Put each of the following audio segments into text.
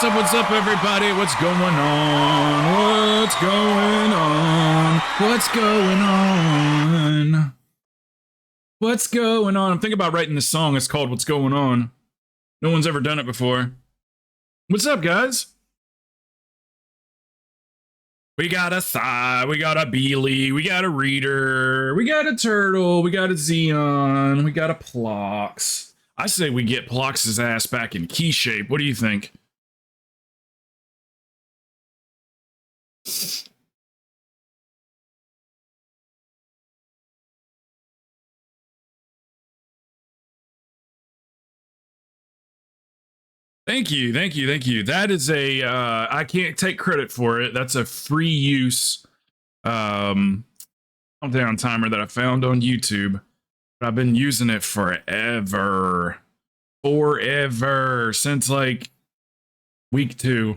What's up, everybody? What's going on? What's going on? What's going on? What's going on? I'm thinking about writing this song. It's called What's Going On. No one's ever done it before. What's up, guys? We got a Thigh, we got a Beely, we got a Reader, we got a Turtle, we got a Xeon, we got a Plox. I say we get Plox's ass back in key shape. What do you think? Thank you. That is a, I can't take credit for it. That's a free use countdown timer that I found on YouTube. But I've been using it forever. Since like week 2.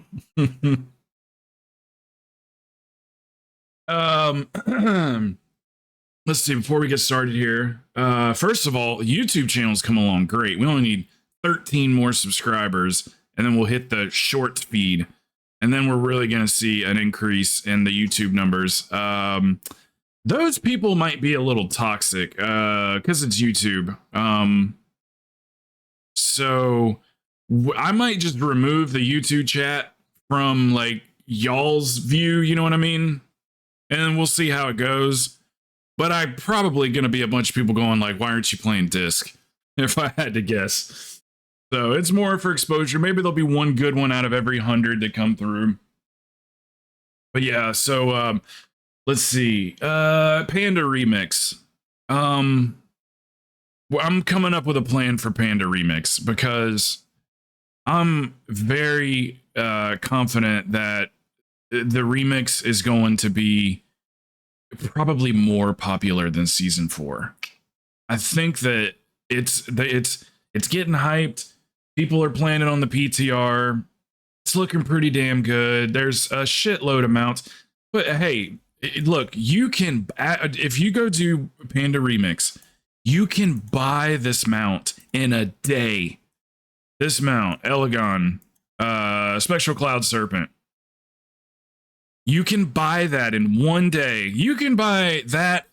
Let's see, before we get started here. First of all, YouTube channels come along great. We only need 13 more subscribers, and then we'll hit the short feed, and then we're really going to see an increase in the YouTube numbers. Those people might be a little toxic because it's YouTube. So I might just remove the YouTube chat from like y'all's view, you know what I mean? And we'll see how it goes. But I'm probably going to be a bunch of people going like, why aren't you playing disc? If I had to guess. So it's more for exposure. Maybe there'll be one good one out of every 100 that come through. But yeah, so let's see. Panda Remix. Well, I'm coming up with a plan for Panda Remix because I'm very confident that the remix is going to be probably more popular than season 4. I think that it's getting hyped. People are playing it on the PTR. It's looking pretty damn good. There's a shitload of mounts. But hey, look, you can, if you go to Panda Remix, you can buy this mount in a day. This mount, Elegon, Spectral Cloud Serpent. You can buy that in one day. You can buy that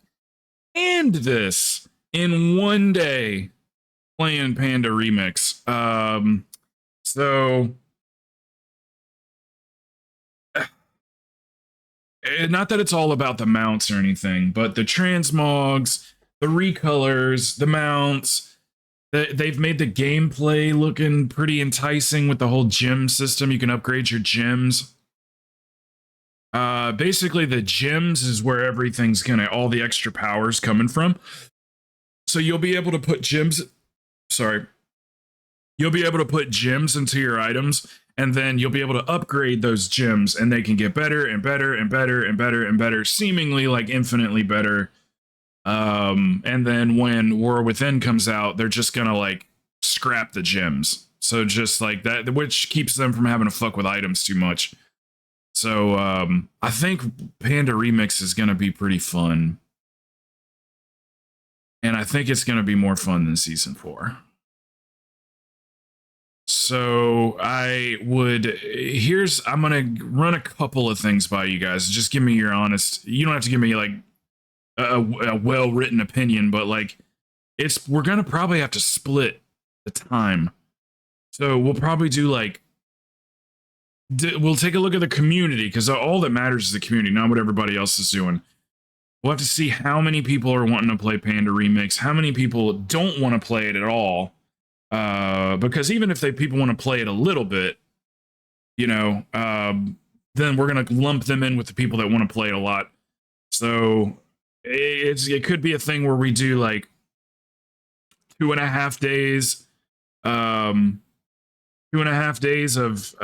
and this in one day playing Panda Remix. So not that it's all about the mounts or anything, but the transmogs, the recolors, the mounts, they've made the gameplay looking pretty enticing with the whole gem system. You can upgrade your gems. Basically the gems is where everything's all the extra power's coming from. So you'll be able to put gems, you'll be able to put gems into your items, and then you'll be able to upgrade those gems, and they can get better and better and better and better and better, seemingly like infinitely better. And then when War Within comes out, they're just gonna like scrap the gems. So just like that, which keeps them from having to fuck with items too much. So I think Panda Remix is gonna be pretty fun. And I think it's gonna be more fun than season 4. So I'm gonna run a couple of things by you guys. Just give me your honest, you don't have to give me like a well-written opinion, but like we're gonna probably have to split the time. So we'll probably do like, we'll take a look at the community, because all that matters is the community, not what everybody else is doing. We'll have to see how many people are wanting to play Panda Remix, how many people don't want to play it at all. Because even if people want to play it a little bit, you know, then we're going to lump them in with the people that want to play it a lot. So it could be a thing where we do like 2.5 days, 2.5 days of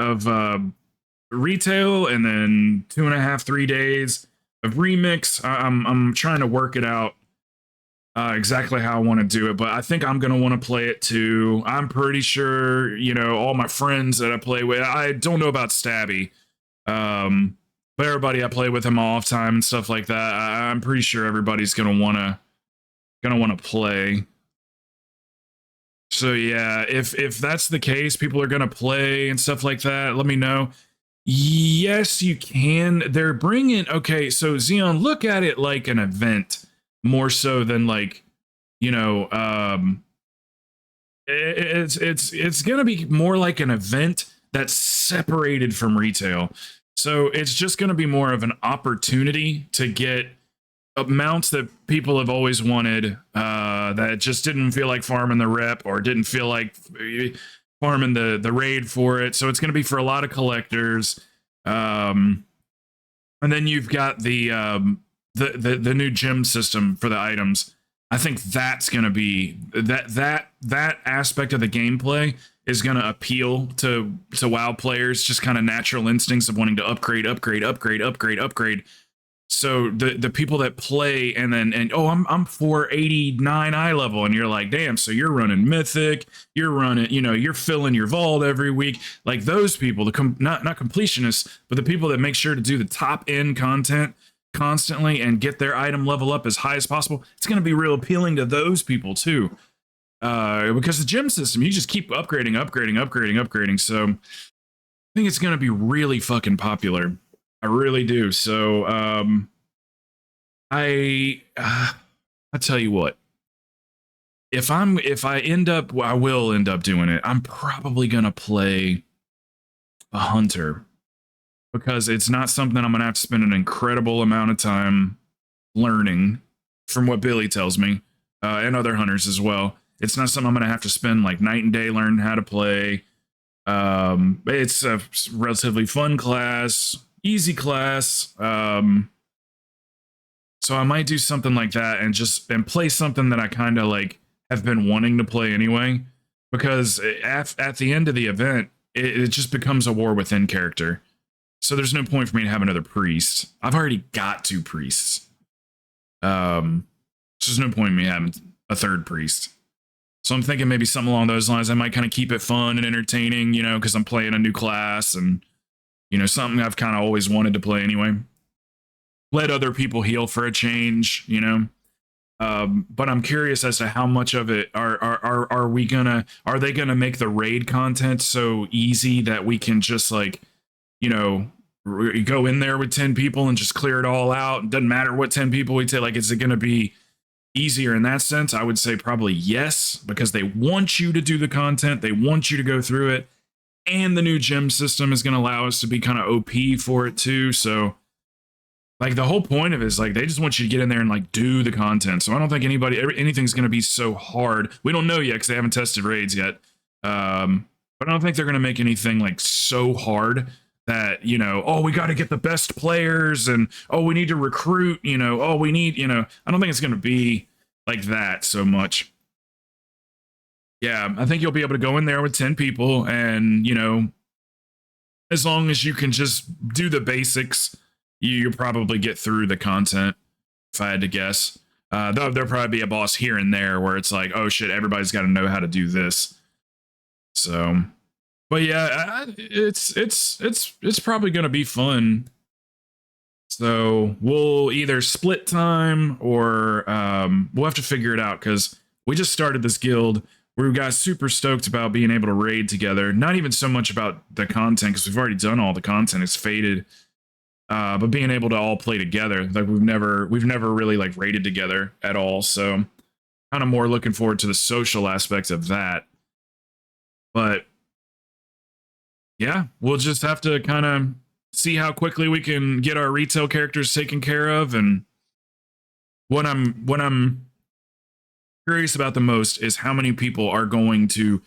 retail, and then 2.5, 3 days of remix. I'm trying to work it out exactly how I want to do it, but I think I'm going to want to play it too. I'm pretty sure, you know, all my friends that I play with, I don't know about Stabby, but everybody I play with him all off time and stuff like that, I'm pretty sure everybody's going to want to play. So yeah, if that's the case, people are gonna play and stuff like that. Let me know. Yes, you can. They're bringing. Okay, so Xeon, look at it like an event more so than like, you know, it's gonna be more like an event that's separated from retail. So it's just gonna be more of an opportunity to get amounts that people have always wanted, that just didn't feel like farming the rep or didn't feel like farming the raid for it. So it's going to be for a lot of collectors. And then you've got the new gym system for the items. I think that's going to be that aspect of the gameplay is going to appeal to WoW players, just kind of natural instincts of wanting to upgrade. So the people that play and oh, I'm 489 eye level, and you're like, damn, so you're running mythic, you're running, you're filling your vault every week. Like those people, not completionists, but the people that make sure to do the top end content constantly and get their item level up as high as possible. It's going to be real appealing to those people too, because the gym system, you just keep upgrading. So I think it's going to be really fucking popular. I really do. So I tell you what, I will end up doing it. I'm probably gonna play a hunter because it's not something I'm gonna have to spend an incredible amount of time learning, from what Billy tells me, and other hunters as well. It's not something I'm gonna have to spend like night and day learning how to play. It's a relatively fun class, easy class. So I might do something like that and play something that I kind of like have been wanting to play anyway, because at the end of the event, it just becomes a war within character. So there's no point for me to have another priest. I've already got 2 priests. So there's no point in me having a 3rd priest. So I'm thinking maybe something along those lines. I might kind of keep it fun and entertaining, because I'm playing a new class and, something I've kind of always wanted to play anyway. Let other people heal for a change, but I'm curious as to how much of it are they gonna make the raid content so easy that we can just like, go in there with 10 people and just clear it all out. It doesn't matter what 10 people we take. Like, is it gonna be easier in that sense? I would say probably yes, because they want you to do the content, they want you to go through it, and the new gym system is gonna allow us to be kind of OP for it too. So like the whole point of it is like they just want you to get in there and like do the content. So I don't think anything's going to be so hard. We don't know yet because they haven't tested raids yet. But I don't think they're going to make anything like so hard that, oh, we got to get the best players and, oh, we need to recruit, oh, we need, I don't think it's going to be like that so much. Yeah, I think you'll be able to go in there with 10 people and, as long as you can just do the basics, you'll probably get through the content, if I had to guess. There'll probably be a boss here and there where it's like, oh shit, everybody's got to know how to do this. So, but yeah, it's probably gonna be fun. So we'll either split time or we'll have to figure it out, because we just started this guild. We got super stoked about being able to raid together. Not even so much about the content, because we've already done all the content. It's faded. But being able to all play together, like we've never really like raided together at all. So kind of more looking forward to the social aspects of that. But yeah, we'll just have to kind of see how quickly we can get our retail characters taken care of. And what I'm curious about the most is how many people are going to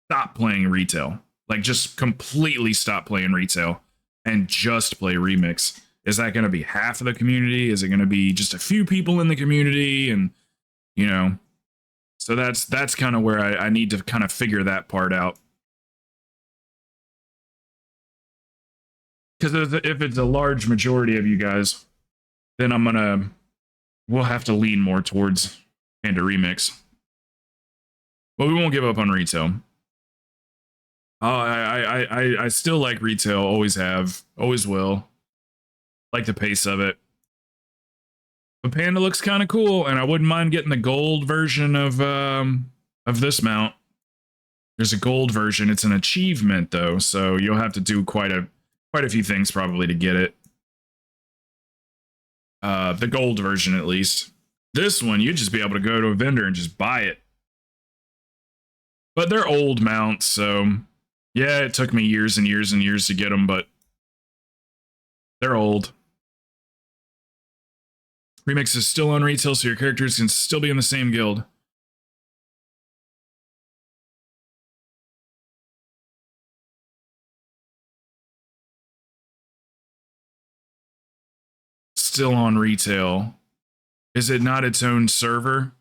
stop playing retail, like just completely stop playing retail and just play remix. Is that going to be half of the community? Is it going to be just a few people in the community? And so that's kind of where I need to kind of figure that part out. Because if it's a large majority of you guys, then we'll have to lean more towards Panda Remix. But we won't give up on retail. I still like retail, always have, always will. Like the pace of it. But Panda looks kind of cool, and I wouldn't mind getting the gold version of this mount. There's a gold version. It's an achievement though, so you'll have to do quite a few things probably to get it. The gold version at least. This one, you'd just be able to go to a vendor and just buy it. But they're old mounts, so yeah, it took me years and years and years to get them, but they're old. Remix is still on retail, so your characters can still be in the same guild. Still on retail. Is it not its own server?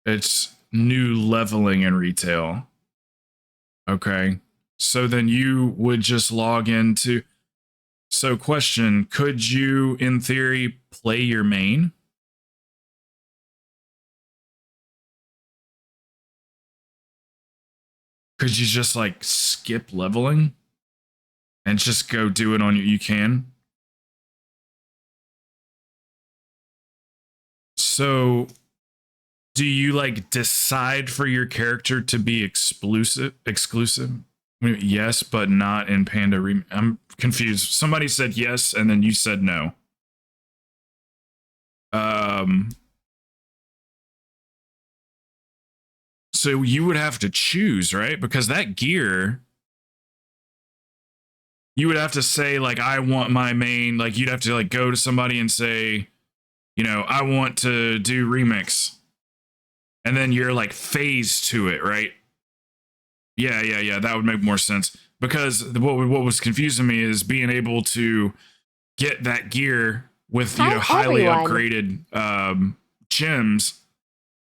It's new leveling in retail. Okay. So then you would just log into. So, question, could you, in theory, play your main? Could you just like skip leveling and just go do it on you can? So do you like decide for your character to be exclusive? Yes, but not in Panda. I'm confused. Somebody said yes, and then you said no. So you would have to choose, right? Because that gear, you would have to say like, I want my main. Like you'd have to like go to somebody and say, you know, I want to do remix. And then you're like phased to it, right? Yeah. That would make more sense because what was confusing me is being able to get that gear with highly upgraded gems,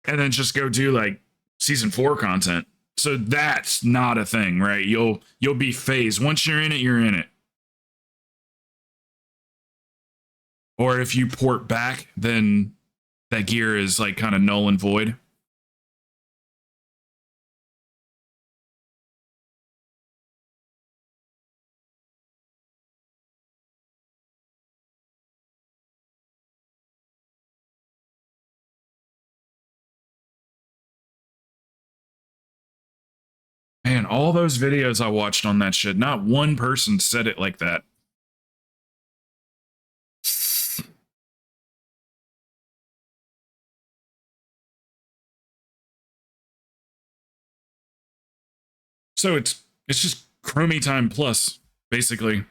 and then just go do like season 4 content. So that's not a thing, right? You'll be phased once you're in it. You're in it. Or if you port back, then that gear is like kind of null and void. Man, all those videos I watched on that shit, not one person said it like that. So it's just Chromie Time Plus, basically.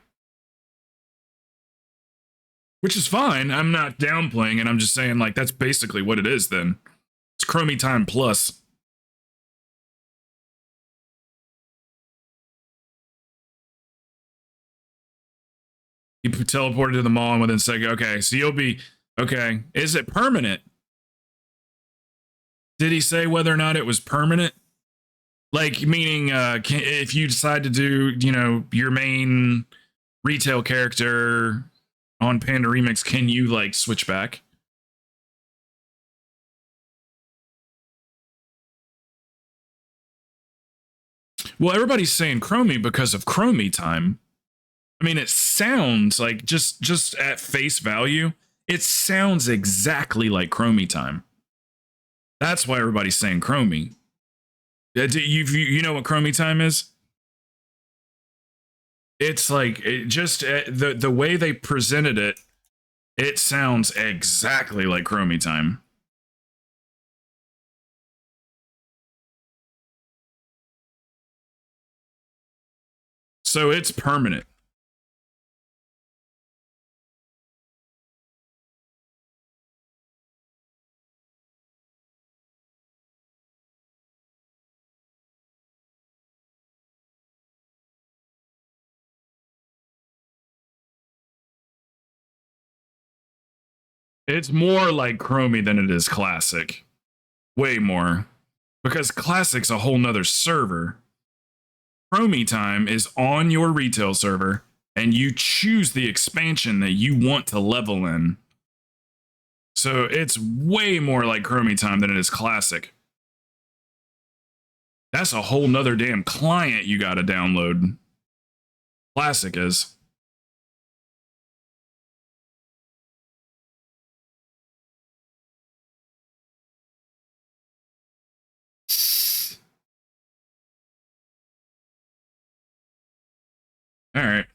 Which is fine. I'm not downplaying it. I'm just saying, like, that's basically what it is then. It's Chromie Time Plus. You teleported to the mall and within a second. Okay, so you'll be okay. Is it permanent? Did he say whether or not it was permanent? Like, meaning, if you decide to do, your main retail character on Panda Remix, can you like switch back? Well, everybody's saying Chromie because of Chromie Time. I mean, it sounds like just at face value, it sounds exactly like Chromie Time. That's why everybody's saying Chromie. You know what Chromie Time is? It's like the way they presented it. It sounds exactly like Chromie Time. So it's permanent. It's more like Chromie than it is Classic. Way more. Because Classic's a whole nother server. Chromie Time is on your retail server, and you choose the expansion that you want to level in. So it's way more like Chromie Time than it is Classic. That's a whole nother damn client you gotta download. Classic is. All right.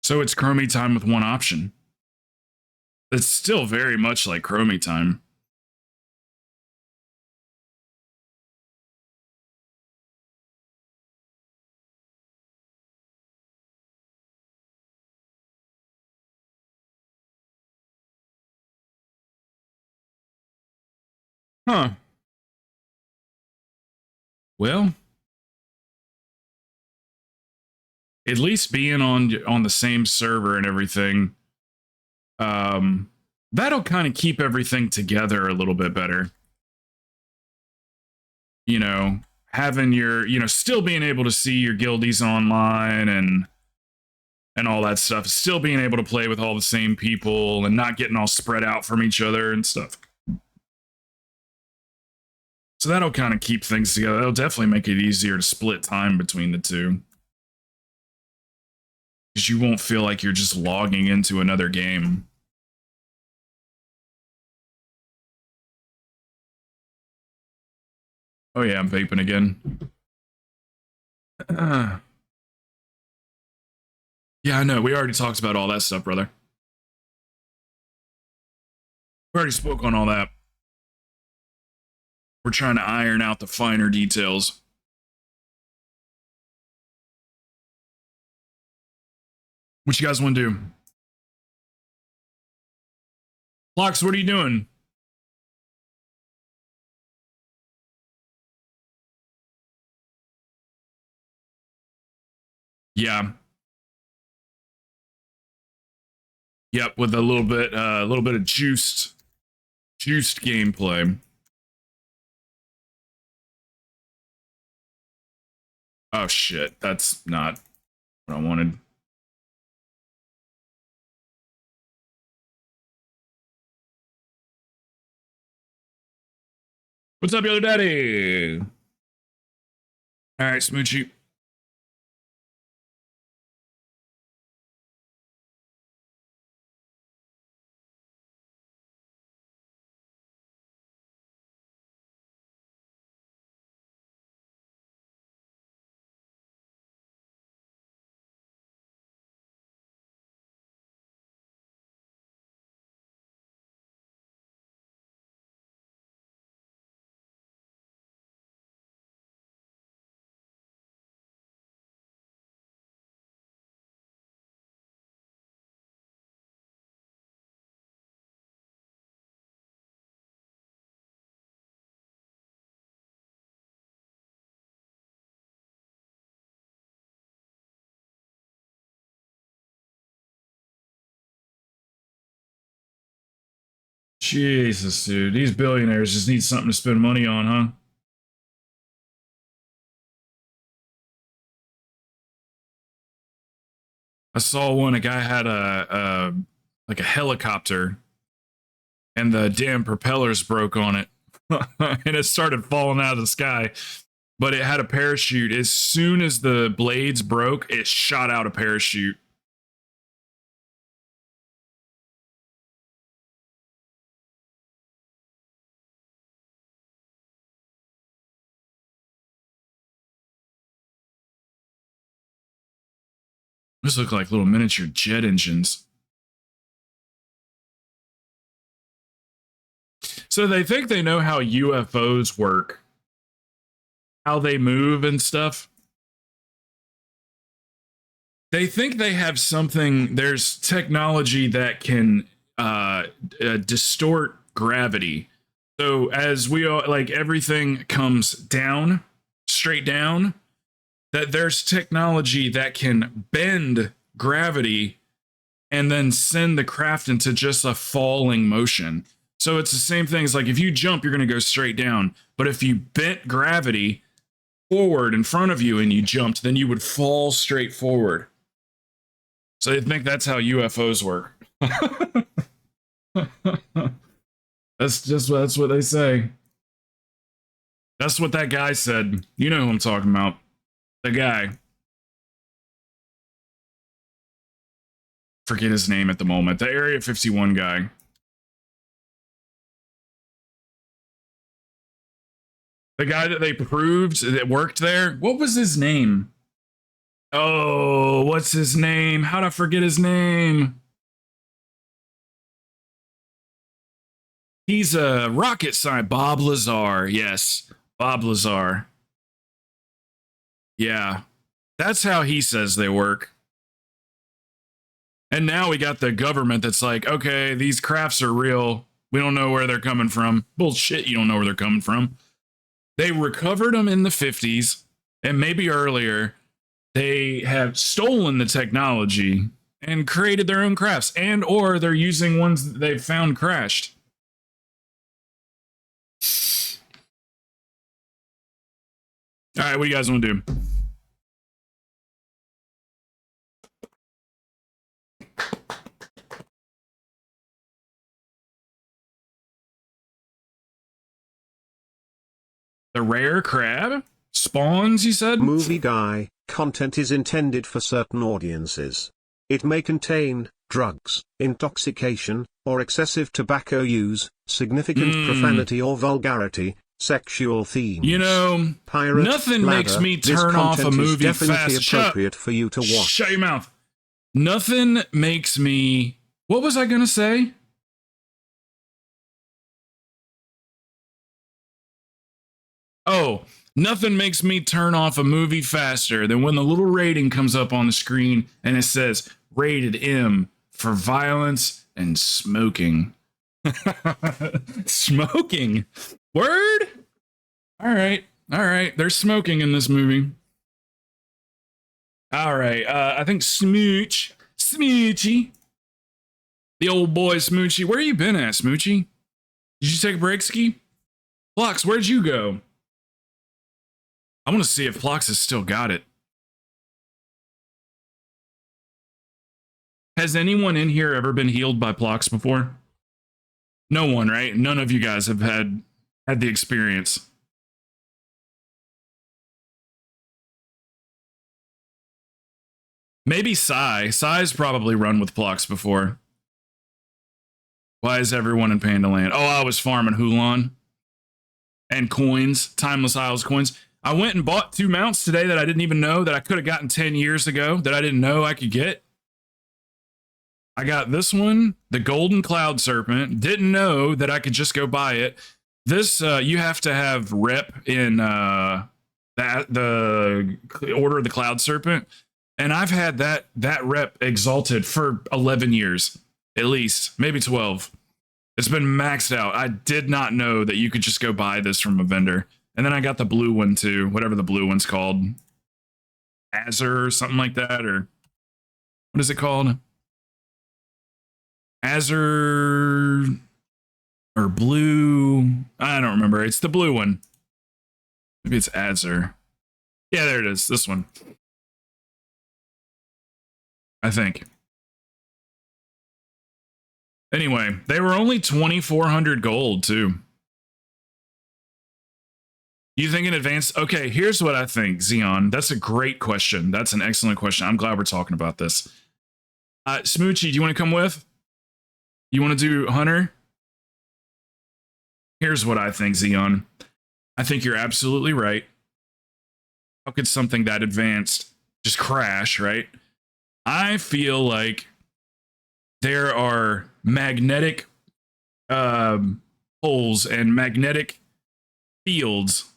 So it's Chromie time with one option. It's still very much like Chromie time. Huh. Well, at least being on the same server and everything, that'll kind of keep everything together a little bit better. You know, having your, still being able to see your guildies online and all that stuff, still being able to play with all the same people and not getting all spread out from each other and stuff. So that'll kind of keep things together. That'll definitely make it easier to split time between the two. Because you won't feel like you're just logging into another game. Oh yeah, I'm vaping again. Yeah, I know. We already talked about all that stuff, brother. We already spoke on all that. We're trying to iron out the finer details. What you guys want to do? Locks, what are you doing? Yeah. Yep, with a little bit of juiced gameplay. Oh shit, that's not what I wanted. What's up, Yellow Daddy? All right, Smoochie. Jesus, dude. These billionaires just need something to spend money on, huh? I saw one, a guy had a helicopter and the damn propellers broke on it. And it started falling out of the sky. But it had a parachute. As soon as the blades broke, it shot out a parachute. These look like little miniature jet engines. So they think they know how UFOs work, how they move and stuff. They think they have something, there's technology that can distort gravity. So as we all, like, everything comes down, straight down, that there's technology that can bend gravity and then send the craft into just a falling motion. So it's the same thing as, like, if you jump, you're going to go straight down. But if you bent gravity forward in front of you and you jumped, then you would fall straight forward. So they think that's how UFOs work. That's what they say. That's what that guy said. You know who I'm talking about. The guy. Forget his name at the moment. The Area 51 guy. The guy that they proved that worked there. What was his name? Oh, what's his name? How'd I forget his name? He's a rocket scientist. Bob Lazar. Yes, Bob Lazar. Yeah, that's how he says they work. And now we got the government that's like, okay, these crafts are real. We don't know where they're coming from. Bullshit, you don't know where they're coming from. They recovered them in the 50s and maybe earlier. They have stolen the technology and created their own crafts, and or they're using ones that they've found crashed. All right, what do you guys want to do? The rare crab spawns, you said? Movie guy, content is intended for certain audiences. It may contain drugs, intoxication, or excessive tobacco use, significant profanity or vulgarity, sexual themes. You know, pirate, nothing bladder, makes me turn off a movie definitely fast. appropriate for you to watch. Shut your mouth. Nothing makes me. What was I gonna say? Oh, nothing makes me turn off a movie faster than when the little rating comes up on the screen and it says rated M for violence and smoking. Smoking. Word? All right. All right. There's smoking in this movie. All right. I think Smoochy. The old boy Smoochy. Where you been at, Smoochy? Did you take a break, Ski? Phlox, where'd you go? I want to see if Phlox has still got it. Has anyone in here ever been healed by Phlox before? No one, right? None of you guys have had the experience. Maybe Sai. Sai's probably run with Phlox before. Why is everyone in Panda Land? Oh, I was farming Hulan. And coins. Timeless Isles coins. I went and bought 2 mounts today that I didn't even know that I could have gotten 10 years ago that I didn't know I could get. I got this one, the Golden Cloud Serpent. Didn't know that I could just go buy it. This, you have to have rep in the Order of the Cloud Serpent. And I've had that rep exalted for 11 years, at least, maybe 12. It's been maxed out. I did not know that you could just go buy this from a vendor. And then I got the blue one too, whatever the blue one's called. Azure or something like that, or what is it called? Azure or blue. I don't remember. It's the blue one. Maybe it's Azure. Yeah, there it is. This one. I think. Anyway, they were only 2,400 gold too. You think in advance? Okay, here's what I think, Xeon. That's a great question. That's an excellent question. I'm glad we're talking about this. Smoochy, do you want to come with? You want to do Hunter? Here's what I think, Xeon. I think you're absolutely right. How could something that advanced just crash, right? I feel like there are magnetic poles and magnetic fields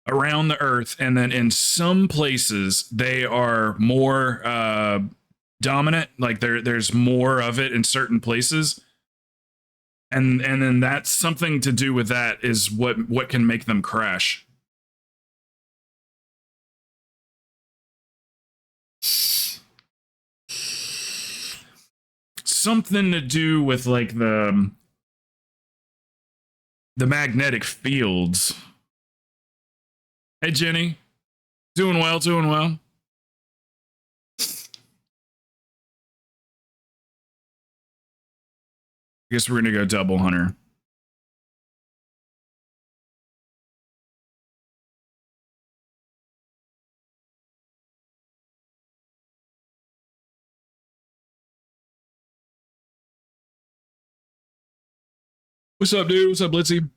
around the earth, and then in some places they are more dominant, like there's more of it in certain places, and then that's something to do with that is what can make them crash. Something to do with like the magnetic fields. Hey, Jenny. Doing well, doing well. I guess we're going to go double Hunter. What's up, dude? What's up, Blitzy?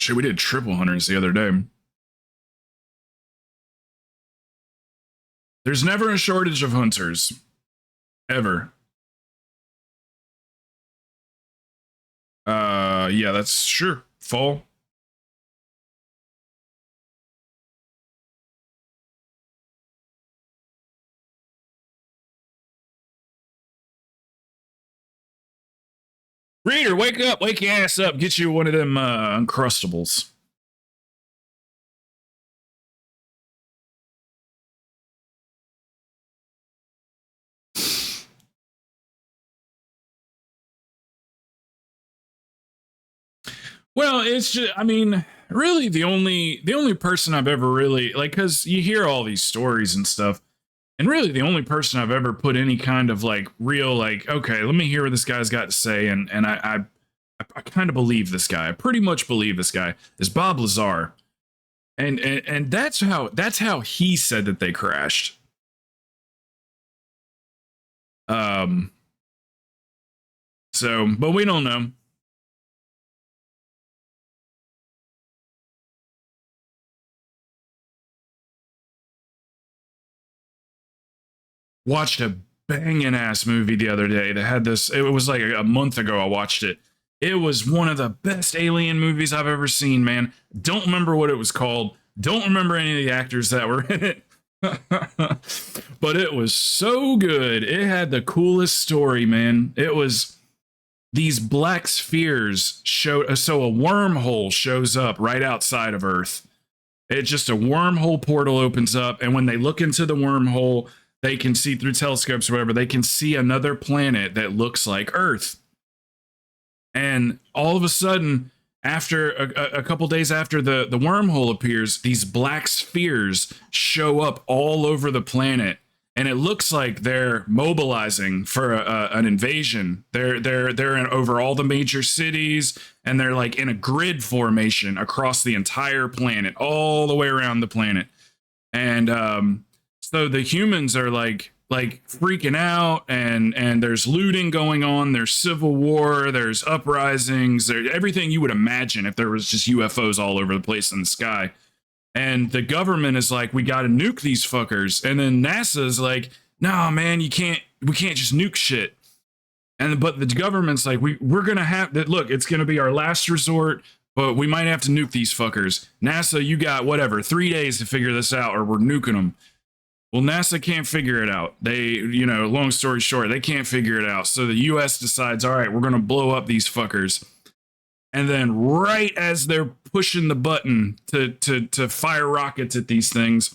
Shit, we did triple hunters the other day. There's never a shortage of hunters. Ever. Yeah, that's sure. Fall. Reader, wake up, wake your ass up, get you one of them Uncrustables. Well, it's just, I mean, really the only person I've ever really like, because you hear all these stories and stuff, and really the only person I've ever put any kind of like real like, okay, let me hear what this guy's got to say, and I kind of believe this guy. I pretty much believe this guy is Bob Lazar, and that's how he said that they crashed. So, but we don't know. Watched a banging ass movie the other day that had this. It was like a month ago I watched it. It was one of the best alien movies I've ever seen, man. Don't remember what it was called. Don't remember any of the actors that were in it. But it was so good. It had the coolest story, man. It was these black spheres show, so a wormhole shows up right outside of Earth. It's just a wormhole portal opens up, and when they look into the wormhole, they can see through telescopes or whatever, they can see another planet that looks like Earth. And all of a sudden, after a couple days after the wormhole appears, these black spheres show up all over the planet. And it looks like they're mobilizing for an invasion. They're in over all the major cities, and they're like in a grid formation across the entire planet, all the way around the planet. And so the humans are like freaking out, and there's looting going on, there's civil war, there's uprisings, there's everything you would imagine if there was just UFOs all over the place in the sky. And the government is like, we got to nuke these fuckers. And then NASA's like, nah, man, we can't just nuke shit. But the government's like, we're gonna have that. Look, it's gonna be our last resort, but we might have to nuke these fuckers. NASA, you got whatever 3 days to figure this out, or we're nuking them. Well, NASA can't figure it out. They, long story short, they can't figure it out. So the US decides, all right, we're going to blow up these fuckers. And then right as they're pushing the button to fire rockets at these things,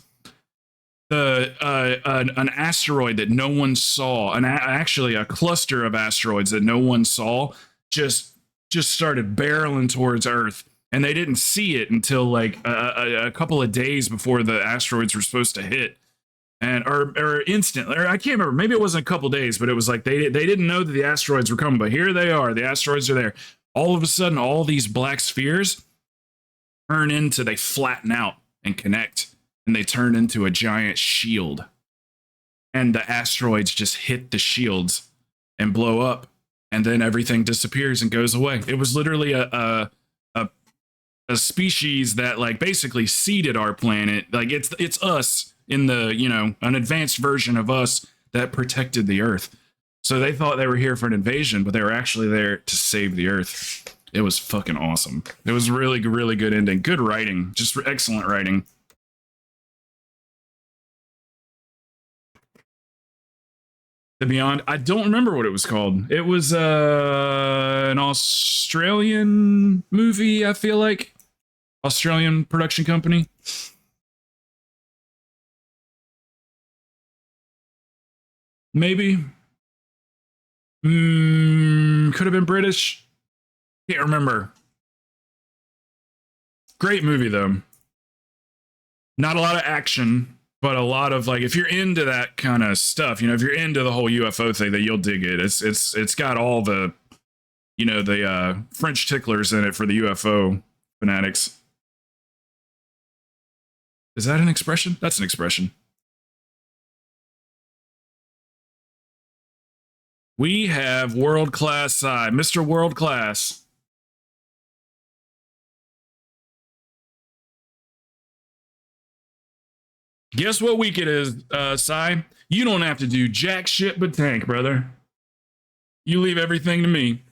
an asteroid that no one saw, actually a cluster of asteroids that no one saw, just started barreling towards Earth. And they didn't see it until like a couple of days before the asteroids were supposed to hit. And or instant, or I can't remember. Maybe it wasn't a couple days, but it was like they didn't know that the asteroids were coming, but here they are. The asteroids are there. All of a sudden, all these black spheres they flatten out and connect, and they turn into a giant shield. And the asteroids just hit the shields and blow up, and then everything disappears and goes away. It was literally a species that like basically seeded our planet. Like it's us in the, an advanced version of us that protected the Earth. So they thought they were here for an invasion, but they were actually there to save the Earth. It was fucking awesome. It was really, really good ending. Good writing. Just excellent writing. The Beyond, I don't remember what it was called. It was an Australian movie, I feel like. Australian production company. Maybe. Could have been British. Can't remember. Great movie though. Not a lot of action, but a lot of like, if you're into that kind of stuff, if you're into the whole UFO thing, that you'll dig it. It's got all the, the French ticklers in it for the UFO fanatics. Is that an expression? That's an expression. We have world class side, Mr. World Class. Guess what week it is, Sai? You don't have to do jack shit but tank, brother. You leave everything to me.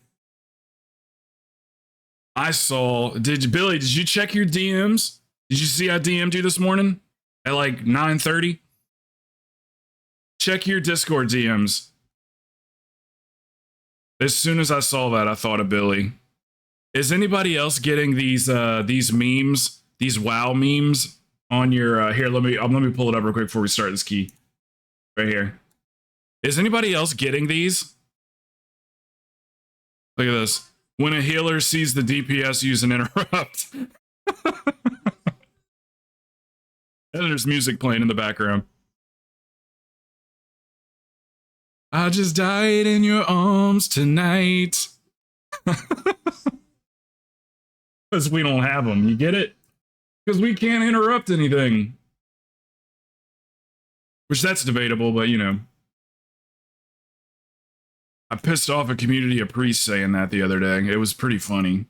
I saw. Billy? Did you check your DMs? Did you see I DM'd you this morning at like 9:30? Check your Discord DMs. As soon as I saw that, I thought of Billy. Is anybody else getting these memes, these WoW memes on your here? Let me pull it up real quick before we start this key. Right here. Is anybody else getting these? Look at this. When a healer sees the DPS use an interrupt. And there's music playing in the background. I just died in your arms tonight. Because we don't have them. You get it? Because we can't interrupt anything. Which that's debatable, but you know. I pissed off a community of priests saying that the other day. It was pretty funny.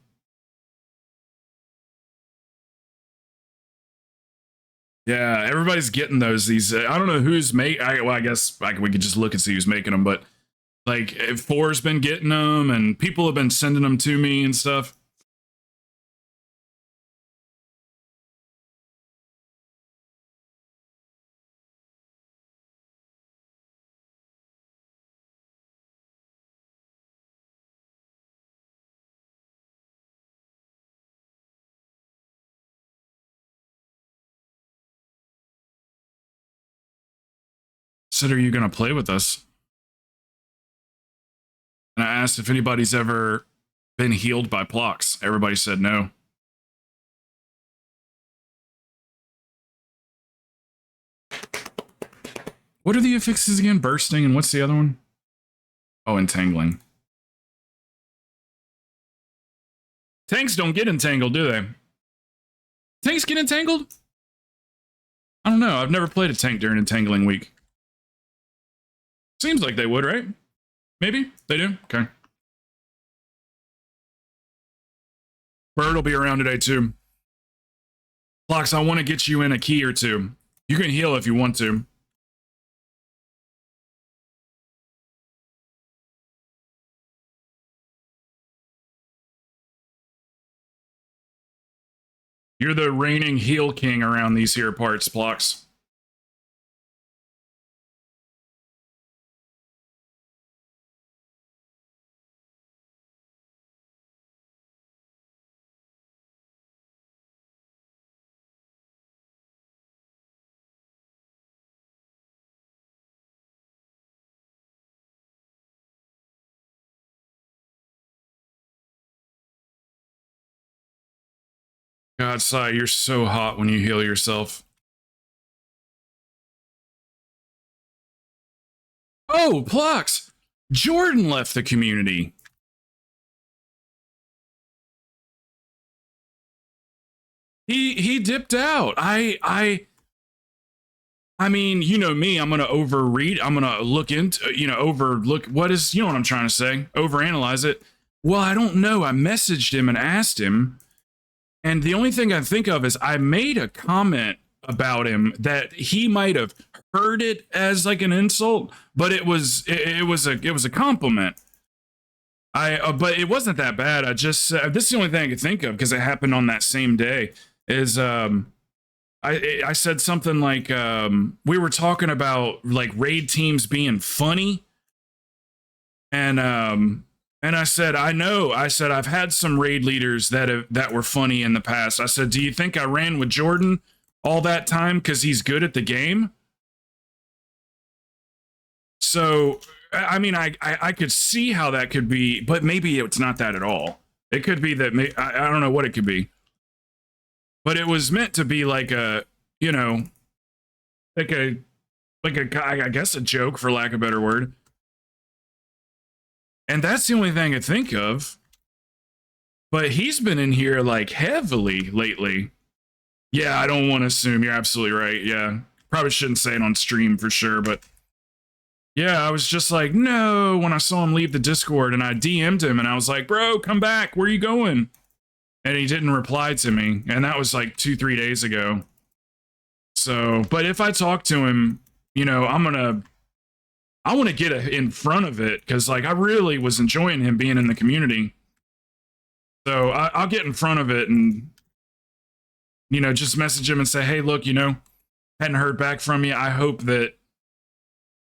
Yeah, everybody's getting those. These I don't know who's I guess we could just look and see who's making them, but like Four's been getting them, and people have been sending them to me and stuff. Said, are you going to play with us? And I asked if anybody's ever been healed by Plox. Everybody said no. What are the affixes again? Bursting, and what's the other one? Oh, entangling. Tanks don't get entangled, do they? Tanks get entangled? I don't know. I've never played a tank during entangling week. Seems like they would, right? Maybe they do. Okay. Bird will be around today too. Plox, I want to get you in a key or two. You can heal if you want to. You're the reigning heal king around these here parts, Plox. God, Sai, you're so hot when you heal yourself. Oh, Plox! Jordan left the community. He dipped out. I mean, you know me, I'm gonna overread, I'm gonna look into, overlook what is, you know what I'm trying to say, overanalyze it. Well, I don't know. I messaged him and asked him, and the only thing I think of is I made a comment about him that he might have heard it as like an insult, but it was a compliment. But it wasn't that bad. I just this is the only thing I could think of because it happened on that same day. Is I said something like we were talking about like raid teams being funny, and I said I've had some raid leaders that were funny in the past. I said, do you think I ran with Jordan all that time because he's good at the game? So I mean I could see how that could be, but maybe it's not that at all. It could be that I don't know what it could be. But it was meant to be like a, like a, I guess a joke for lack of a better word. And that's the only thing I think of. But he's been in here like heavily lately. Yeah, I don't want to assume. You're absolutely right. Yeah, probably shouldn't say it on stream for sure. But yeah, I was just like, no, when I saw him leave the Discord, and I DM'd him and I was like, bro, come back. Where are you going? And he didn't reply to me. And that was like 2-3 days ago. So, but if I talk to him, you know, I want to get in front of it because, like, I really was enjoying him being in the community. So I'll get in front of it and, you know, just message him and say, hey, look, you know, hadn't heard back from you. I hope that,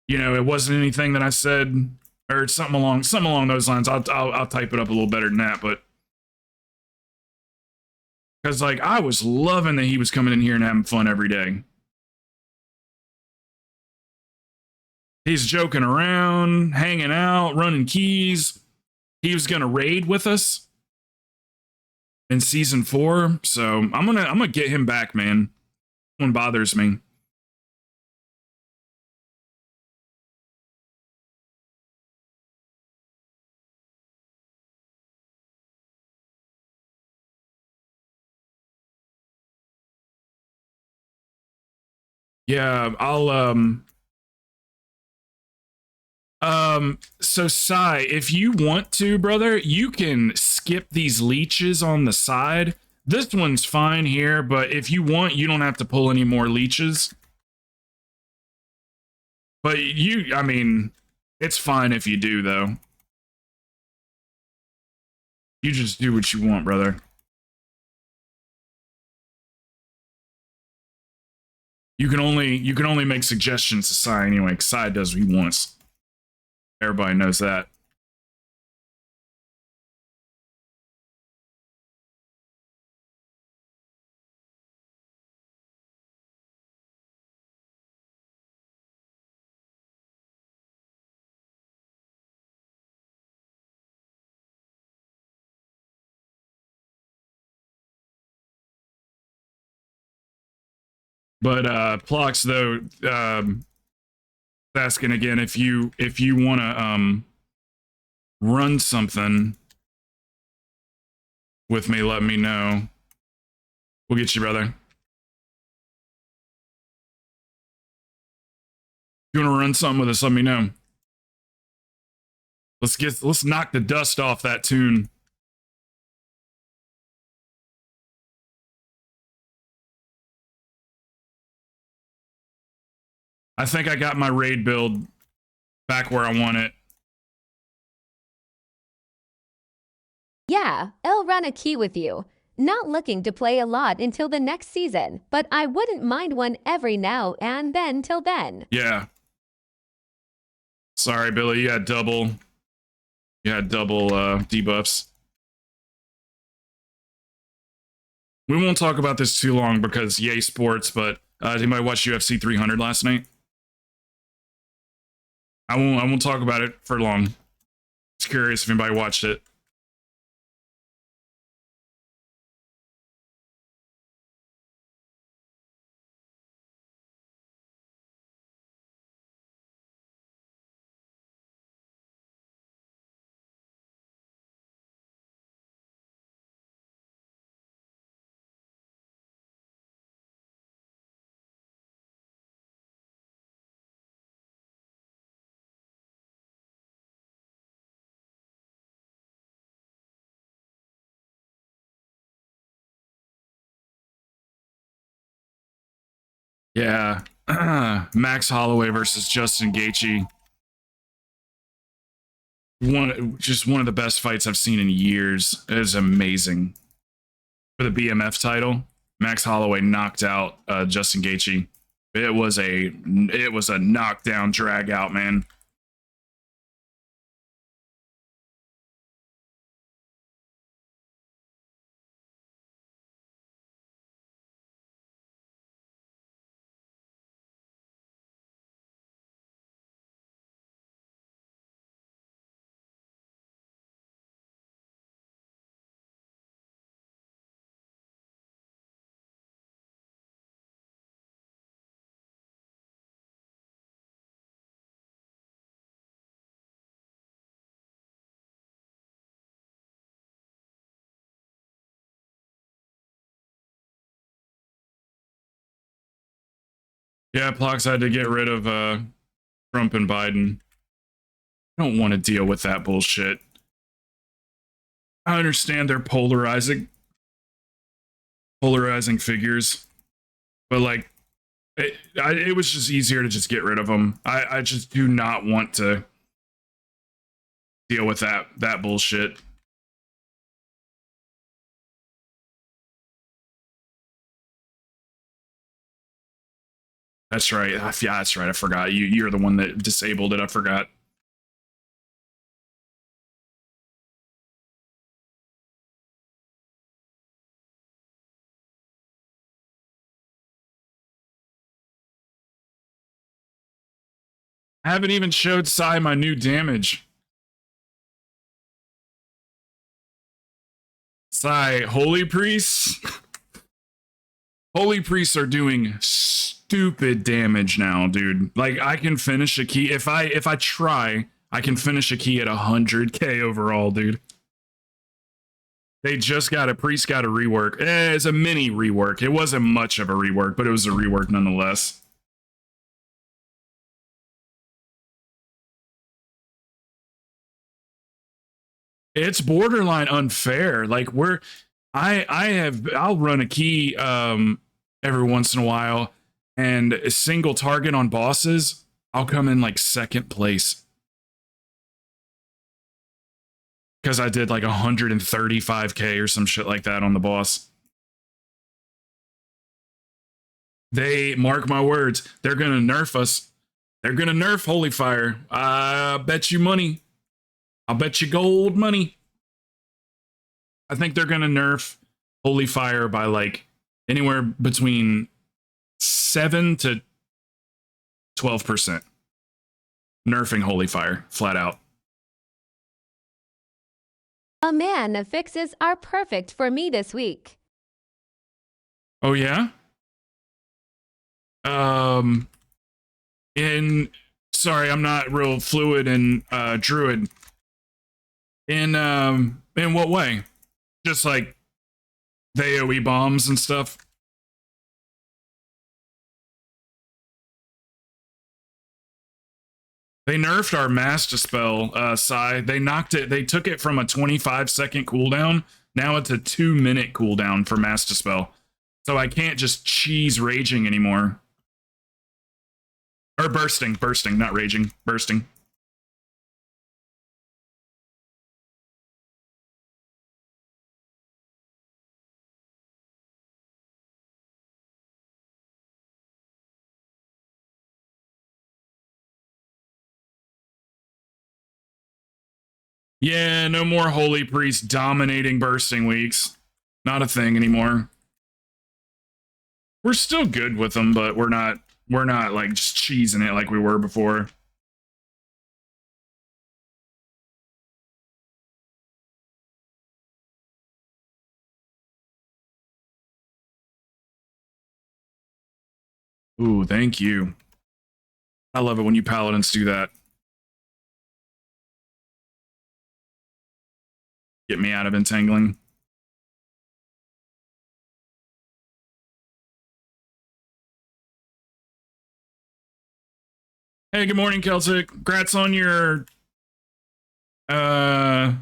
you know, it wasn't anything that I said or something along those lines. I'll type it up a little better than that, but because, like, I was loving that he was coming in here and having fun every day. He's joking around, hanging out, running keys. He was gonna raid with us in season 4, so I'm gonna get him back, man. One bothers me. Yeah, so Sai, if you want to, brother, you can skip these leeches on the side. This one's fine here, but if you want, you don't have to pull any more leeches. But I mean, it's fine if you do, though. You just do what you want, brother. You can only make suggestions to Sai anyway, because Sai does what he wants. Everybody knows that. But Plox, though, asking again if you want to run something with me, let me know. We'll get you, brother. If you want to run something with us, let me know. Let's knock the dust off that tune. I think I got my raid build back where I want it. Yeah, I'll run a key with you. Not looking to play a lot until the next season, but I wouldn't mind one every now and then till then. Yeah. Sorry, Billy, you had double debuffs. We won't talk about this too long because yay sports, but did anybody watch UFC 300 last night? I won't talk about it for long. Just curious if anybody watched it. Yeah. Max Holloway versus Justin Gaethje. Just one of the best fights I've seen in years. It was amazing. For the BMF title, Max Holloway knocked out Justin Gaethje. It was a knockdown, drag out, man. Yeah, Plox had to get rid of Trump and Biden. I don't want to deal with that bullshit. I understand they're polarizing figures, but like It was just easier to just get rid of them. I just do not want to deal with that bullshit. That's right. Yeah, that's right. I forgot. You're the one that disabled it. I forgot. I haven't even showed Sai my new damage. Sai, holy priests. Holy priests are doing stupid damage now, dude. Like, I can finish a key if I try. I can finish a key at 100k overall, dude. They just got a priest got a rework. It's a mini rework. It wasn't much of a rework, but it was a rework nonetheless. It's borderline unfair. Like I'll run a key every once in a while, and a single target on bosses, I'll come in like second place. Because I did like 135k or some shit like that on the boss. They, mark my words, they're gonna nerf us. They're gonna nerf Holy Fire. I bet you money. I'll bet you gold money. I think they're gonna nerf Holy Fire by like anywhere between 7 to 12%. Nerfing Holy Fire, flat out. A man fixes are perfect for me this week. Oh yeah? Sorry, I'm not real fluid in Druid. In what way? Just like the AoE bombs and stuff. They nerfed our Master Spell, Sai. They knocked it, they took it from a 25-second cooldown. Now it's a 2-minute cooldown for Master Spell. So I can't just cheese raging anymore. Or bursting, not raging, bursting. Yeah, no more Holy Priest dominating bursting weeks. Not a thing anymore. We're still good with them, but we're not like just cheesing it like we were before. Ooh, thank you. I love it when you paladins do that. Get me out of entangling. Hey, good morning, Celtic. Congrats on your your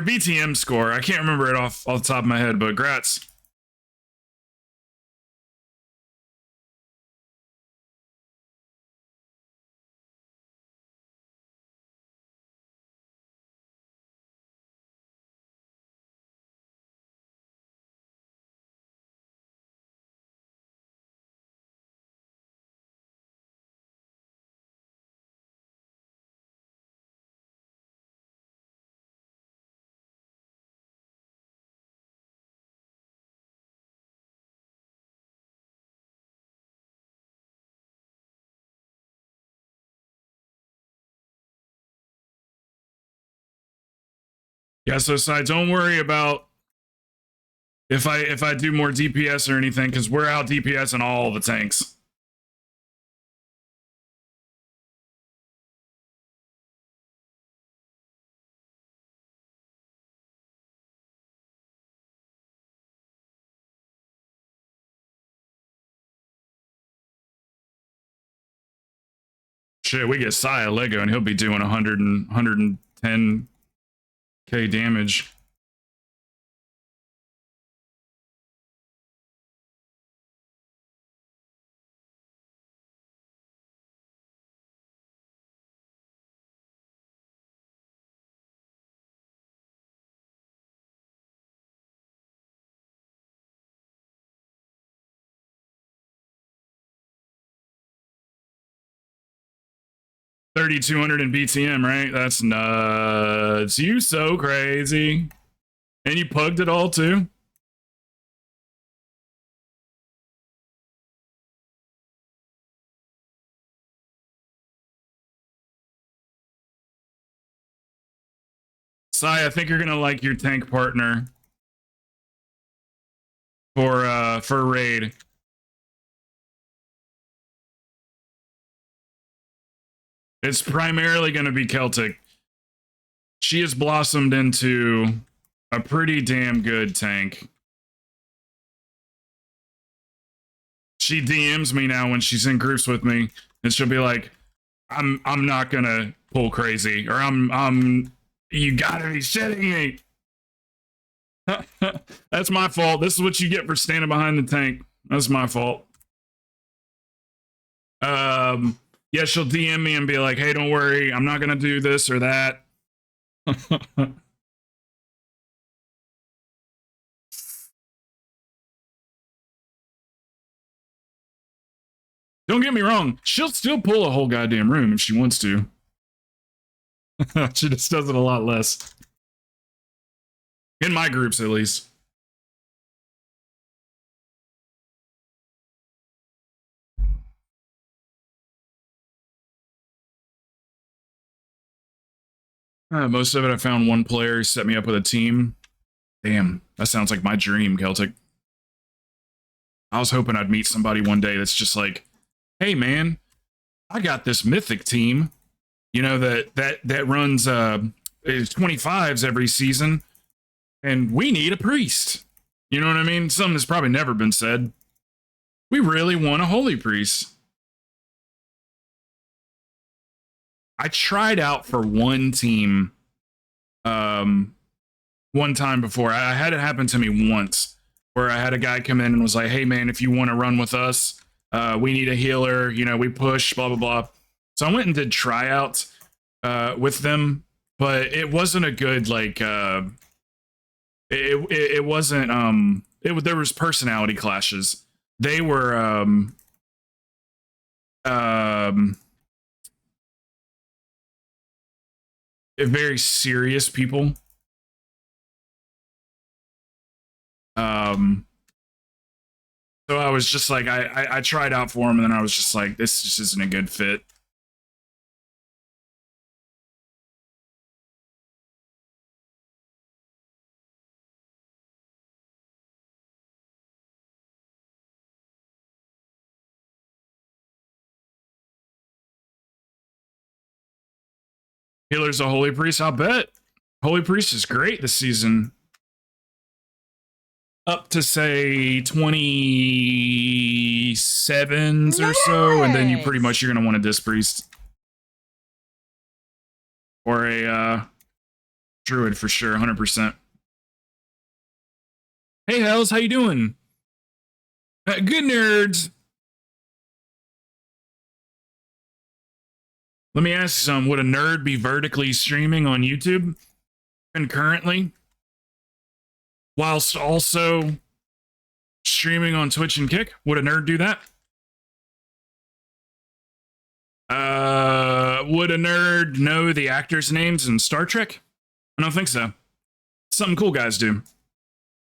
BTM score. I can't remember it off the top of my head, but grats. Yeah, so don't worry about if I do more DPS or anything, because we're out DPS in all the tanks. Shit, we get Sai a Lego and he'll be doing 110k damage. 3,200 in BTM, right? That's nuts. You so crazy. And you pugged it all too? Sai, I think you're gonna like your tank partner for raid. It's primarily gonna be Celtic. She has blossomed into a pretty damn good tank. She DMs me now when she's in groups with me, and she'll be like, I'm not gonna pull crazy, or I'm you gotta be shitting me. That's my fault. This is what you get for standing behind the tank. That's my fault. Yeah, she'll DM me and be like, hey, don't worry, I'm not gonna do this or that. Don't get me wrong, she'll still pull a whole goddamn room if she wants to. She just does it a lot less. In my groups, at least. Most of it, I found one player who set me up with a team. Damn, that sounds like my dream, Celtic. I was hoping I'd meet somebody one day that's just like, hey man, I got this mythic team, you know, that runs 25s every season, and we need a priest. You know what I mean? Something that's probably never been said. We really want a holy priest. I tried out for one team one time before. I had it happen to me once where I had a guy come in and was like, hey man, if you want to run with us, we need a healer, you know, we push, blah blah blah. So I went and did tryouts with them, but it wasn't a good like it wasn't there was personality clashes. They were very serious people. So I was just like, I tried out for him, and then I was just like, this just isn't a good fit. Healer's a holy priest, I'll bet. Holy priest is great this season. Up to say 27s or so, and then you pretty much you're gonna want a disc priest. Or a druid for sure, 100%. Hey Hells, how you doing? Good nerds. Let me ask you something. Would a nerd be vertically streaming on YouTube concurrently, whilst also streaming on Twitch and Kick? Would a nerd do that? Would a nerd know the actors' names in Star Trek? I don't think so. Something cool guys do.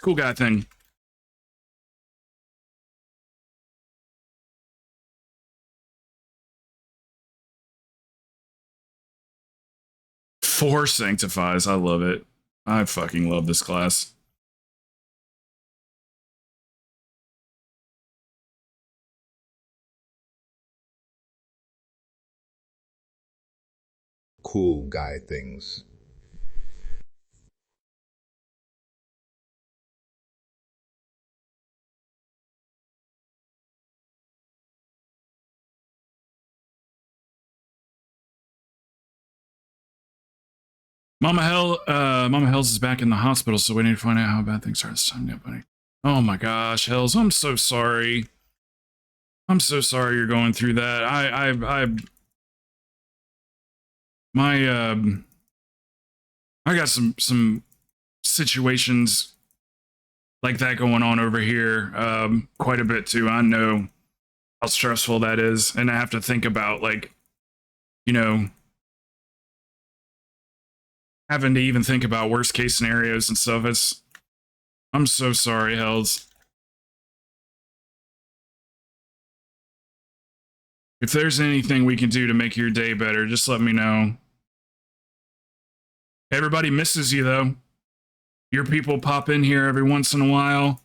Cool guy thing. Four sanctifies. I love it. I fucking love this class. Cool guy things. Mama Hells is back in the hospital, so we need to find out how bad things are this time. Yeah, buddy. Oh my gosh, Hells, I'm so sorry. I'm so sorry you're going through that. I got some situations like that going on over here quite a bit too. I know how stressful that is, and I have to think about like, you know, having to even think about worst case scenarios and stuff. I'm so sorry, Hells. If there's anything we can do to make your day better, just let me know. Everybody misses you, though. Your people pop in here every once in a while.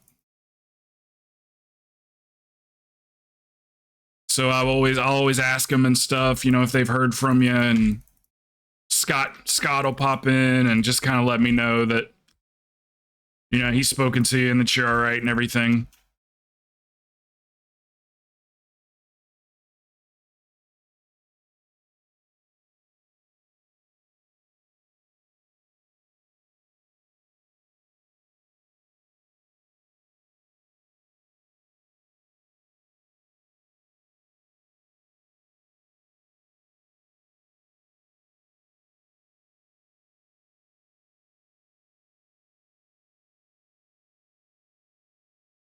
So I'll always ask them and stuff, if they've heard from you. And Scott will pop in and just kind of let me know that, he's spoken to you and that you're all right and everything.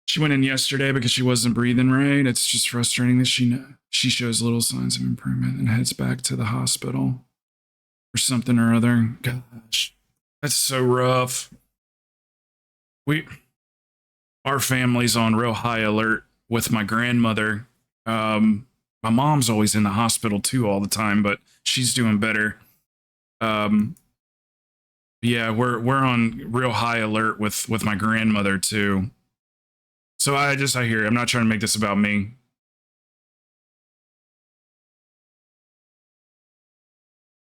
She went in yesterday because she wasn't breathing right. It's just frustrating that she shows little signs of improvement and heads back to the hospital for something or other. Gosh, that's so rough. Our family's on real high alert with my grandmother. My mom's always in the hospital too all the time, but she's doing better. Yeah, we're on real high alert with my grandmother too. So I hear you. I'm not trying to make this about me.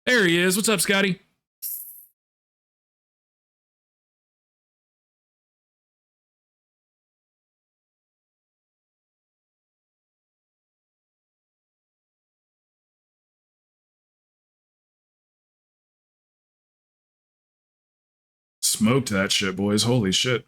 There he is. What's up, Scotty? Smoked that shit, boys. Holy shit.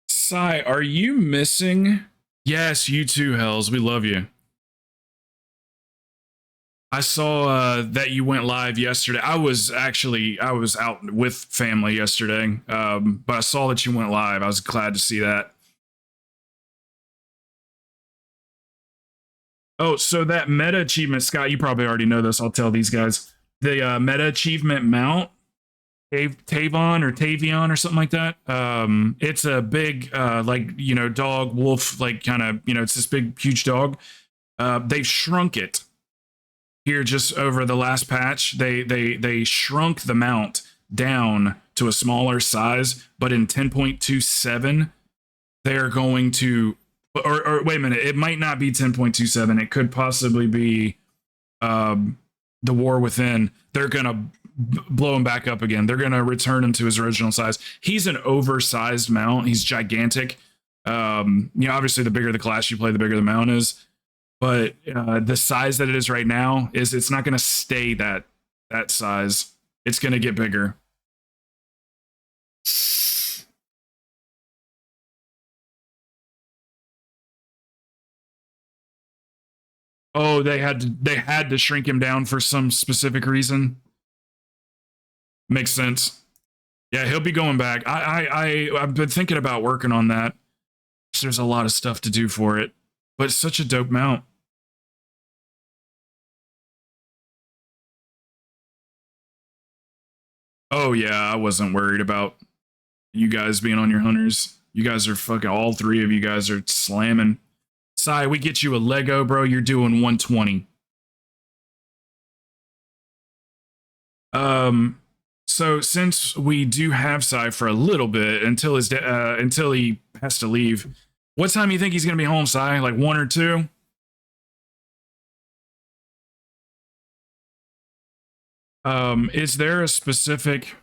Sai, are you missing? Yes, you too, Hells. We love you. I saw that you went live yesterday. I was out with family yesterday, but I saw that you went live. I was glad to see that. Oh, so that meta achievement, Scott, you probably already know this. I'll tell these guys. The meta achievement mount, Tavion or something like that. It's a big, dog, wolf, it's this big, huge dog. They've shrunk it here just over the last patch. They shrunk the mount down to a smaller size, but in 10.27, they're going to, or wait a minute, it might not be 10.27. It could possibly be the War Within. They're going to blow him back up again. They're going to return him to his original size. He's an oversized mount. He's gigantic. Obviously the bigger the class you play, the bigger the mount is. But the size that it is right now it's not going to stay that size. It's going to get bigger. Oh, they had to shrink him down for some specific reason. Makes sense. Yeah, he'll be going back. I've been thinking about working on that. There's a lot of stuff to do for it, but it's such a dope mount. Oh yeah, I wasn't worried about you guys being on your hunters. You guys are fucking, all three of you guys are slamming. Sai, we get you a Lego, bro. You're doing 120. So since we do have Sai for a little bit until he has to leave, what time do you think he's gonna be home, Sai? Like 1 or 2? Is there a specific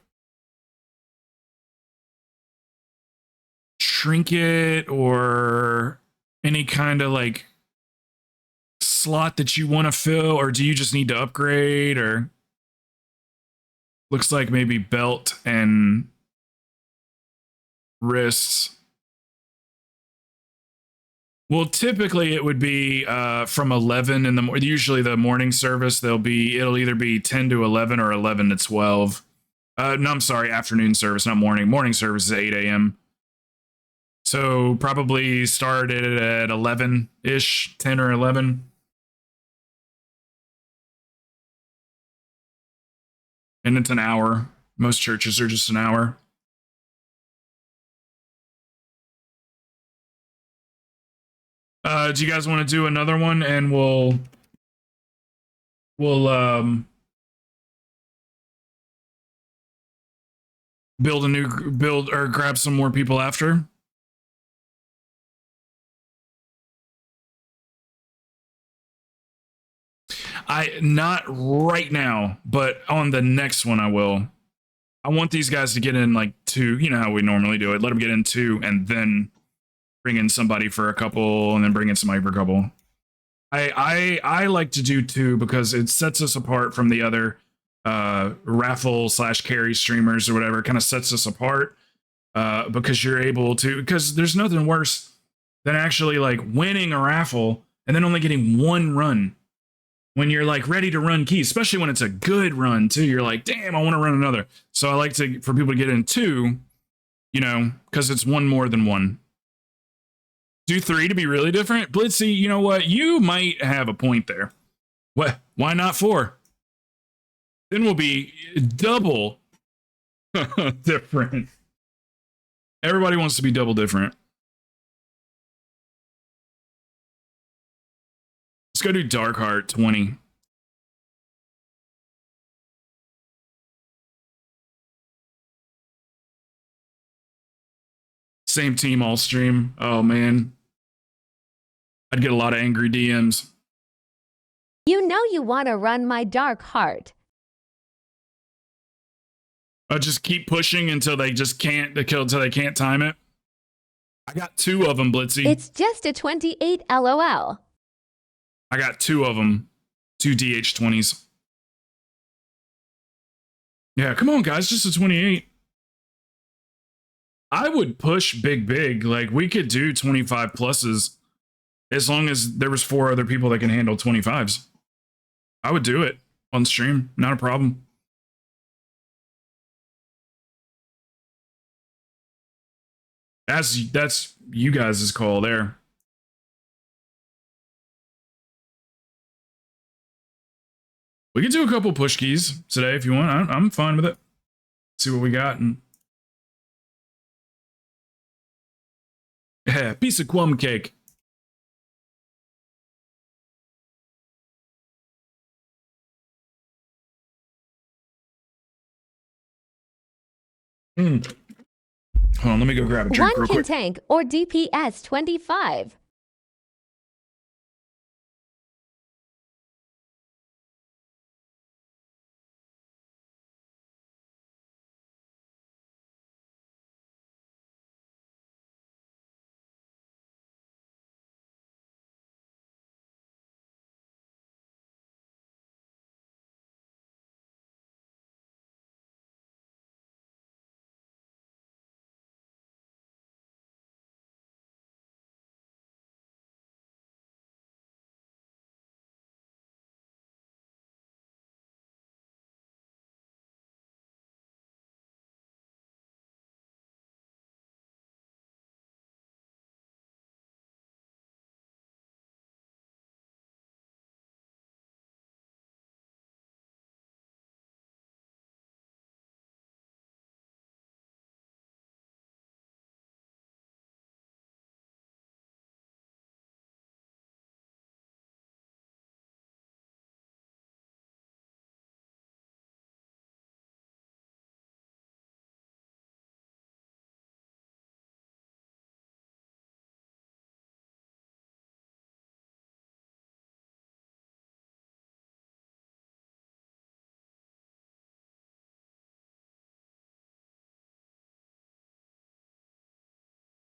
trinket or any kind of like slot that you want to fill, or do you just need to upgrade? Or looks like maybe belt and wrists. Well, typically it would be from 11 in the morning. Usually the morning service, it'll either be 10 to 11 or 11 to 12. No, I'm sorry, afternoon service, not morning. Morning service is 8 a.m. So probably started at 11-ish, 10 or 11. And it's an hour. Most churches are just an hour. Do you guys want to do another one and we'll build or grab some more people after? Not right now, but on the next one I will. I want these guys to get in like 2, you know how we normally do it. Let them get in 2 and then bring in somebody for a couple and then bring in somebody for a couple. I like to do 2 because it sets us apart from the other raffle / carry streamers or whatever. It kind of sets us apart because you're able to, because there's nothing worse than actually like winning a raffle and then only getting 1 run when you're like ready to run keys, especially when it's a good run too. You're like, damn, I want to run another. So I like for people to get in 2, you know, because it's 1 more than 1. Do 3 to be really different. Blitzy, you know what? You might have a point there. What? Why not 4? Then we'll be double different. Everybody wants to be double different. Let's go do Darkheart 20. Same team all stream. Oh man. I'd get a lot of angry DMs. You know you want to run my dark heart. I'll just keep pushing until they just can't until they can't time it. I got 2 of them, Blitzy. It's just a 28 LOL. I got 2 of them. 2 DH20s. Yeah, come on, guys. Just a 28. I would push big. Like, we could do 25 pluses as long as there was 4 other people that can handle 25s. I would do it on stream. Not a problem. That's you guys' call there. We can do a couple push keys today if you want. I'm fine with it. See what we got. And yeah, piece of plum cake. Hold on, let me go grab a drink 1 real can quick. tank or DPS 25.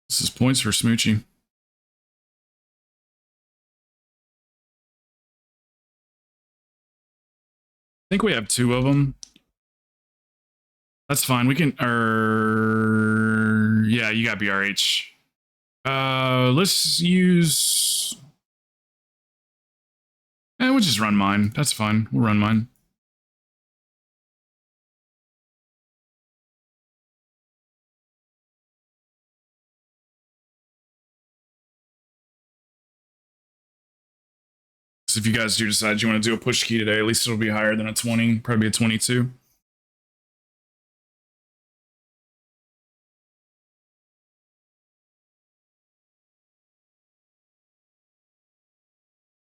This is points for Smoochie. I think we have 2 of them. That's fine. We can. Yeah, you got BRH. Let's use. We'll just run mine. That's fine. We'll run mine. So if you guys do decide you want to do a push key today, at least it'll be higher than a 20, probably a 22.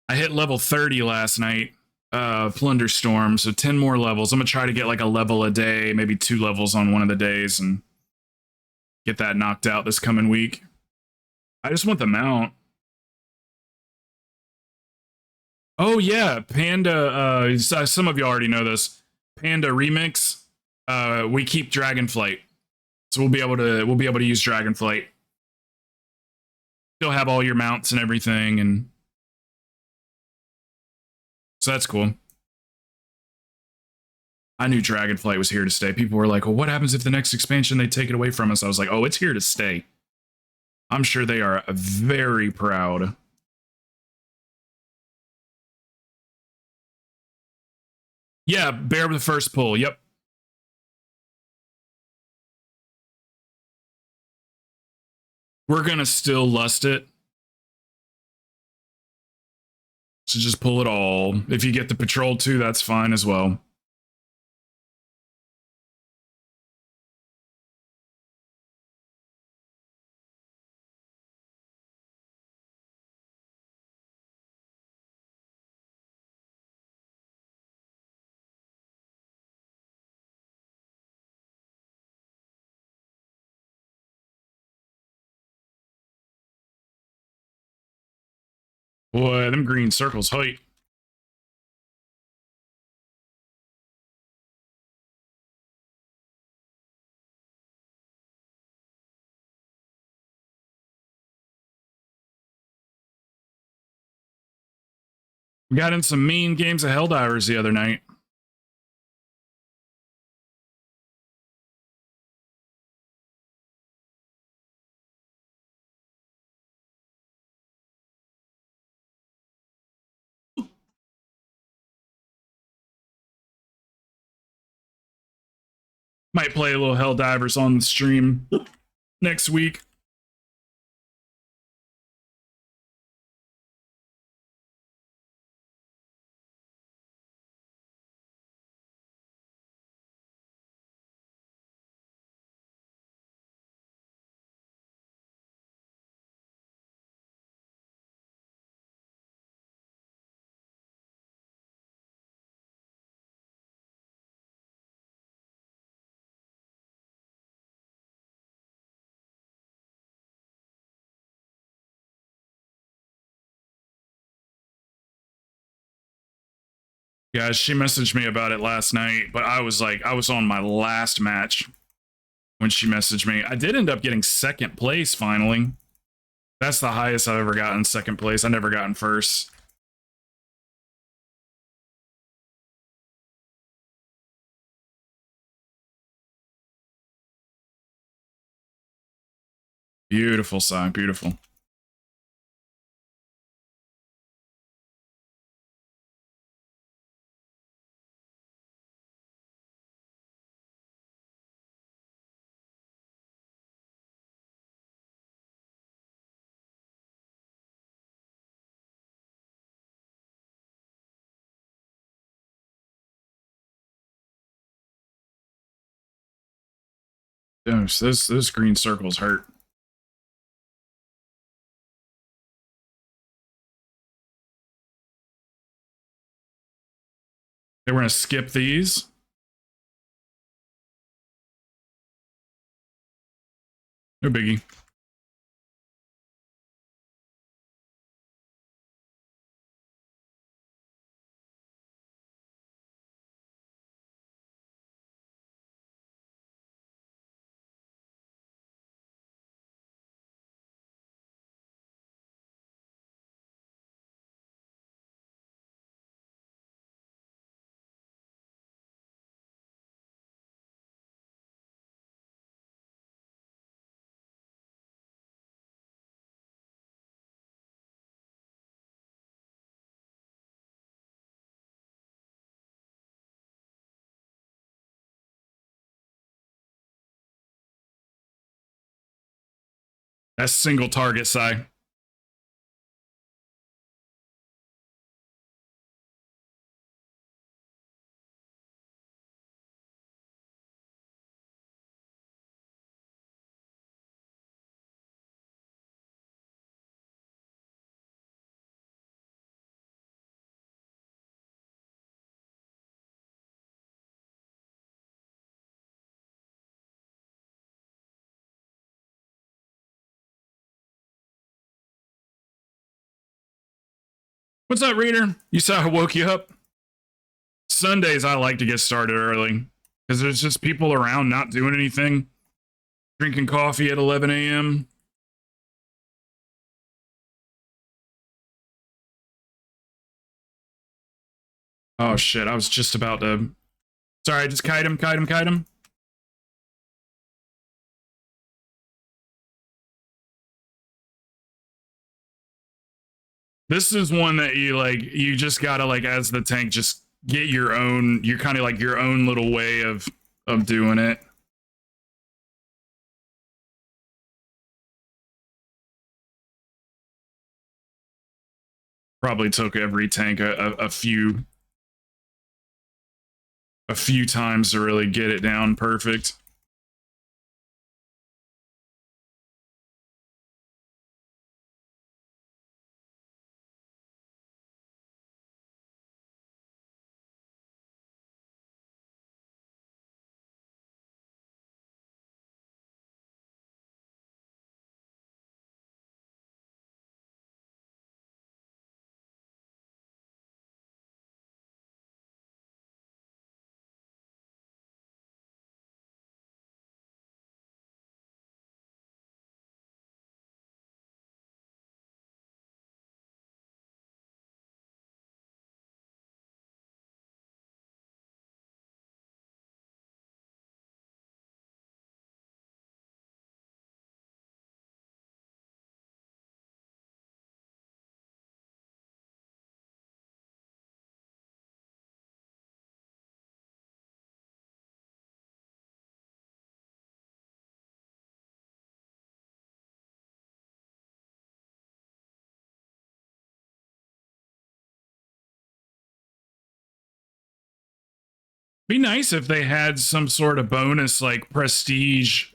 I hit level 30 last night, Plunder Storm, so 10 more levels. I'm going to try to get like a level a day, maybe 2 levels on one of the days, and get that knocked out this coming week. I just want the mount. Oh yeah, Panda, some of you already know this. Panda Remix, we keep Dragonflight. So we'll be able to use Dragonflight. Still have all your mounts and everything, and so that's cool. I knew Dragonflight was here to stay. People were like, well, what happens if the next expansion they take it away from us? I was like, oh, it's here to stay. I'm sure they are very proud. Yeah, bear with the first pull. Yep. We're going to still lust it. So just pull it all. If you get the patrol too, that's fine as well. Boy, them green circles height. We got in some mean games of Helldivers the other night. Might play a little Helldivers on the stream next week. Yeah, she messaged me about it last night, but I was on my last match when she messaged me. I did end up getting second place finally. That's the highest I've ever gotten, second place. I never gotten first. Beautiful song, beautiful. Those green circles hurt. Okay, we're gonna skip these. No biggie. That's single target, Sai. What's up, Reader? You saw I woke you up? Sundays, I like to get started early because there's just people around not doing anything, drinking coffee at 11 a.m. Oh, shit. I was just about to... Sorry, just kite him. This is one that you just gotta, as the tank, just get your own, you're kind of like your own little way of doing it. Probably took every tank a few times to really get it down perfect. Be nice if they had some sort of bonus like prestige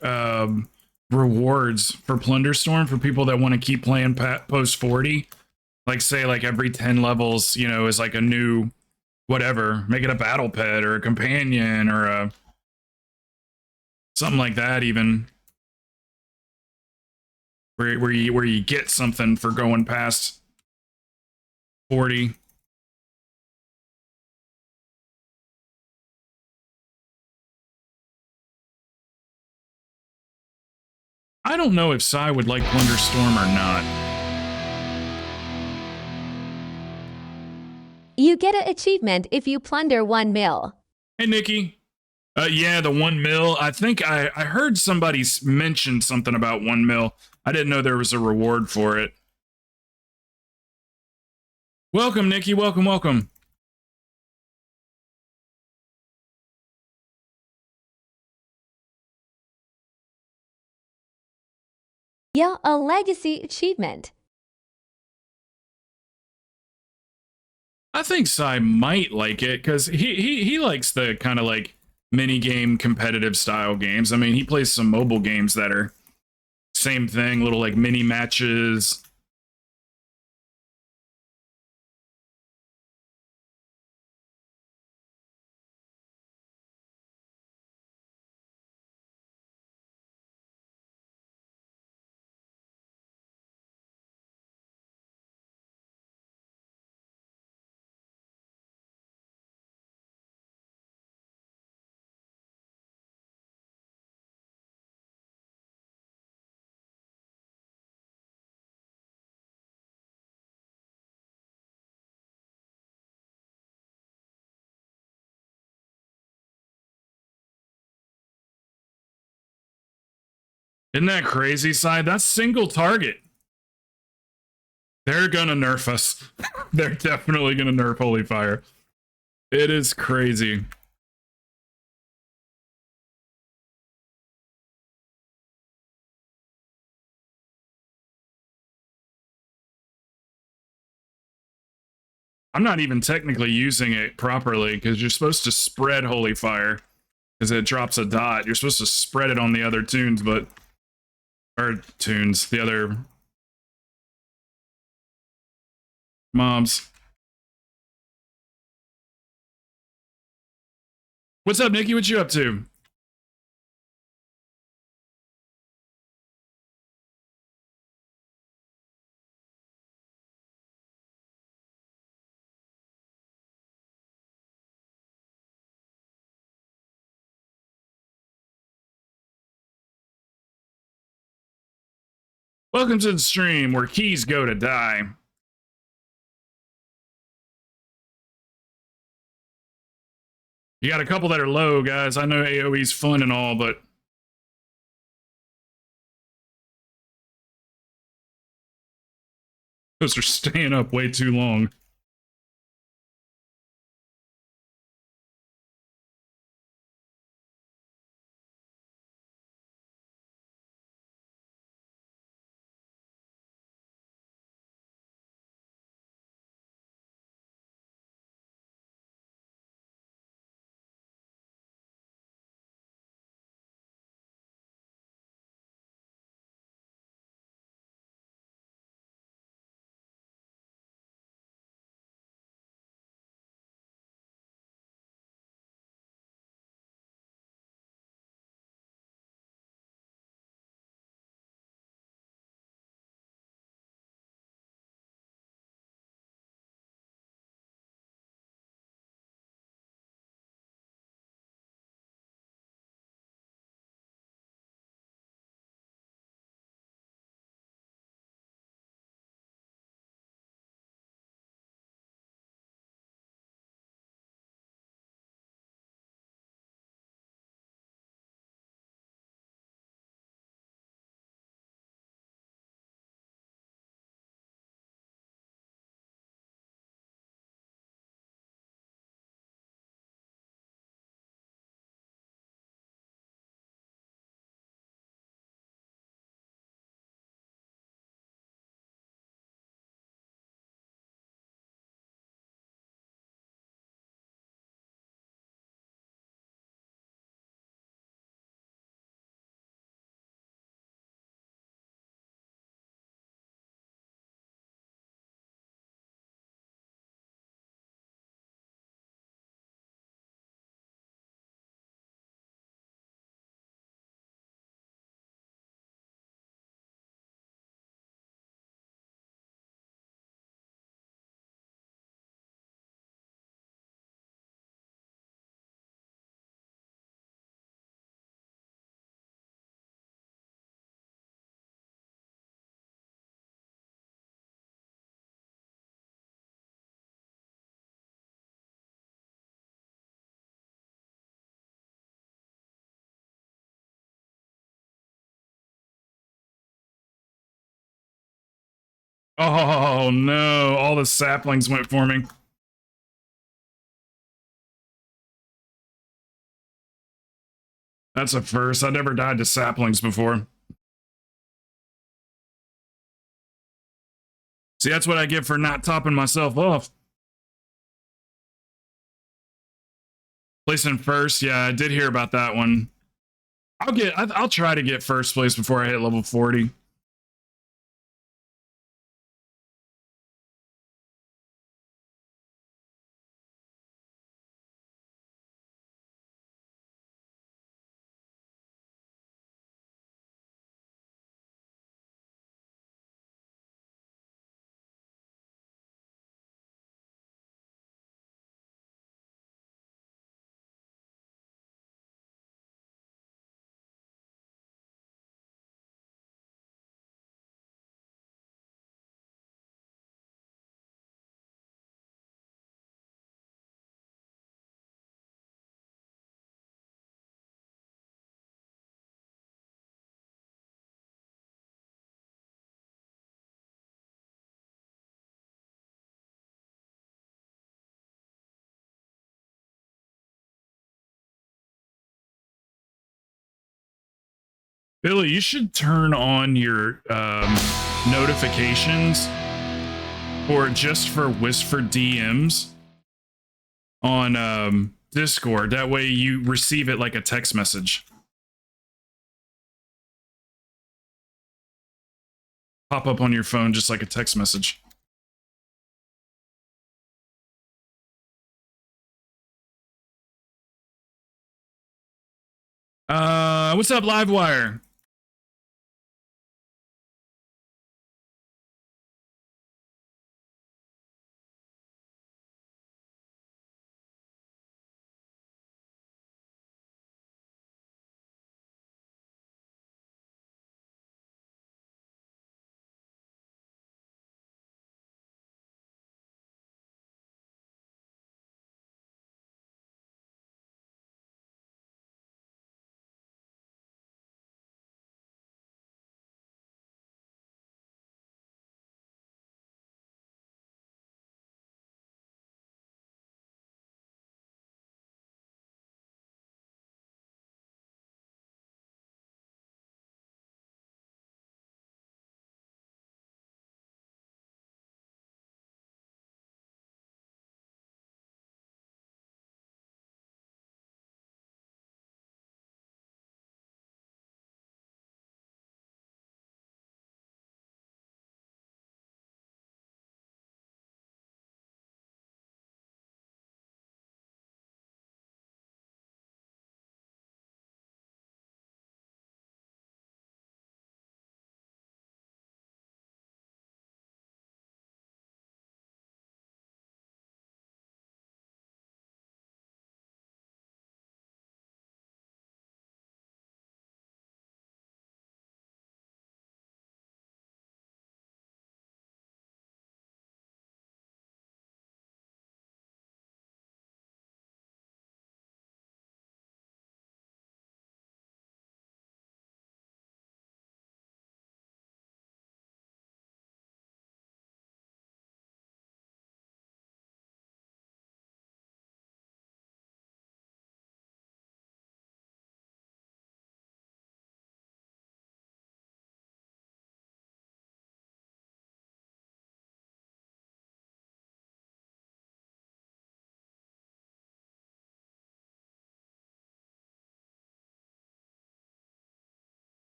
rewards for Plunderstorm for people that want to keep playing post 40. Like say like every 10 levels, is like a new whatever. Make it a battle pet or a companion or a something like that even. Where you get something for going past 40. I don't know if Sai would like Plunderstorm or not. You get an achievement if you plunder 1 mil. Hey, Nikki. Yeah, the 1 mil. I think I heard somebody mention something about 1 mil. I didn't know there was a reward for it. Welcome, Nikki. Welcome. Yeah, a legacy achievement. I think Sai might like it because he likes the kind of like mini game competitive style games. I mean, he plays some mobile games that are same thing, little like mini matches. Isn't that crazy, Sai? That's single target. They're gonna nerf us. They're definitely gonna nerf Holy Fire. It is crazy. I'm not even technically using it properly because you're supposed to spread Holy Fire because it drops a dot. You're supposed to spread it on the other tunes, the other mobs. What's up, Nikki? What you up to? Welcome to the stream where keys go to die. You got a couple that are low, guys. I know AoE's fun and all, but those are staying up way too long. Oh no, all the saplings went for me. That's a first. I never died to saplings before. See, that's what I get for not topping myself off. Placing first, yeah, I did hear about that one. I'll try to get first place before I hit level 40. Billy, you should turn on your notifications for whisper DMs on Discord. That way you receive it like a text message. Pop up on your phone just like a text message. What's up, Livewire?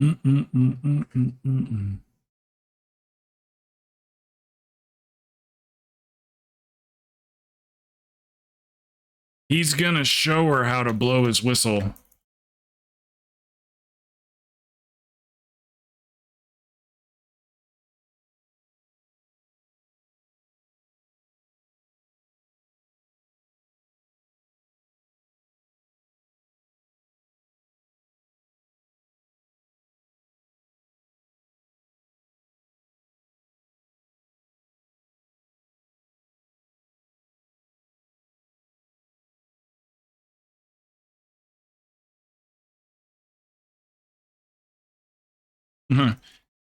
Mm-mm-mm-mm-mm-mm. He's gonna show her how to blow his whistle.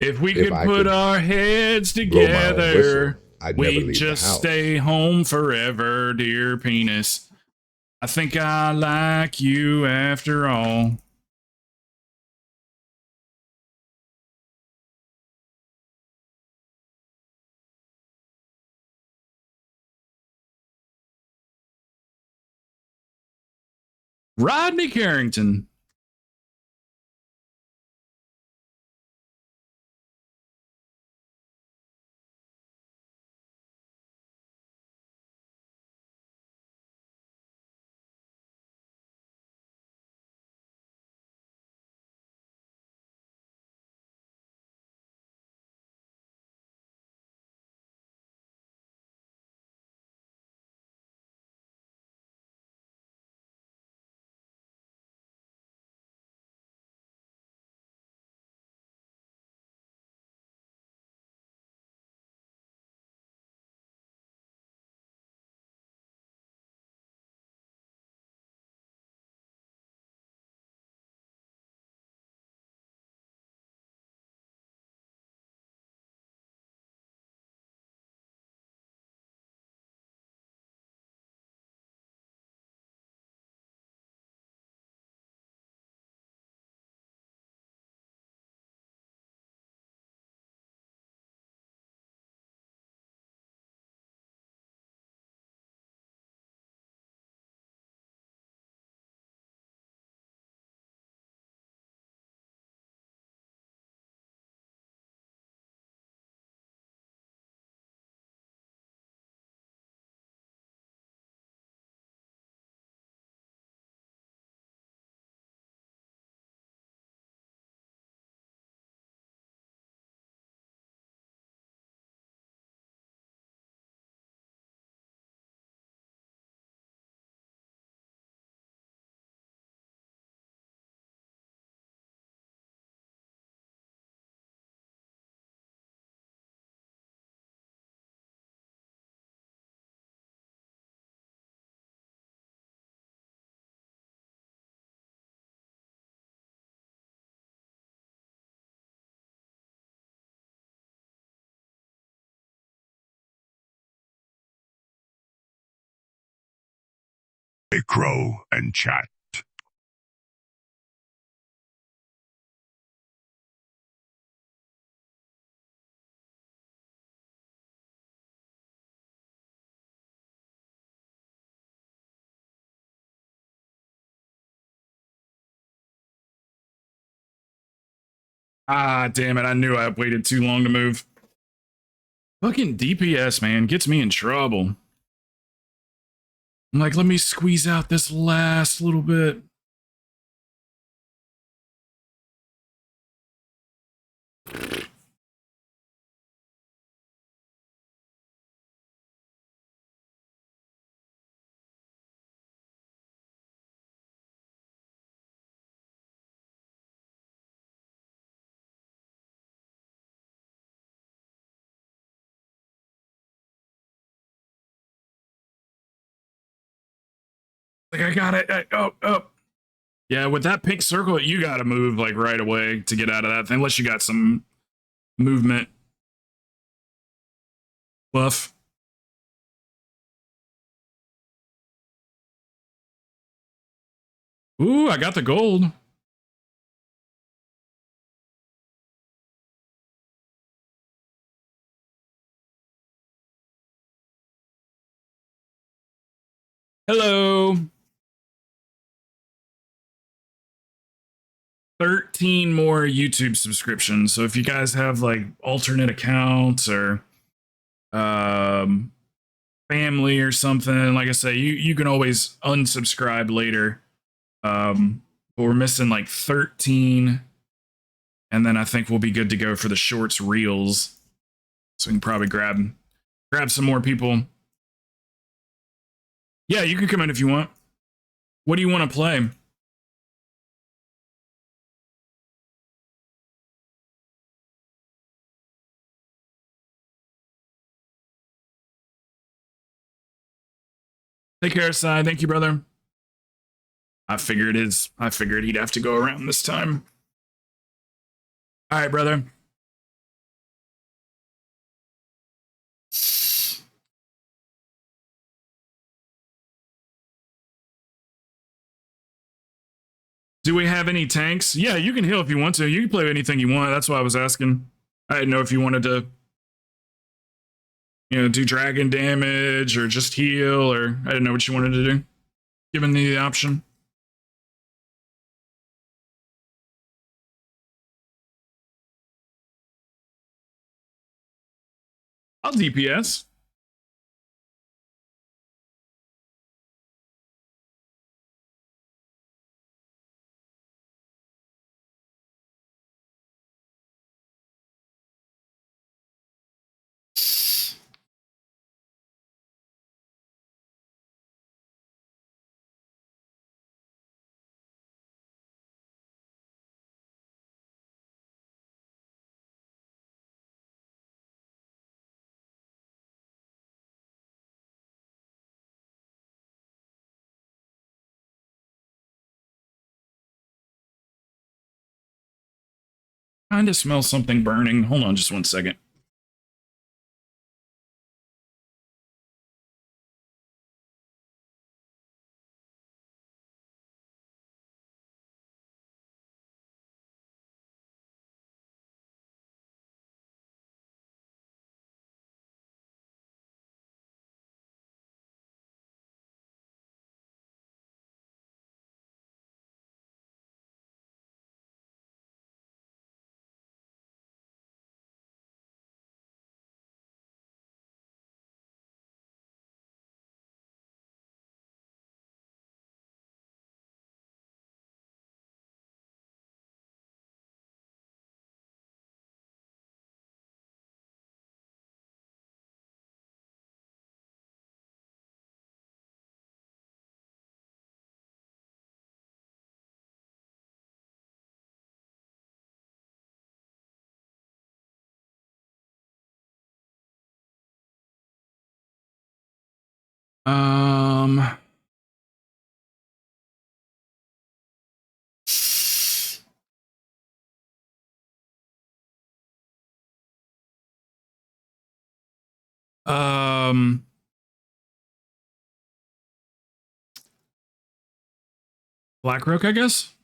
If we If could I put could our heads blow my own whistle, together, I'd never we'd leave the just house. stay home forever, dear penis. I think I like you after all. Rodney Carrington. A crow and chat. Ah, damn it. I knew I waited too long to move. Fucking DPS, man, gets me in trouble. I'm like, let me squeeze out this last little bit. Like, I got it. Oh. Yeah, with that pink circle, you got to move like right away to get out of that thing, unless you got some movement buff. Ooh, I got the gold. Hello. 13 more YouTube subscriptions. So if you guys have like alternate accounts or family or something, like I say, you can always unsubscribe later. But we're missing like 13, and then I think we'll be good to go for the shorts reels. So we can probably grab some more people. Yeah, you can come in if you want. What do you want to play? Take care, Sai. Thank you, brother. I figured he'd have to go around this time. All right, brother. Do we have any tanks? Yeah, you can heal if you want to. You can play anything you want. That's why I was asking. I didn't know if you wanted to, do dragon damage or just heal, or I didn't know what you wanted to do. Given the option. I'll DPS. Kind of smell something burning. Hold on just one second. Um, um, Blackrook, I guess.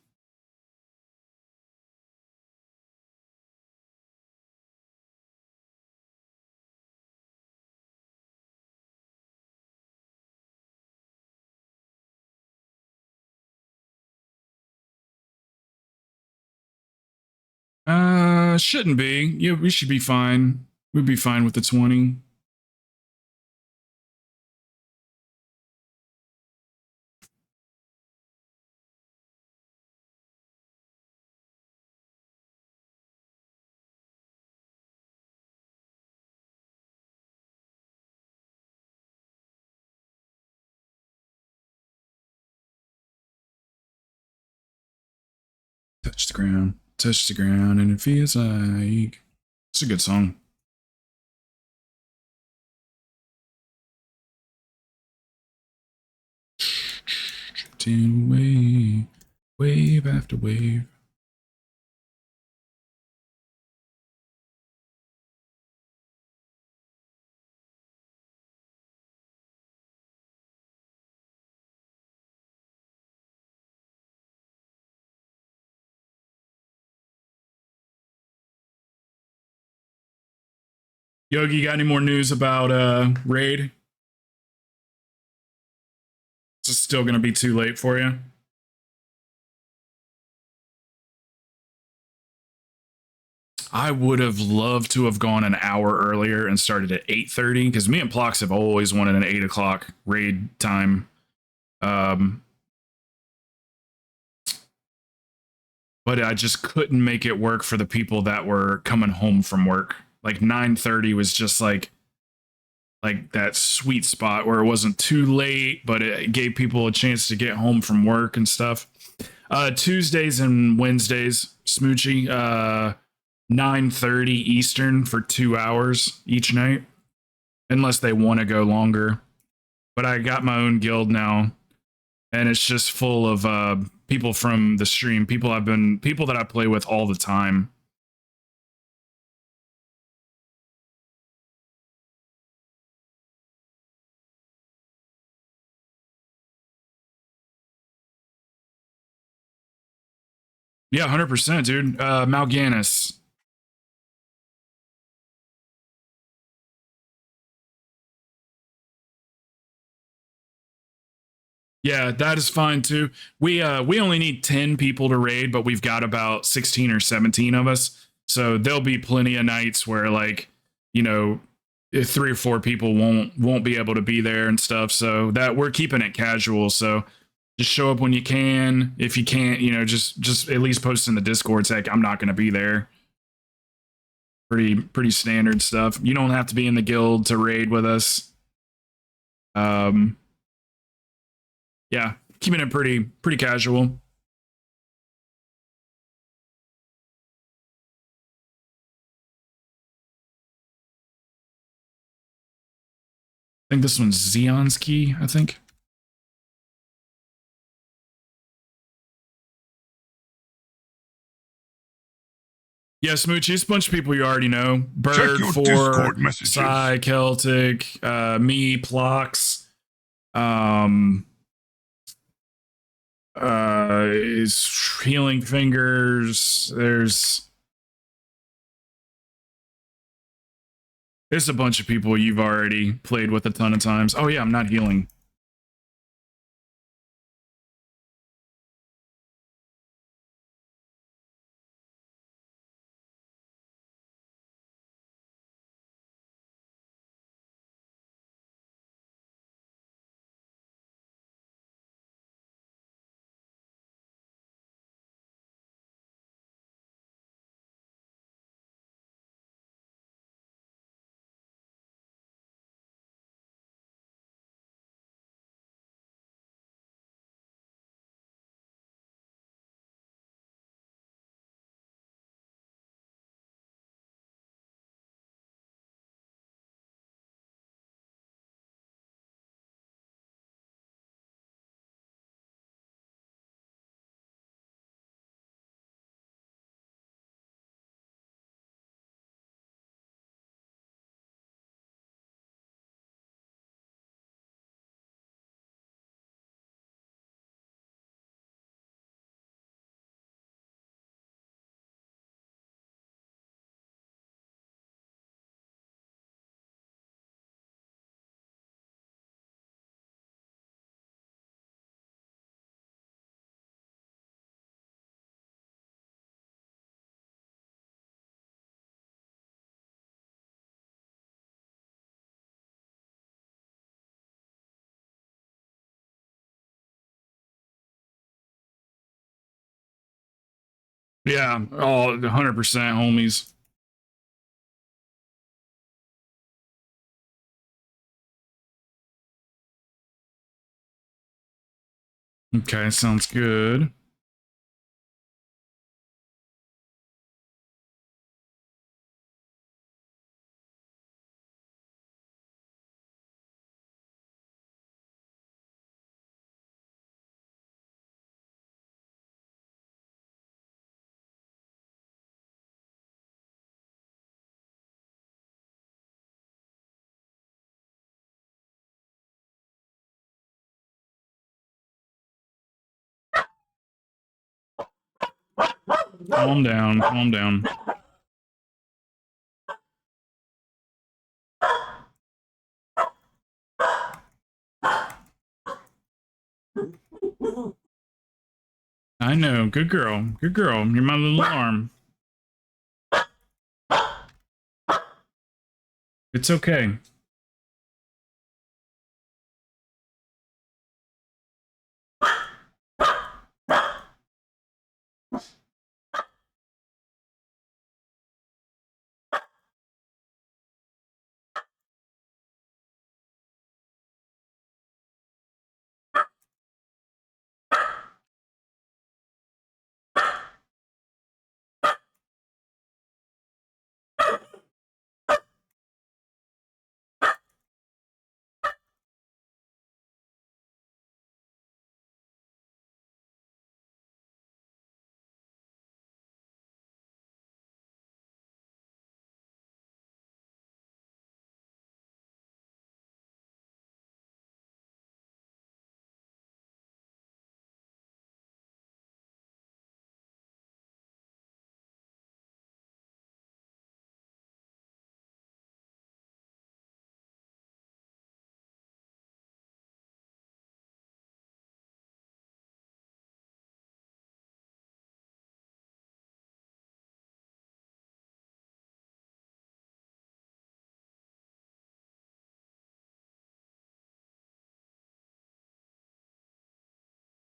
Shouldn't be. Yeah, we should be fine. We'd be fine with the 20. Touch the ground, and it feels like. It's a good song. Drifting away, wave after wave. Yogi, got any more news about Raid? Is it still going to be too late for you? I would have loved to have gone an hour earlier and started at 8:30 because me and Plox have always wanted an 8 o'clock raid time. But I just couldn't make it work for the people that were coming home from work. Like 9:30 was just like that sweet spot where it wasn't too late, but it gave people a chance to get home from work and stuff. Tuesdays and Wednesdays, Smoochie, 9:30 Eastern for 2 hours each night, unless they want to go longer. But I got my own guild now, and it's just full of people from the stream, people that I play with all the time. Yeah, 100%, dude. Mal'Ganis. Yeah, that is fine too. We only need 10 people to raid, but we've got about 16 or 17 of us. So there'll be plenty of nights where, like, you know, if 3 or 4 people won't be able to be there and stuff. So that we're keeping it casual. So just show up when you can. If you can't, you know, just at least post in the Discord, say I'm not going to be there. Pretty standard stuff. You don't have to be in the guild to raid with us. Yeah, keeping it pretty casual. I think this one's Xeon's key, I think. Yeah, Smoochie, it's a bunch of people you already know. Bird, your 4, Discord messages. Psy, Celtic, me, Plox, is Healing Fingers. There's a bunch of people you've already played with a ton of times. Oh yeah, I'm not healing. Yeah, all 100% homies. Okay, sounds good. Calm down, calm down. I know, good girl, good girl. You're my little arm. It's okay.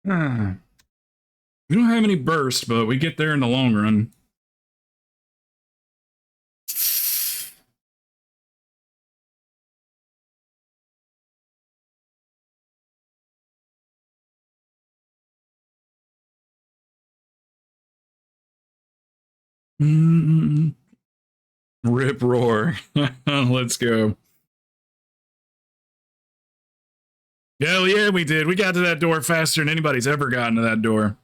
Ah. We don't have any burst, but we get there in the long run. Mm. Rip roar. Let's go. Hell yeah, we did. We got to that door faster than anybody's ever gotten to that door.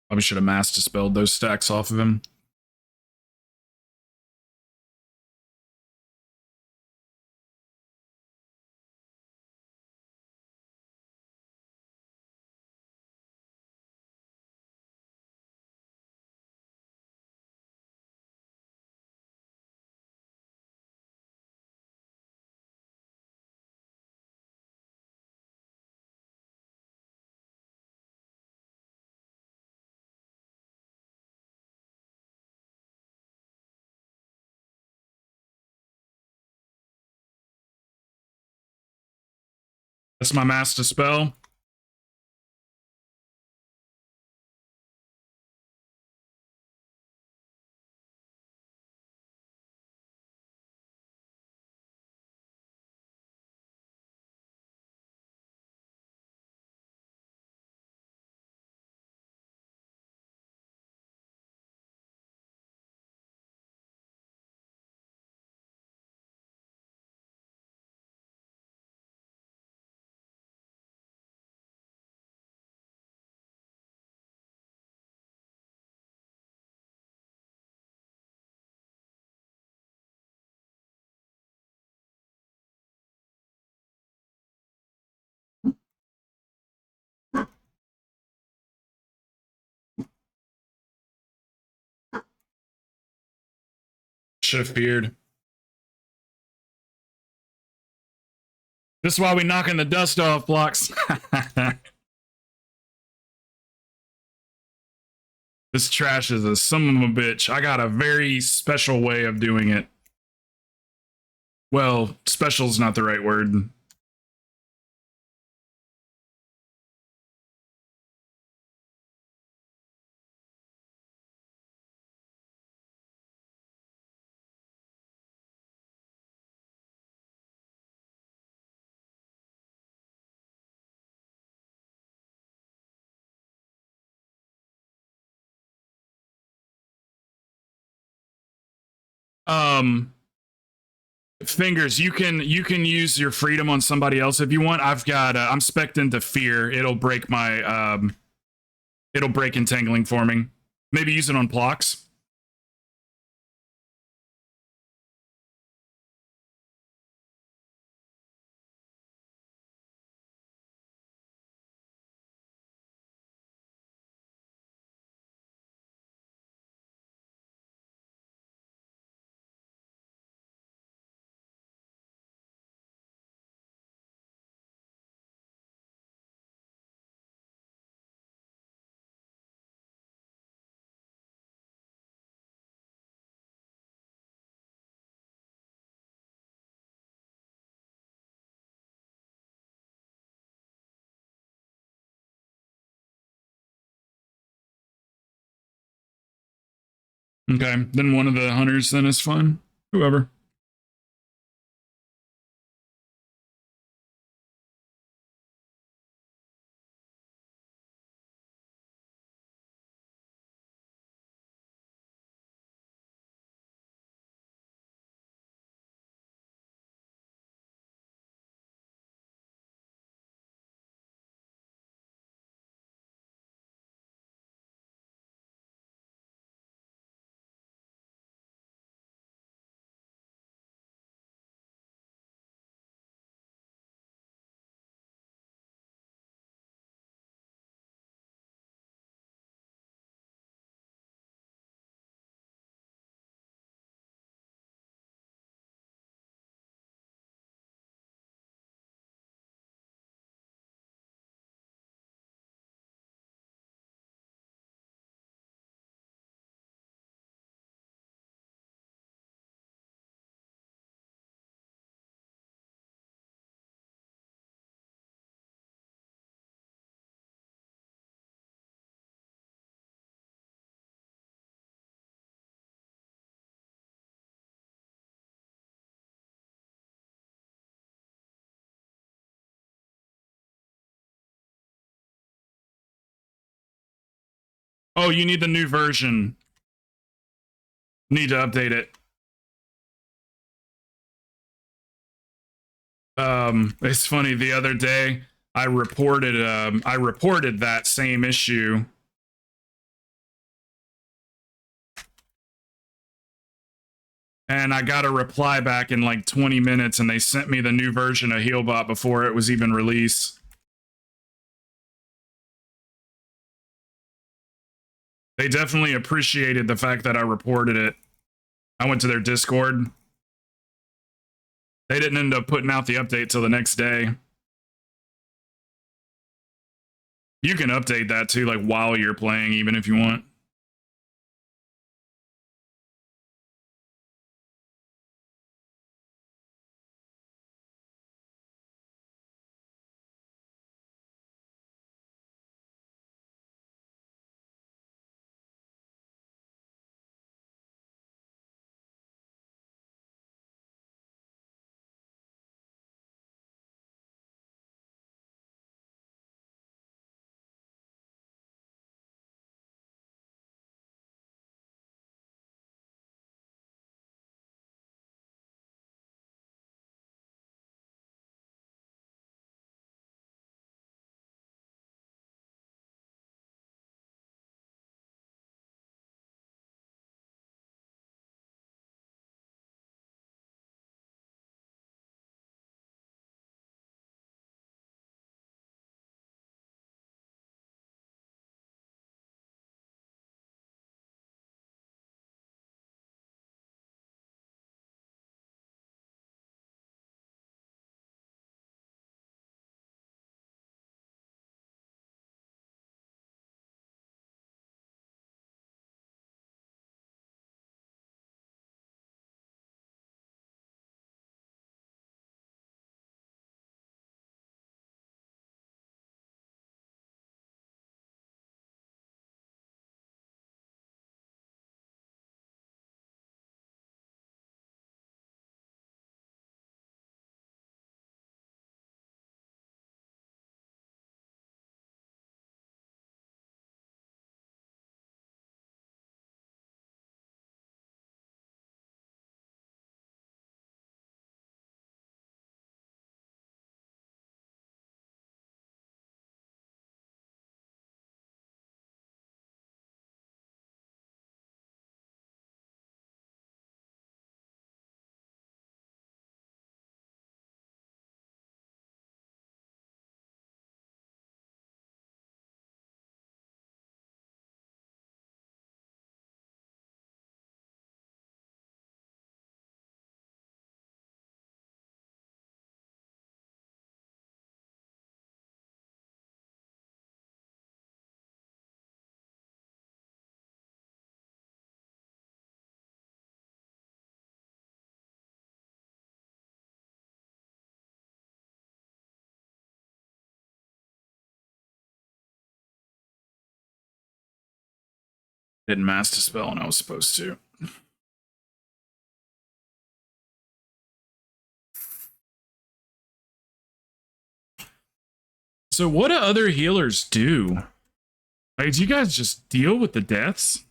Probably should have mass dispelled those stacks off of him. That's my mass dispel. Should have feared. This is why we knocking the dust off blocks. This trash is a son of a bitch. I got a very special way of doing it. Well, special's not the right word. Fingers, you can use your freedom on somebody else if you want. I've got I'm spec'd into fear. It'll break my it'll break entangling forming. Maybe use it on Plox. Okay, then one of the hunters then is fine. Whoever. Oh, you need the new version. Need to update it. It's funny. The other day, I reported that same issue. And I got a reply back in like 20 minutes, and they sent me the new version of Healbot before it was even released. They definitely appreciated the fact that I reported it. I went to their Discord. They didn't end up putting out the update till the next day. You can update that too, like while you're playing, even if you want. Didn't master spell and I was supposed to. So what do other healers do? Like, do you guys just deal with the deaths?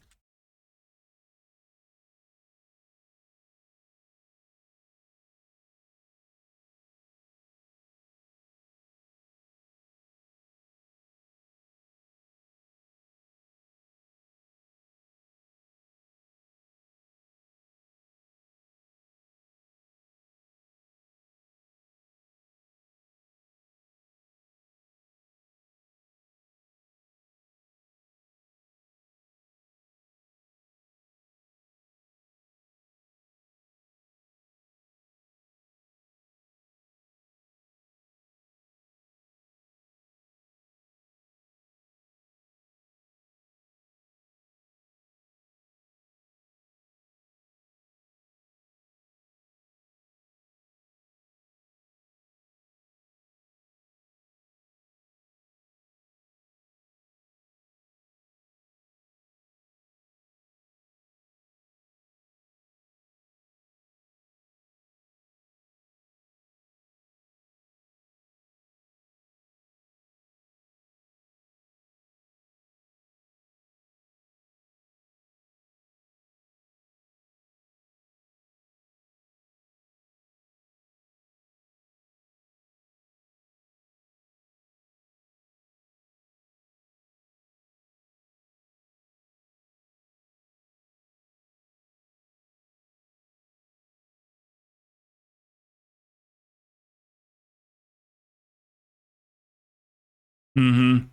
Mm-hmm.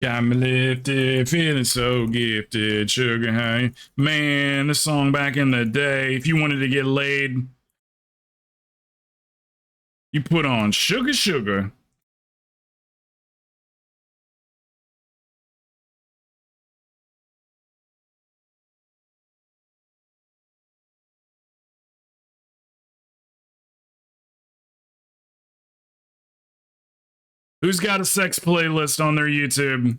Got me lifted, feeling so gifted, sugar high. Man, this song back in the day, if you wanted to get laid, you put on Sugar Sugar. Who's got a sex playlist on their YouTube?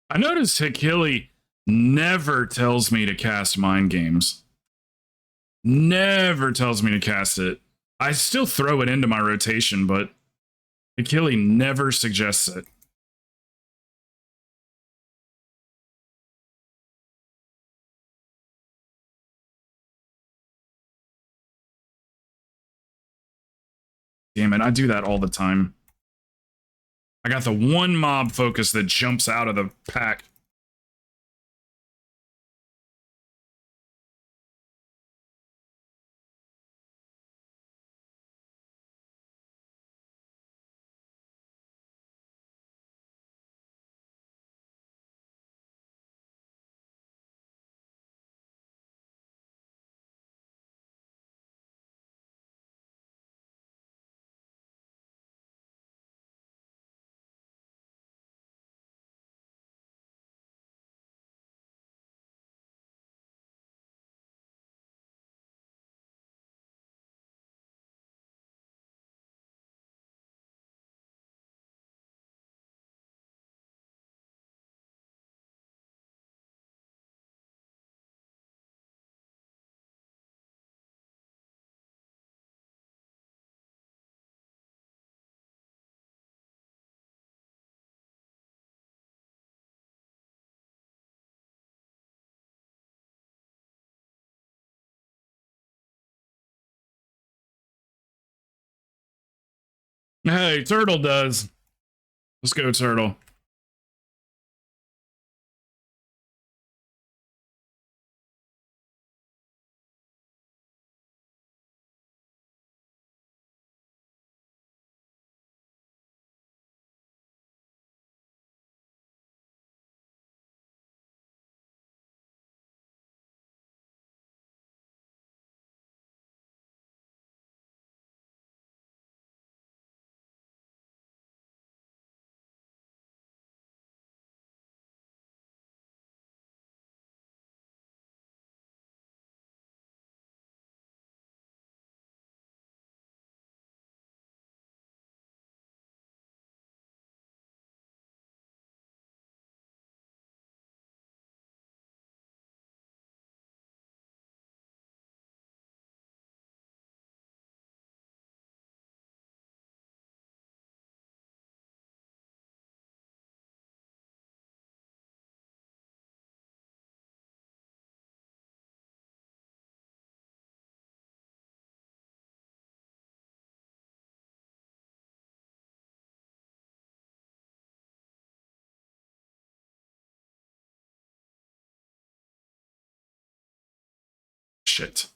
I noticed Hikili never tells me to cast mind games. Never tells me to cast it. I still throw it into my rotation, but Hikili never suggests it. Damn it, I do that all the time. I got the one mob focus that jumps out of the pack. Hey, Turtle does. Let's go, Turtle. Shit.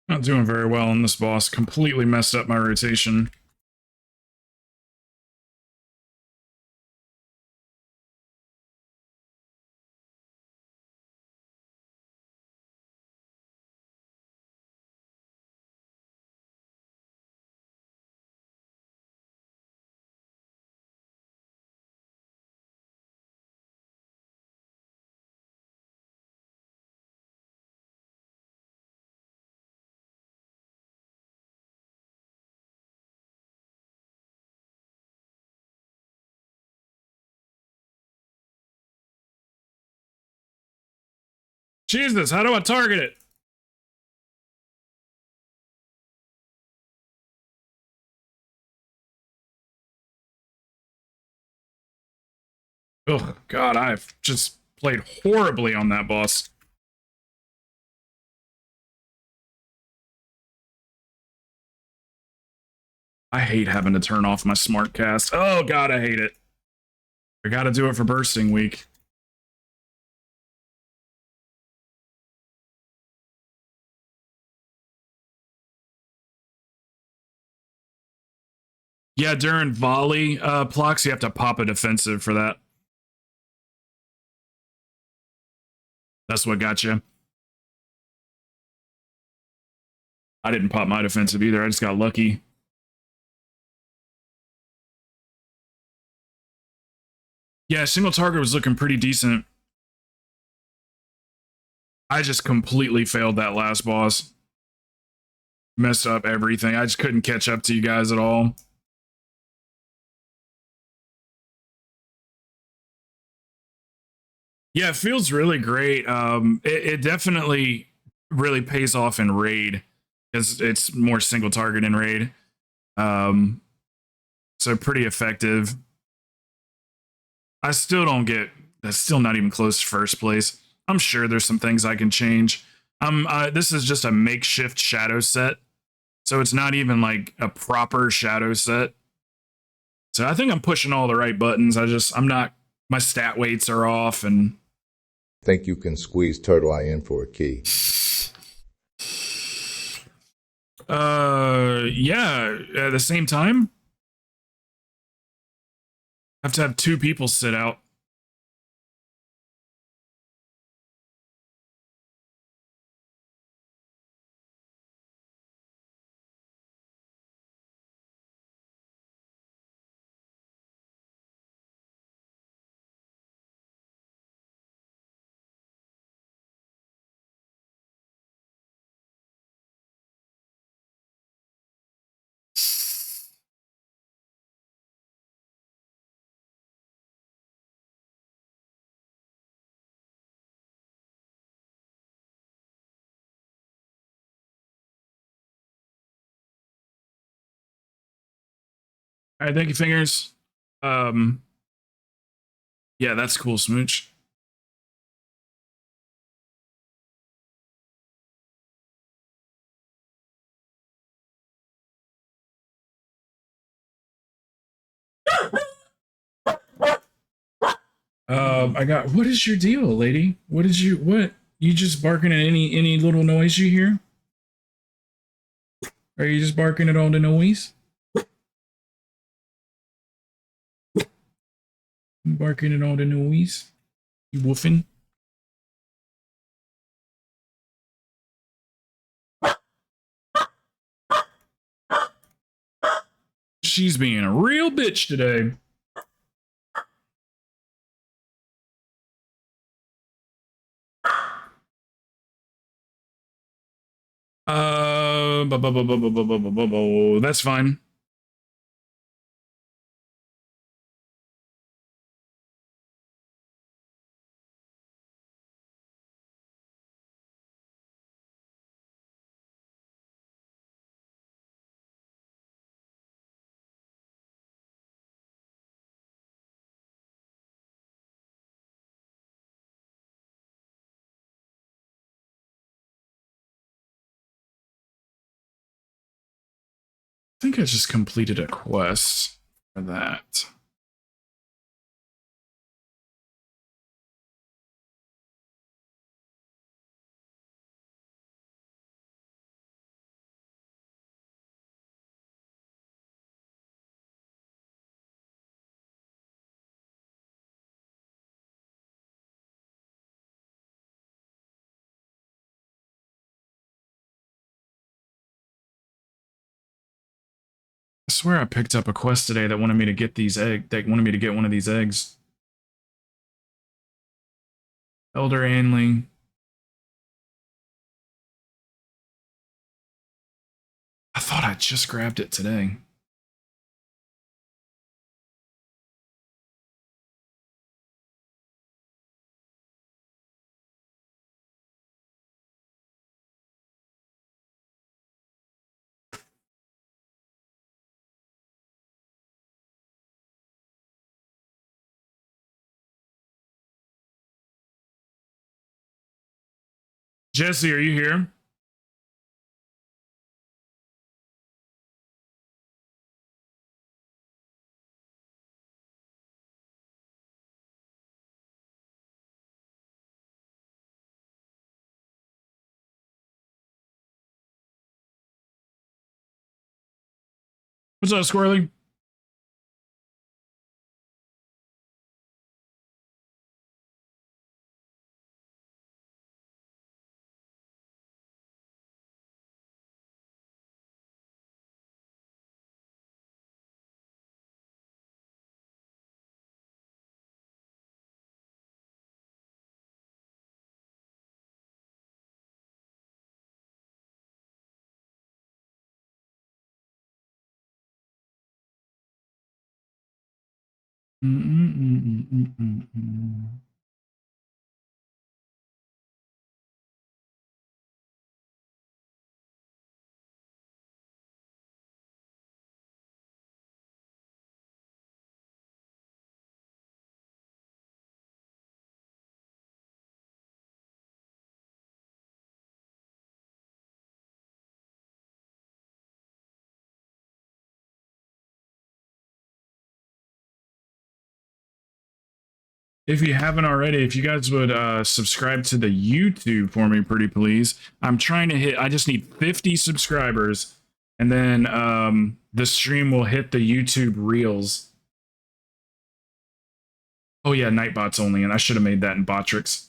Not doing very well on this boss. Completely messed up my rotation. Jesus, how do I target it? Oh, God, I've just played horribly on that boss. I hate having to turn off my smart cast. Oh, God, I hate it. I gotta do it for bursting week. Yeah, during volley blocks, you have to pop a defensive for that. That's what got you. I didn't pop my defensive either. I just got lucky. Yeah, single target was looking pretty decent. I just completely failed that last boss. Messed up everything. I just couldn't catch up to you guys at all. Yeah, it feels really great. It definitely really pays off in raid because it's more single target in raid. So pretty effective. I still don't get. That's still not even close to first place. I'm sure there's some things I can change. This is just a makeshift shadow set, so it's not even like a proper shadow set. So I think I'm pushing all the right buttons. I'm not. My stat weights are off, and Think you can squeeze Turtle Eye in for a key? Yeah. At the same time, I have to have 2 people sit out. All right, thank you, fingers. Um, yeah, that's cool, Smooch. I got. What is your deal, lady? What did you? What? You just barking at any little noise you hear? Are you just barking at all the noise? Barking at all the noise? You woofing? She's being a real bitch today. That's fine. I think I just completed a quest for that. I swear I picked up a quest today that wanted me to get these eggs. That wanted me to get one of these eggs. Elder Anling. I thought I just grabbed it today. Jesse, are you here? What's up, Squirrely? If you haven't already, if you guys would subscribe to the YouTube for me, pretty please. I'm trying to hit, I just need 50 subscribers, and then the stream will hit the YouTube Reels. Oh yeah, Nightbot's only, and I should have made that in Botrix.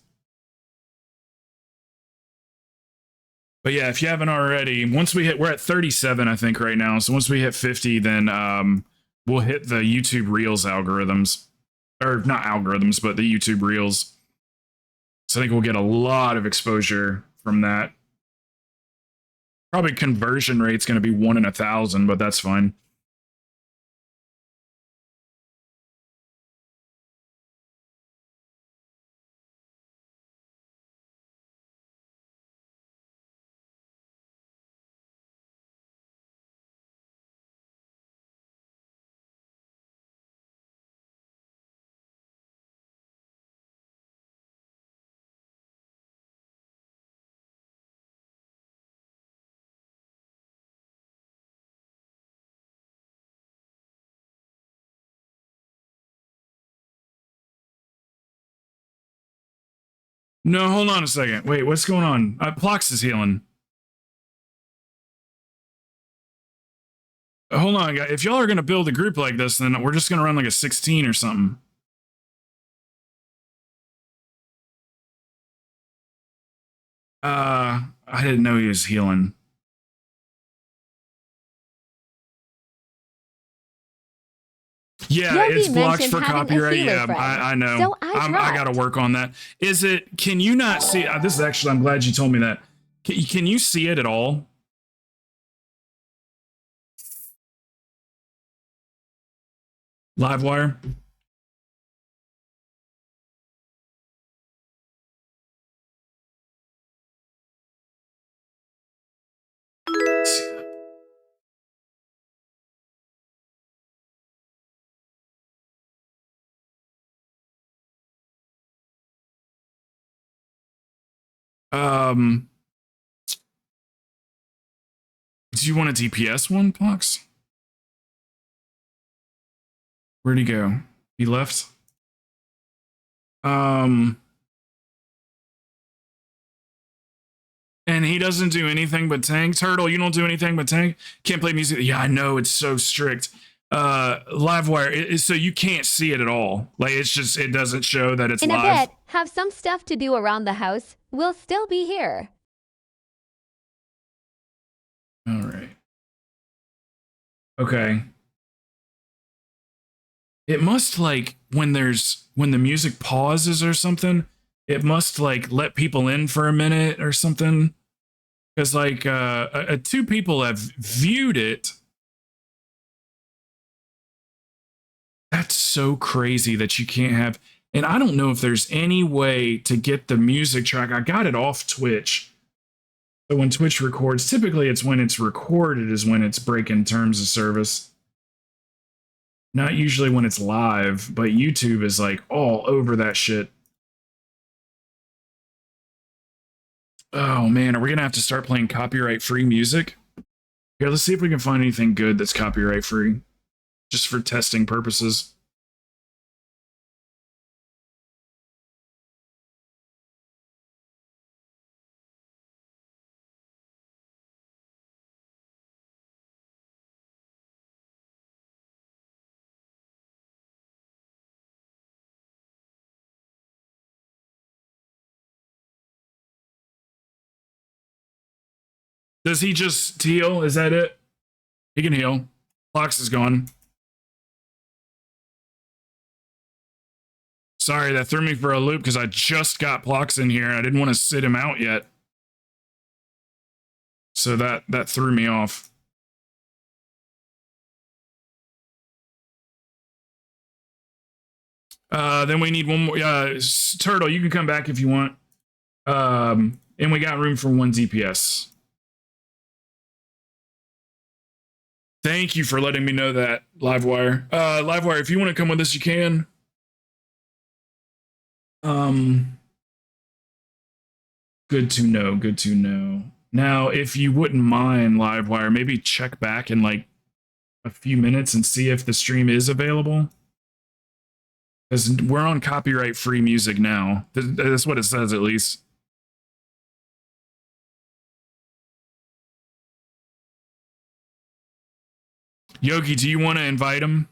But yeah, if you haven't already, once we hit, we're at 37, I think, right now. So once we hit 50, then we'll hit the YouTube Reels algorithms. Or not algorithms, but the YouTube Reels. So I think we'll get a lot of exposure from that. Probably conversion rate's going to be 1 in 1,000, but that's fine. No, hold on a second. Wait, what's going on? Plox is healing. Hold on, guys. If y'all are going to build a group like this, then we're just going to run like a 16 or something. I didn't know he was healing. Yeah, Yogi it's blocked mentioned for having a copyright. healer Yeah, friend. I know. So I got to work on that. Is it? Can you not see? This is actually. I'm glad you told me that. Can you see it at all? Livewire. Do you want a DPS one, Pox? Where'd he go? He left. And he doesn't do anything but tank. Turtle, you don't do anything but tank. Can't play music. Yeah, I know, it's so strict. Livewire, so you can't see it at all. Like, it's just, it doesn't show that it's In live. a bit, have some stuff to do around the house. We'll still be here. All right. Okay. It must, like, when the music pauses or something, it must, like, let people in for a minute or something. Because, like, 2 people have viewed it. That's so crazy that you can't have. And I don't know if there's any way to get the music track. I got it off Twitch. So when Twitch records, typically it's when it's recorded is when it's breaking terms of service. Not usually when it's live, but YouTube is like all over that shit. Oh man, are we gonna have to start playing copyright-free music? Here, let's see if we can find anything good that's copyright-free. Just for testing purposes. Does he just heal? Is that it? He can heal. Fox is gone. Sorry, that threw me for a loop because I just got Plox in here. I didn't want to sit him out yet. So that threw me off. Then we need one more. Turtle, you can come back if you want. And we got room for one DPS. Thank you for letting me know that, Livewire. Livewire, if you want to come with us, you can. Good to know. Good to know. Now, if you wouldn't mind, Livewire, maybe check back in like a few minutes and see if the stream is available. Because we're on copyright-free music now. That's what it says, at least. Yogi, do you want to invite him?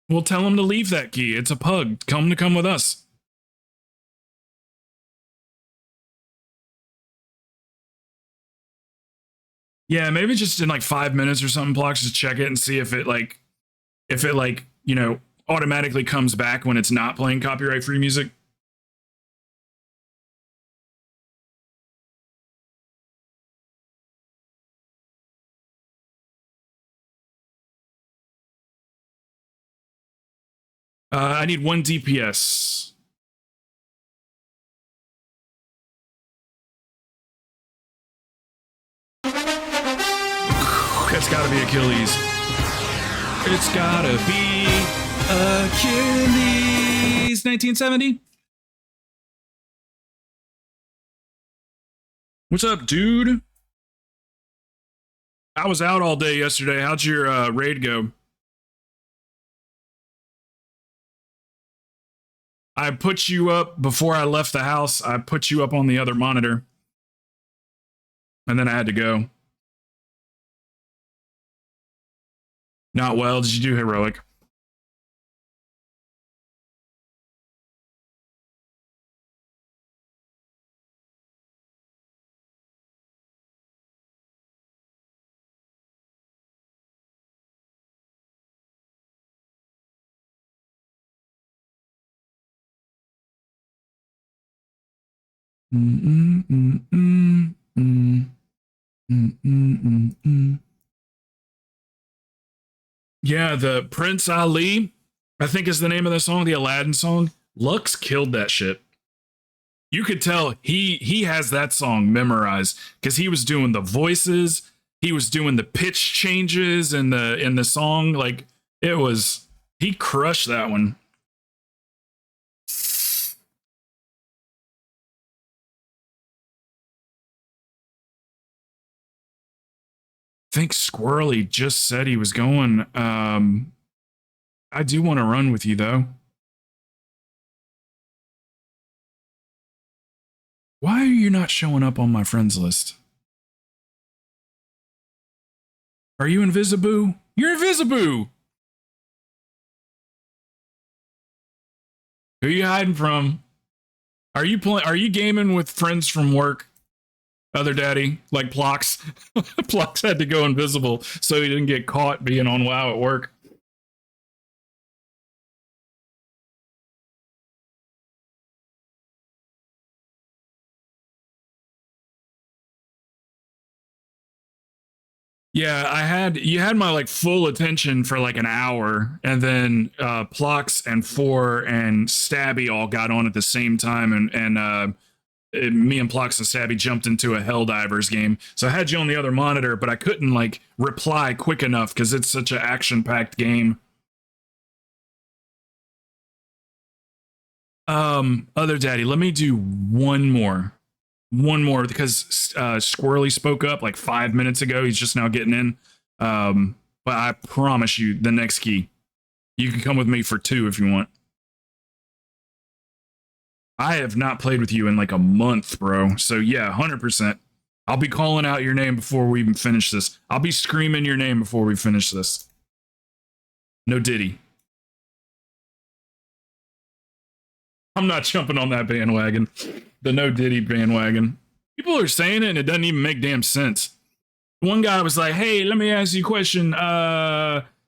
We'll tell him to leave that key. It's a pug. Tell him to come with us. Yeah, maybe just in like 5 minutes or something, Plox, just check it and see if it you know, automatically comes back when it's not playing copyright-free music. I need one DPS. It's gotta be Achilles. It's gotta be Achilles. 1970. What's up, dude? I was out all day yesterday. How'd your raid go? I put you up before I left the house. I put you up on the other monitor. And then I had to go. Not well. Did you do heroic? Yeah, the Prince Ali, I think is the name of the song, the Aladdin song. Lux killed that shit. You could tell he has that song memorized because he was doing the voices, he was doing the pitch changes in the song. Like he crushed that one. I think Squirrely just said he was going. I do want to run with you though. Why are you not showing up on my friends list? Are you Invisiboo? You're Invisiboo! Who are you hiding from? Are you gaming with friends from work? Other daddy, like Plox. Plox had to go invisible so he didn't get caught being on WoW at work. Yeah, you had my like full attention for like an hour, and then Plox and Four and Stabby all got on at the same time, and me and Plox and Stabby jumped into a Helldivers game. So I had you on the other monitor, but I couldn't like reply quick enough because it's such an action-packed game. Other daddy, let me do one more because Squirrely spoke up like 5 minutes ago. He's just now getting in. But I promise you the next key, you can come with me for 2 if you want. I have not played with you in like a month, bro. So yeah, 100%. I'll be calling out your name before we even finish this. I'll be screaming your name before we finish this. No Diddy. I'm not jumping on that bandwagon. The no Diddy bandwagon. People are saying it and it doesn't even make damn sense. One guy was like, hey, let me ask you a question.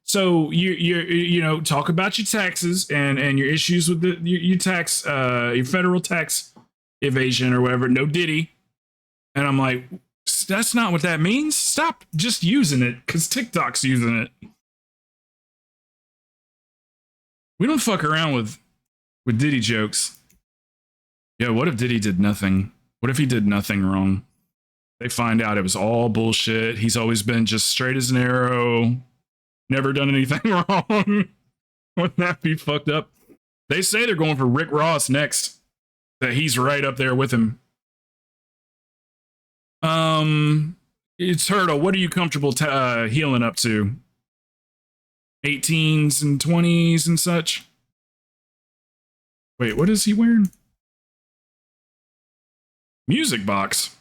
So you know, talk about your taxes and your issues with your tax, your federal tax evasion or whatever. No Diddy. And I'm like, that's not what that means. Stop just using it because TikTok's using it. We don't fuck around with with Diddy jokes. Yeah, what if Diddy did nothing? What if he did nothing wrong? They find out it was all bullshit. He's always been just straight as an arrow, never done anything wrong. Wouldn't that be fucked up? They say they're going for Rick Ross next. That he's right up there with him. It's Turtle. What are you comfortable healing up to? 18s and 20s and such? Wait, what is he wearing? Music box.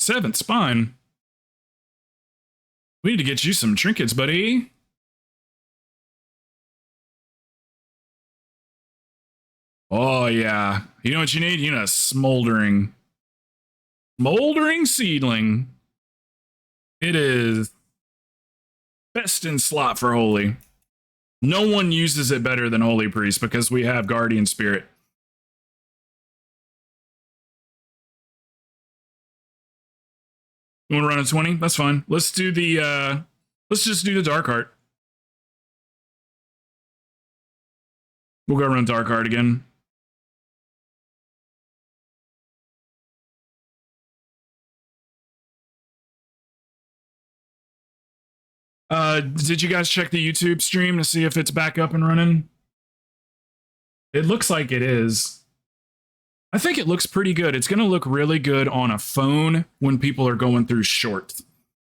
7th spine. We need to get you some trinkets, buddy. Oh, yeah. You know what you need? You need a smoldering seedling. It is best in slot for Holy. No one uses it better than Holy Priest because we have Guardian Spirit. You want to run a 20? That's fine. Let's do the let's just do the Dark Heart. We'll go run Dark Heart again. Did you guys check the YouTube stream to see if it's back up and running? It looks like it is. I think it looks pretty good. It's going to look really good on a phone when people are going through shorts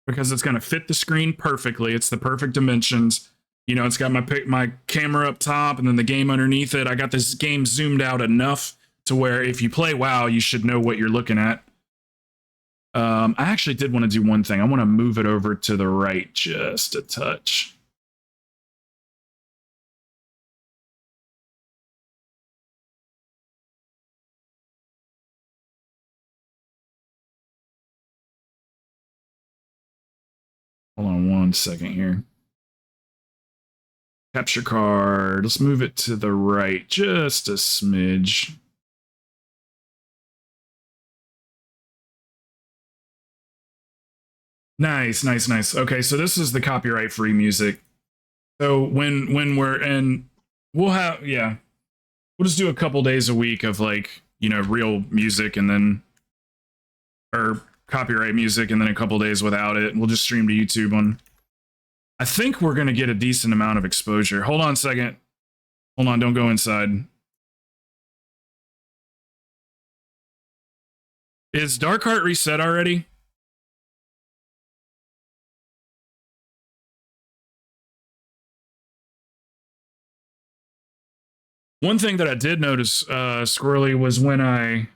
because it's going to fit the screen perfectly. It's the perfect dimensions. You know, it's got my camera up top and then the game underneath it. I got this game zoomed out enough to where if you play WoW, you should know what you're looking at. I actually did want to do one thing. I want to move it over to the right just a touch. Hold on one second here. Capture card. Let's move it to the right just a smidge. Nice. Okay, so this is the copyright-free music. So when we're in, we'll just do a couple days a week of like, you know, real music and then, or copyright music and then a couple days without it. We'll just stream to YouTube on. I think we're going to get a decent amount of exposure. Hold on a second. Hold on, don't go inside. Is Dark Heart reset already? One thing that I did notice, Squirrely, was when I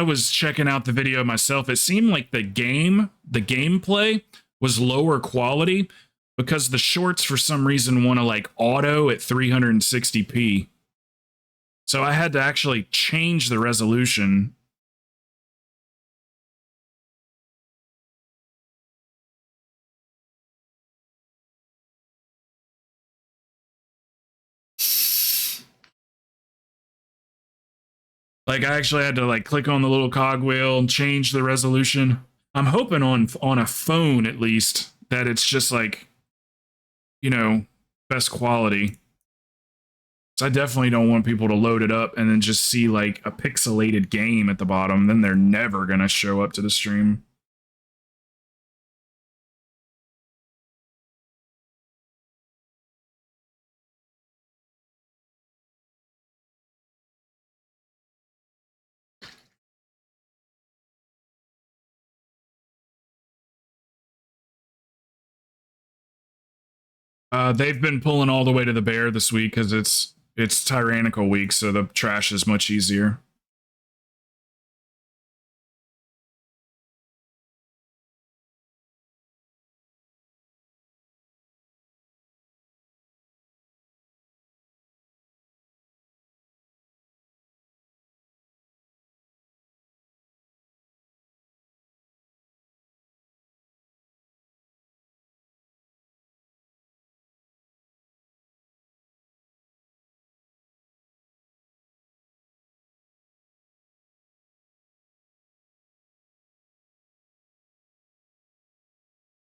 was checking out the video myself, it seemed like the gameplay was lower quality because the shorts for some reason want to like auto at 360p. So I had to actually change the resolution. Like I actually had to like click on the little cogwheel and change the resolution. I'm hoping on a phone at least that it's just like, you know, best quality. So I definitely don't want people to load it up and then just see like a pixelated game at the bottom. Then they're never gonna show up to the stream. They've been pulling all the way to the bear this week because it's tyrannical week, so the trash is much easier.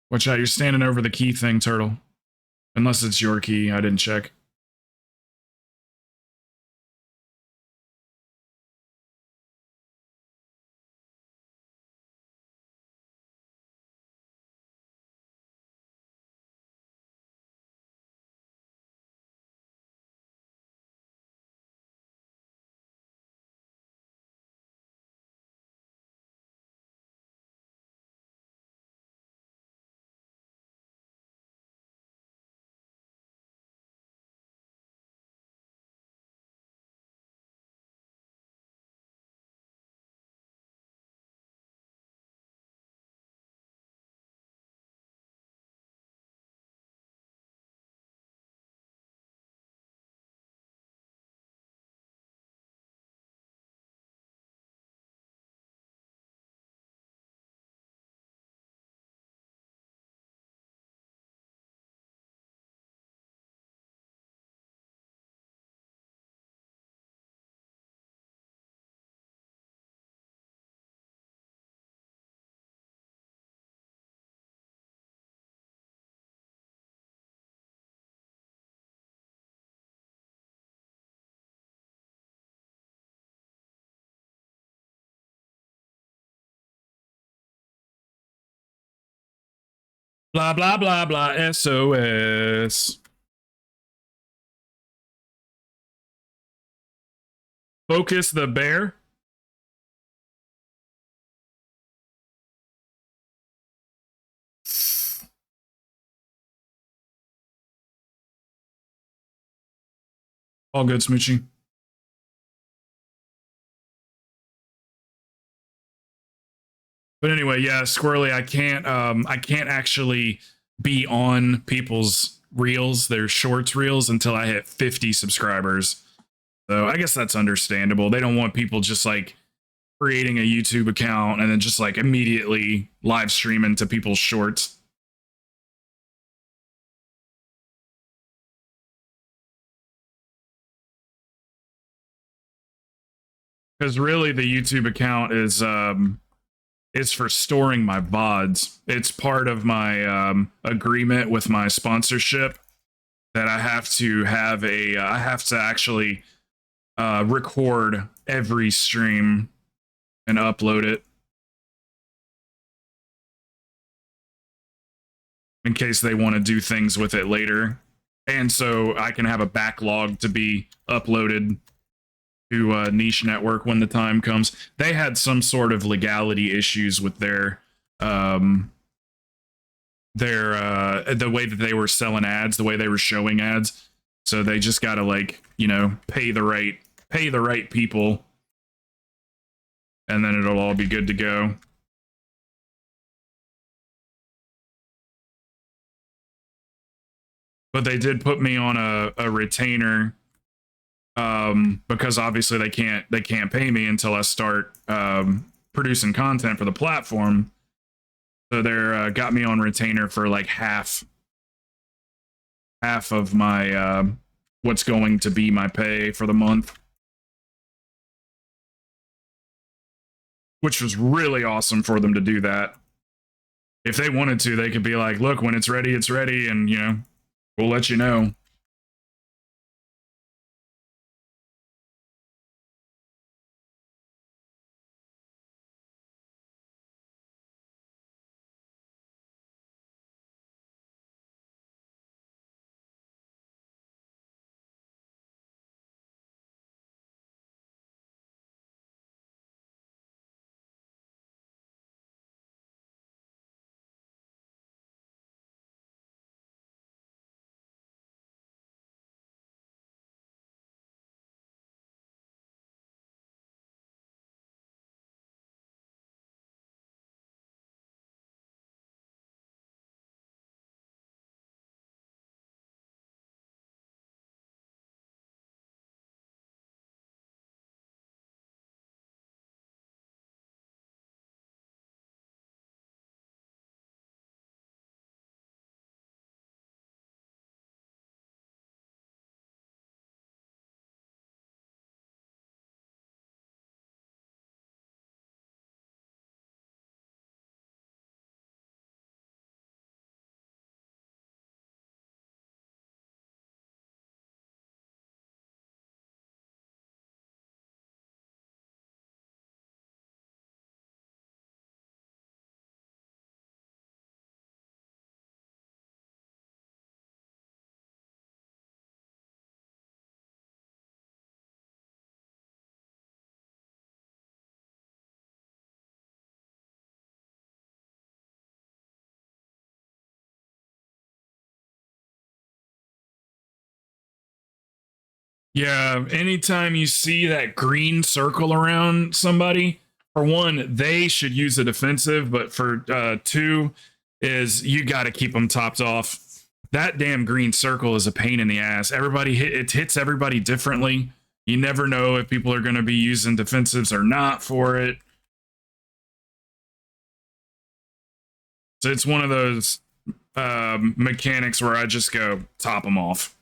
Watch out, you're standing over the key thing, Turtle. Unless it's your key. I didn't check. Blah, blah, blah, blah, SOS. Focus the bear. All good, Smoochie. But anyway, yeah, Squirrely, I can't actually be on people's reels, their shorts reels, until I hit 50 subscribers. So I guess that's understandable. They don't want people just like creating a YouTube account and then just like immediately live streaming to people's shorts. Because really the YouTube account is for storing my VODs. It's part of my agreement with my sponsorship that I have to have I have to actually record every stream and upload it in case they want to do things with it later. And so I can have a backlog to be uploaded to Niche Network when the time comes. They had some sort of legality issues with their the way that they were selling ads, the way they were showing ads. So they just got to like, you know, pay the right people, and then it'll all be good to go. But they did put me on a retainer because obviously they can't pay me until I start producing content for the platform. So they're got me on retainer for like half of my what's going to be my pay for the month, which was really awesome for them to do that. If they wanted to, they could be like, look, when it's ready, and you know, we'll let you know. Yeah, anytime you see that green circle around somebody, for one, they should use a defensive, but for two, is you got to keep them topped off. That damn green circle is a pain in the ass. It hits everybody differently. You never know if people are going to be using defensives or not for it. So it's one of those mechanics where I just go top them off.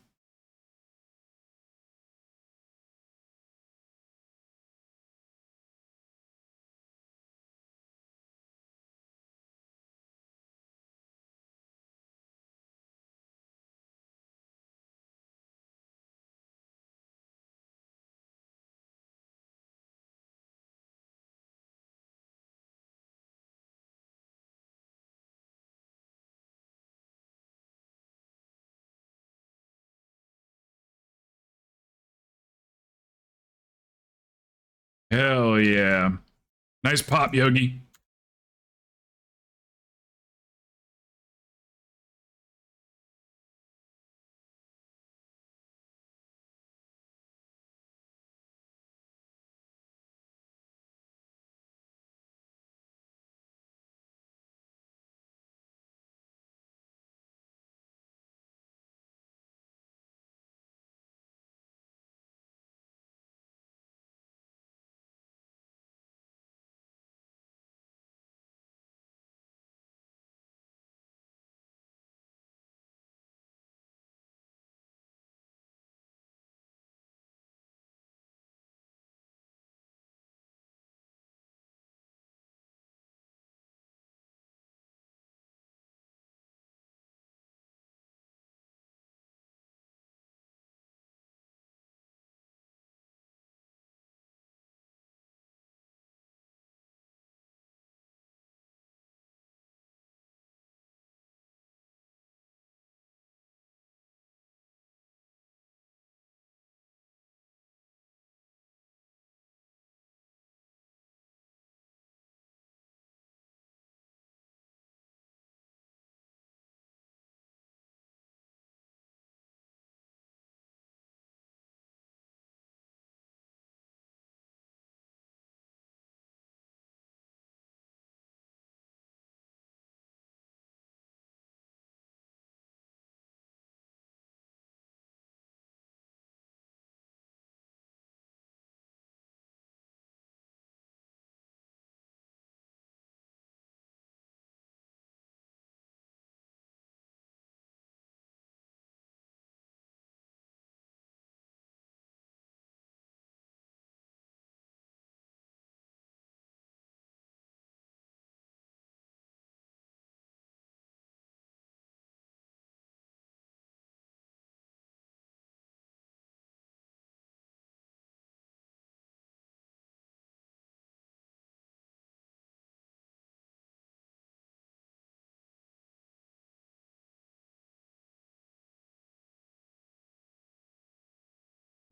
Hell yeah. Nice pop, Yogi.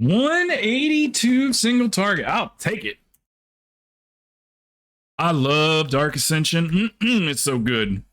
$182 single target. I'll take it. I love Dark Ascension. It's so good.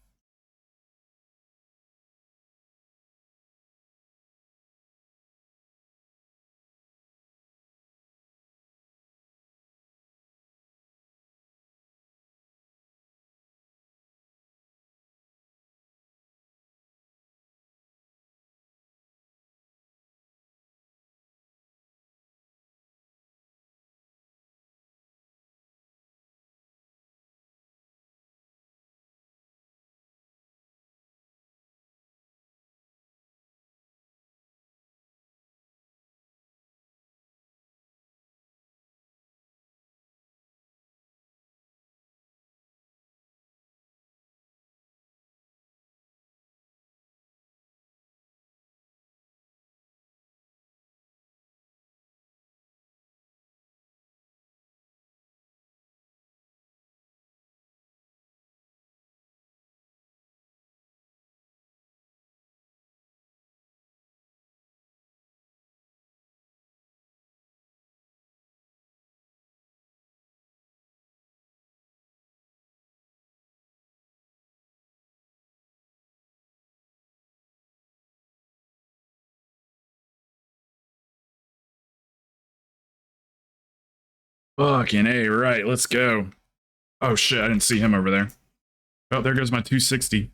Fucking A, right. Let's go. Oh shit, I didn't see him over there. Oh, there goes my 260.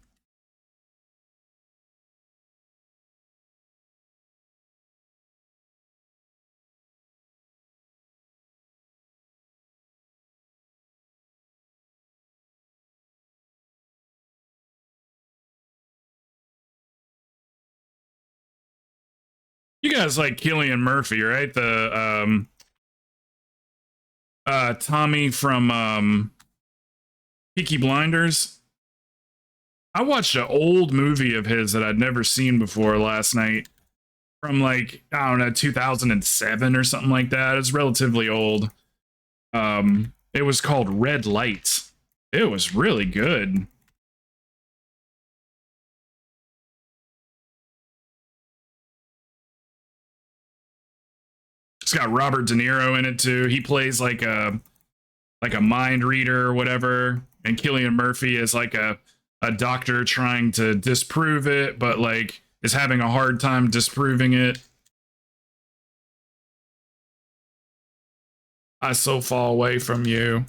You guys like Cillian Murphy, right? The Tommy from Peaky Blinders. I watched an old movie of his that I'd never seen before last night from like, I don't know, 2007 or something like that. It's relatively old. It was called Red Lights. It was really good. It's got Robert De Niro in it too. He plays like a mind reader or whatever, and Cillian Murphy is like a doctor trying to disprove it, but like is having a hard time disproving it. I so far away from you.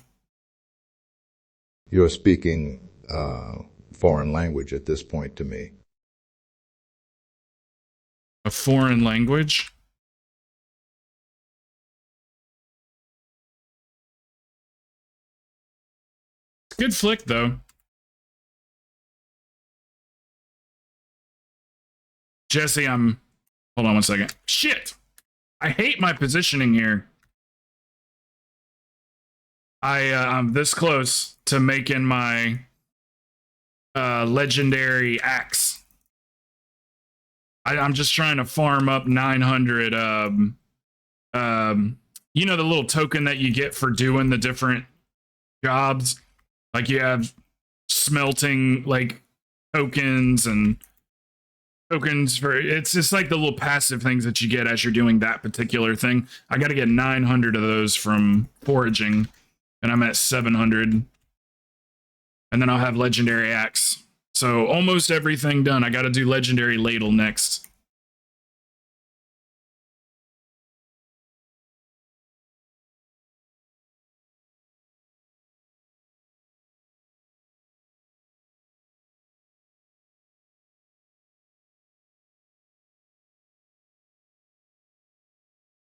You're speaking foreign language at this point to me. A foreign language? Good flick though. Jesse, hold on one second. Shit! I hate my positioning here. I'm this close to making my legendary axe. I'm just trying to farm up 900 you know, the little token that you get for doing the different jobs. Like you have smelting like tokens and tokens for, it's just like the little passive things that you get as you're doing that particular thing. I got to get 900 of those from foraging, and I'm at 700. And then I'll have legendary axe. So almost everything done. I got to do legendary ladle next.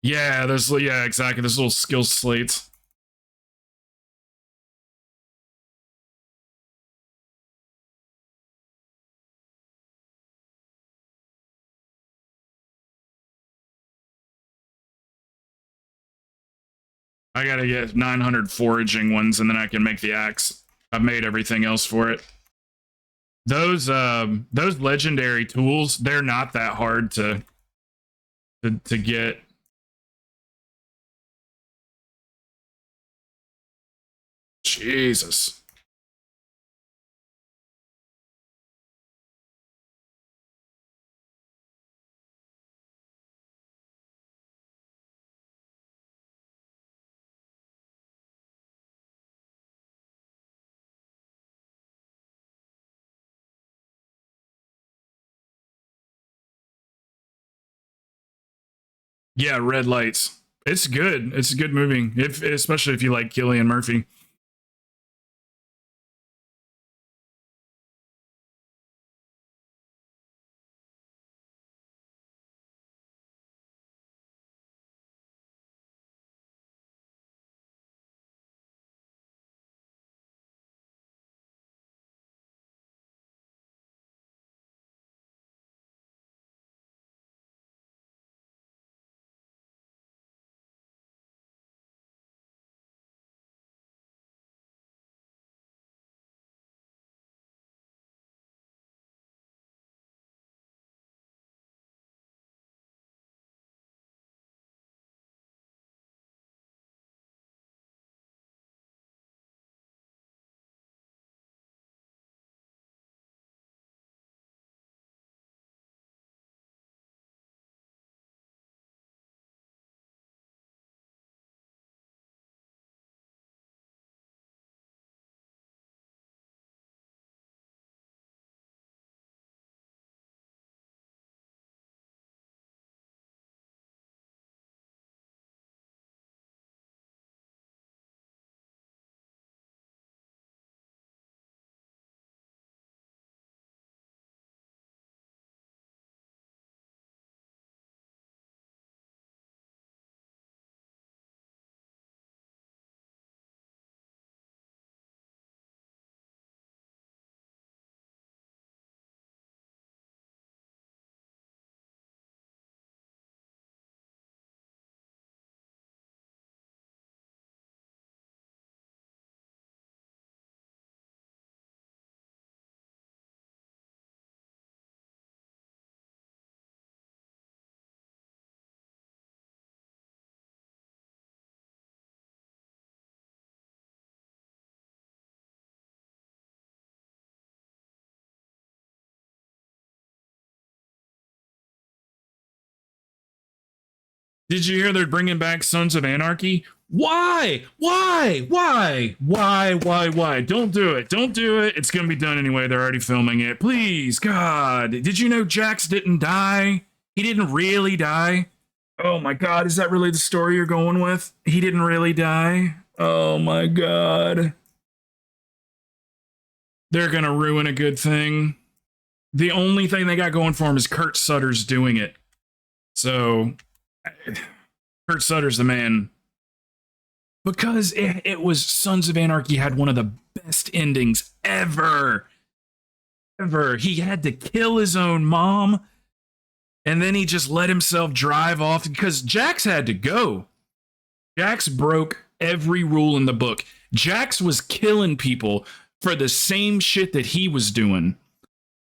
Yeah, exactly. There's little skill slates. I gotta get 900 foraging ones, and then I can make the axe. I've made everything else for it. Those legendary tools, they're not that hard to get. Jesus. Yeah, red lights. It's good. It's a good movie, especially if you like Cillian Murphy. Did you hear they're bringing back Sons of Anarchy? Why? Why? Don't do it. Don't do it. It's going to be done anyway. They're already filming it. Please, God. Did you know Jax didn't die? He didn't really die. Oh my God. Is that really the story you're going with? He didn't really die. Oh my God. They're going to ruin a good thing. The only thing they got going for him is Kurt Sutter's doing it. So Kurt Sutter's the man. Because it was Sons of Anarchy had one of the best endings ever. Ever. He had to kill his own mom. And then he just let himself drive off because Jax had to go. Jax broke every rule in the book. Jax was killing people for the same shit that he was doing.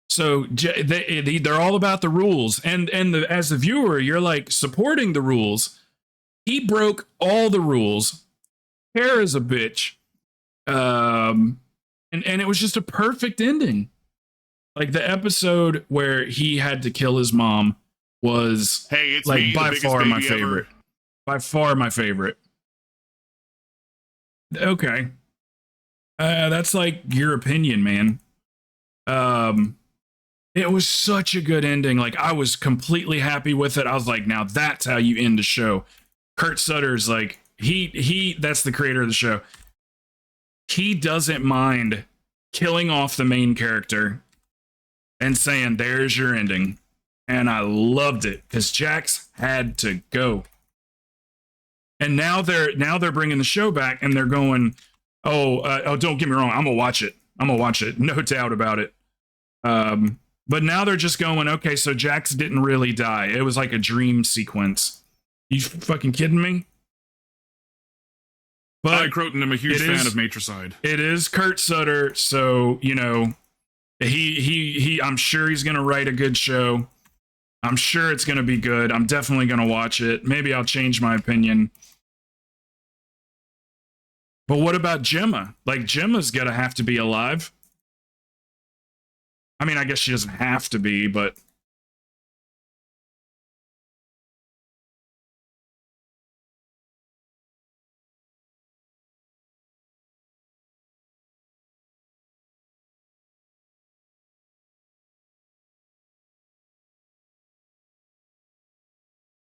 So they're all about the rules. And as the viewer, you're like supporting the rules. He broke all the rules. Hair is a bitch. And it was just a perfect ending. Like the episode where he had to kill his mom was Hey, it's like me, by the far biggest my baby ever. favorite. By far my favorite. Okay. That's like your opinion, man. It was such a good ending. Like I was completely happy with it. I was like, now that's how you end the show. Kurt Sutter's like, that's the creator of the show. He doesn't mind killing off the main character and saying, there's your ending. And I loved it because Jax had to go. And now they're bringing the show back and they're going, oh, don't get me wrong. I'm gonna watch it. No doubt about it. But now they're just going, okay, so Jax didn't really die. It was like a dream sequence. You fucking kidding me? Hi, But Krowten. I'm a huge it fan is- of Matricide. it is Kurt Sutter, so you know, he I'm sure he's gonna write a good show. I'm sure it's gonna be good. I'm definitely gonna watch it. Maybe I'll change my opinion. But what about Gemma? Like Gemma's gonna have to be alive. I mean, I guess she doesn't have to be, but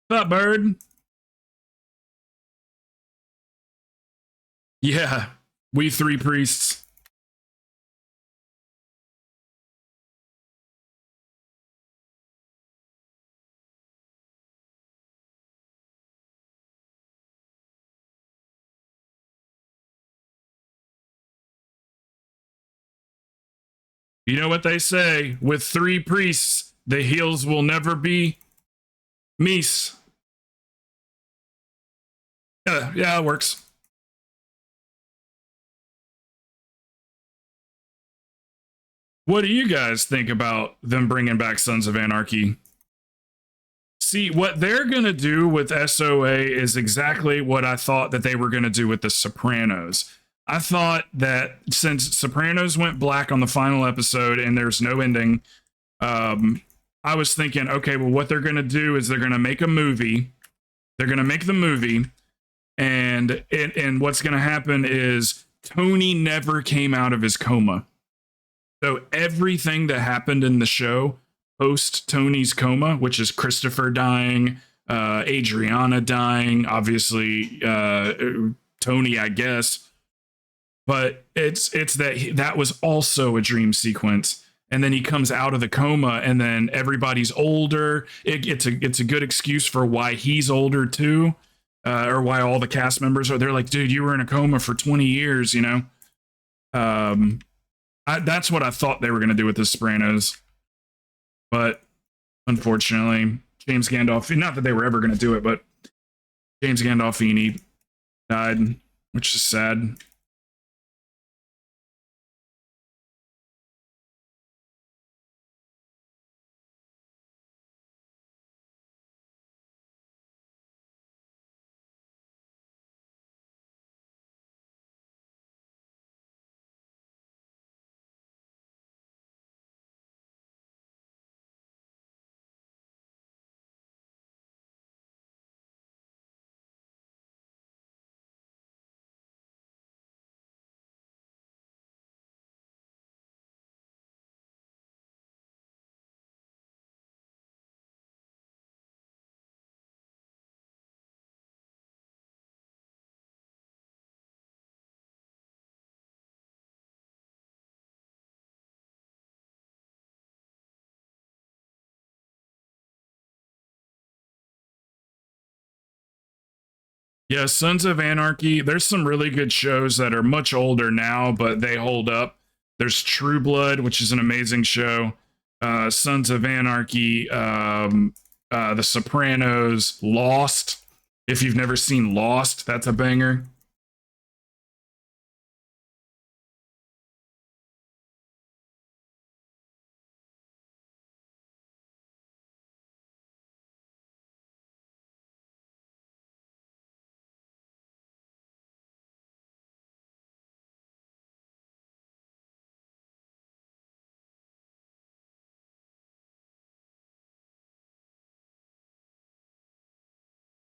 what's up, bird? Yeah, we three priests. You know what they say? With three priests, the heels will never be meese. Yeah, it works. What do you guys think about them bringing back Sons of Anarchy? See, what they're going to do with SOA is exactly what I thought that they were going to do with The Sopranos. I thought that since Sopranos went black on the final episode and there's no ending, I was thinking, okay, well, what they're going to do is they're going to make a movie. They're going to make the movie, and what's going to happen is Tony never came out of his coma. So everything that happened in the show post Tony's coma, which is Christopher dying, Adriana dying, obviously Tony, I guess. But it's that was also a dream sequence. And then he comes out of the coma, and then everybody's older. It's a good excuse for why he's older too, or why all the cast members are. They're like, dude, you were in a coma for 20 years, you know. That's what I thought they were going to do with The Sopranos, but unfortunately, James Gandolfini. Not that they were ever going to do it, but James Gandolfini died, which is sad. Yeah, Sons of Anarchy. There's some really good shows that are much older now, but they hold up. There's True Blood, which is an amazing show. Sons of Anarchy, The Sopranos, Lost. If you've never seen Lost, that's a banger.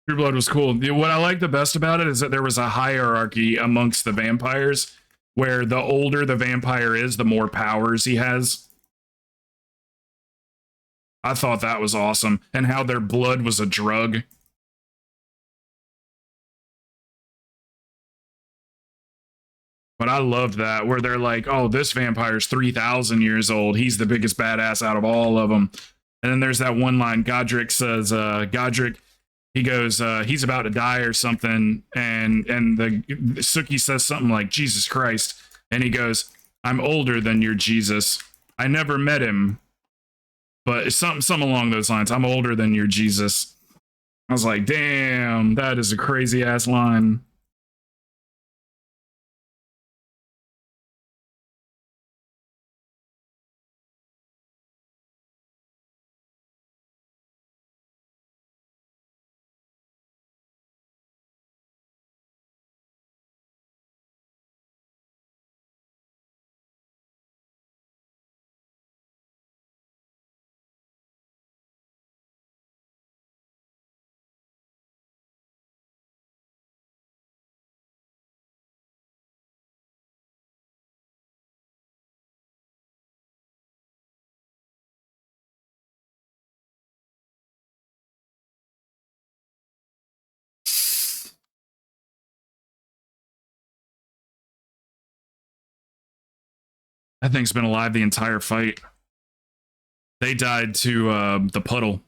True Blood was cool. What I like the best about it is that there was a hierarchy amongst the vampires, where the older the vampire is, the more powers he has. I thought that was awesome, and how their blood was a drug. But I love that, where they're like, oh, this vampire's 3,000 years old. He's the biggest badass out of all of them. And then there's that one line Godric says, he goes, he's about to die or something. And the Suki says something like, Jesus Christ. And he goes, I'm older than your Jesus. I never met him. But it's something along those lines. I'm older than your Jesus. I was like, damn, that is a crazy ass line. That thing's been alive the entire fight. They died to the puddle.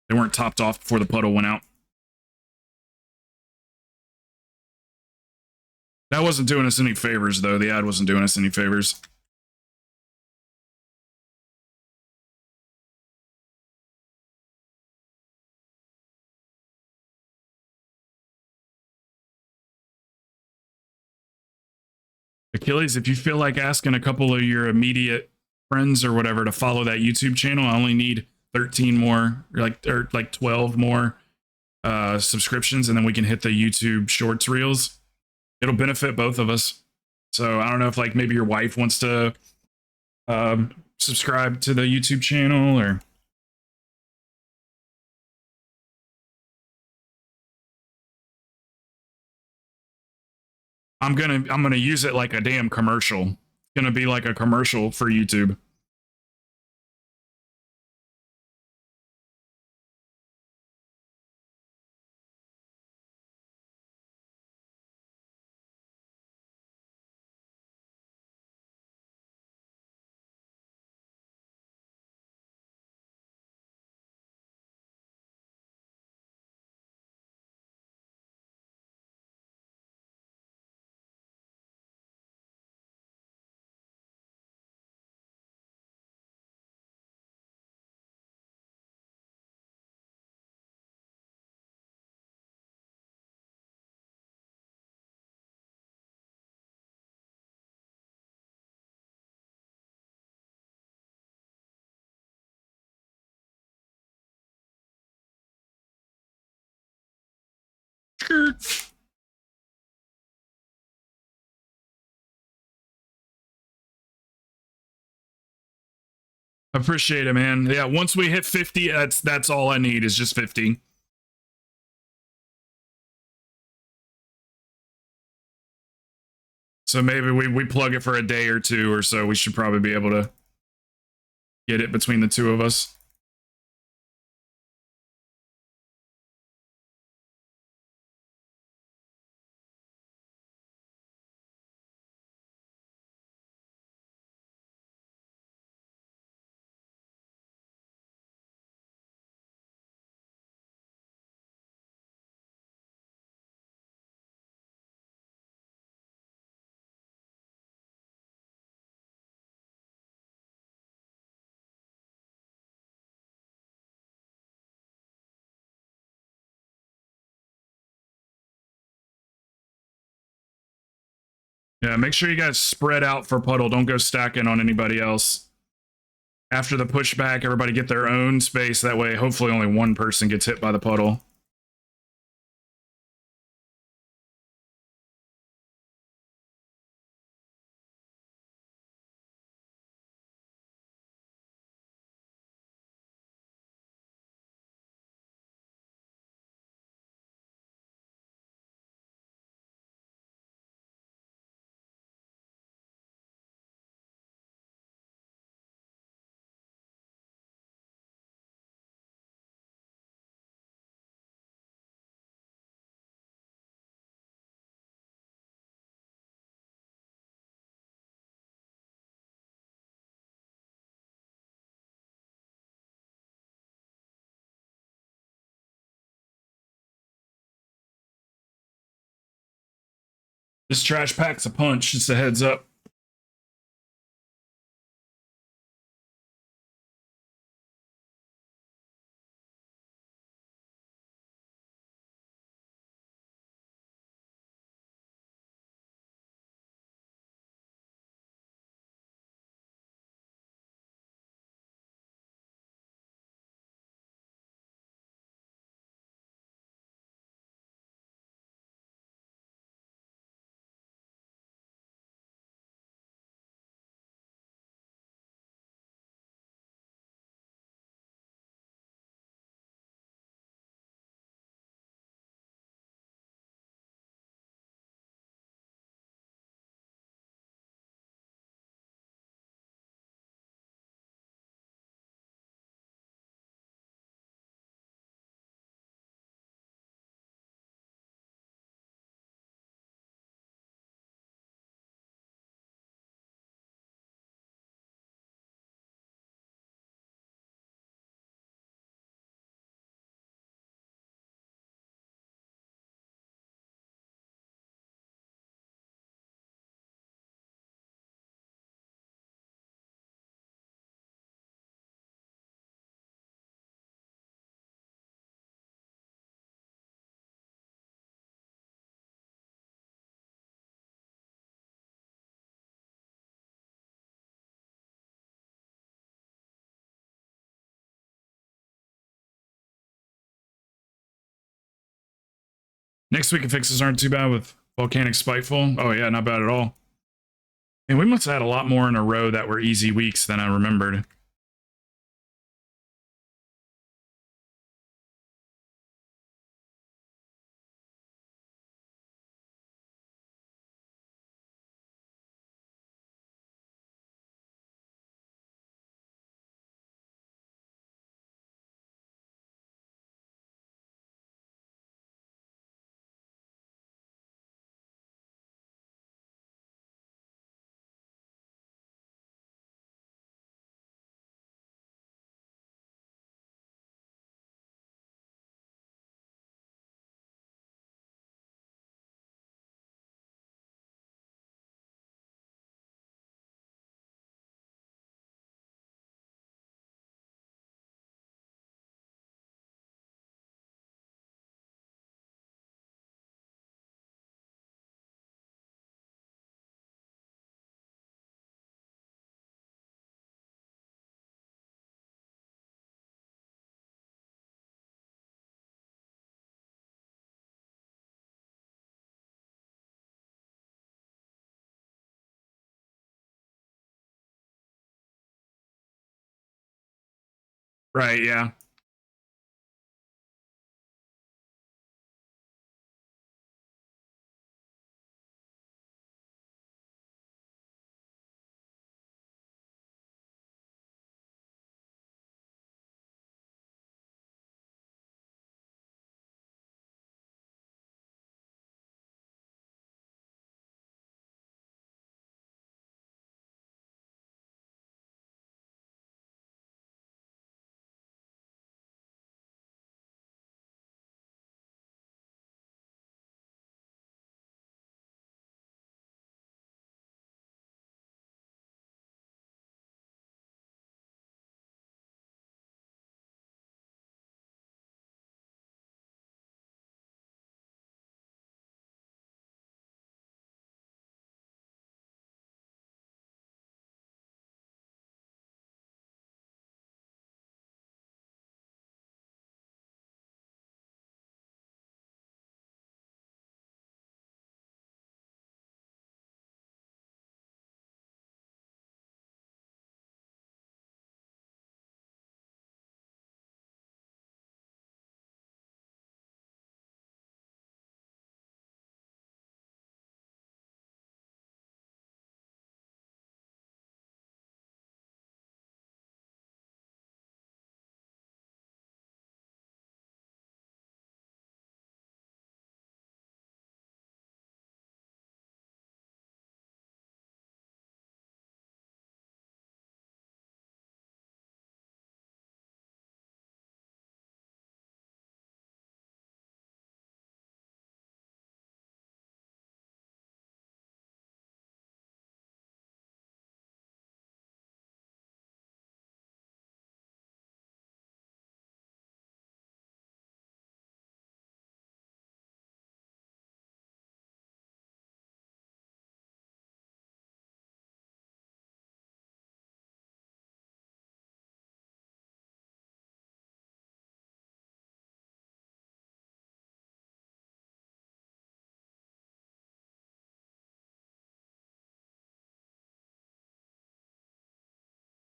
They weren't topped off before the puddle went out. That wasn't doing us any favors, though. The ad wasn't doing us any favors. Achilles, if you feel like asking a couple of your immediate friends or whatever to follow that YouTube channel, I only need 13 more, or like 12 more subscriptions, and then we can hit the YouTube Shorts Reels. It'll benefit both of us. So I don't know if like maybe your wife wants to subscribe to the YouTube channel, or I'm gonna use it like a damn commercial. It's gonna be like a commercial for YouTube. Appreciate it, man. Yeah, once we hit 50, that's all I need is just 50. So maybe we plug it for a day or two or so. We should probably be able to get it between the two of us. Yeah, make sure you guys spread out for puddle. Don't go stacking on anybody else. After the pushback, everybody get their own space. That way, hopefully only one person gets hit by the puddle. This trash packs a punch, just a heads up. Next week, fixes aren't too bad with Volcanic Spiteful. Oh, yeah, not bad at all. And we must have had a lot more in a row that were easy weeks than I remembered. Right, yeah.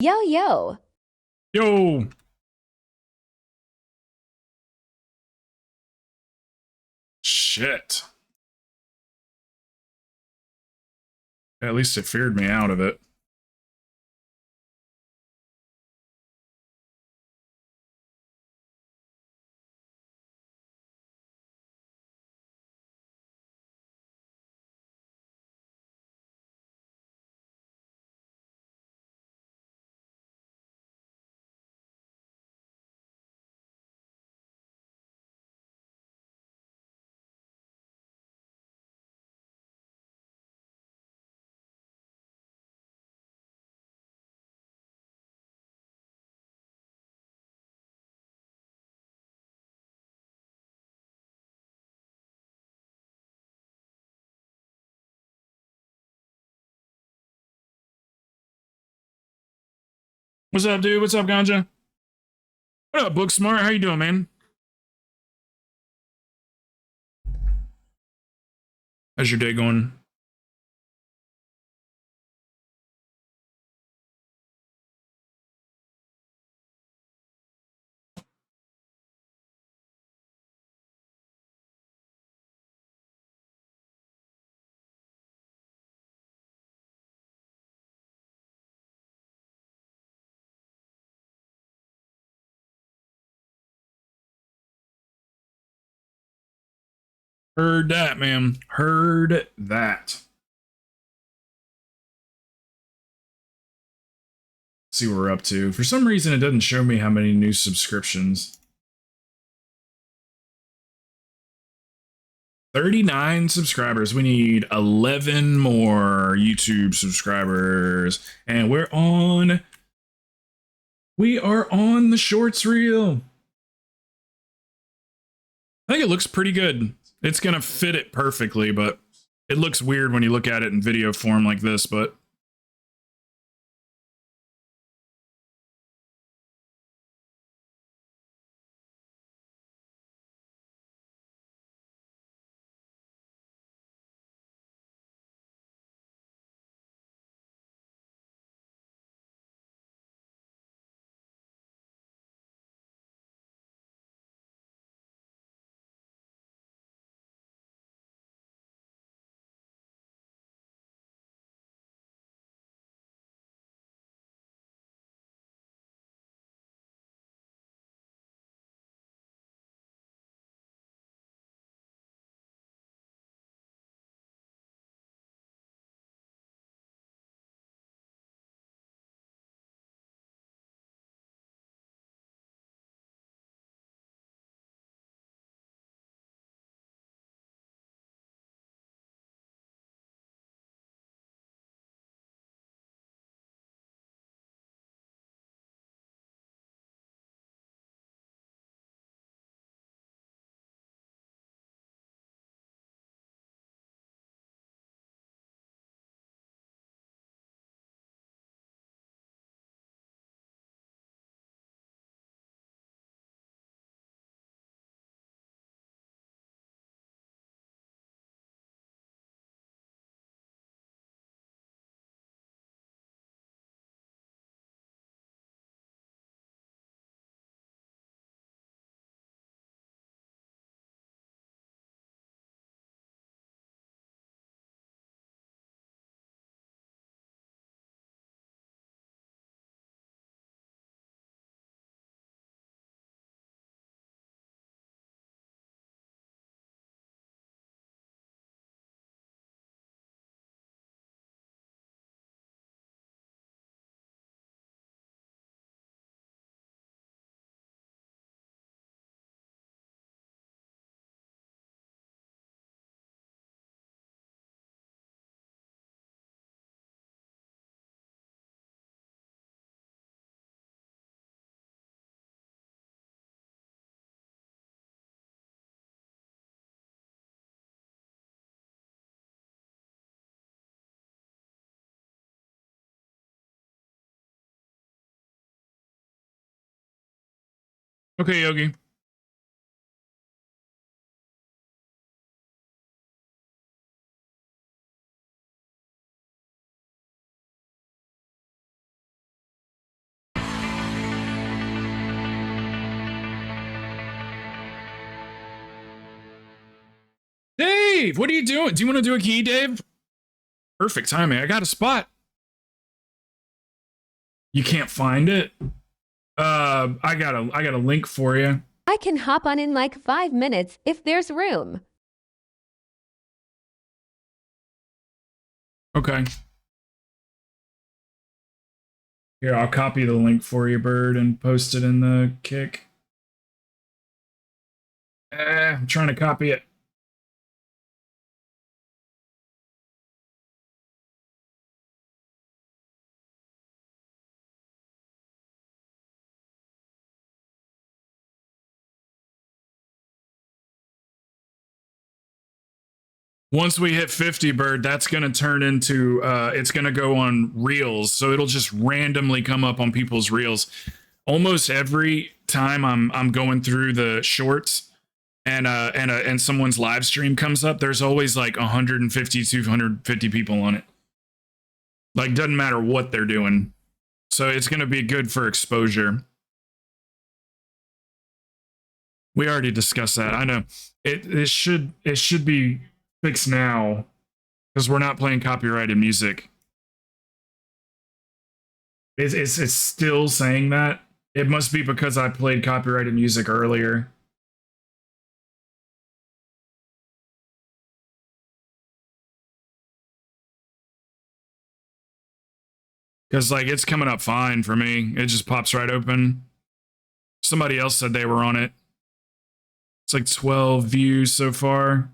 Yo, yo. Yo. Shit. At least it feared me out of it. What's up, dude? What's up, Ganja? What up, Booksmart? How you doing, man? How's your day going? Heard that, man. Heard that. See what we're up to. For some reason, it doesn't show me how many new subscriptions. 39 subscribers. We need 11 more YouTube subscribers. And we are on the shorts reel. I think it looks pretty good. It's going to fit it perfectly, but it looks weird when you look at it in video form like this, but okay, Yogi. Dave, what are you doing? Do you want to do a key, Dave? Perfect timing. I got a spot. You can't find it? I got a link for you. I can hop on in like 5 minutes if there's room. Okay. Here, I'll copy the link for you, Bird, and post it in the kick. I'm trying to copy it. Once we hit 50, Bird, that's going to turn into, it's going to go on Reels. So it'll just randomly come up on people's Reels. Almost every time I'm going through the shorts and someone's live stream comes up, there's always like 150, 250 people on it. Like, doesn't matter what they're doing. So it's going to be good for exposure. We already discussed that. I know it should be fixed now because we're not playing copyrighted music. It's still saying that. It must be because I played copyrighted music earlier. Because like it's coming up fine for me. It just pops right open. Somebody else said they were on it. It's like 12 views so far.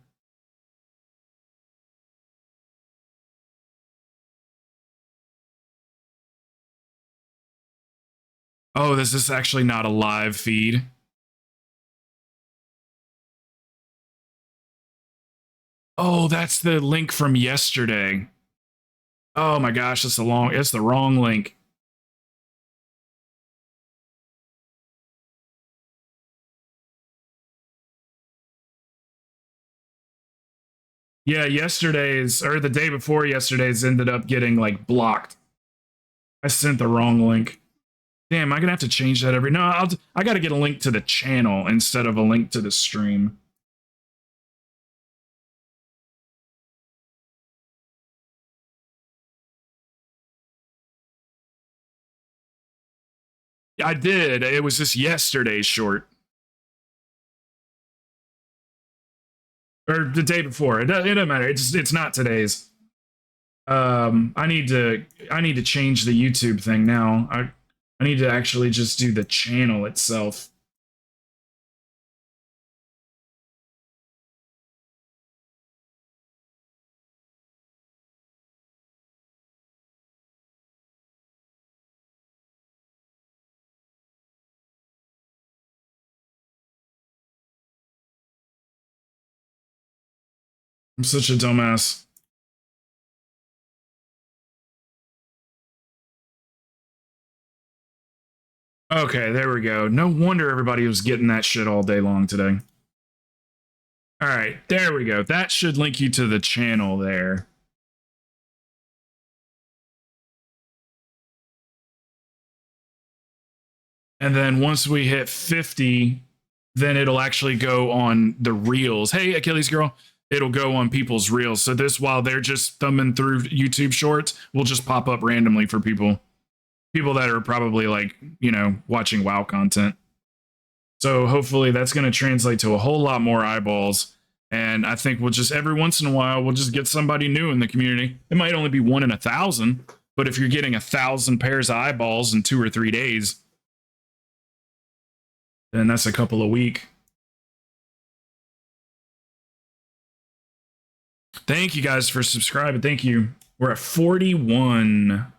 Oh, this is actually not a live feed. Oh, that's the link from yesterday. Oh my gosh, it's the wrong link. Yeah, yesterday's or the day before yesterday's ended up getting like blocked. I sent the wrong link. Damn, I'm gonna have to change that I gotta get a link to the channel instead of a link to the stream. I did. It was just yesterday's short. Or the day before. It doesn't matter. It's not today's. I need to change the YouTube thing now. I need to actually just do the channel itself. I'm such a dumbass. Okay, there we go. No wonder everybody was getting that shit all day long today. All right, there we go. That should link you to the channel there. And then once we hit 50, then it'll actually go on the reels. Hey, Achilles girl, it'll go on people's reels. So this, while they're just thumbing through YouTube shorts, will just pop up randomly for people that are probably like, you know, watching WoW content. So hopefully that's going to translate to a whole lot more eyeballs. And I think we'll just, every once in a while, we'll just get somebody new in the community. It might only be 1 in 1,000, but if you're getting 1,000 pairs of eyeballs in 2 or 3 days, then that's a couple a week. Thank you guys for subscribing. Thank you. We're at 41.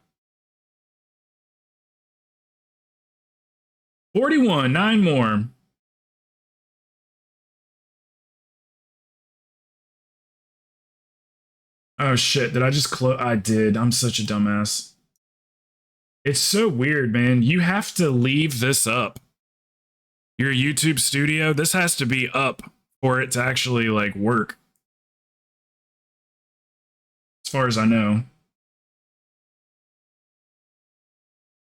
41, 9 more. Oh shit, did I just close? I did. I'm such a dumbass. It's so weird, man. You have to leave this up. Your YouTube studio, this has to be up for it to actually like work. As far as I know.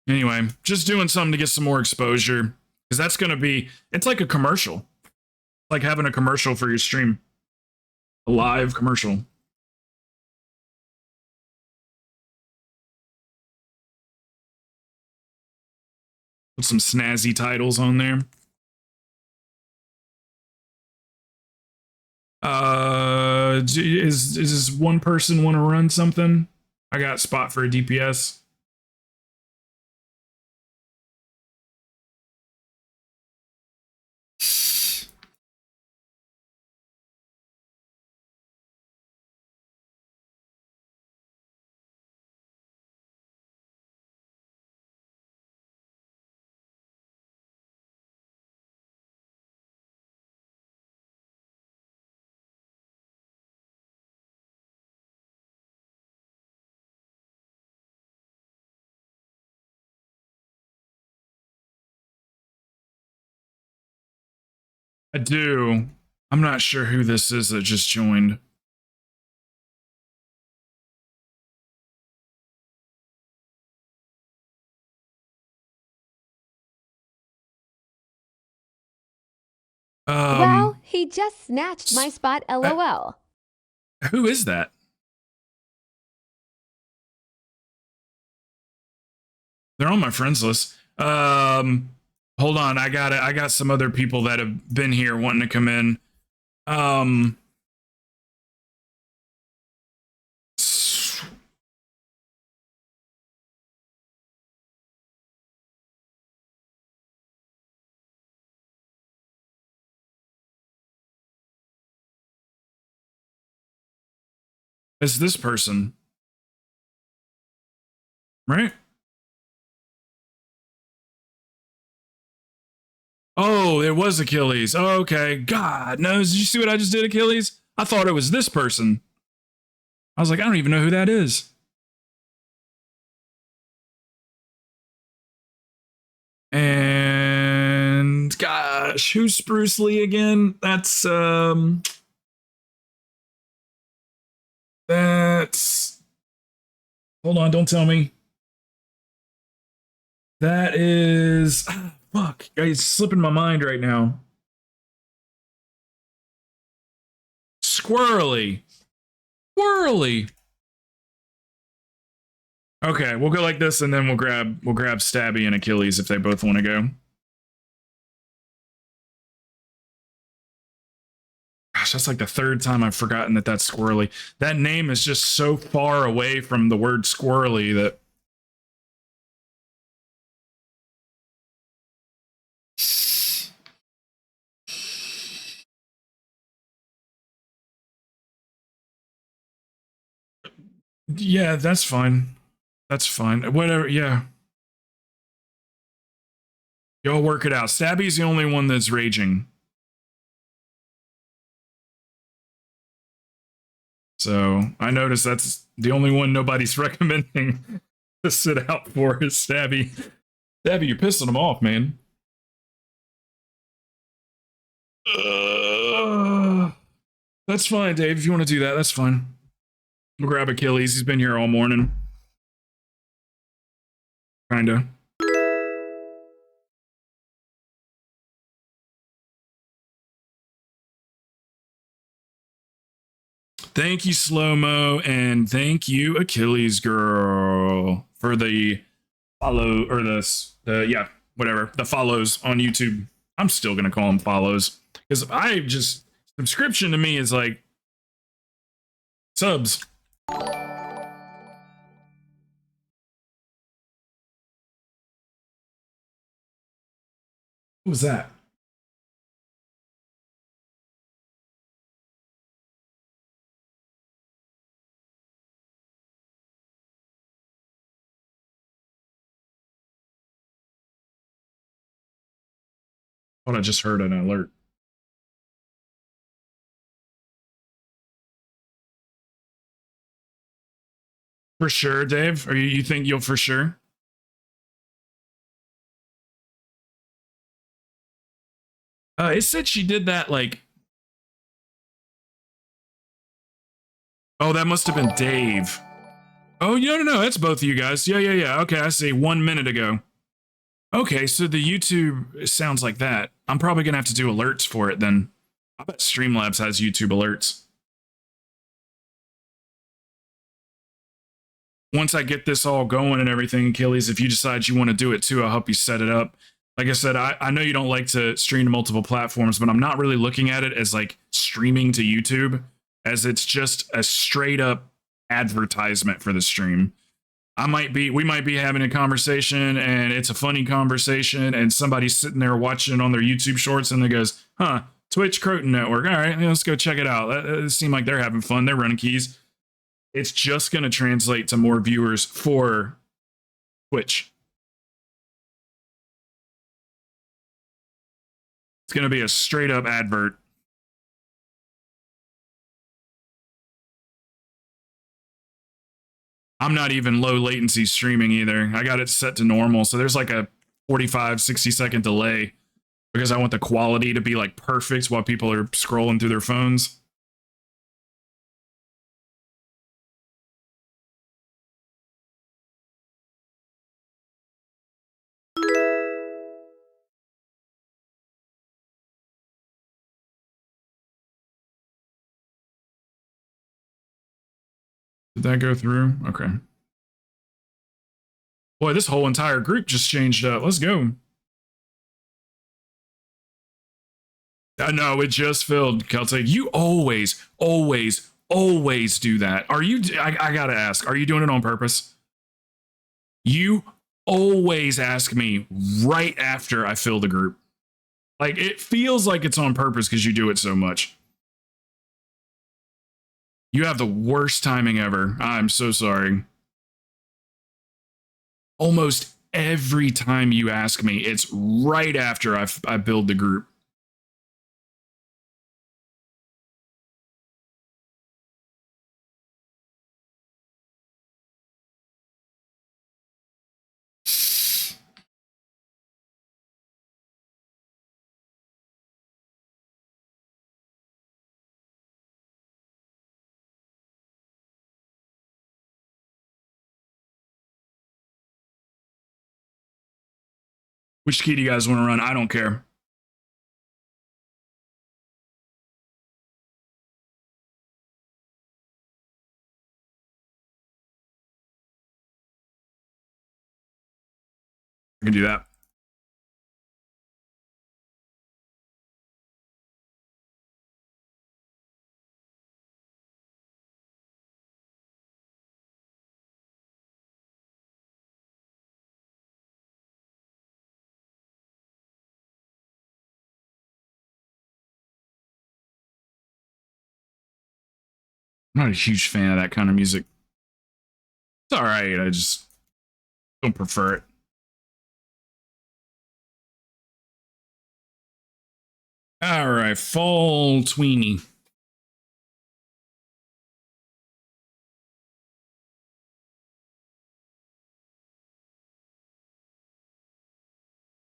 Anyway, just doing something to get some more exposure. Because that's going to be, it's like a commercial. Like having a commercial for your stream. A live commercial. Put some snazzy titles on there. Is this one person want to run something? I got a spot for a DPS. I do. I'm not sure who this is that just joined. Well, he just snatched my spot, LOL. Who is that? They're on my friends list. Hold on, I got some other people that have been here wanting to come in. It's this person, right? Oh, it was Achilles. Oh, okay. God knows. Did you see what I just did, Achilles? I thought it was this person. I was like, I don't even know who that is. And gosh, who's Bruce Lee again? That's hold on, don't tell me. That is fuck, it's slipping my mind right now. Squirrely. Okay, we'll go like this, and then we'll grab Stabby and Achilles if they both want to go. Gosh, that's like the third time I've forgotten that that's Squirrely. That name is just so far away from the word squirrely that. Yeah, that's fine. That's fine. Whatever, yeah. Y'all work it out. Stabby's the only one that's raging. So I noticed that's the only one nobody's recommending to sit out for is Stabby. Stabby, you're pissing them off, man. That's fine, Dave. If you want to do that, that's fine. We'll grab Achilles. He's been here all morning. Kinda. Thank you, Slow-Mo, and thank you, Achilles Girl, for the follow, or the whatever, the follows on YouTube. I'm still going to call them follows, because subscription to me is like subs. What was that? Thought I just heard an alert. For sure, Dave? Or you think you'll for sure? It said she did that like. Oh, that must have been Dave. Oh, no, that's both of you guys. Yeah. Okay, I see. 1 minute ago. Okay, so the YouTube sounds like that. I'm probably gonna have to do alerts for it then. I bet Streamlabs has YouTube alerts. once I get this all going and everything, Achilles, if you decide you want to do it too, I'll help you set it up. Like I said, I know you don't like to stream to multiple platforms, but I'm not really looking at it as like streaming to YouTube, as it's just a straight up advertisement for the stream. We might be having a conversation and it's a funny conversation and somebody's sitting there watching it on their YouTube shorts and they goes, huh, Twitch Krowten Network. All right, let's go check it out. It seems like they're having fun. They're running keys. It's just going to translate to more viewers for Twitch. It's going to be a straight up advert. I'm not even low latency streaming either. I got it set to normal. So there's like a 45, 60-second delay because I want the quality to be like perfect while people are scrolling through their phones. Did that go through? Okay. Boy, this whole entire group just changed up. Let's go. I know, it just filled. Celtic, you always do that. Are you, I gotta ask, are you doing it on purpose? You always ask me right after I fill the group. Like, it feels like it's on purpose because you do it so much. You have the worst timing ever. I'm so sorry. Almost every time you ask me, it's right after I build the group. Which key do you guys want to run? I don't care. I can do that. I'm not a huge fan of that kind of music. It's all right. I just don't prefer it. All right, Fall Tweenie.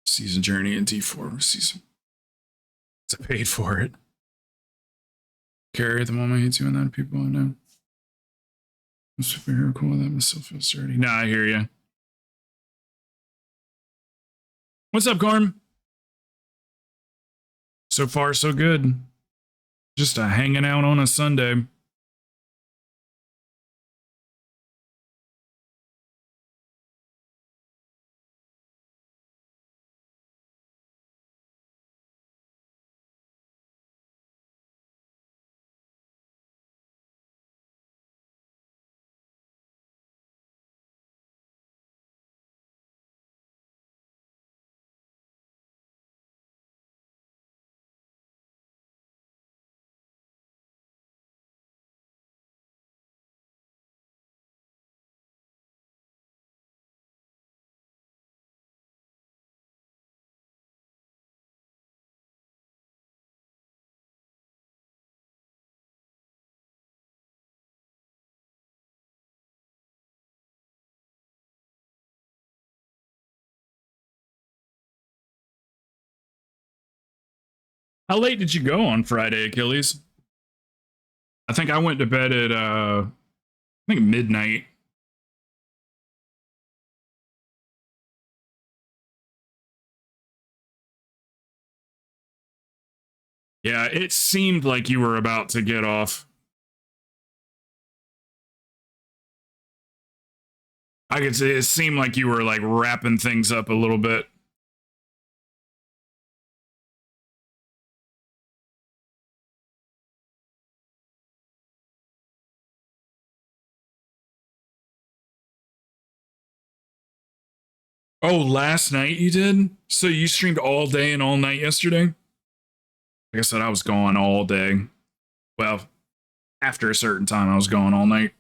Season Journey in D4 season. I paid for it. Carry at the moment he's doing that. People I know. I'm superhero cool with that. Myself feels dirty. Nah, I hear you. What's up, Gorm? So far, so good. Just hanging out on a Sunday. How late did you go on Friday, Achilles? I think I went to bed at I think midnight. Yeah, it seemed like you were about to get off. I could say it seemed like you were like wrapping things up a little bit. Oh, last night you did? So you streamed all day and all night yesterday? Like I said, I was gone all day. Well, after a certain time, I was gone all night.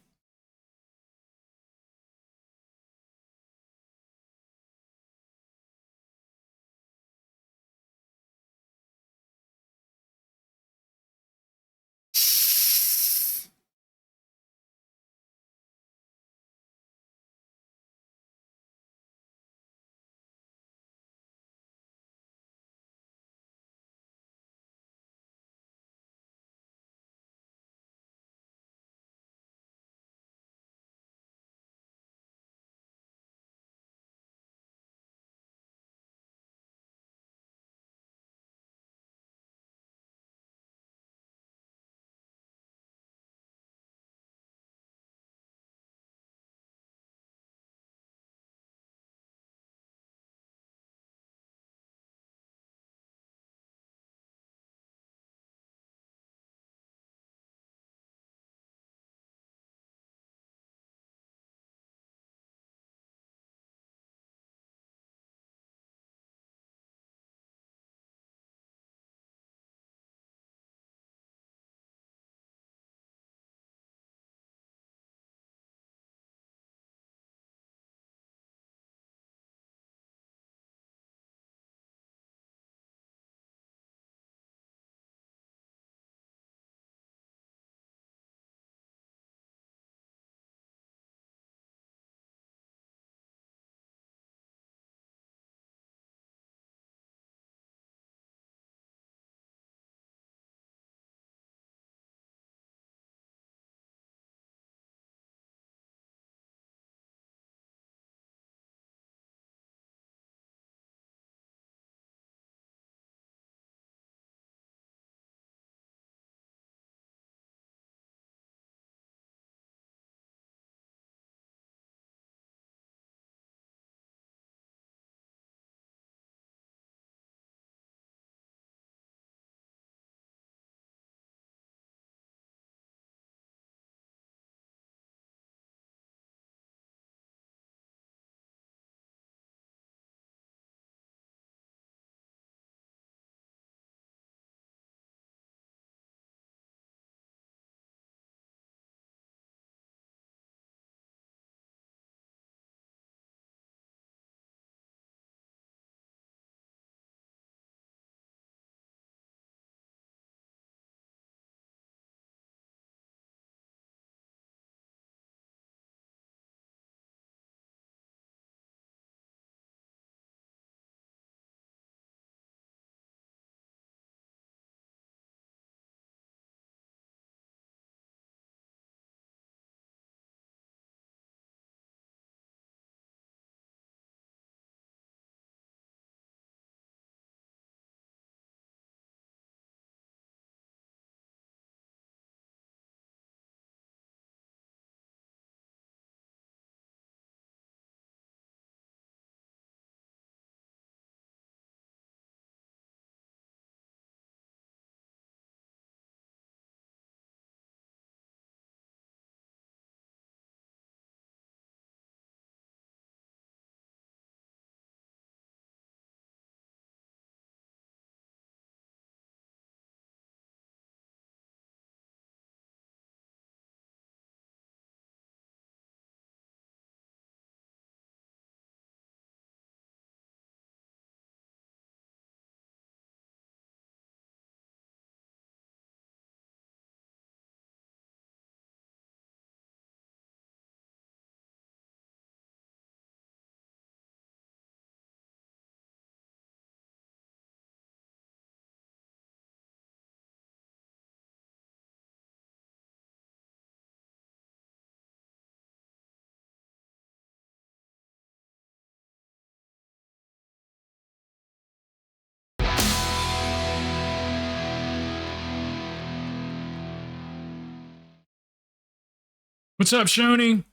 What's up, Shoni?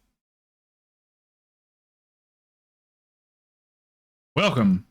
Welcome.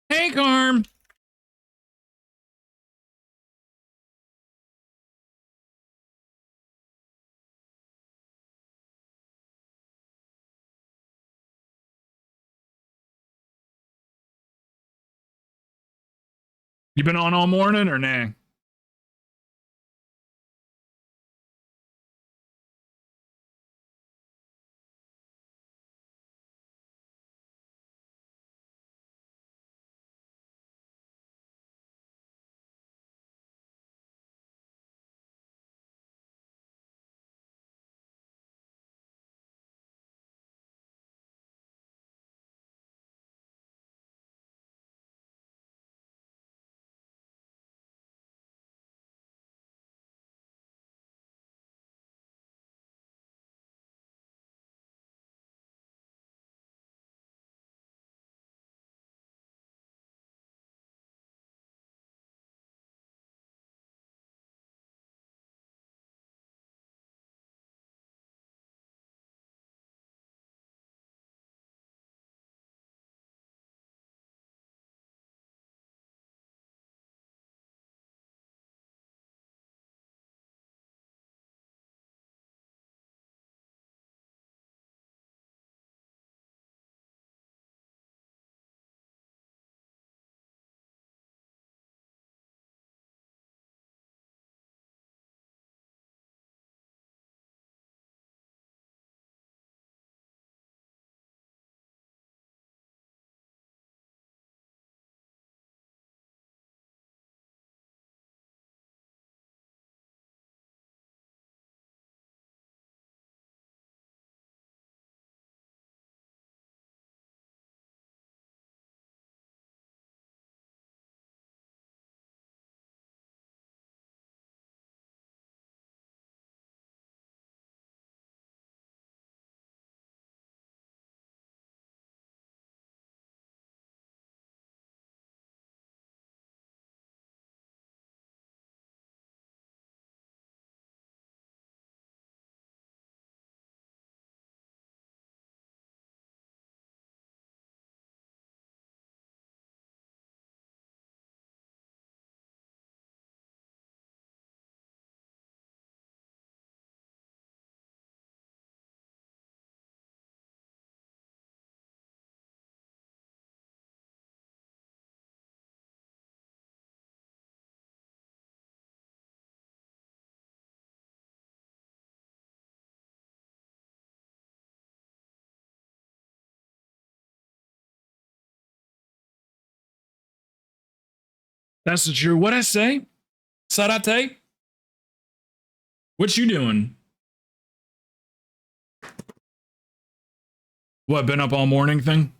Hey, Carm. You been on all morning or nah? That's the true. What I say? Sarate? What you doing? What, been up all morning thing?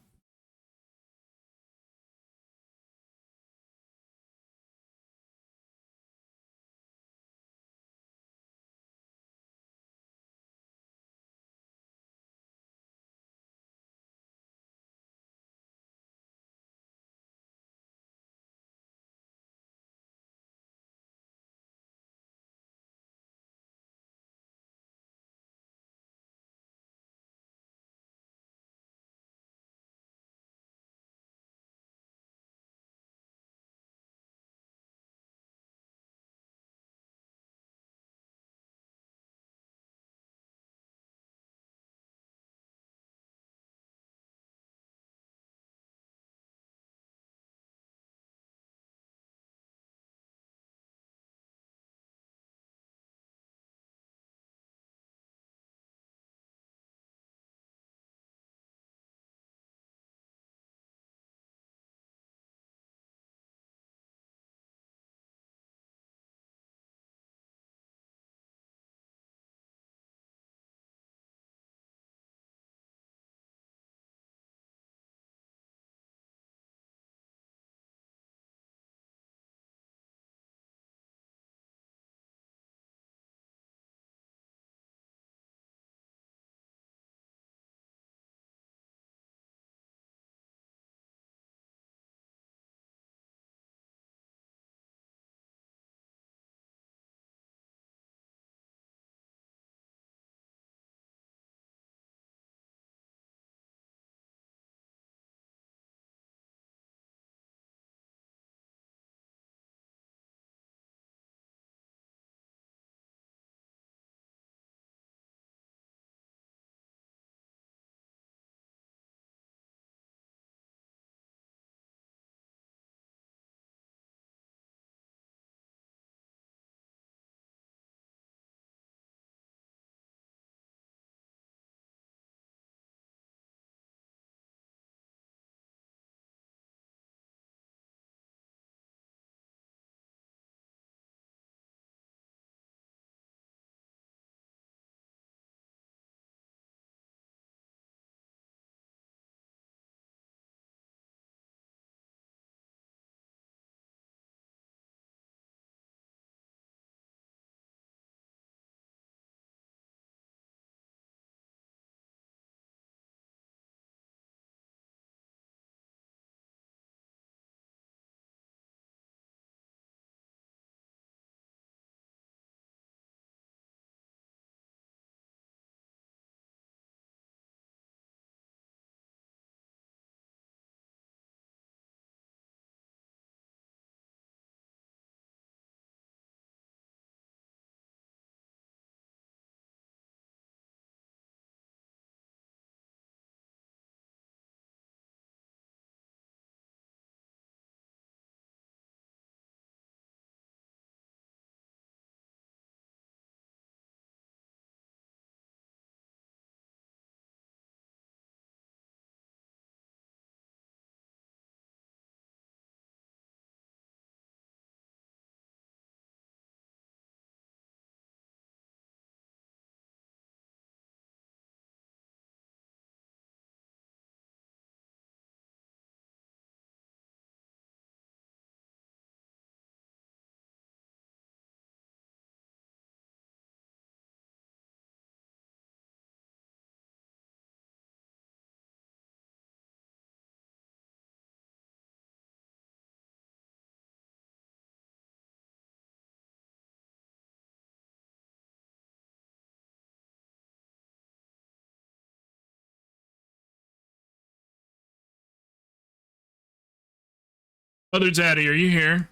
Other daddy, are you here?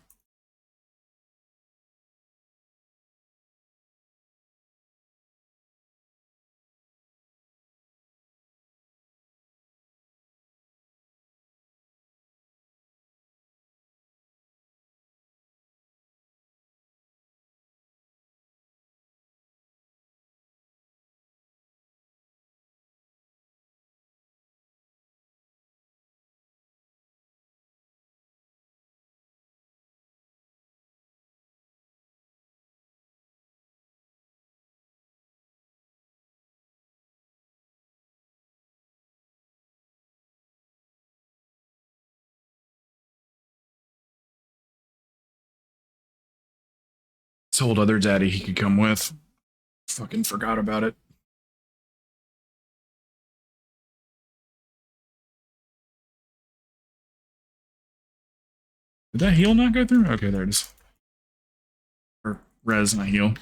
Told other daddy he could come with. Fucking forgot about it. Did that heal not go through? Okay, there it is. Or res, not heal.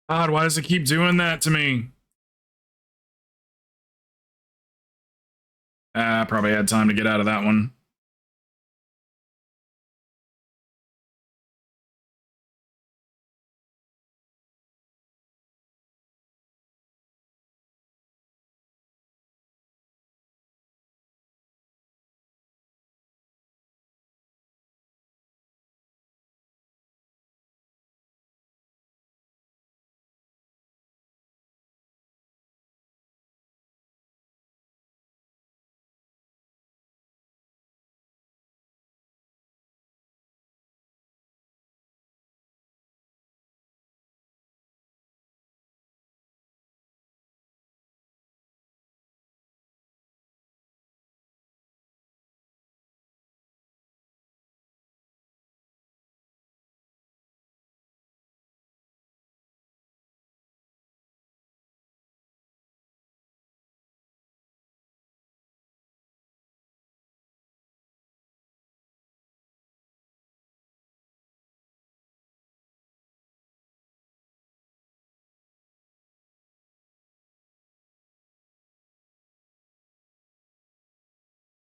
God, why does it keep doing that to me? I probably had time to get out of that one.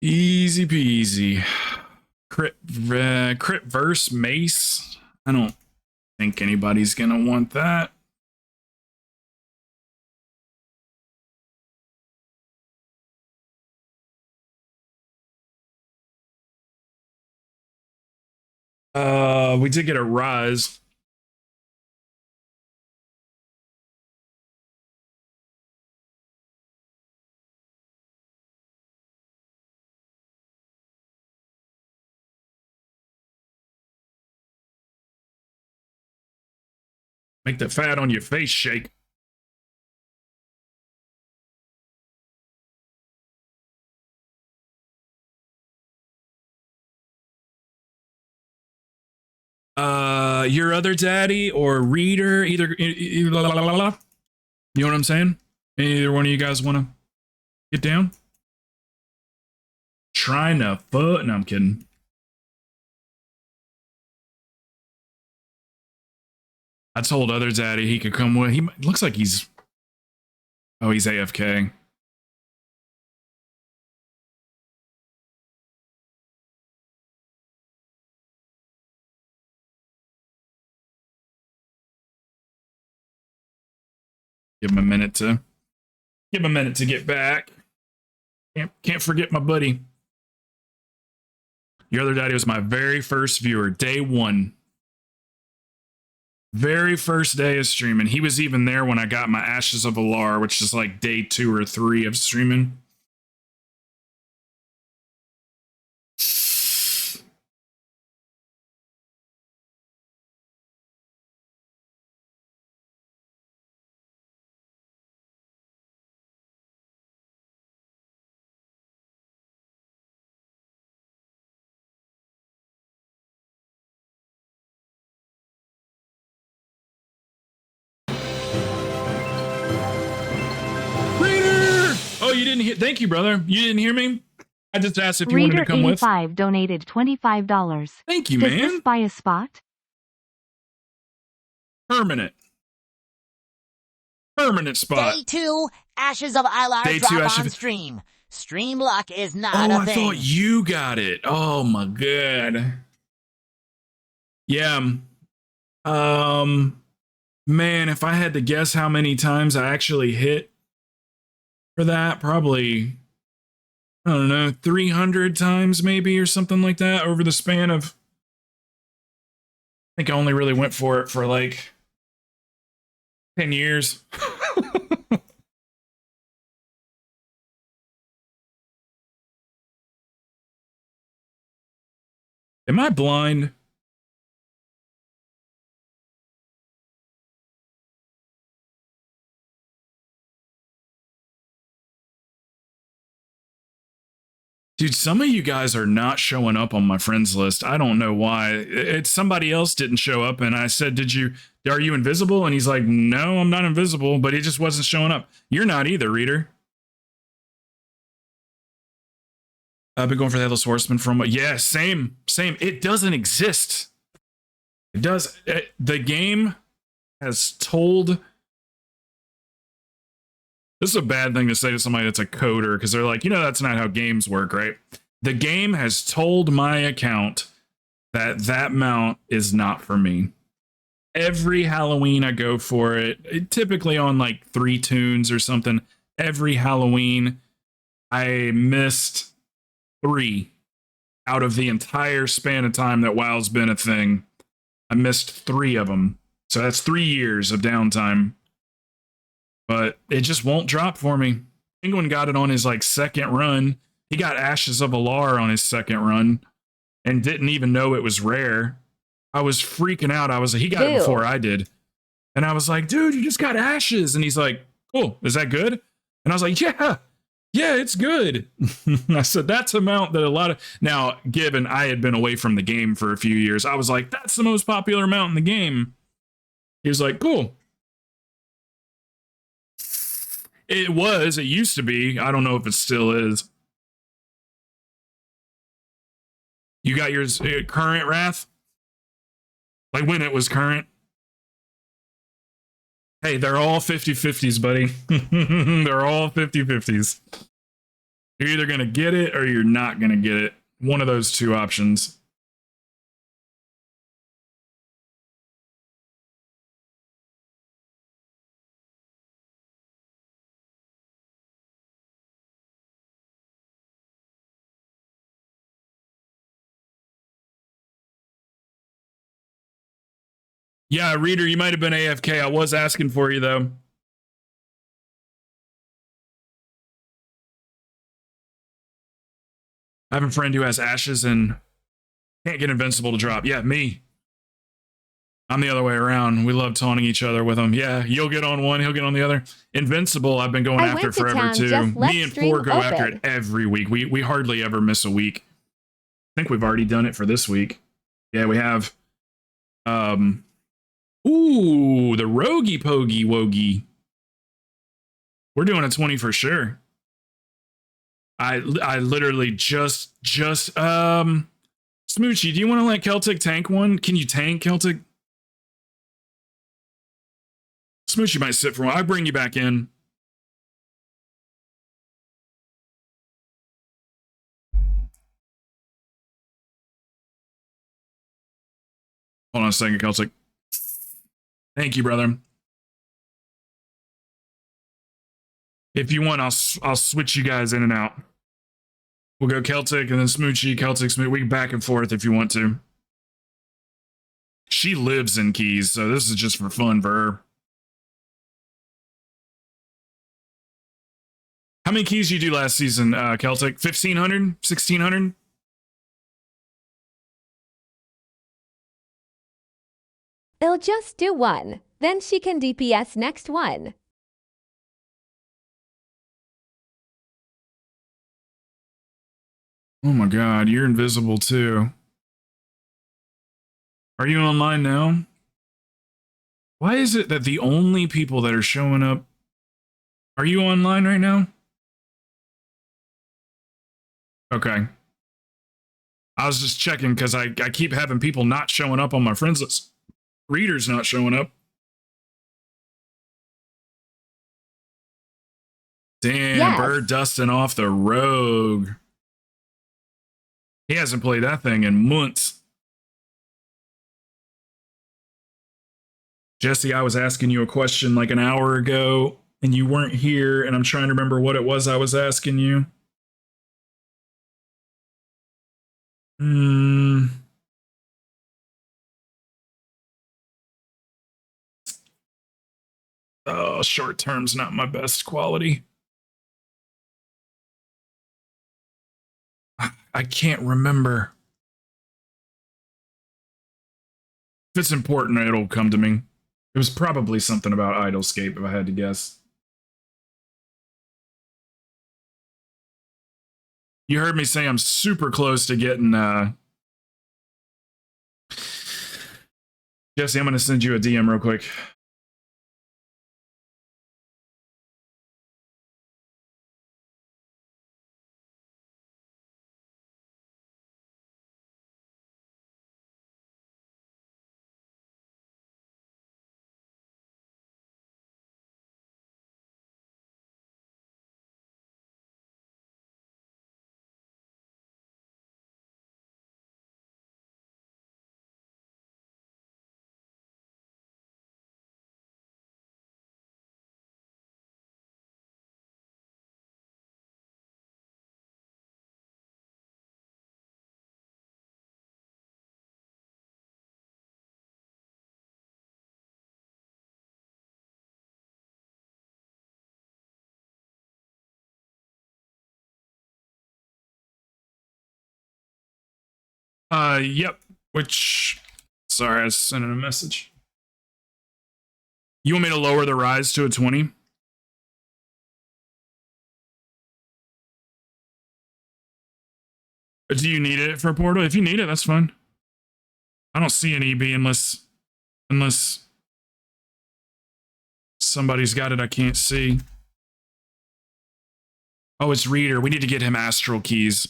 Easy peasy. Crit verse mace. I don't think anybody's gonna want that. We did get a rise. Make the fat on your face shake. Your other daddy or reader, either you know what I'm saying? Either one of you guys want to get down? Trying to foot? No, I'm kidding. I told other daddy he could come with. He looks like he's. Oh, he's AFK. Give him a minute to get back. Can't forget my buddy. Your other daddy was my very first viewer, day one. Very first day of streaming. He was even there when I got my Ashes of Alar, which is like day 2 or 3 of streaming. Oh, you didn't hear? Thank you, brother. You didn't hear me? I just asked if you wanted to come with. Reader85 donated $25. Thank you, Does man. this buy a spot? Permanent spot. Day 2, Ashes of Ilar Day drop 2, on Ashes of- stream. Stream luck is not Oh, a I thing. thought you got it. Oh my god. Yeah. Man, if I had to guess how many times I actually hit for that, probably, I don't know, 300 times maybe or something like that over the span of, I think I only really went for it for like 10 years. Am I blind? Dude, some of you guys are not showing up on my friends list. I don't know why. It's somebody else didn't show up, and I said, are you invisible? And he's like, no, I'm not invisible, but he just wasn't showing up. You're not either, reader. I've been going for the Headless Horseman from, yeah, same. It doesn't exist. The game has told This is a bad thing to say to somebody that's a coder because they're like, that's not how games work, right? The game has told my account that mount is not for me. Every Halloween I go for it, typically on like 3 tunes or something. Every Halloween I missed 3 out of the entire span of time that WoW's been a thing. I missed 3 of them. So that's 3 years of downtime. But it just won't drop for me. Penguin got it on his like second run. He got Ashes of Alar on his second run and didn't even know it was rare. I was freaking out. I was like, he got it before I did. And I was like, dude, you just got Ashes. And he's like, cool. Is that good? And I was like, yeah, it's good. I said, that's a mount that a lot of, now, given I had been away from the game for a few years, I was like, that's the most popular mount in the game. He was like, cool. It used to be. I don't know if it still is. You got yours current, Wrath? Like when it was current? Hey, they're all 50-50s, buddy. They're all 50-50s. You're either going to get it or you're not going to get it. One of those 2 options. Yeah, Reader, you might have been AFK. I was asking for you, though. I have a friend who has Ashes and can't get Invincible to drop. Yeah, me. I'm the other way around. We love taunting each other with them. Yeah, you'll get on one, he'll get on the other. Invincible, I've been going after forever, too. Me and Four go after it every week. We hardly ever miss a week. I think we've already done it for this week. Yeah, we have. Ooh, the Rogie Pogie Wogie. We're doing a 20 for sure. I literally just Smoochy, do you want to let Celtic tank one? Can you tank Celtic? Smoochy might sit for one. I'll bring you back in. Hold on a second, Celtic. Thank you, brother. If you want, I'll switch you guys in and out. We'll go Celtic and then Smoochy, Celtic, Smoochy. We can back and forth if you want to. She lives in Keys, so this is just for fun for her. How many keys did you do last season, Celtic? 1,500? 1,600? I'll just do 1. Then she can DPS next one. Oh my god, you're invisible too. Are you online now? Why is it that the only people that are showing up... Are you online right now? Okay. I was just checking because I keep having people not showing up on my friends list. Readers not showing up. Damn, Yes. Bird dusting off the rogue. He hasn't played that thing in months. Jesse, I was asking you a question like an hour ago, and you weren't here, and I'm trying to remember what it was I was asking you. Oh, short term's not my best quality. I can't remember. If it's important, it'll come to me. It was probably something about Idlescape, if I had to guess. You heard me say I'm super close to getting... Jesse, I'm going to send you a DM real quick. Yep. Which, sorry, I sent in a message. You want me to lower the rise to a 20? Do you need it for a portal? If you need it, that's fine. I don't see an EB unless somebody's got it I can't see. Oh, it's Reader. We need to get him Astral Keys.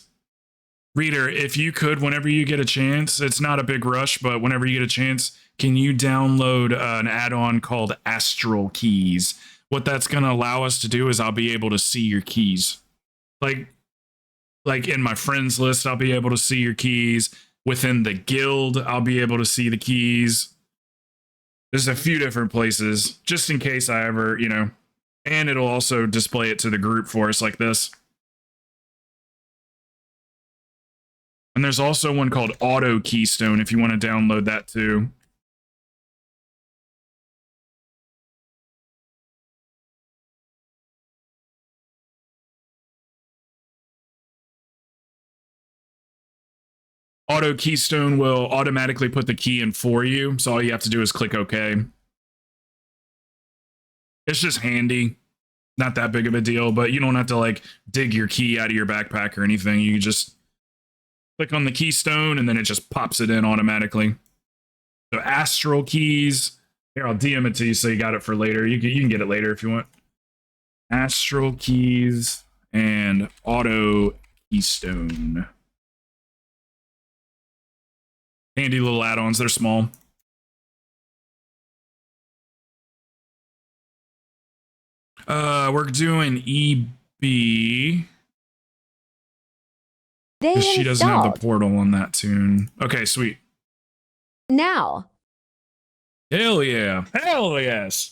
Reader, if you could, whenever you get a chance, it's not a big rush, but whenever you get a chance, can you download an add-on called Astral Keys? What that's going to allow us to do is I'll be able to see your keys. Like in my friends list, I'll be able to see your keys. Within the guild, I'll be able to see the keys. There's a few different places, just in case I ever, you know, and it'll also display it to the group for us like this. And there's also one called Auto Keystone if you want to download that too. Auto Keystone will automatically put the key in for you, so all you have to do is click OK. It's just handy. Not that big of a deal, but you don't have to like dig your key out of your backpack or anything. You just click on the keystone and then it just pops it in automatically. So Astral Keys. Here, I'll DM it to you so you got it for later. You can get it later if you want. Astral Keys and Auto Keystone. Handy little add-ons. They're small. We're doing EB. She doesn't have the portal on that tune. Okay, sweet. Now. Hell yeah. Hell yes.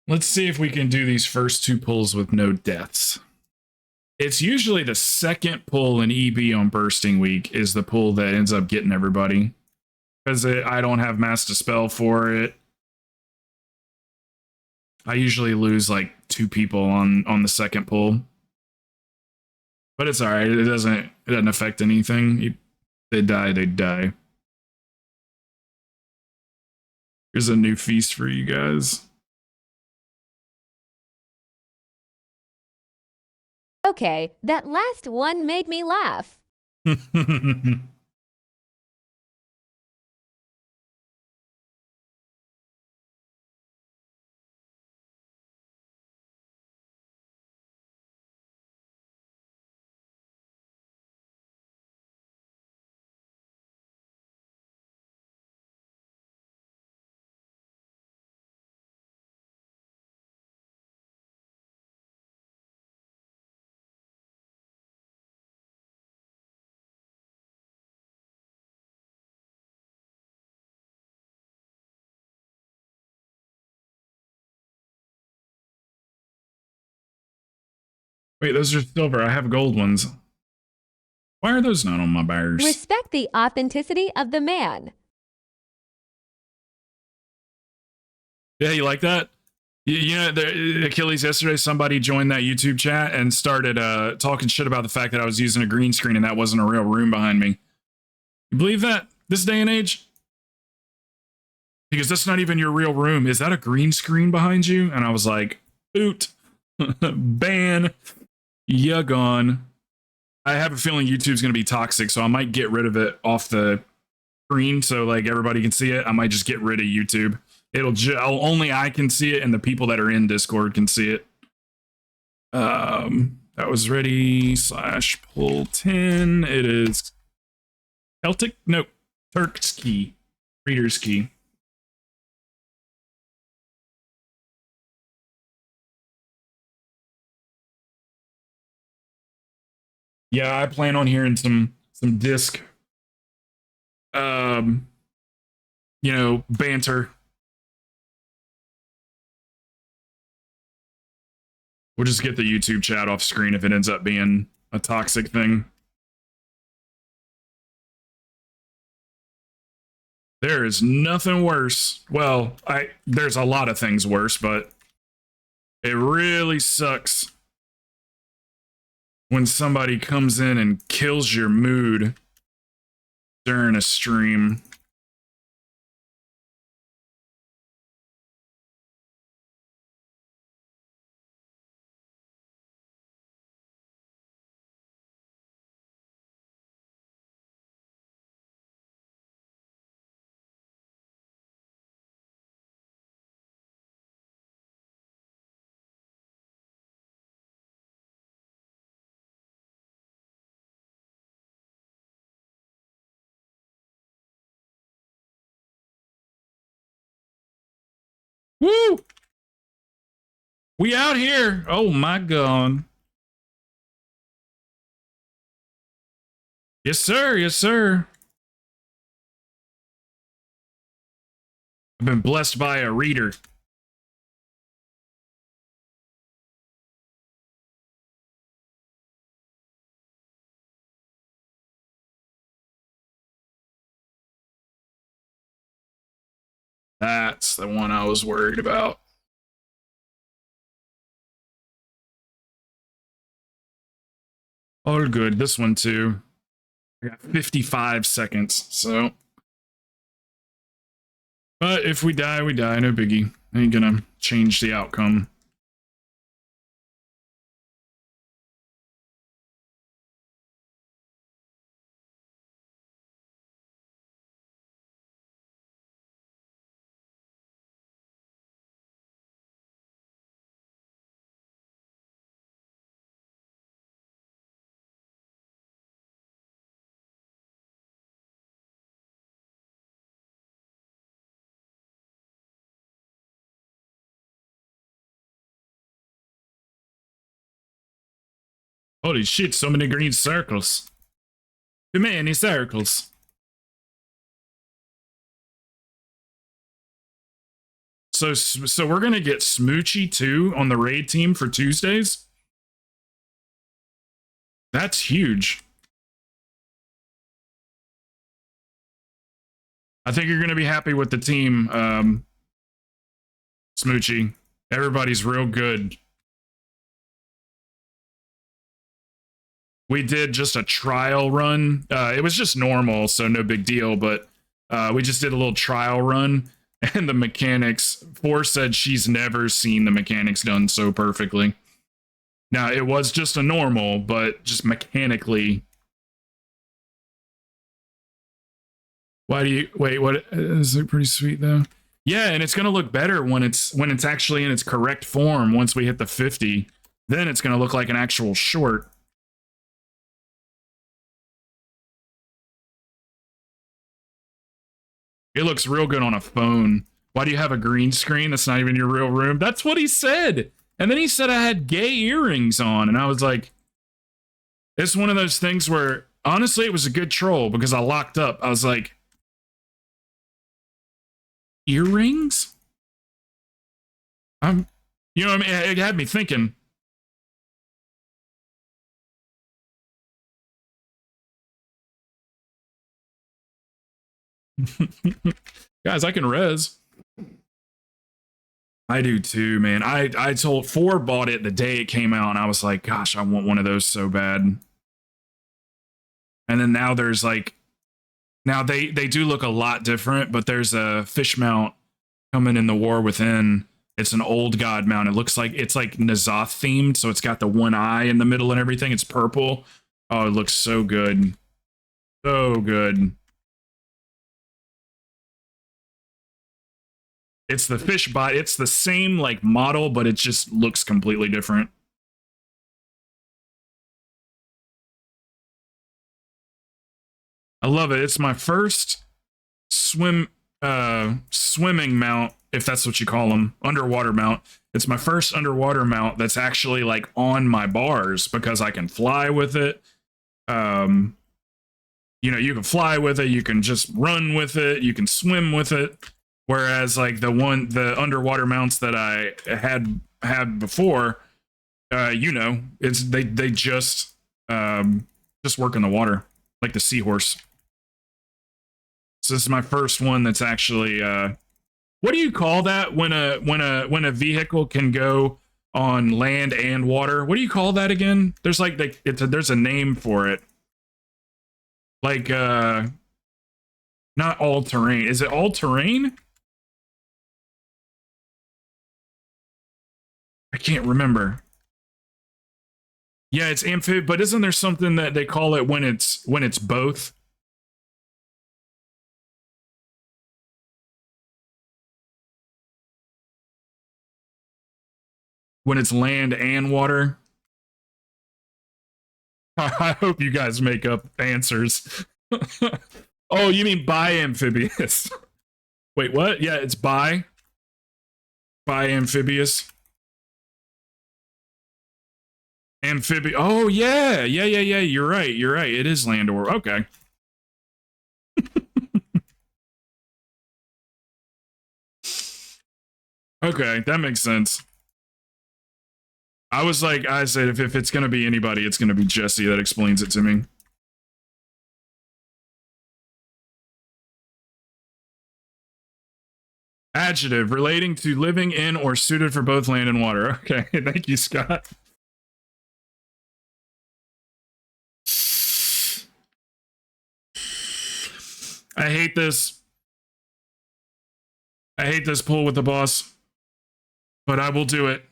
Let's see if we can do these first two pulls with no deaths. It's usually the second pull in EB on Bursting Week is the pull that ends up getting everybody. Because I don't have Mass Dispel for it. I usually lose like 2 people on the second pull. But it's alright, it doesn't affect anything. They die, they die. Here's a new feast for you guys. Okay, that last one made me laugh. Wait, those are silver. I have gold ones. Why are those not on my bears? Respect the authenticity of the man. Yeah, you like that? You know, Achilles, yesterday, somebody joined that YouTube chat and started talking shit about the fact that I was using a green screen and that wasn't a real room behind me. You believe that? This day and age? He goes, that's not even your real room. Is that a green screen behind you? And I was like, oot, ban, you gone. I have a feeling YouTube's going to be toxic, so I might get rid of it off the screen so like everybody can see it. I might just get rid of YouTube. Only I can see it, and the people that are in Discord can see it. That was ready / pull 10. It is Celtic? Nope. Turk's key. Reader's key. Yeah, I plan on hearing some disc banter. We'll just get the YouTube chat off screen if it ends up being a toxic thing. There is nothing worse. Well, there's a lot of things worse, but it really sucks when somebody comes in and kills your mood during a stream. Woo! We out here. Oh my God. Yes, sir. Yes, sir. I've been blessed by a reader. That's the one I was worried about. All good. This one too. I got 55 seconds, so. But if we die, we die. No biggie. Ain't gonna change the outcome. Holy shit, so many green circles. Too many circles. So we're gonna get Smoochy too on the raid team for Tuesdays. That's huge. I think you're gonna be happy with the team, Smoochy. Everybody's real good. We did just a trial run. It was just normal, so no big deal, but we just did a little trial run, and the mechanics, Force said she's never seen the mechanics done so perfectly. Now, it was just a normal, but just mechanically. Why do you, wait, what, is it pretty sweet though? Yeah, and it's going to look better when it's actually in its correct form once we hit the 50. Then it's going to look like an actual short. It looks real good on a phone. Why do you have a green screen that's not even your real room? That's what he said. And then he said I had gay earrings on. And I was like, it's one of those things where, honestly, it was a good troll because I locked up. I was like, earrings? You know what I mean? It had me thinking. Guys, I can res. I do too, man. I told 4 bought it the day it came out, and I was like, gosh, I want one of those so bad. And then now there's like, now they do look a lot different, but there's a fish mount coming in the War Within. It's an old god mount. It looks like it's like Nazoth themed, so it's got the one eye in the middle and everything. It's purple. Oh, it looks so good. So good. It's the fish bot. It's the same like model, but it just looks completely different. I love it. It's my first swimming mount, if that's what you call them, underwater mount. It's my first underwater mount that's actually like on my bars because I can fly with it. You know, you can fly with it, you can just run with it, you can swim with it. Whereas like the underwater mounts that I had before, you know, it's they just work in the water like the seahorse. So this is my first one that's actually what do you call that when a vehicle can go on land and water? What do you call that again? There's like there's a name for it. Like not all terrain. Is it all terrain? I can't remember. Yeah, it's amphib, but isn't there something that they call it when it's both? When it's land and water? I hope you guys make up answers. Oh, you mean bi-amphibious? Wait, what? Yeah, it's bi-amphibious. Amphibious. Oh, yeah. Yeah. You're right. It is land or okay. Okay, that makes sense. I said, if it's going to be anybody, it's going to be Jesse that explains it to me. Adjective, relating to living in or suited for both land and water. Okay, thank you, Scott. I hate this. I hate this pull with the boss, but I will do it.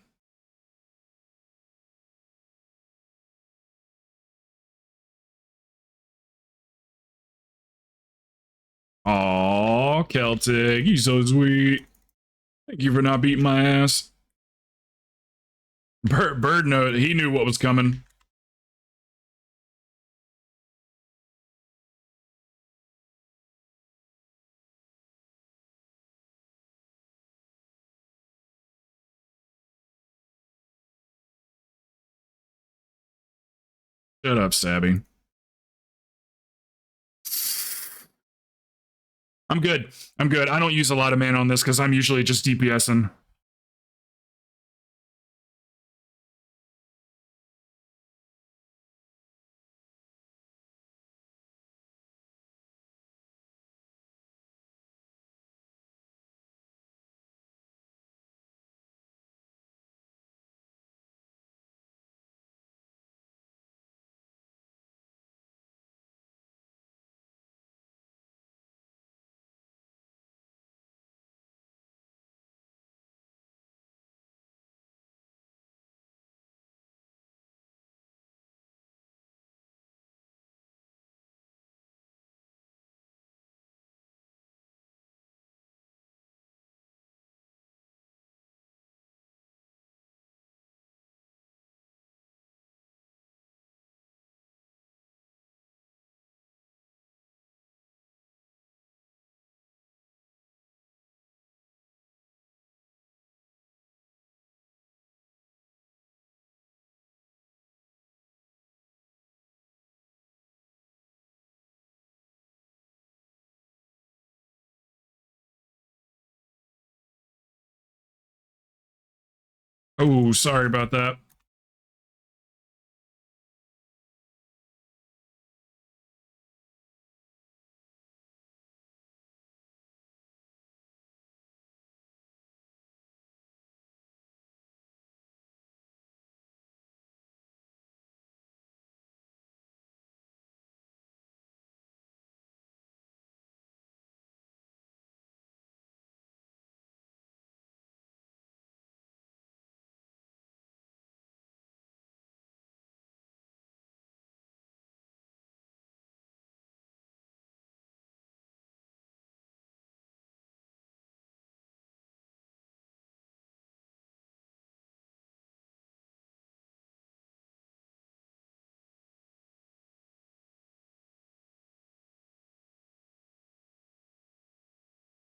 Aw, Celtic, you so sweet. Thank you for not beating my ass. Bird note, he knew what was coming. Shut up, Sabby. I'm good. I don't use a lot of mana on this because I'm usually just DPSing. Oh, sorry about that.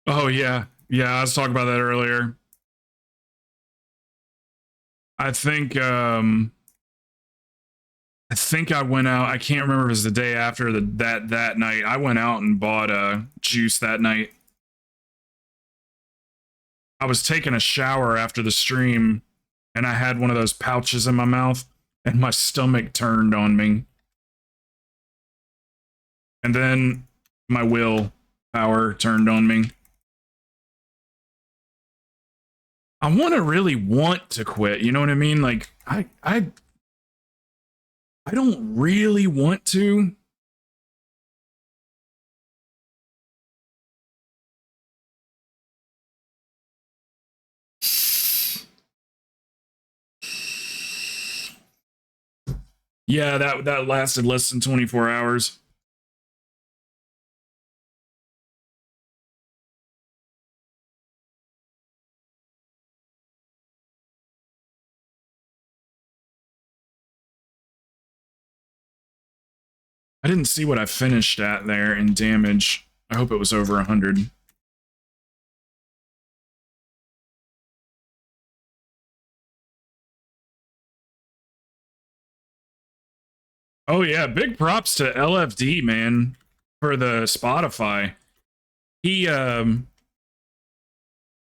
Oh yeah. Yeah, I was talking about that earlier. I think I went out. I can't remember if it was the day after that night. I went out and bought juice that night. I was taking a shower after the stream and I had one of those pouches in my mouth and my stomach turned on me. And then my will power turned on me. I really want to quit, you know what I mean? Like I don't really want to. Yeah, that lasted less than 24 hours. I didn't see what I finished at there in damage. I hope it was over 100. Oh yeah, big props to LFD, man, for the Spotify. He I'm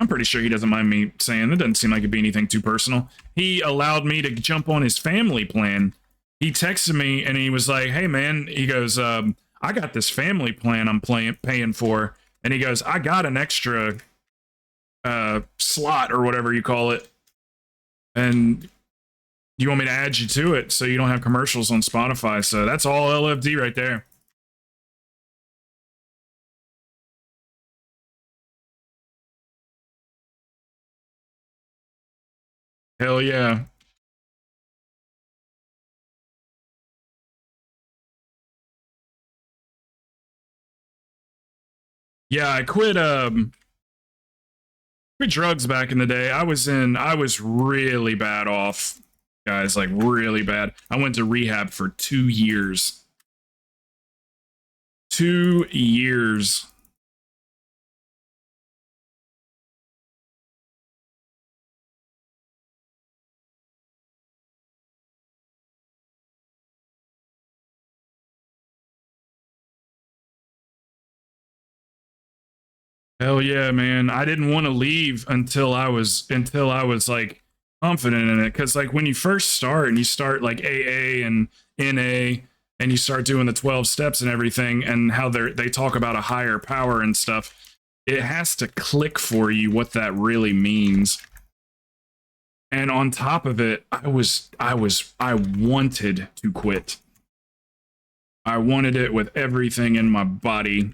pretty sure he doesn't mind me saying, it doesn't seem like it'd be anything too personal. He allowed me to jump on his family plan. He texted me and he was like, "Hey man," he goes, "I got this family plan I'm paying for." And he goes, "I got an extra slot or whatever you call it. And you want me to add you to it so you don't have commercials on Spotify." So that's all LFD right there. Hell yeah. Yeah, I quit drugs back in the day. I was really bad off, guys, like really bad. I went to rehab for 2 years. 2 years. Hell yeah, man. I didn't want to leave until I was like confident in it, cuz like when you first start and you start like AA and NA and you start doing the 12 steps and everything and how they talk about a higher power and stuff, it has to click for you what that really means. And on top of it, I wanted to quit. I wanted it with everything in my body.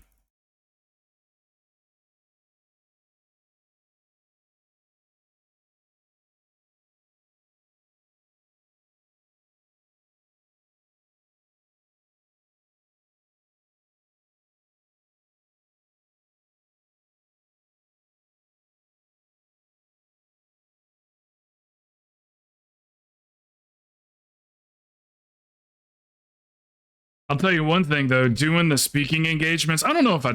I'll tell you one thing though, doing the speaking engagements. I don't know if I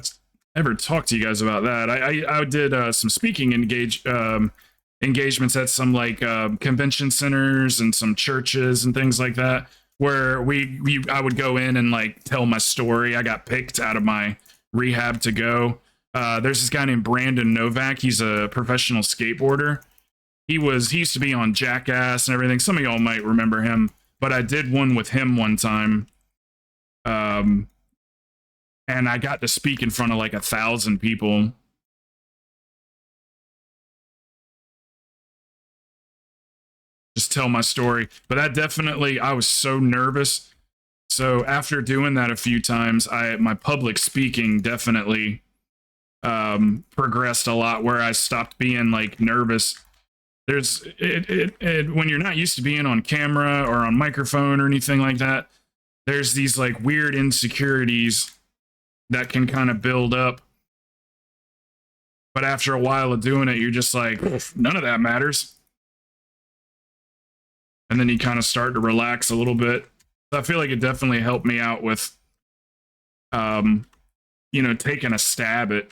ever talked to you guys about that. I did some speaking engagements at some like convention centers and some churches and things like that, where I would go in and like tell my story. I got picked out of my rehab to go. There's this guy named Brandon Novak. He's a professional skateboarder. He used to be on Jackass and everything. Some of y'all might remember him, but I did one with him one time. And I got to speak in front of like 1,000 people. Just tell my story. But that definitely, I was so nervous. So after doing that a few times, my public speaking definitely progressed a lot, where I stopped being like nervous. There's when you're not used to being on camera or on microphone or anything like that, there's these like weird insecurities that can kind of build up. But after a while of doing it, you're just like, none of that matters. And then you kind of start to relax a little bit. So I feel like it definitely helped me out with, taking a stab at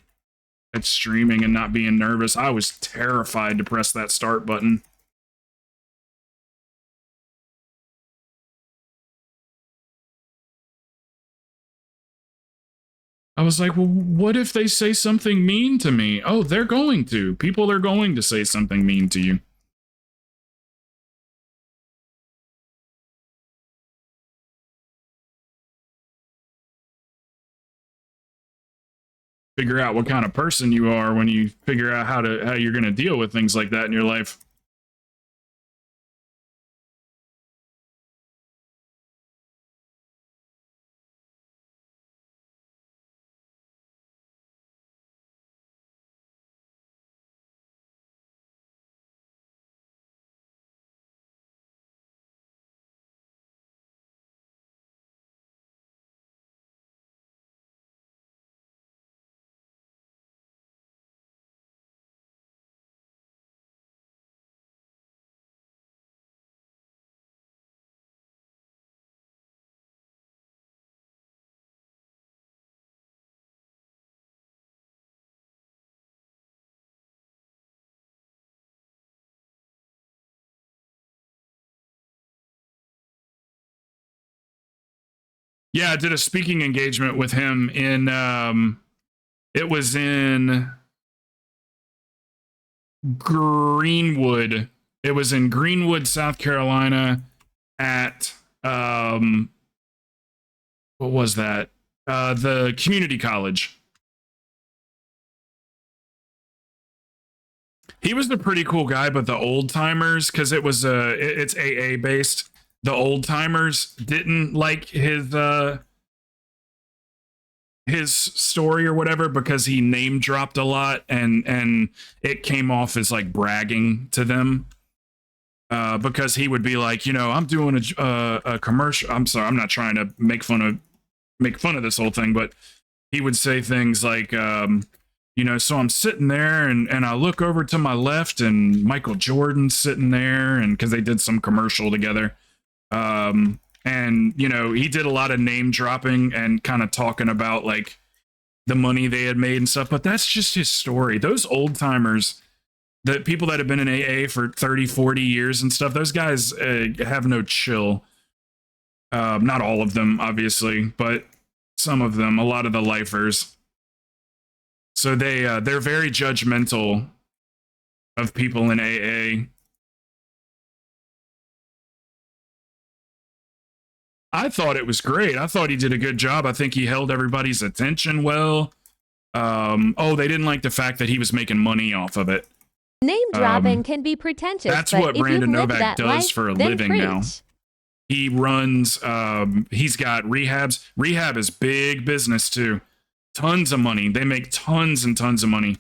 at streaming and not being nervous. I was terrified to press that start button. I was like, well, what if they say something mean to me? Oh, they're going to. People are going to say something mean to you. Figure out what kind of person you are when you figure out how you're going to deal with things like that in your life. Yeah, I did a speaking engagement with him in it was in Greenwood. It was in Greenwood, South Carolina at what was that? The community college. He was a pretty cool guy, but the old timers, because it's AA based, the old timers didn't like his story or whatever because he name dropped a lot and it came off as like bragging to them. Because he would be like, I'm doing a commercial. I'm sorry, I'm not trying to make fun of this whole thing, but he would say things like, so I'm sitting there and I look over to my left and Michael Jordan's sitting there, and because they did some commercial together. And he did a lot of name dropping and kind of talking about like the money they had made and stuff, but that's just his story. Those old timers, the people that have been in AA for 30, 40 years and stuff, those guys have no chill. Not all of them, obviously, but some of them, a lot of the lifers. So they're very judgmental of people in AA. I thought it was great. I thought he did a good job. I think he held everybody's attention well. They didn't like the fact that he was making money off of it. Name dropping can be pretentious. That's but what if Brandon you've lived Novak that does life, for a then living preach. now. He runs, he's got rehabs. Rehab is big business too. Tons of money. They make tons and tons of money.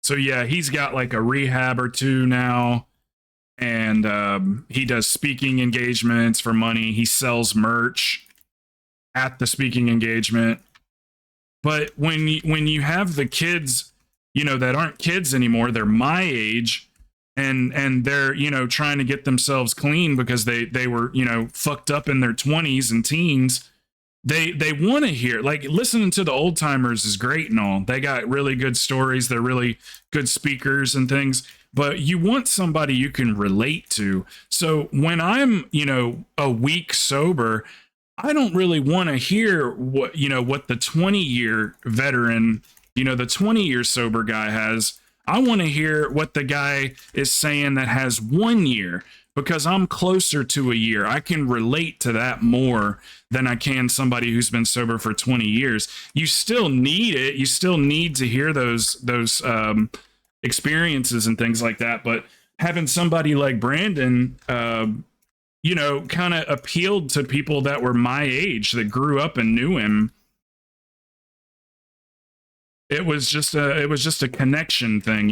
So yeah, he's got like a rehab or two now. And he does speaking engagements for money. He sells merch at the speaking engagement. But when you have the kids, that aren't kids anymore, they're my age, and they're trying to get themselves clean because they were fucked up in their 20s and teens. They want to hear, like, listening to the old timers is great and all. They got really good stories. They're really good speakers and things. But you want somebody you can relate to. So when I'm, a week sober, I don't really want to hear what the 20-year veteran, the 20-year sober guy has. I want to hear what the guy is saying that has 1 year, because I'm closer to a year. I can relate to that more than I can somebody who's been sober for 20 years. You still need it. You still need to hear those experiences and things like that, but having somebody like Brandon kind of appealed to people that were my age, that grew up and knew him. It was just a connection thing,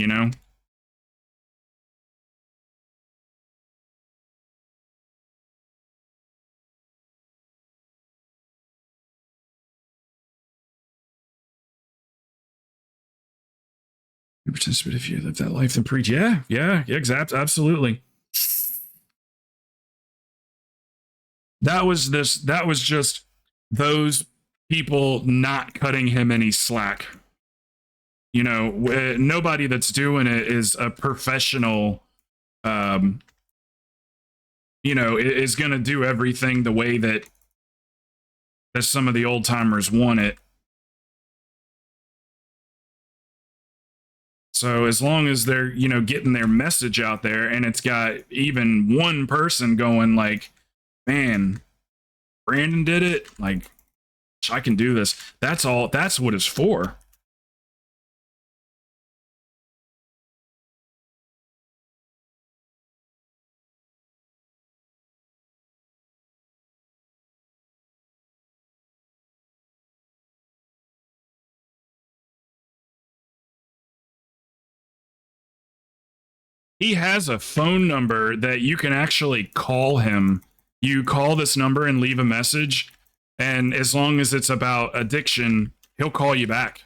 You participate if you live that life, then preach. Yeah, exactly, absolutely. That was just those people not cutting him any slack. You know, nobody that's doing it is a professional, you know, is going to do everything the way that some of the old timers want it. So as long as they're, you know, getting their message out there, and it's got even one person going like, man, Brandon did it, like, I can do this. That's all. That's what it's for. He has a phone number that you can actually call him. You call this number and leave a message, and as long as it's about addiction, he'll call you back.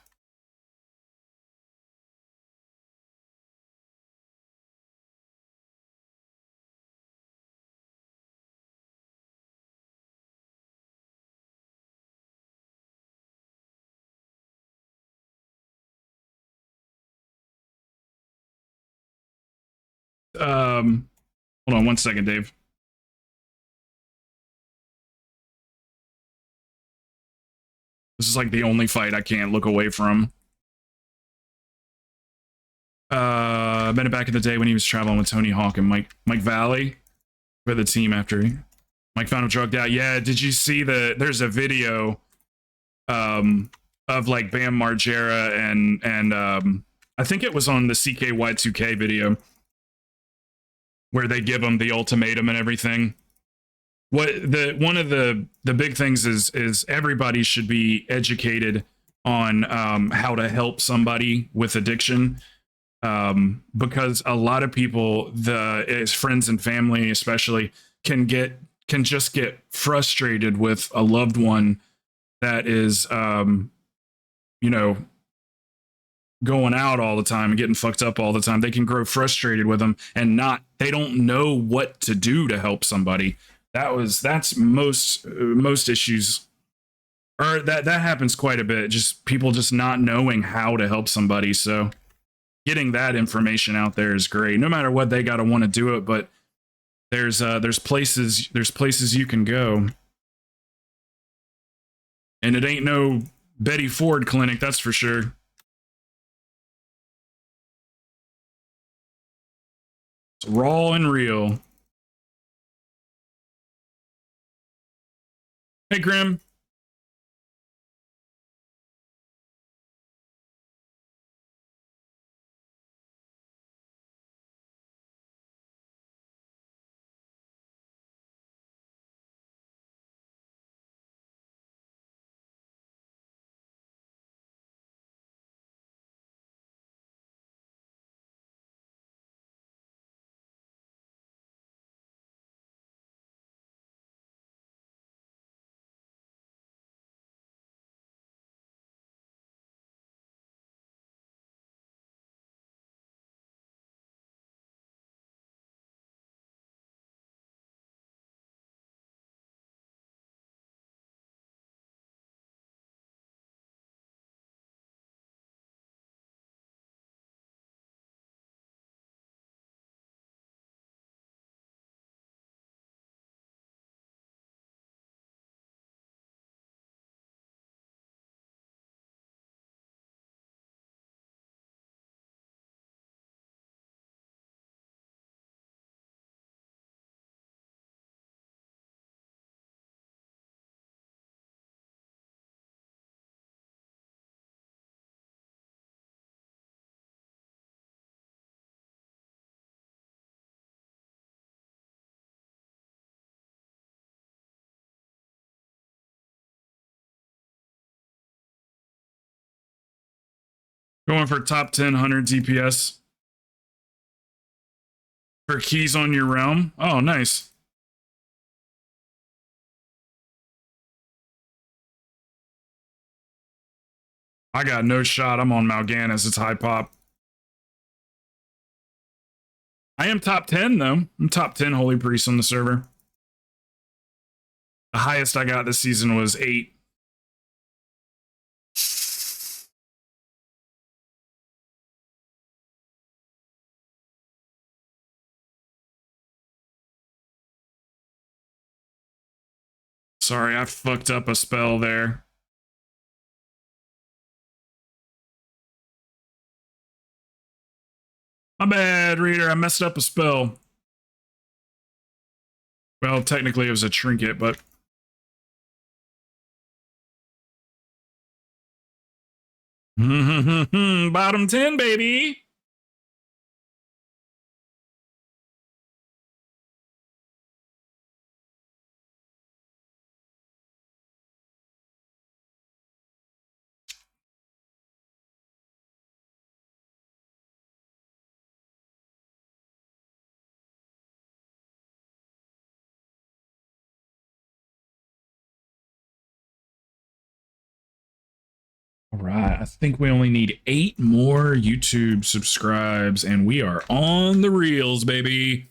Hold on one second, Dave. This is like the only fight I can't look away from. I met him back in the day when he was traveling with Tony Hawk and Mike Valley for the team after Mike found him drugged out. Yeah, did you see there's a video of like Bam Margera and I think it was on the CKY2K video where they give him the ultimatum and everything. One of the big things is everybody should be educated on how to help somebody with addiction, because a lot of people, as friends and family especially, can just get frustrated with a loved one that is you know, going out all the time and getting fucked up all the time. They can grow frustrated with them and they don't know what to do to help somebody. That's most issues, or that happens quite a bit. Just people just not knowing how to help somebody. So getting that information out there is great. No matter what, they got to want to do it, but there's places you can go. And it ain't no Betty Ford clinic, that's for sure. It's raw and real. Hey, Grim. Going for top 10 100 DPS for keys on your realm. Oh, nice. I got no shot. I'm on Mal'Ganis. It's high pop. I am top 10, though. I'm top 10 Holy Priest on the server. The highest I got this season was 8. Sorry, I fucked up a spell there. My bad, reader. I messed up a spell. Well, technically it was a trinket, but... Bottom 10, baby! All right, I think we only need 8 more YouTube subscribes, and we are on the reels, baby.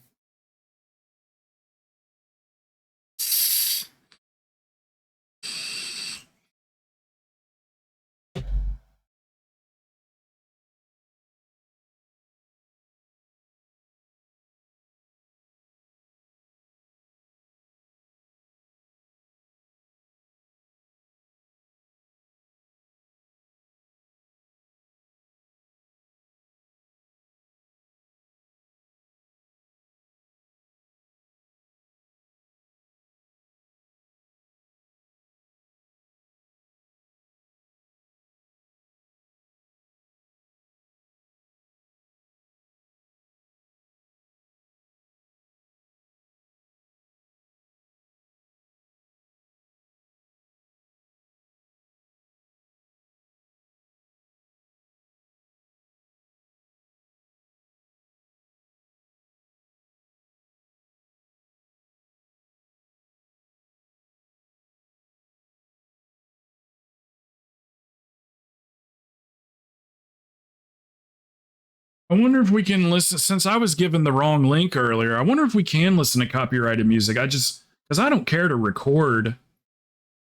I wonder if we can listen, since I was given the wrong link earlier, I wonder if we can listen to copyrighted music. Because I don't care to record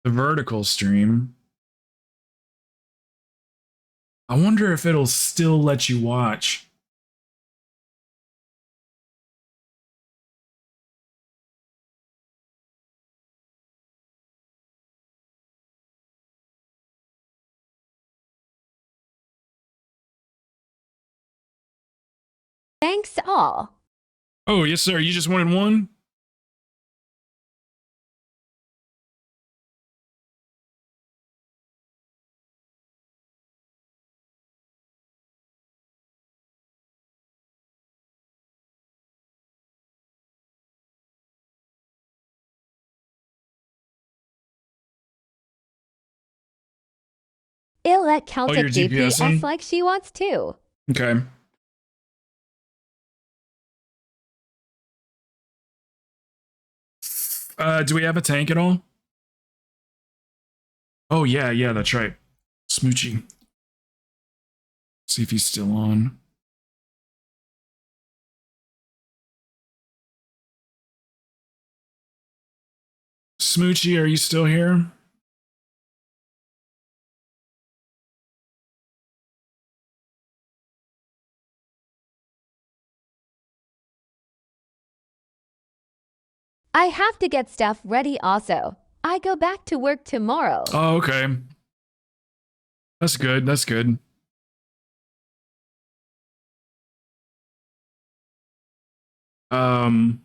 the vertical stream. I wonder if it'll still let you watch. Thanks all. Oh, yes, sir. You just wanted one? I'll let Oh, you're Celtic GPS GPSing? like she wants to. Okay. Do we have a tank at all? Oh, yeah, that's right. Smoochie. See if he's still on. Smoochie, are you still here? I have to get stuff ready also. I go back to work tomorrow. Oh, okay. That's good. That's good. Um,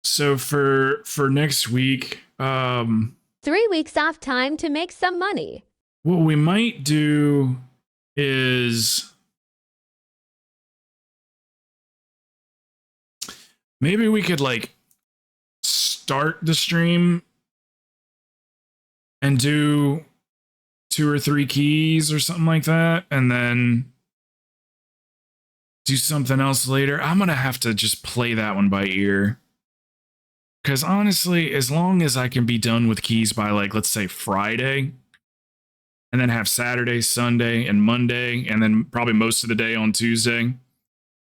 so for next week, 3 weeks off time to make some money. what we might do is maybe we could like start the stream and do 2 or 3 keys or something like that, and then do something else later. I'm gonna have to just play that one by ear. Because honestly, as long as I can be done with keys by, like, let's say Friday, and then have Saturday, Sunday, and Monday, and then probably most of the day on Tuesday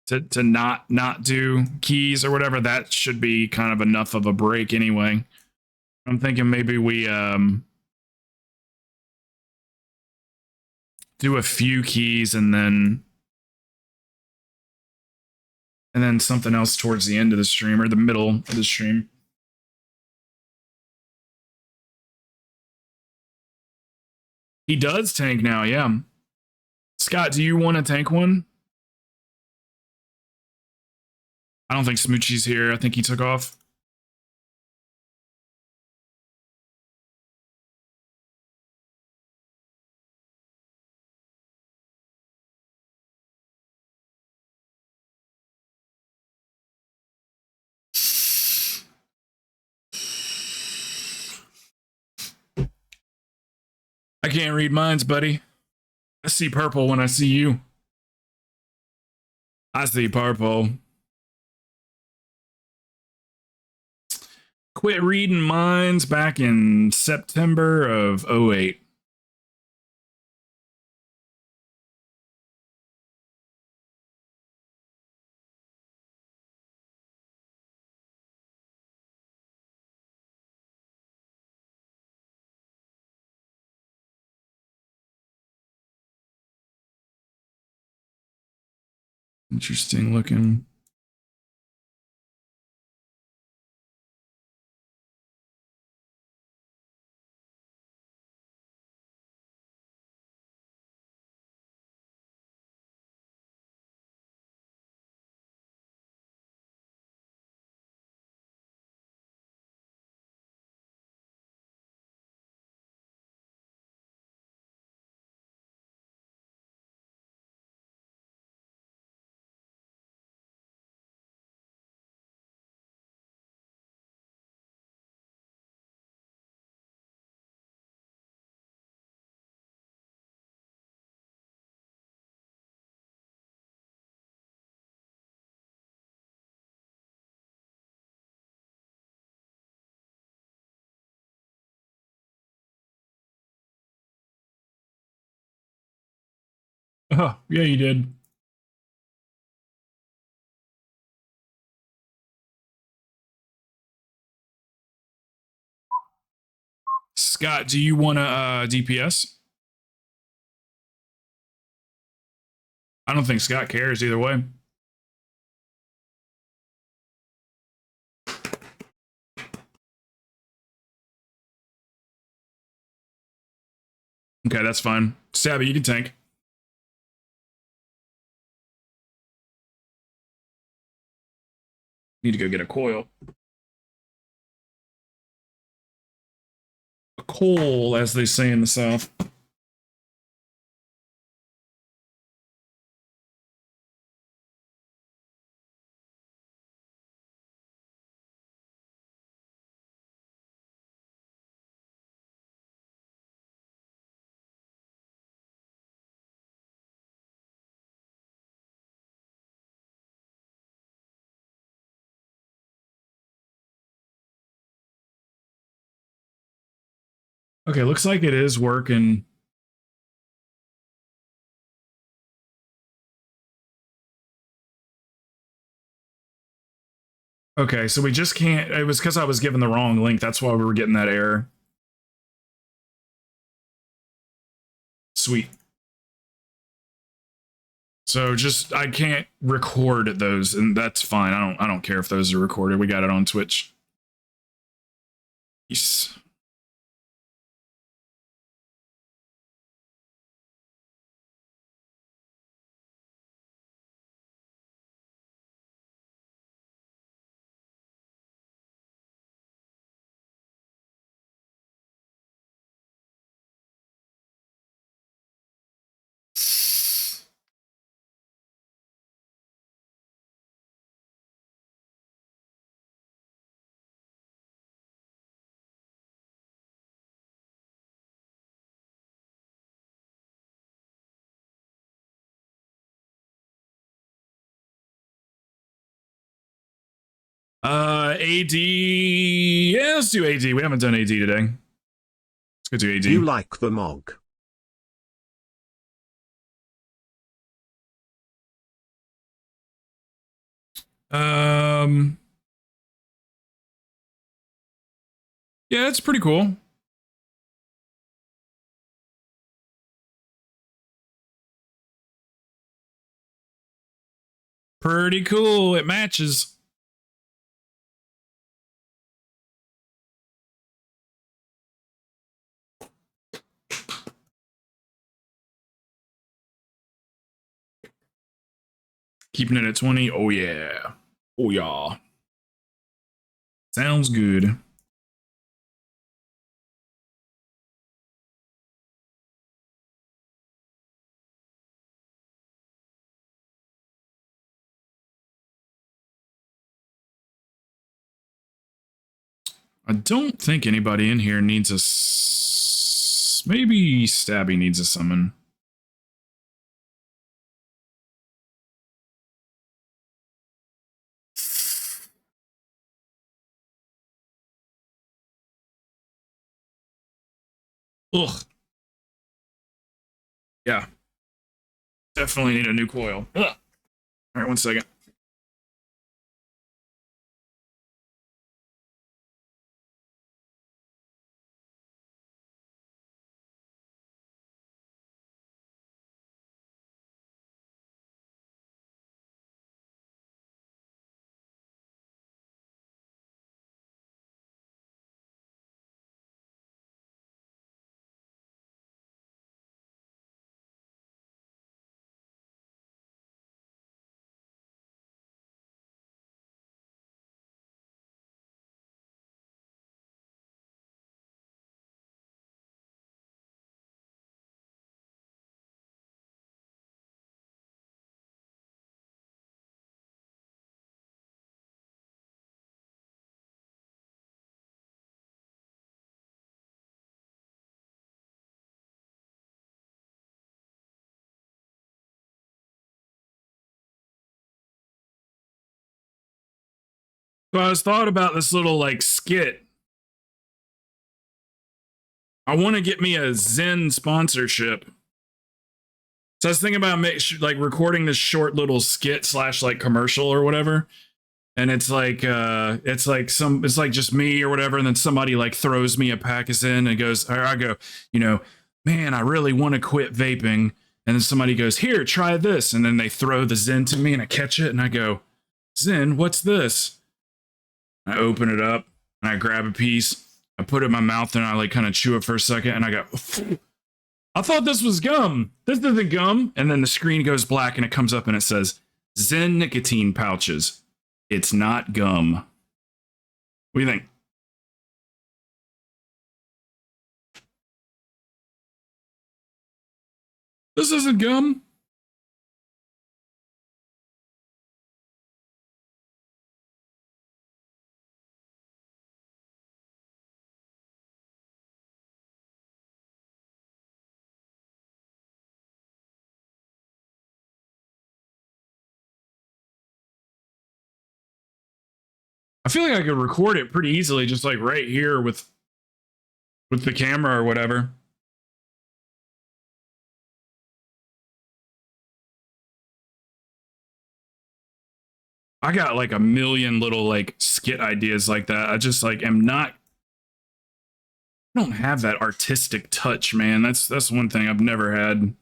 to not do keys or whatever, that should be kind of enough of a break anyway. I'm thinking maybe we do a few keys and then And then something else towards the end of the stream or the middle of the stream. He does tank now, yeah. Scott, do you want to tank one? I don't think Smoochie's here. I think he took off. I can't read minds, buddy. I see purple when I see you. I see purple. Quit reading minds back in September of 08. Interesting looking. Oh, yeah, you did. Scott, do you want to DPS? I don't think Scott cares either way. Okay, that's fine. Sabby, you can tank. Need to go get a coil. A coal, as they say in the South. Okay, looks like it is working. Okay, so we just can't. It was because I was given the wrong link. That's why we were getting that error. Sweet. So just I can't record those, and that's fine. I don't care if those are recorded. We got it on Twitch. Yes. AD. Yeah, let's do AD. We haven't done AD today. Let's go do AD. You like the MOG? Yeah, it's pretty cool. Pretty cool. It matches. Keeping it at 20. Oh, yeah. Oh, yeah. Sounds good. I don't think anybody in here needs a... Maybe Stabby needs a summon. Ugh. Yeah. Definitely need a new coil. Ugh. All right, 1 second. So I was thought about this little like skit. I want to get me a Zen sponsorship. So I was thinking about like recording this short little skit slash like commercial or whatever. And it's like it's like just me or whatever, and then somebody like throws me a pack of Zen and goes, or I go, you know, man, I really want to quit vaping. And then somebody goes, here, try this. And then they throw the Zen to me and I catch it and I go, Zen, what's this? I open it up and I grab a piece. I put it in my mouth and I like kind of chew it for a second and I go, I thought this was gum. This isn't gum. And then the screen goes black and it comes up and it says Zen nicotine pouches. It's not gum. What do you think? This isn't gum. I feel like I could record it pretty easily, just like right here with the camera or whatever. I got like a million little like skit ideas like that. I just like am not. I don't have that artistic touch, man. That's one thing I've never had.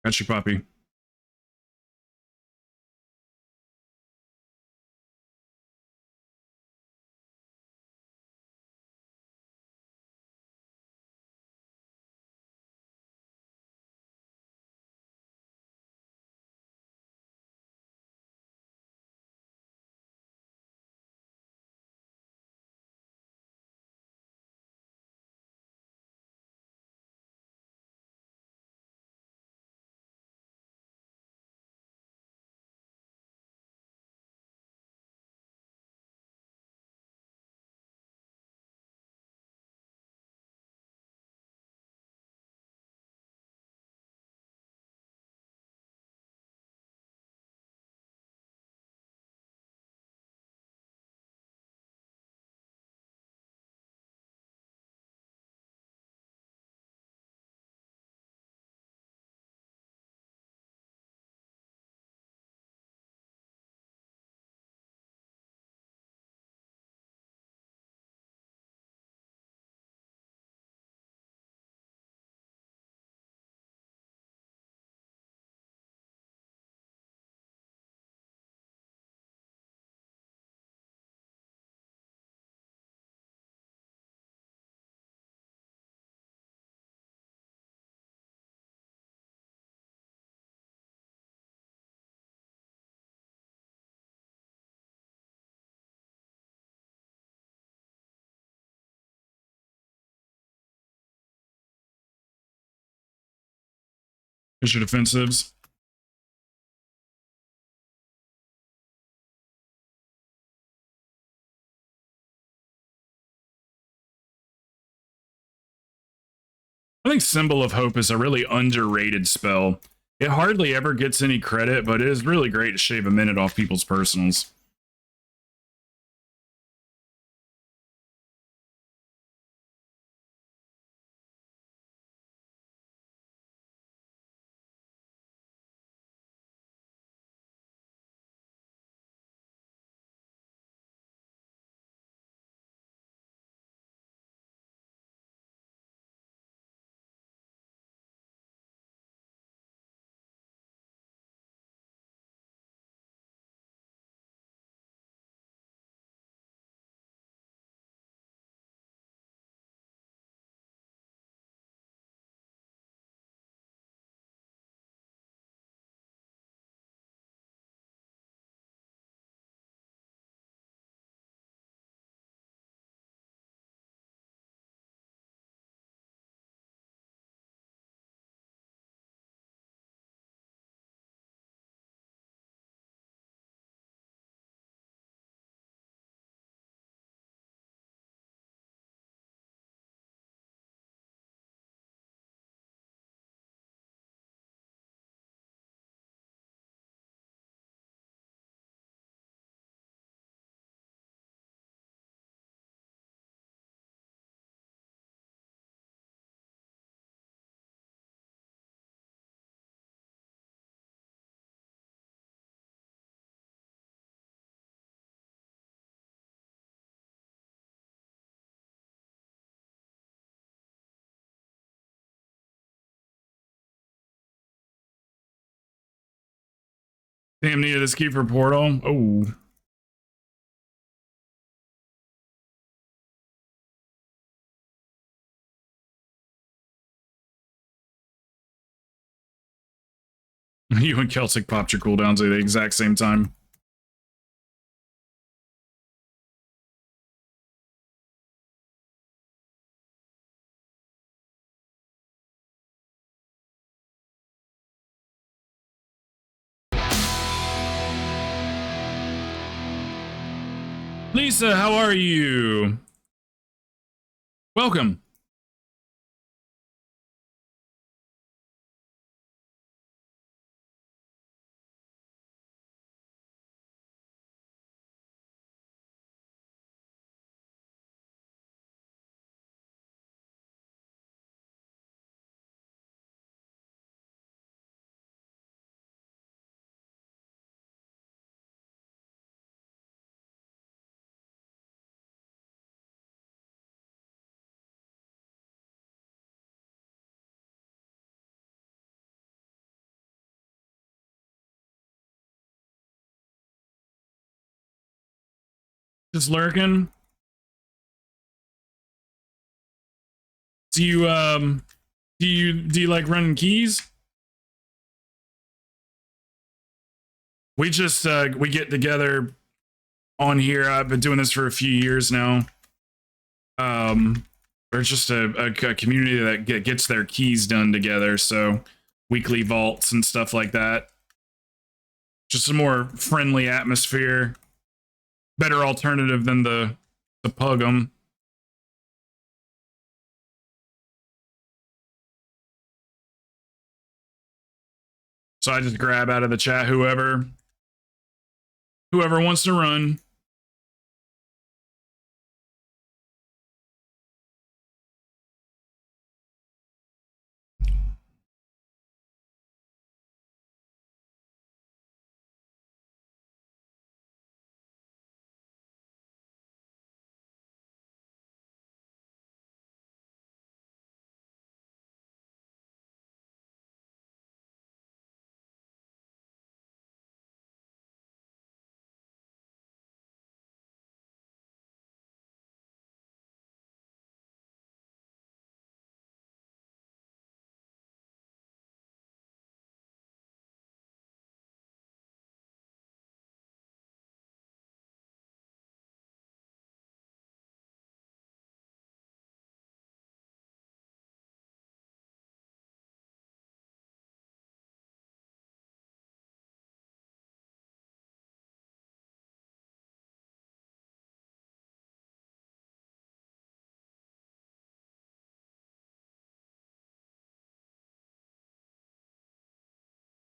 Got you, puppy. Here's your defensives. I think Symbol of Hope is a really underrated spell. It hardly ever gets any credit, but it is really great to shave a minute off people's personals. Damn, needed this key for Portal. Oh. You and Celtic popped your cooldowns at the exact same time. Lisa, how are you? Welcome. Just lurking. Do you like running keys? We just we get together on here. I've been doing this for a few years now. There's just a community that gets their keys done together. So weekly vaults and stuff like that. Just a more friendly atmosphere. Better alternative than the Pug'em. So I just grab out of the chat whoever wants to run.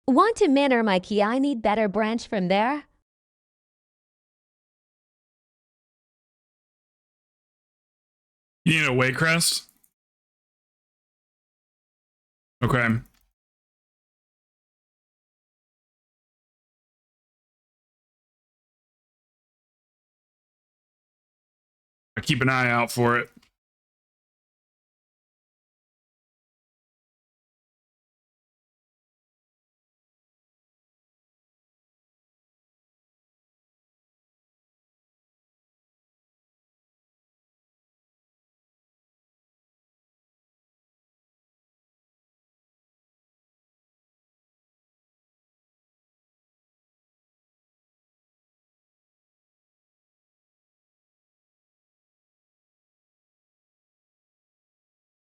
Want to manner my key? I need better branch from there. You need a way crest? Okay. I keep an eye out for it.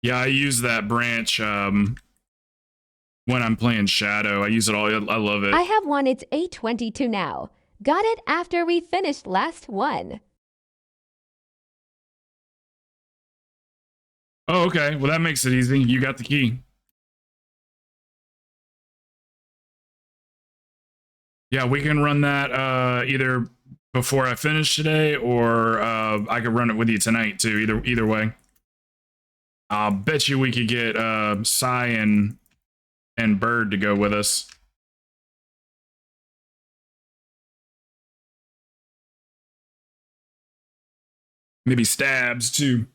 Yeah, I use that branch when I'm playing Shadow. I use it all. I love it. I have one. It's 8:22 now. Got it after we finished last one. Oh, okay. Well, that makes it easy. You got the key. Yeah, we can run that either before I finish today, or I could run it with you tonight too. Either way. I'll bet you we could get Psy and Bird to go with us. Maybe Stabs too.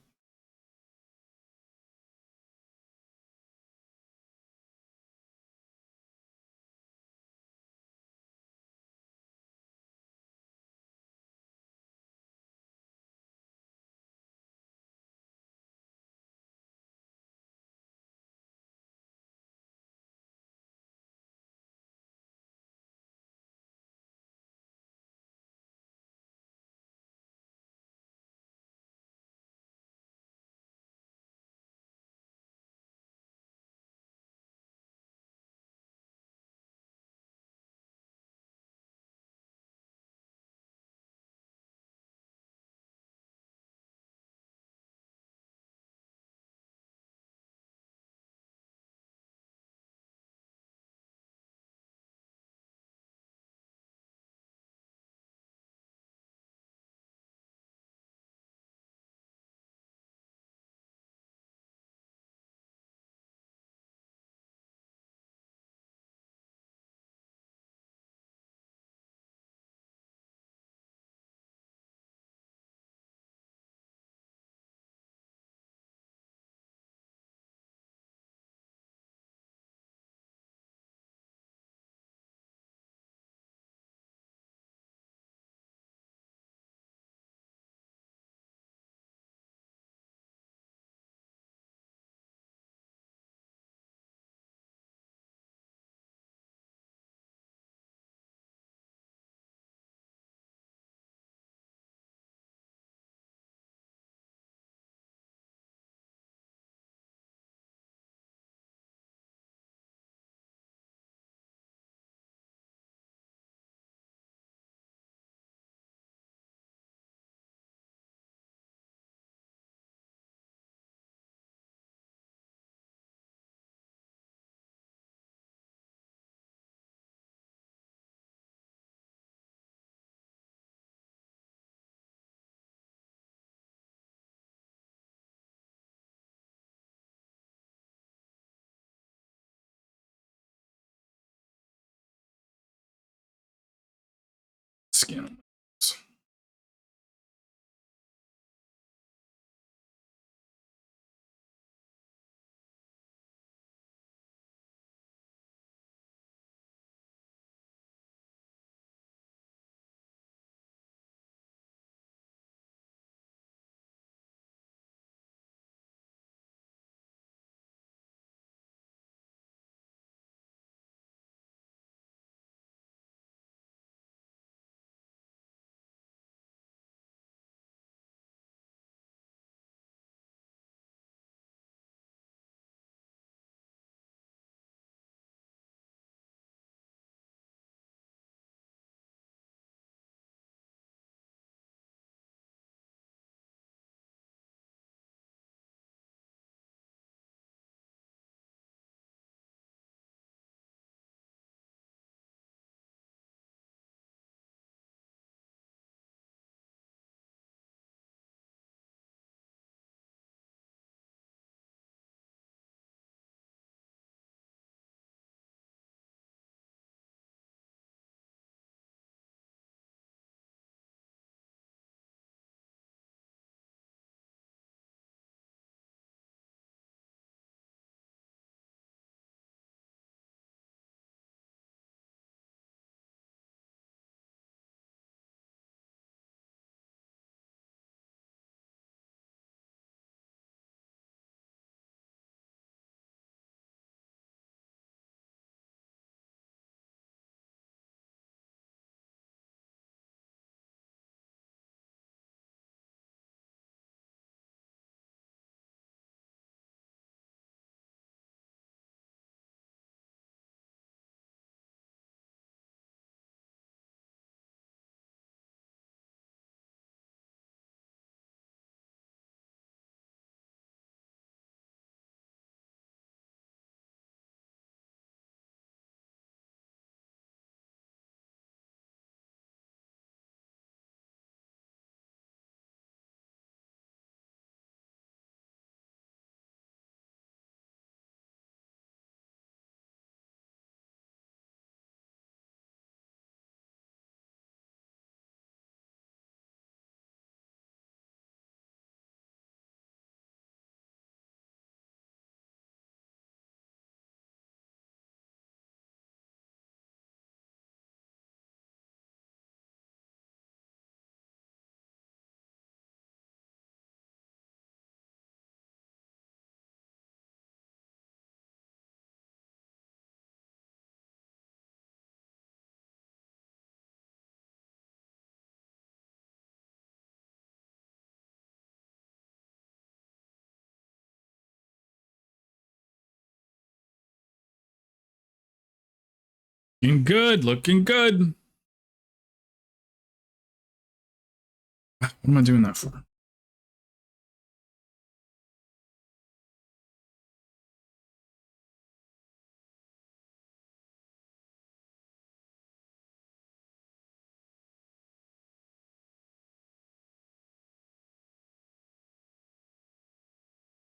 skin. Looking good, looking good. What am I doing that for?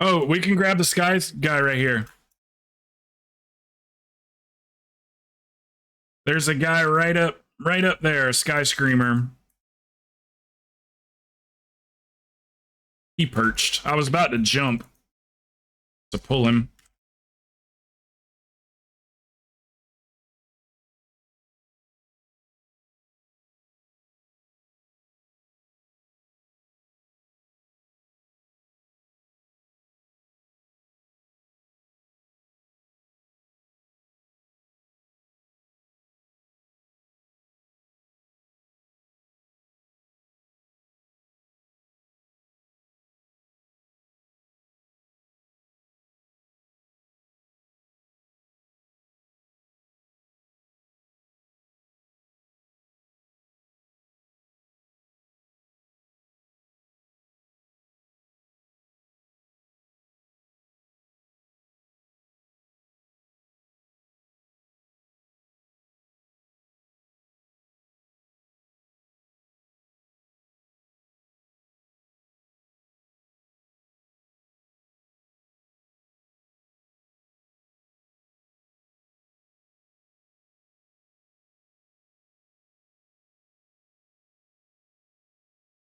Oh, we can grab the skies guy right here. There's a guy right up there, a sky screamer. He perched. I was about to jump to pull him.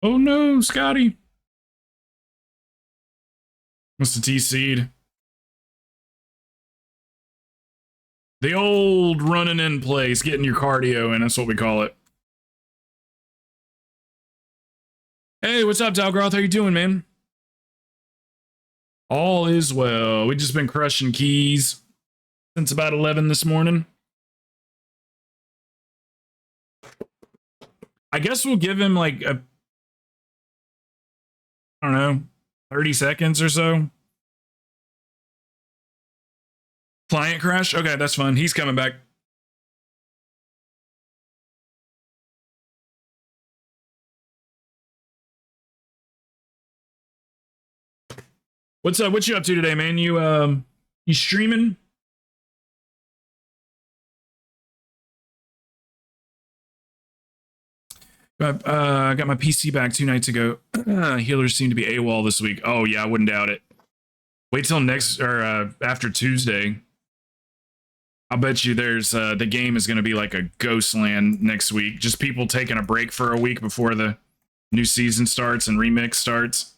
Oh no, Scotty. Must have TC'd. The old running in place, getting your cardio in, that's what we call it. Hey, what's up, Dalgroth? How you doing, man? All is well. We just been crushing keys since about 11 this morning. I guess we'll give him like a, I don't know, 30 seconds or so. Client crash? Okay, that's fun. He's coming back. What's up? What you up to today, man? You streaming? I got my PC back 2 nights ago. Healers seem to be AWOL this week. Oh yeah, I wouldn't doubt it. Wait till next or after Tuesday. I'll bet you there's the game is going to be like a ghost land next week. Just people taking a break for a week before the new season starts and remix starts.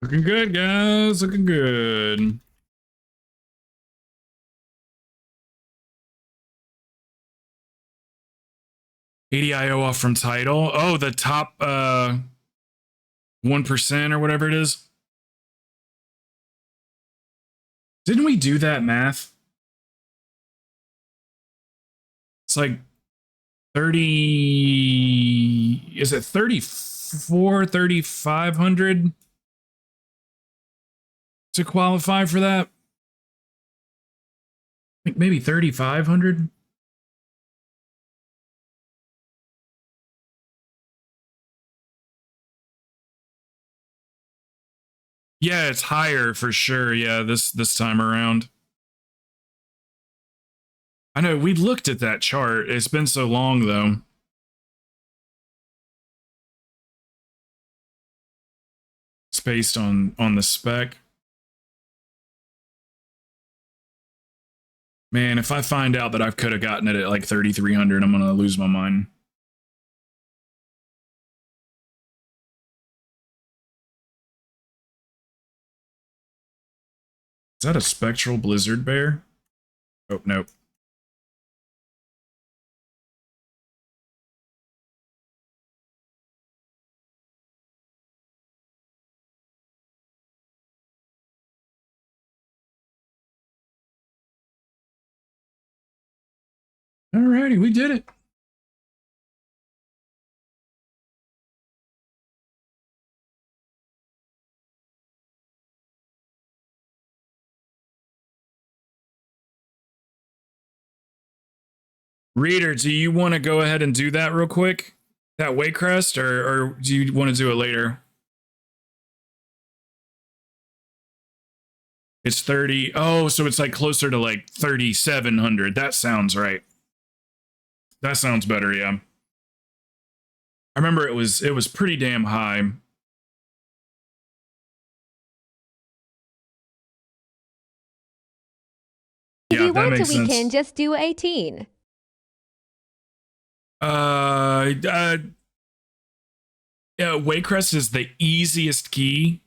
Looking good, guys. Looking good. ADIO off from title. Oh, the top 1% or whatever it is. Didn't we do that math? It's like 30. Is it 34, 3,500 to qualify for that? I think maybe 3,500. Yeah, it's higher for sure. Yeah, this time around. I know we looked at that chart. It's been so long though. It's based on the spec. Man, if I find out that I could have gotten it at like 3,300, I'm gonna lose my mind. that a spectral blizzard bear? Oh, nope. Alrighty, we did it. Reader, do you want to go ahead and do that real quick? That Waycrest, or do you want to do it later? It's 30. Oh, so it's like closer to like 3,700. That sounds right. That sounds better, yeah. I remember it was pretty damn high. If Yeah, you that want makes to, we sense. can just do 18. Yeah, Waycrest is the easiest key,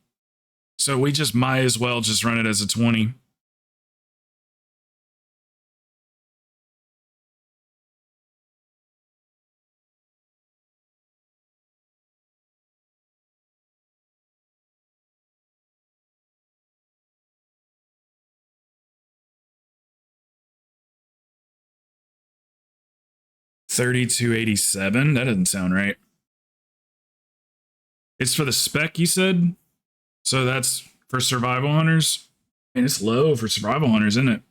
so we just might as well just run it as a 20. $32.87. That doesn't sound right. It's for the spec, you said? So that's for survival hunters? And it's low for survival hunters, isn't it?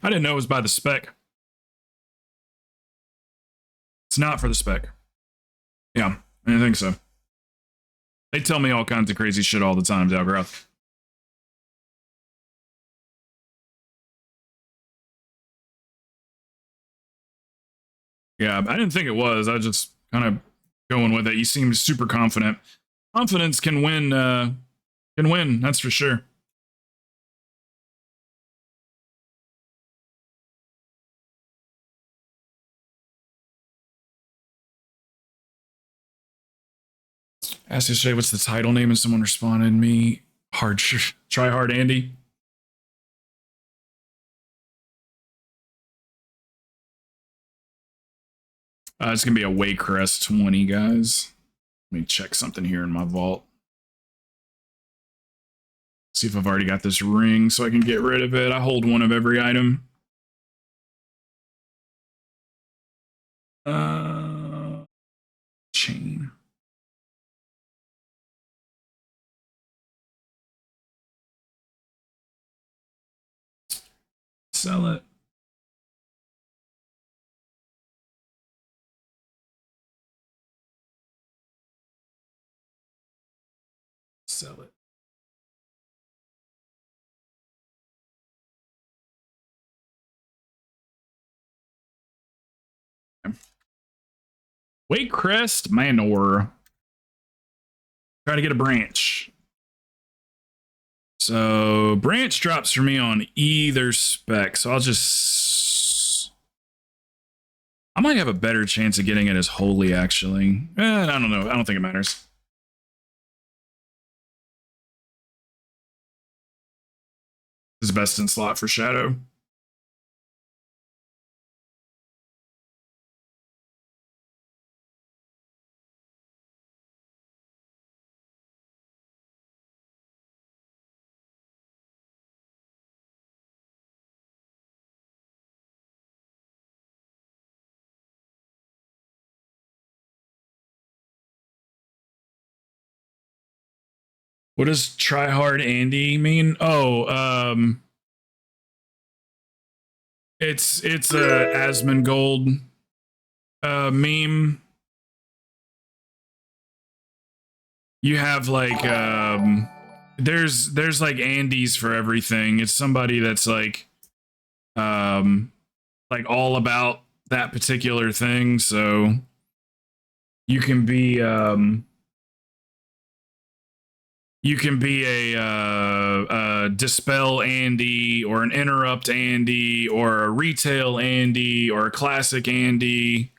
I didn't know it was by the spec. It's not for the spec. Yeah, I didn't think so. They tell me all kinds of crazy shit all the time, Dalgroth. Yeah, I didn't think it was. I just kind of going with it. You seem super confident. Confidence can win. That's for sure. Asked yesterday, what's the title name? And someone responded me, Try Hard Andy. It's going to be a Waycrest 20, guys. Let me check something here in my vault. See if I've already got this ring so I can get rid of it. I hold one of every item. Chain. Sell it. Sell it. Waycrest Manor. Try to get a branch. So branch drops for me on either spec. So I might have a better chance of getting it as holy, actually. I don't know. I don't think it matters. This is best in slot for Shadow. What does Try Hard Andy mean? Oh, it's a Asmongold meme. You have like there's like Andes for everything. It's somebody that's like all about that particular thing. So you can be a Dispel Andy, or an Interrupt Andy, or a Retail Andy, or a Classic Andy.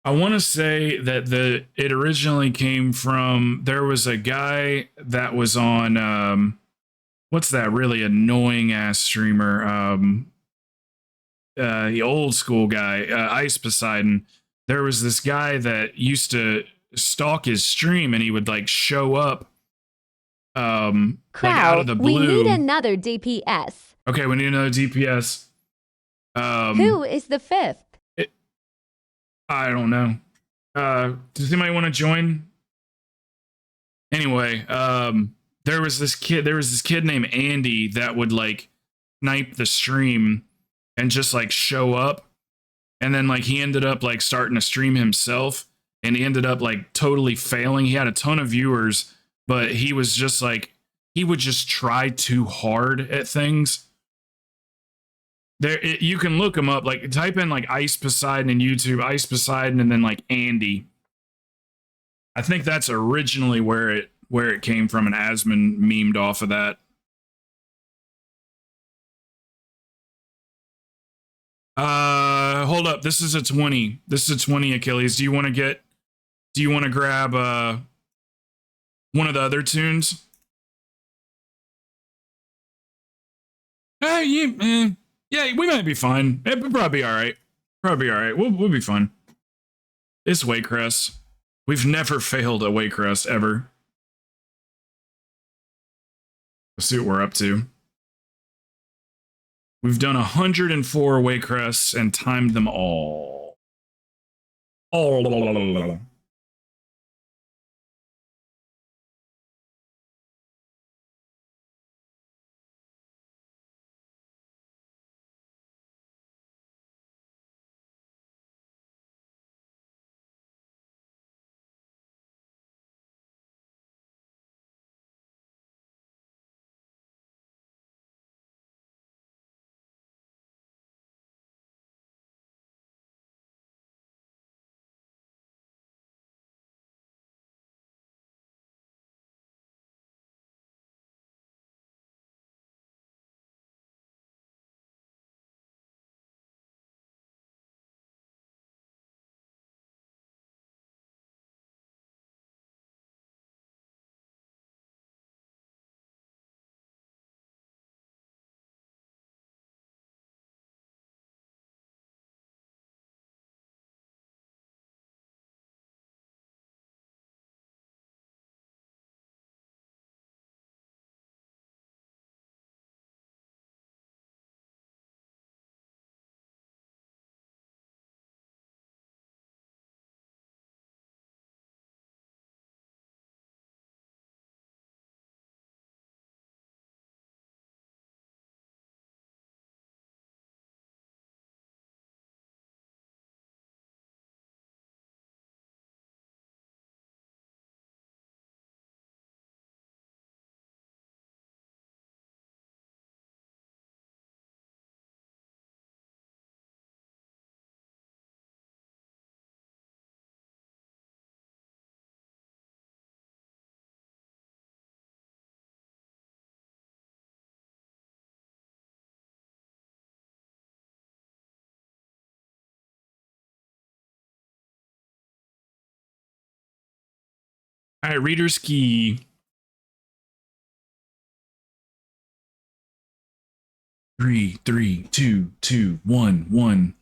I want to say that it originally came from, there was a guy that was on what's that really annoying ass streamer, the old school guy, Ice Poseidon. There was this guy that used to stalk his stream, and he would like show up like out of the we blue. need another DPS. Okay, we need another DPS. Who is the fifth? I don't know. Does anybody want to join? Anyway, there was this kid named Andy that would like snipe the stream and just like show up, and then like he ended up like starting to stream himself, and he ended up like totally failing. He had a ton of viewers, but he was just like, he would just try too hard at things. You can look him up, like type in like Ice Poseidon in YouTube, Ice Poseidon, and then like Andy. I think that's originally where it came from, and Asmon memed off of that. Hold up. This is a 20. This is a 20, Achilles. Do you want to grab one of the other tunes? Yeah, we might be fine. It'll probably be all right. Probably all right. We'll be fine. It's Waycrest. We've never failed a Waycrest ever. Let's see what we're up to. We've done 104 Waycrests and timed them all. All. All right, reader's key. 3, 3, 2, 2, 1, 1.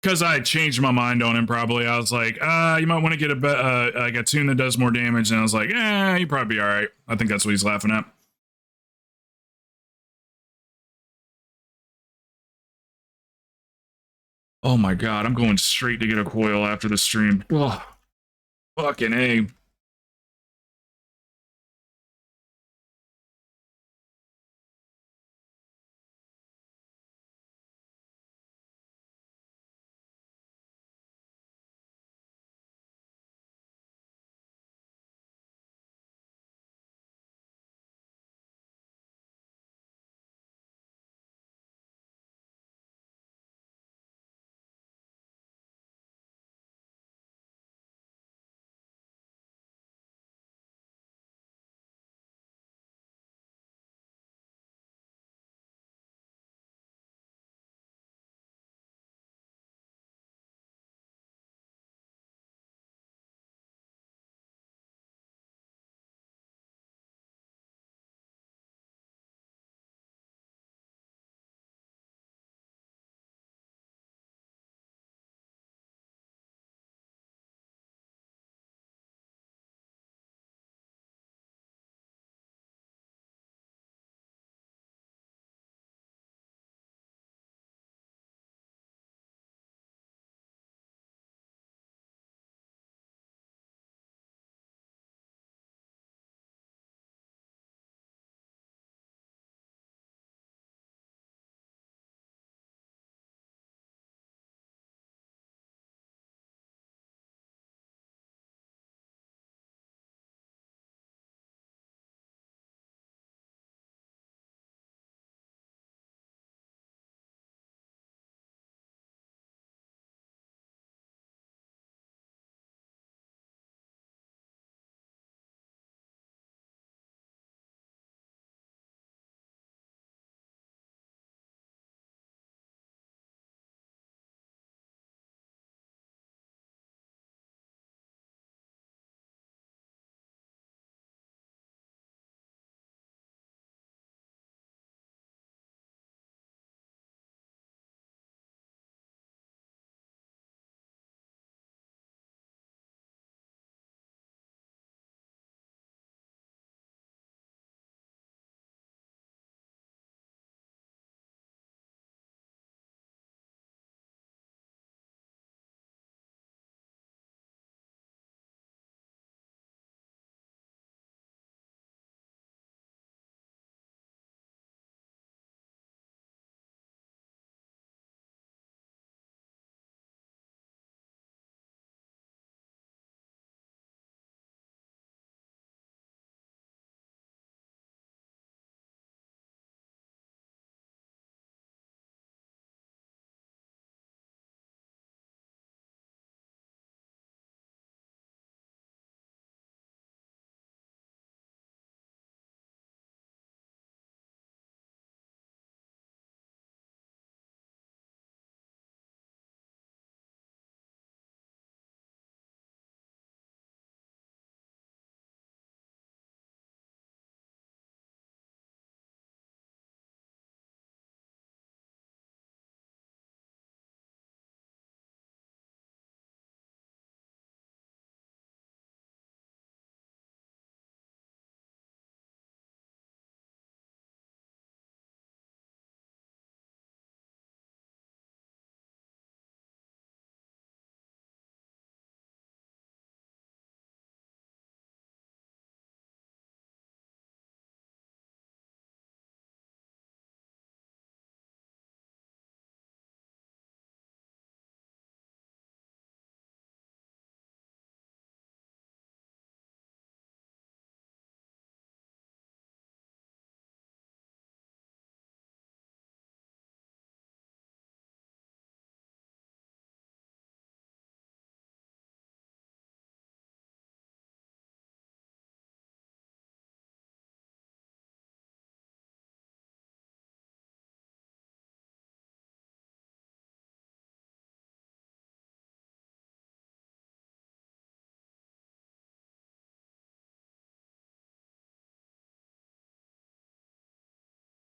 Because I changed my mind on him, probably. I was like, you might want to get like a tune that does more damage. And I was like, he'd probably be all right. I think that's what he's laughing at. Oh my god, I'm going straight to get a coil after the stream. Oh, fucking A.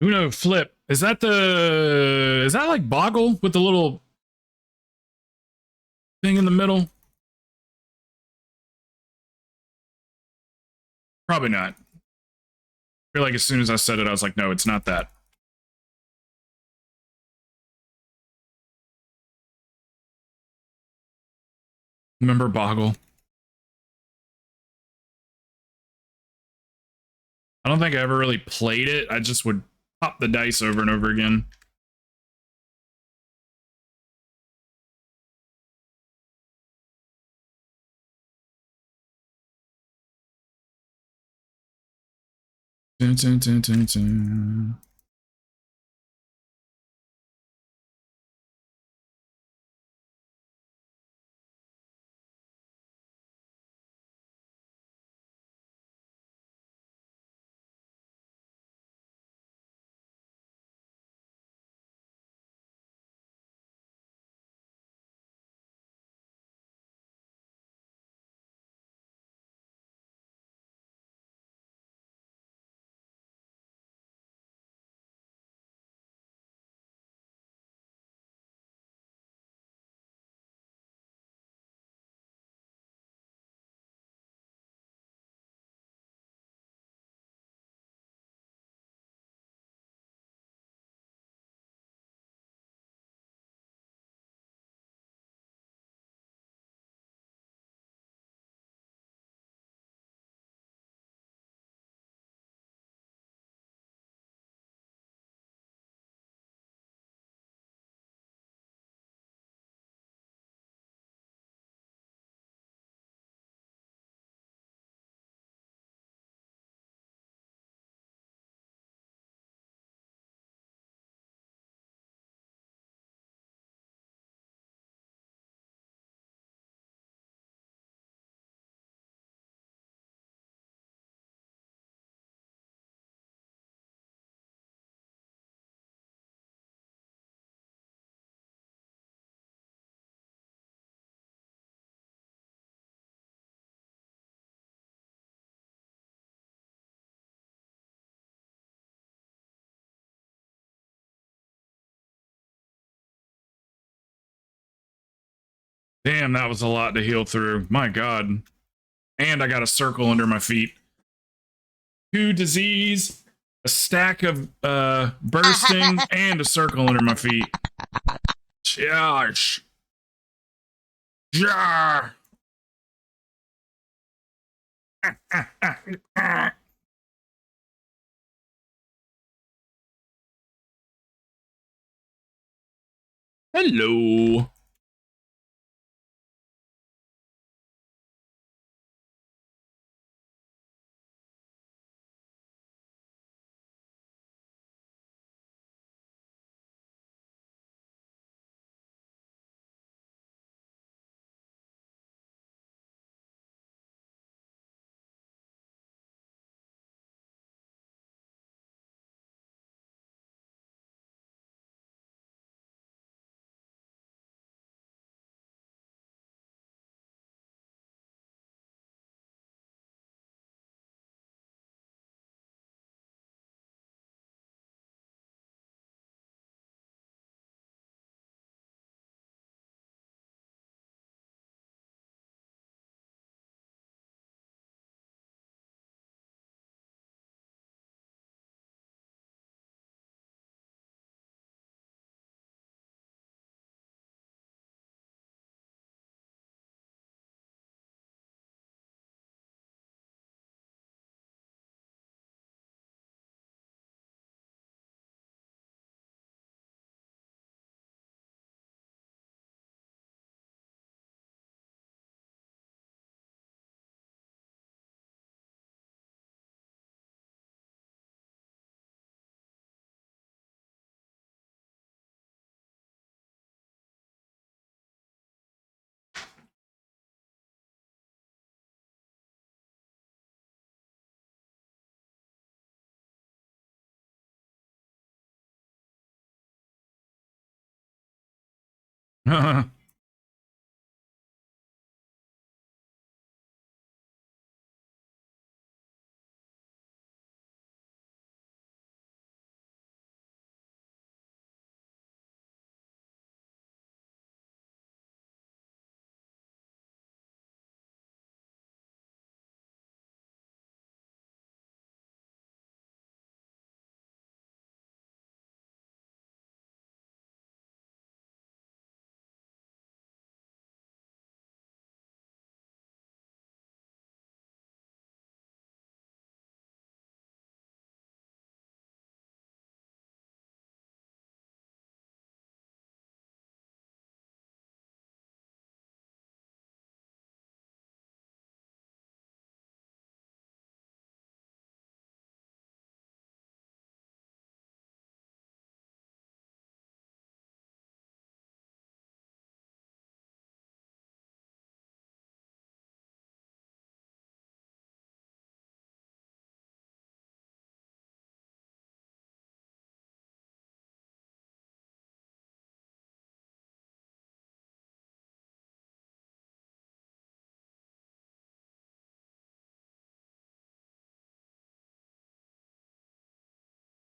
Uno flip. Is that like Boggle with the little thing in the middle? Probably not. I feel like as soon as I said it, I was like, no, it's not that. Remember Boggle? I don't think I ever really played it. I just would pop the dice over and over again. Dun, dun, dun, dun, dun. Damn, that was a lot to heal through. My God. And I got a circle under my feet. 2 disease, a stack of bursting, and a circle under my feet. Josh. Jar. Hello.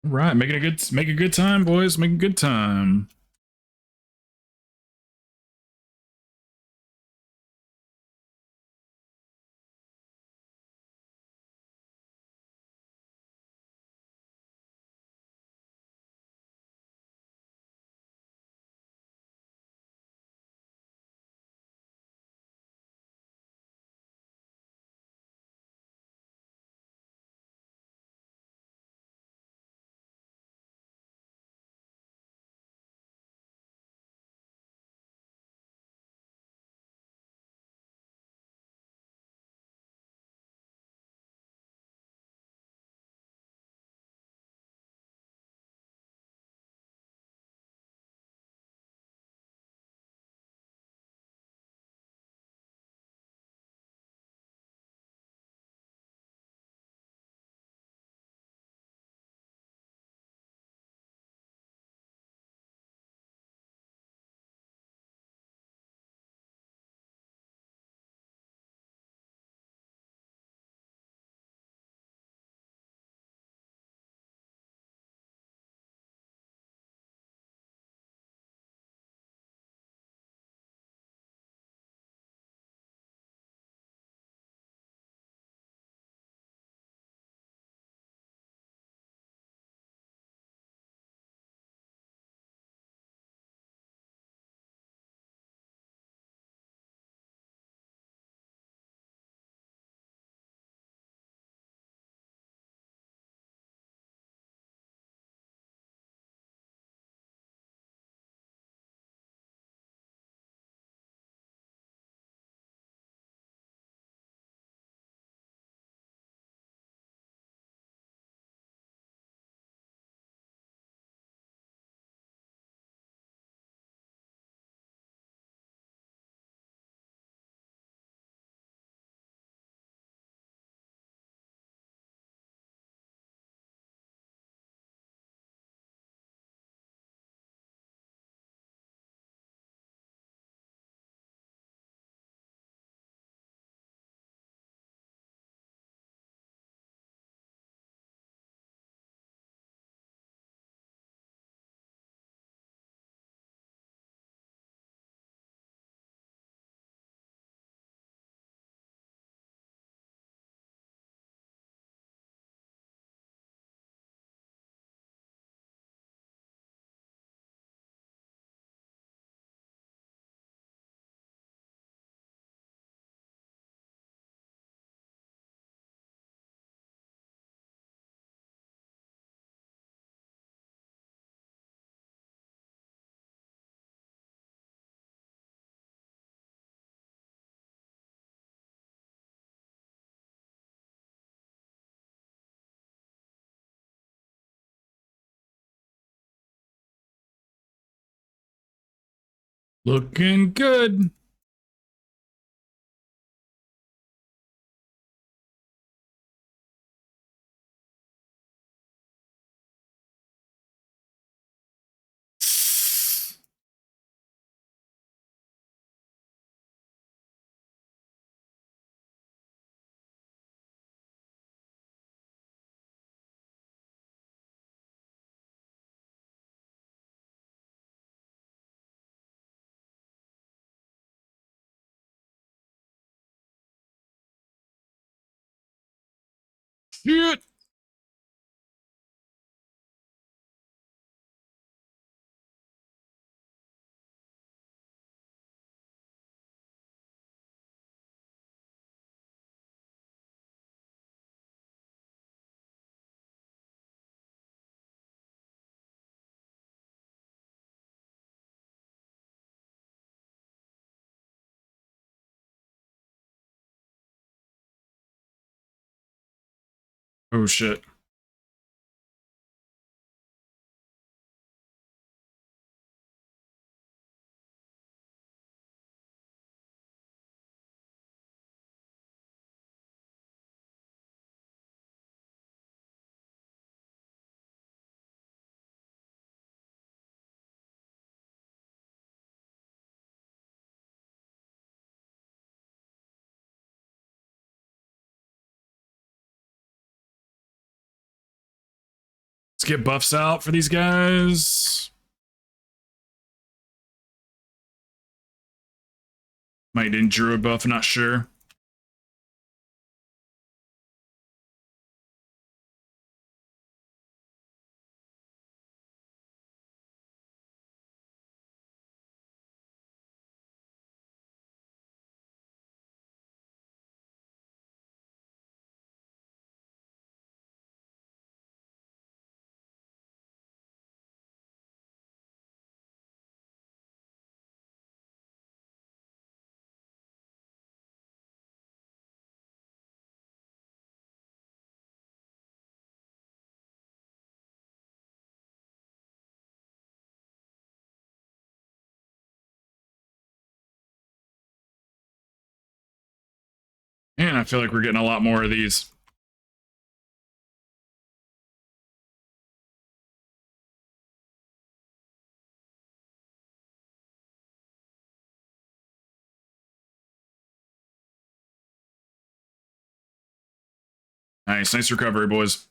Right, make a good time, boys. Make a good time. Looking good. Shit. Oh shit. Let's get buffs out for these guys. Might need druid buff, not sure. And I feel like we're getting a lot more of these. Nice recovery, boys.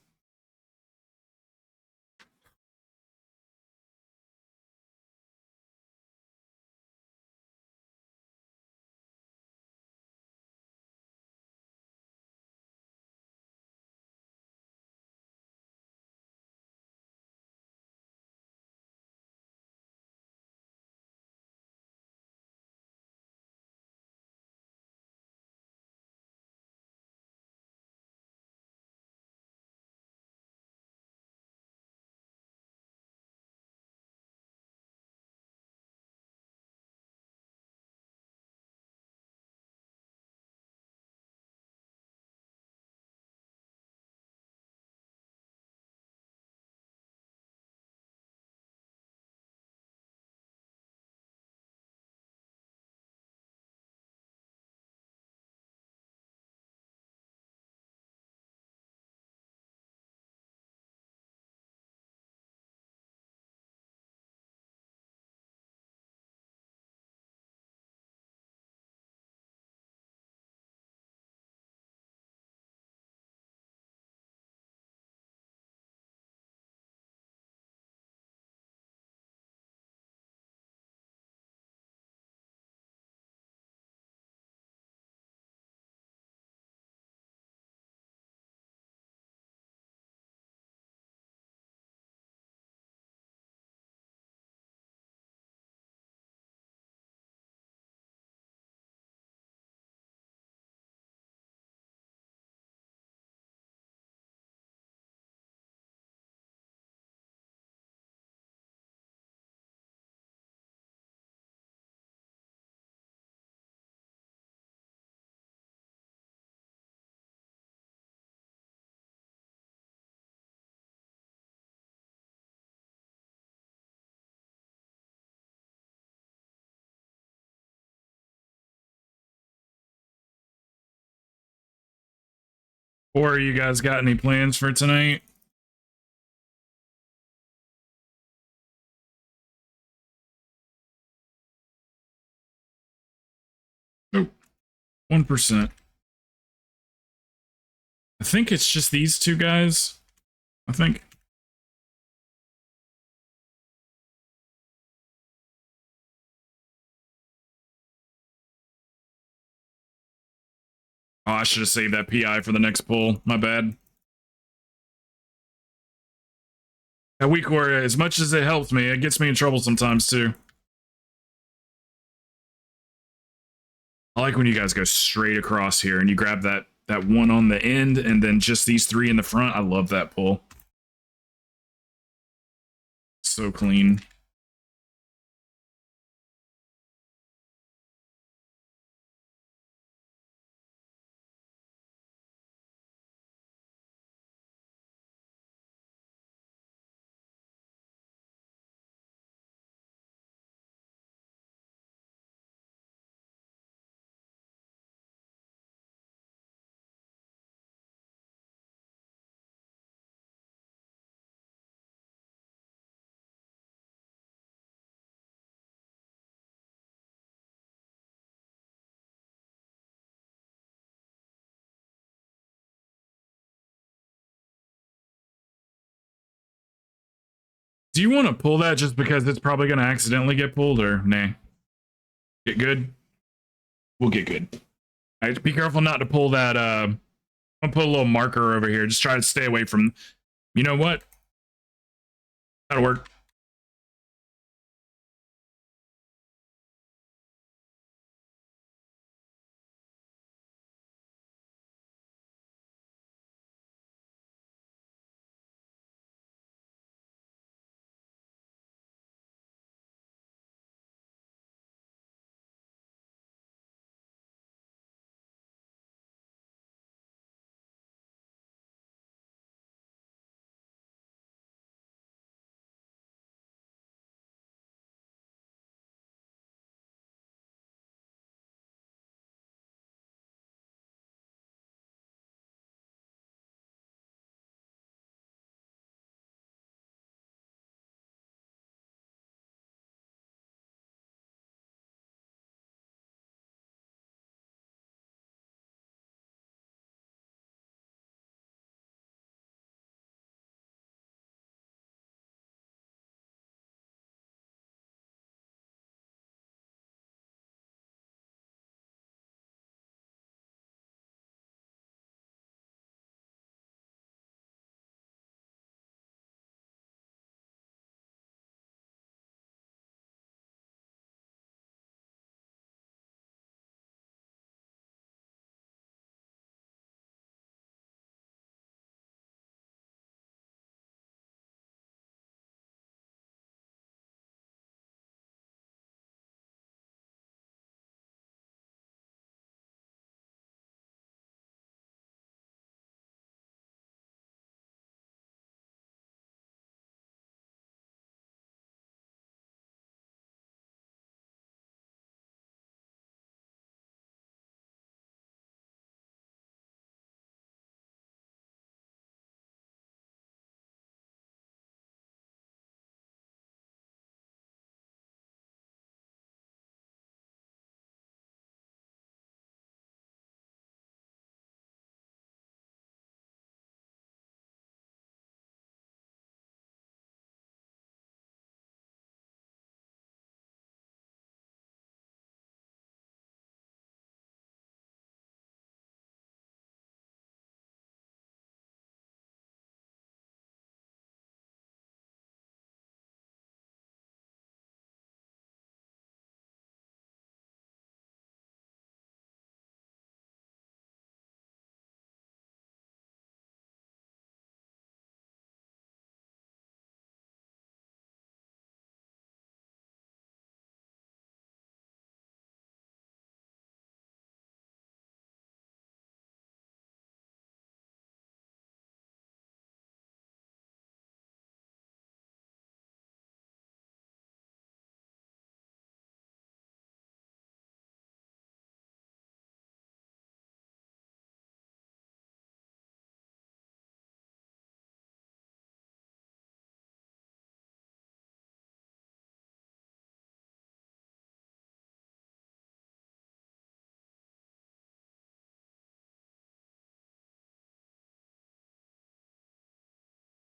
Or you guys got any plans for tonight? Nope. 1%. I think it's just these two guys. I think. Oh, I should have saved that PI for the next pull. My bad. That weak warrior, as much as it helps me, it gets me in trouble sometimes too. I like when you guys go straight across here and you grab that one on the end and then just these three in the front. I love that pull. So clean. Do you want to pull that just because it's probably going to accidentally get pulled, or nah? Get good? We'll get good. All right, be careful not to pull that. I'm going to put a little marker over here. Just try to stay away from... You know what? That'll work.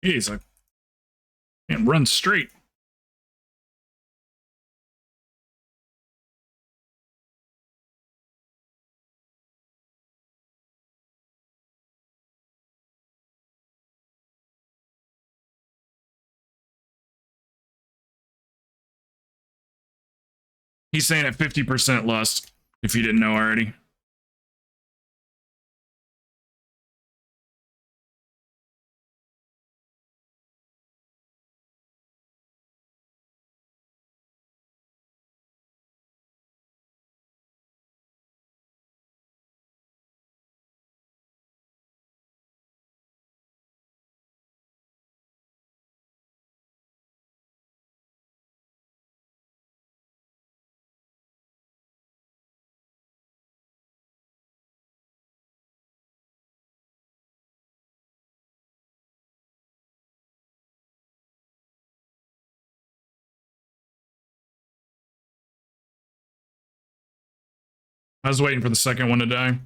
Jeez, I can't run straight. He's saying at 50% lust, if you didn't know already. I was waiting for the second one to die.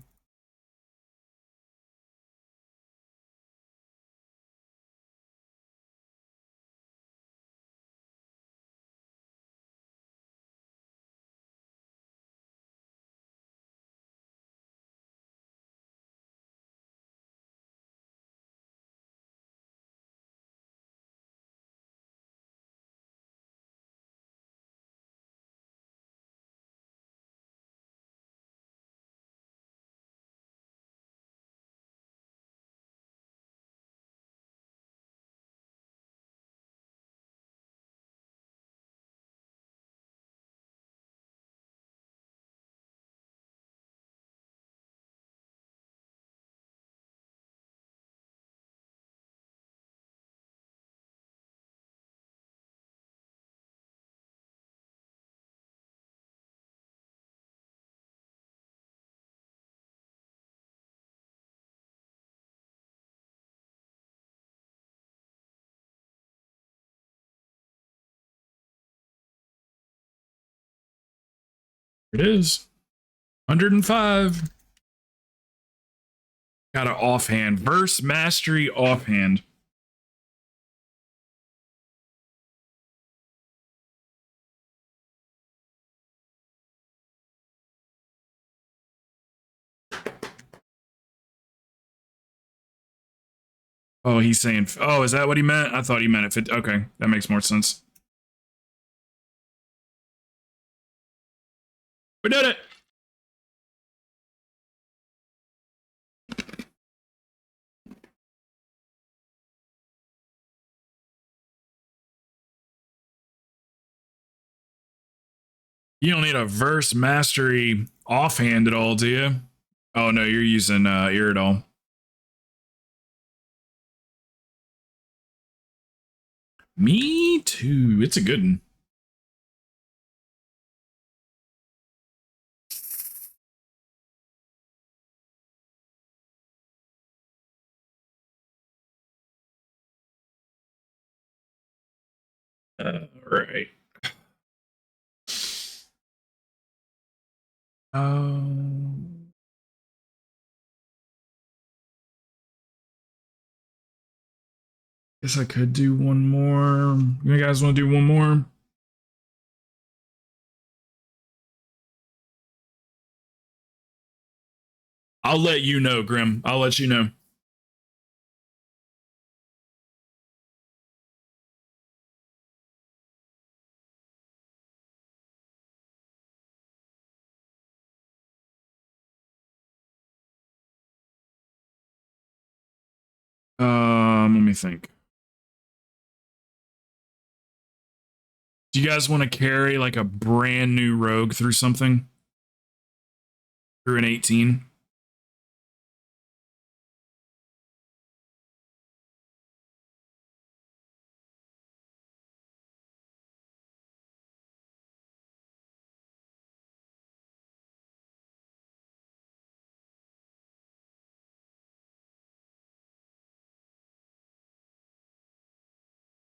It is 105. Got an offhand. Verse mastery offhand. Oh, he's saying, oh, is that what he meant? I thought he meant it. Okay, that makes more sense. We did it. You don't need a verse mastery offhand at all, do you? Oh no, you're using Iridol. Me too. It's a good one. Right. Guess I could do one more. You guys want to do one more? I'll let you know, Grim. I'll let you know. Let me think. Do you guys want to carry like a brand new rogue through something? Through an 18?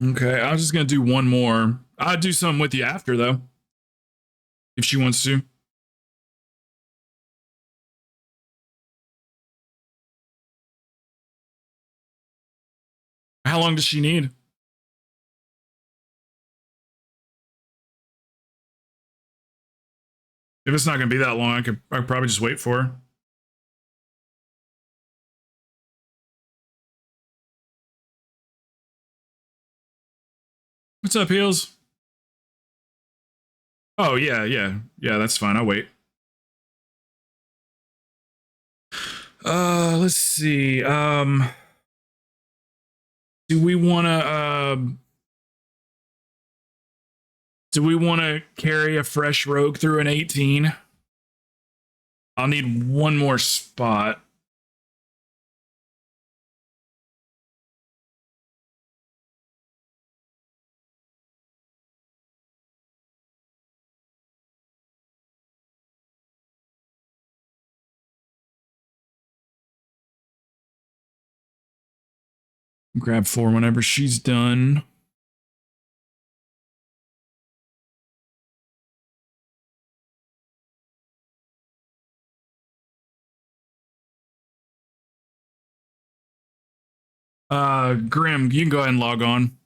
Okay, I'm just gonna do one more. I'll do something with you after though, if she wants to. How long does she need? If it's not gonna be that long, I could probably just wait for her. What's up, Heels? Oh yeah. That's fine. I'll wait. Let's see. Do we wanna carry a fresh rogue through an 18? I'll need one more spot. Grab 4 whenever she's done. Grim, you can go ahead and log on.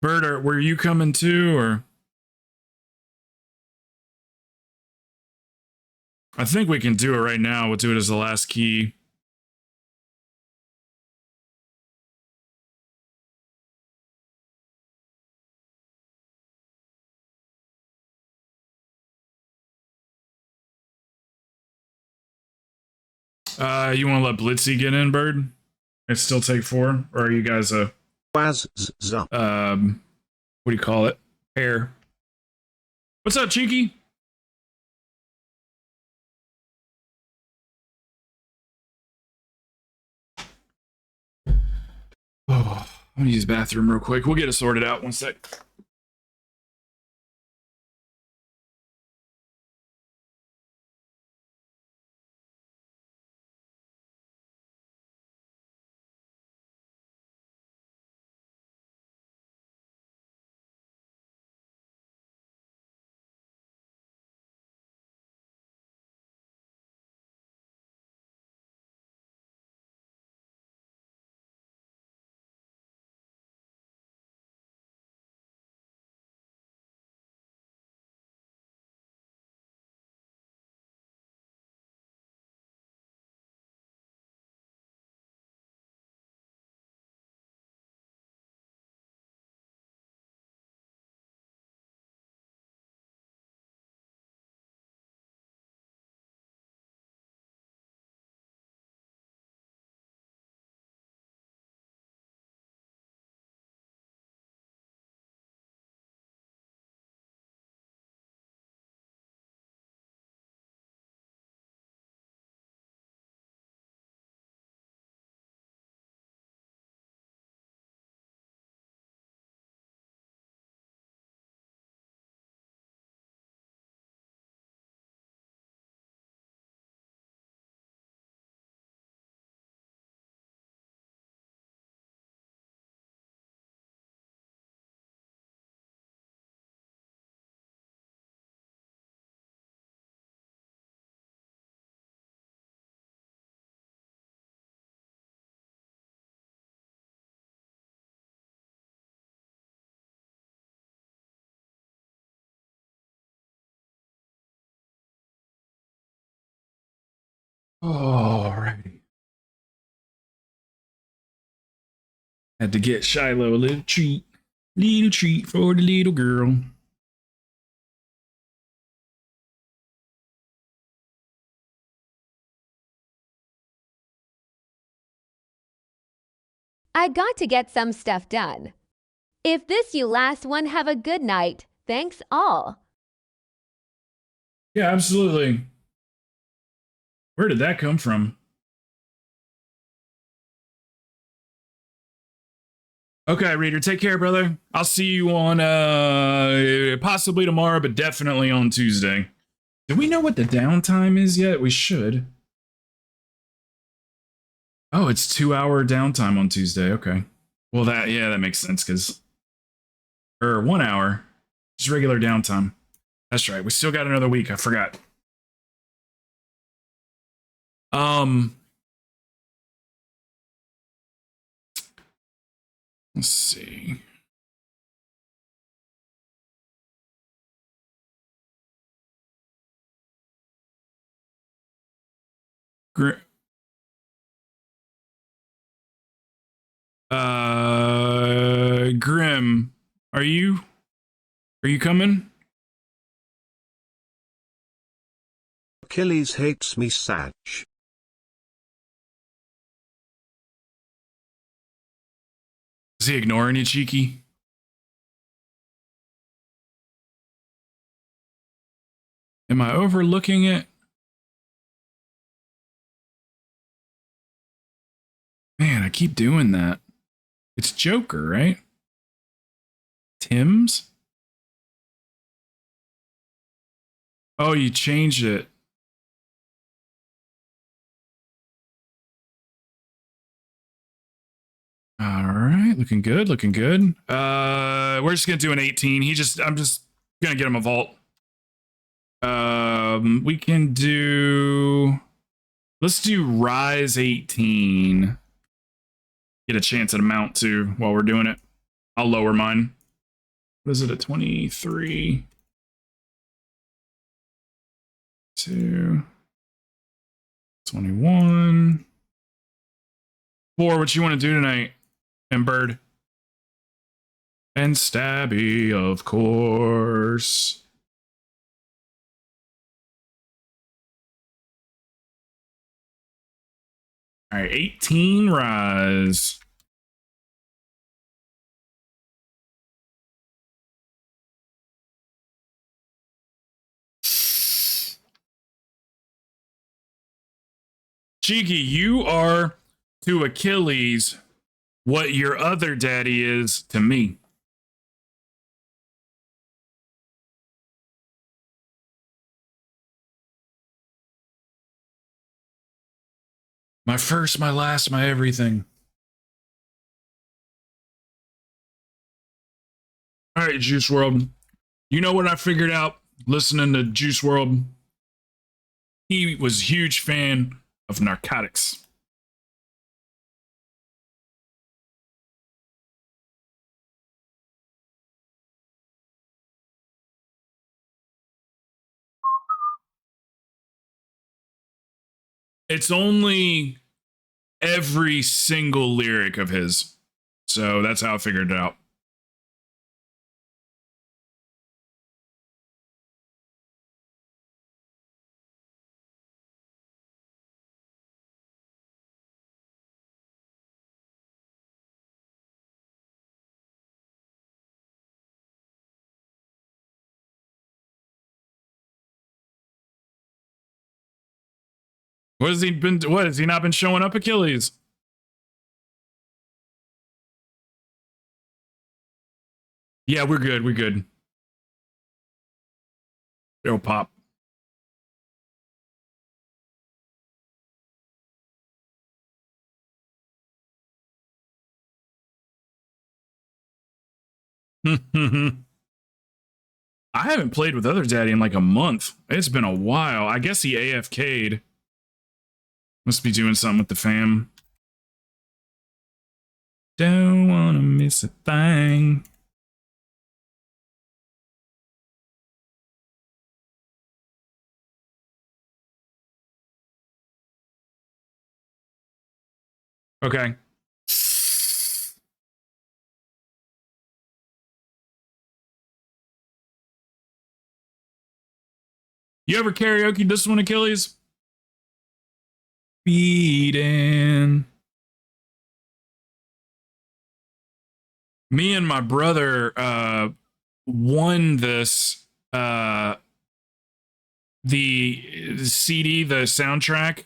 Bird, were you coming too, or? I think we can do it right now. We'll do it as the last key. You want to let Blitzy get in, Bird? It still take 4, or are you guys a what do you call it? Pair. What's up, Cheeky? Oh, I'm gonna use the bathroom real quick. We'll get it sorted out. 1 sec. Alrighty. Had to get Shiloh a little treat. Little treat for the little girl. I got to get some stuff done. If this you last one, have a good night. Thanks all. Yeah, absolutely. Where did that come from? Okay, reader, take care, brother. I'll see you on possibly tomorrow, but definitely on Tuesday. Do we know what the downtime is yet? We should. Oh, it's 2-hour downtime on Tuesday. Okay. Well, that makes sense because, or 1 hour, just regular downtime. That's right. We still got another week. I forgot. Let's see. Grim, are you coming? Achilles hates me, Sag. Is he ignoring you, cheeky? Am I overlooking it? Man, I keep doing that. It's Joker, right? Tim's? Oh, you changed it. All right, looking good, looking good. We're just gonna do an 18. I'm just gonna get him a vault. We can do. Let's do Rise 18. Get a chance at a mount too while we're doing it. I'll lower mine. What is it at 23? 2. 21. 4. What you want to do tonight? And Bird. And Stabby, of course. All right, 18 Rise. Cheeky, you are to Achilles what your other daddy is to me. My first, my last, my everything. All right, Juice World. You know what I figured out listening to Juice World? He was a huge fan of narcotics. It's only every single lyric of his. So that's how I figured it out. What has he not been showing up, Achilles? Yeah, we're good. We're good. It'll pop. I haven't played with Other Daddy in like a month. It's been a while. I guess he AFK'd. Must be doing something with the fam. Don't wanna miss a thing. Okay. You ever karaoke this one, Achilles? Beatin'. Me and my brother won this the CD, the soundtrack.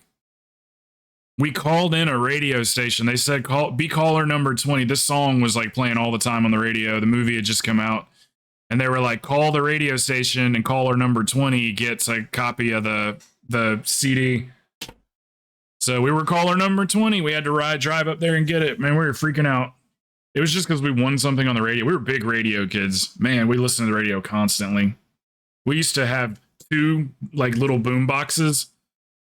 We called in a radio station. They said be caller number 20. This song was like playing all the time on the radio. The movie had just come out. And they were like, call the radio station and caller number 20 gets a copy of the CD. So we were caller number 20. We had to drive up there and get it. Man, we were freaking out. It was just because we won something on the radio. We were big radio kids. Man, we listened to the radio constantly. We used to have 2 like little boom boxes,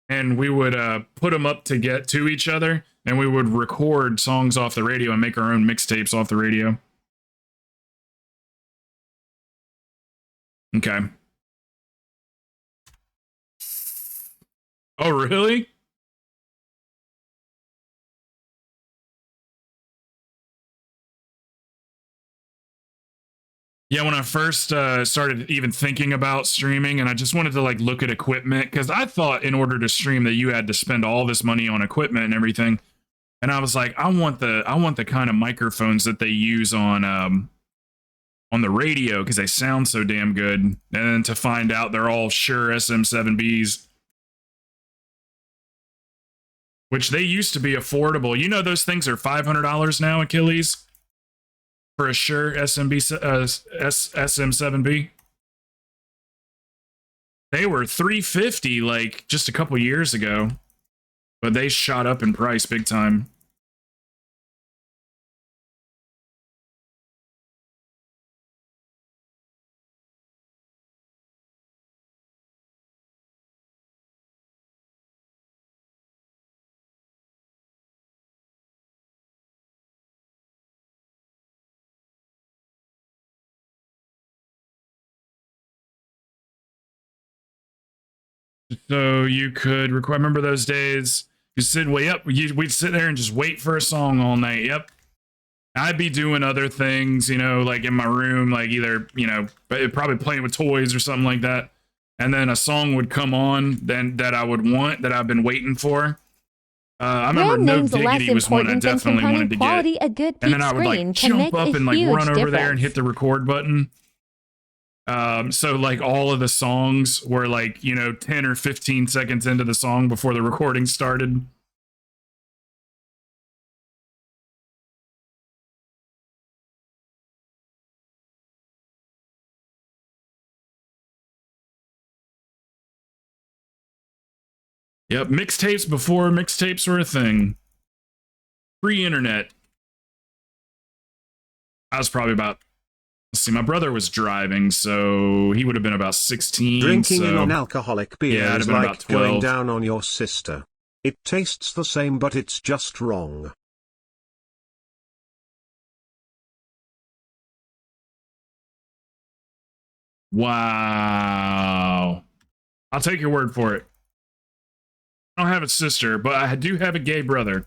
and we would put them up to get to each other, and we would record songs off the radio and make our own mixtapes off the radio. Okay. Oh, really? Yeah, when I first started even thinking about streaming, and I just wanted to like look at equipment, because I thought in order to stream that you had to spend all this money on equipment and everything. And I was like, I want the kind of microphones that they use on the radio, because they sound so damn good. And then to find out they're all Shure SM7Bs, which they used to be affordable. You know, those things are $500 now, Achilles, for a Shure SM7B. They were $350 like just a couple years ago, but they shot up in price big time. So you could record. Remember those days? You sit way up. We'd sit there and just wait for a song all night. Yep. I'd be doing other things, like in my room, like either, probably playing with toys or something like that. And then a song would come on then that I would want, that I've been waiting for. I remember Brand No name's less Diggity was one I important than definitely wanted compounding to quality. get. A good And peak then I would screen like can jump make up a and like huge run over there and difference. hit the record button. So like all of the songs were like, 10 or 15 seconds into the song before the recording started. Yep, mixtapes before mixtapes were a thing. Pre-internet. I was probably about, let's see, my brother was driving, so he would have been about 16. Drinking so, a non-alcoholic beer yeah, I'd have is been like about 12. going down on your sister. It tastes the same, but it's just wrong. Wow. I'll take your word for it. I don't have a sister, but I do have a gay brother.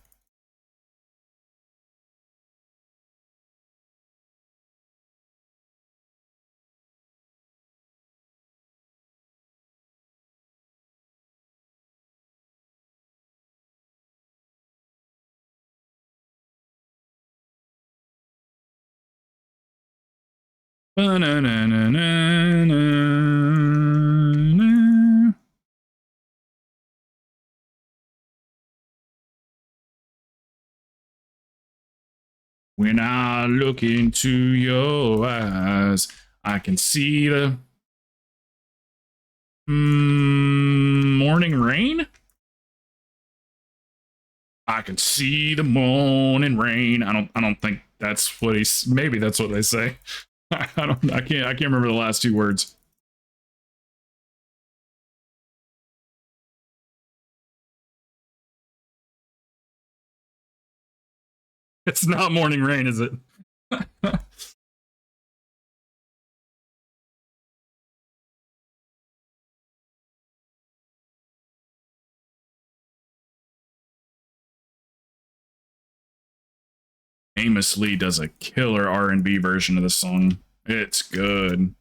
Ba-na-na-na-na-na. When I look into your eyes, I can see the morning rain. I can see the morning rain. I don't think that's what he's. Maybe that's what they say. I can't remember the last 2 words. It's not morning rain, is it? Amos Lee does a killer R&B version of the song. It's good.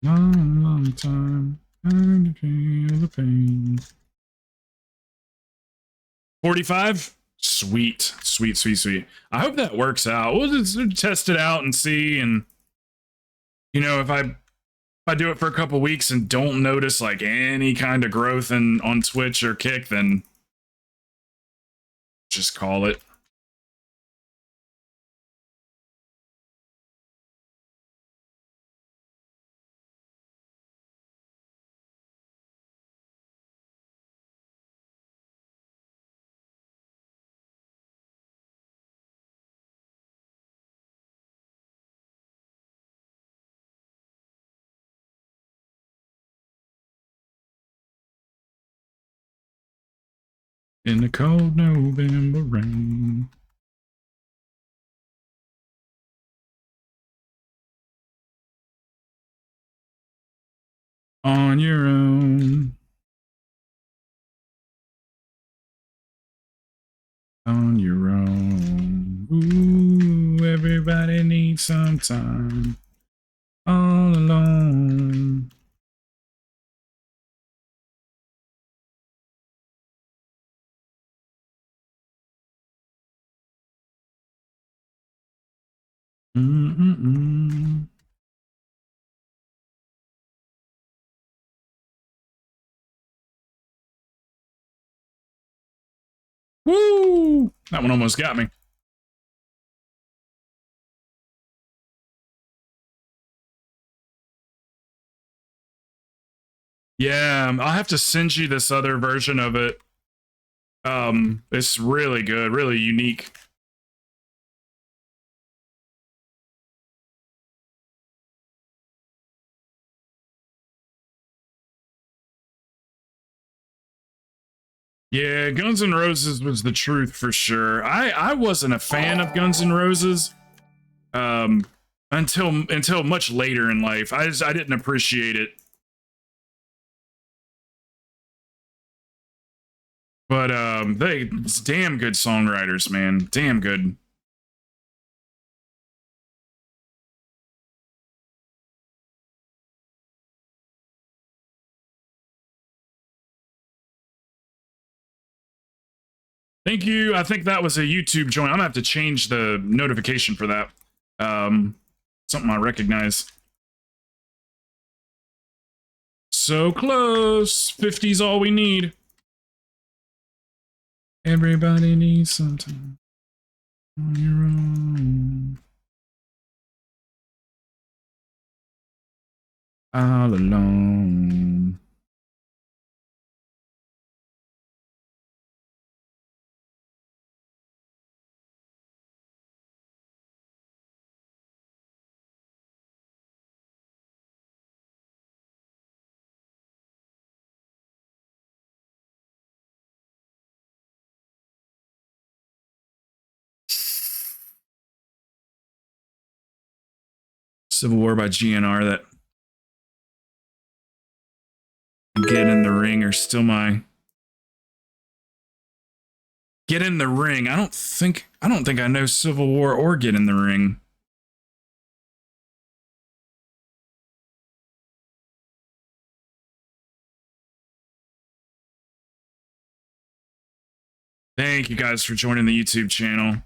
Long, long time. Time to feel the pain. 45? Sweet. Sweet, sweet, sweet. I hope that works out. We'll just test it out and see. And, you know, if I do it for a couple weeks and don't notice like any kind of growth on Twitch or Kick, then just call it. In the cold November rain. On your own. On your own. Ooh, everybody needs some time. All alone. Mm-mm-mm. Woo! That one almost got me. Yeah, I'll have to send you this other version of it. It's really good, really unique. Yeah, Guns N' Roses was the truth for sure. I wasn't a fan of Guns N' Roses until much later in life. I didn't appreciate it. But it's damn good songwriters, man. Damn good. Thank you. I think that was a YouTube join. I'm gonna have to change the notification for that. Something I recognize. So close. 50's all we need. Everybody needs some time on your own. All alone. Civil War by GNR. That Get in the Ring are still my Get in the Ring. I don't think I know Civil War or Get in the Ring. Thank you guys for joining the YouTube channel.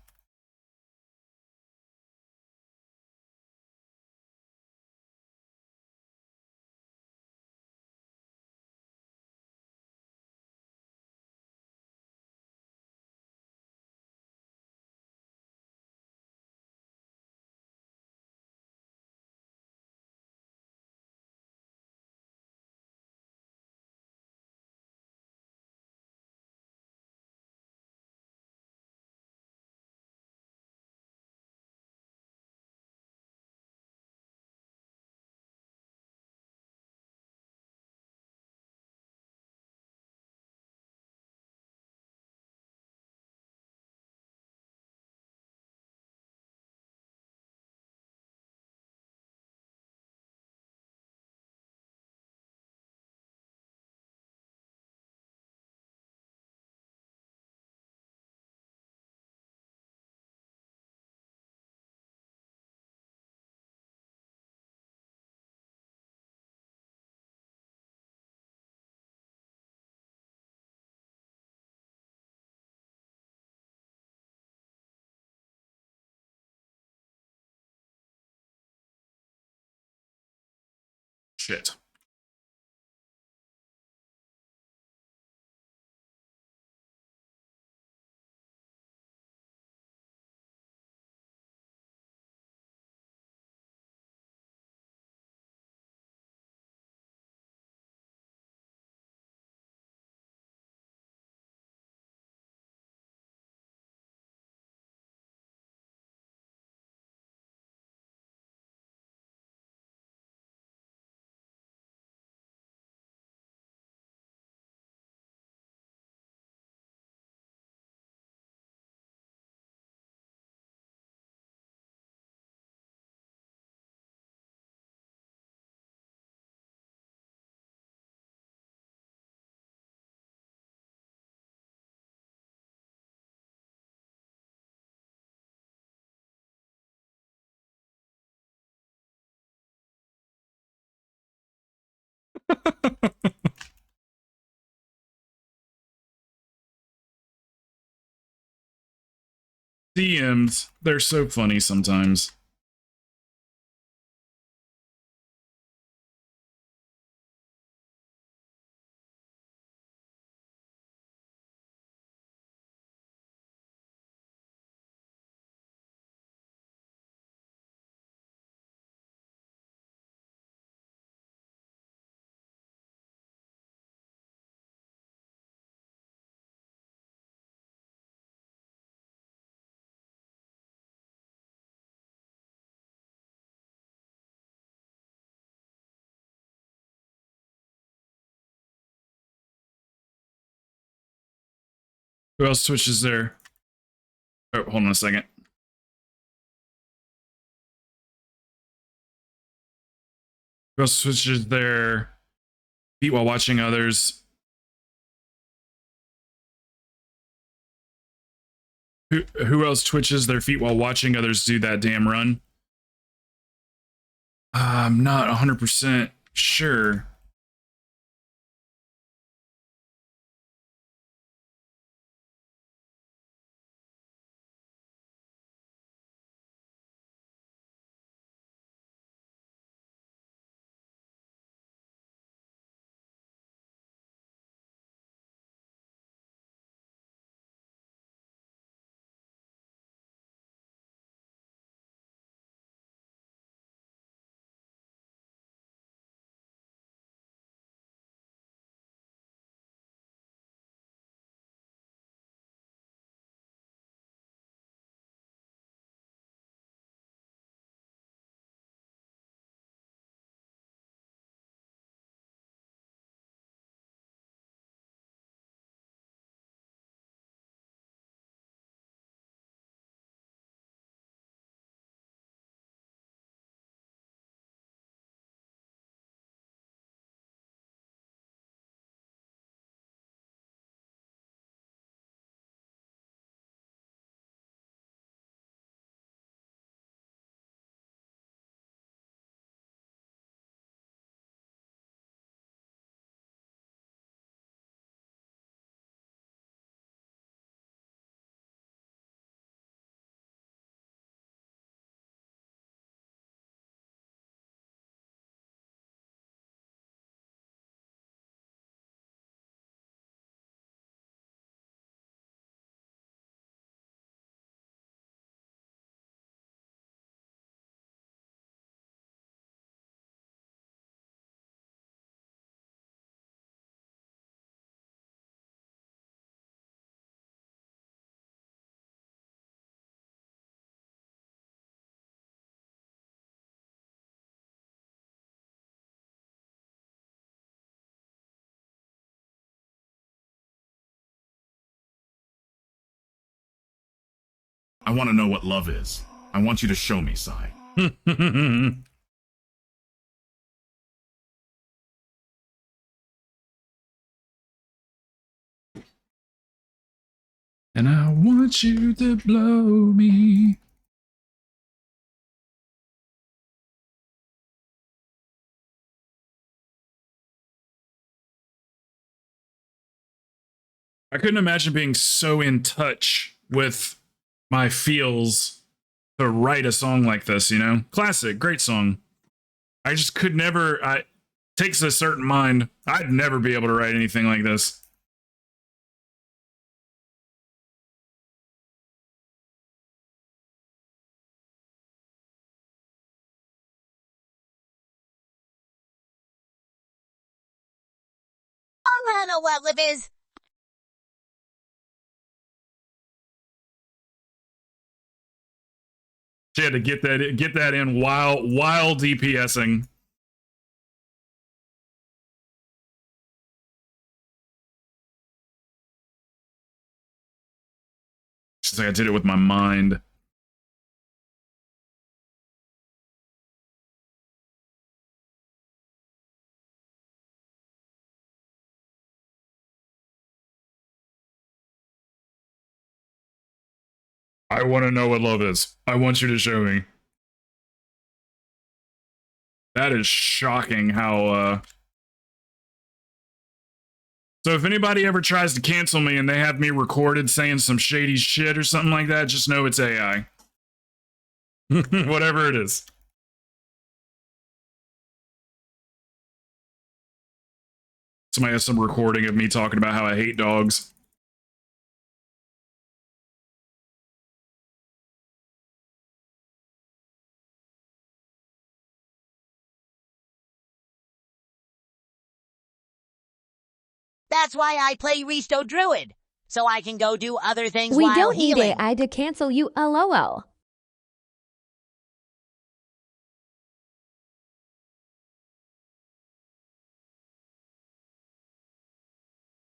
shit. DMs, they're so funny sometimes. Who else switches their... Oh, hold on a second. Who else switches their feet while watching others? Who else twitches their feet while watching others do that damn run? I'm not 100% sure. I want to know what love is. I want you to show me, Sai. And I want you to blow me. I couldn't imagine being so in touch with my feels to write a song like this, you know? Classic, great song. I just could never, takes a certain mind. I'd never be able to write anything like this. I don't know what love is. She had to get that in while DPSing. She's like, I did it with my mind. I want to know what love is. I want you to show me. That is shocking how, So if anybody ever tries to cancel me and they have me recorded saying some shady shit or something like that, just know it's AI. Whatever it is. Somebody has some recording of me talking about how I hate dogs. That's why I play Resto Druid. So I can go do other things We while don't need healing. AI to cancel you, lol.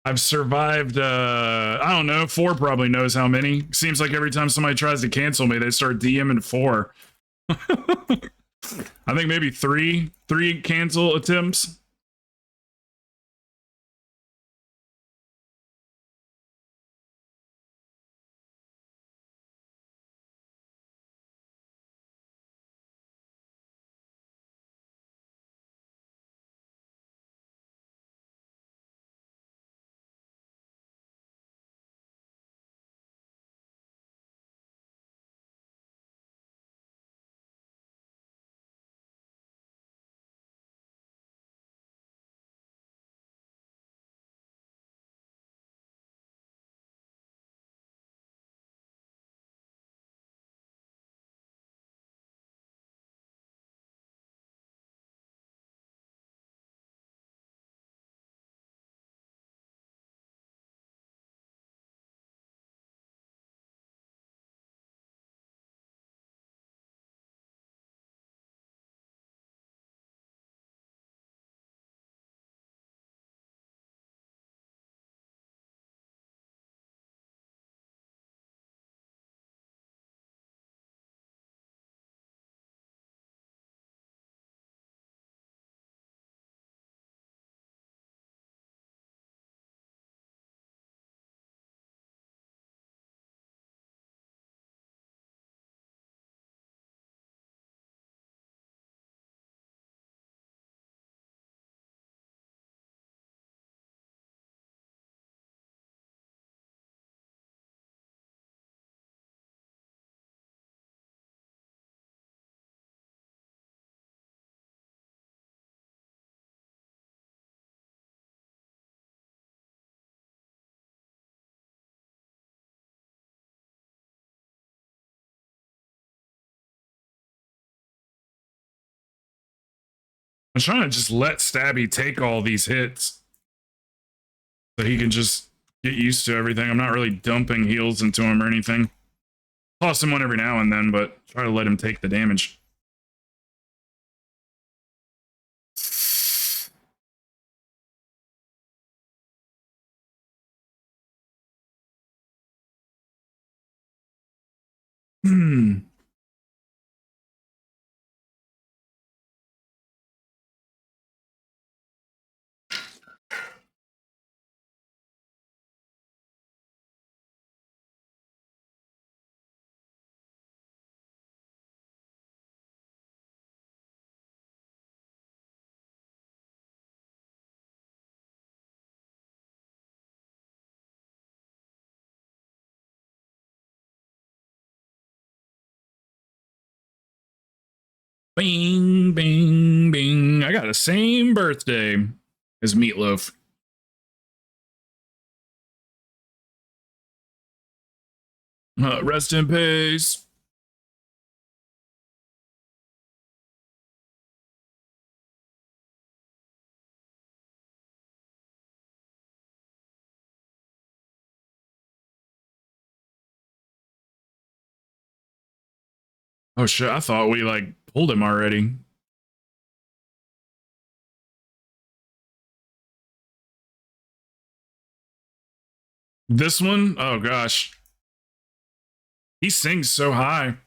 I've survived, I don't know, 4 probably knows how many. Seems like every time somebody tries to cancel me, they start DMing 4. I think maybe 3 cancel attempts. I'm trying to just let Stabby take all these hits so he can just get used to everything. I'm not really dumping heals into him or anything. Toss him one every now and then, but try to let him take the damage. Hmm. Bing, bing, bing. I got the same birthday as Meatloaf. Rest in peace. Oh shit, I thought we like pulled him already. This one? Oh gosh. He sings so high.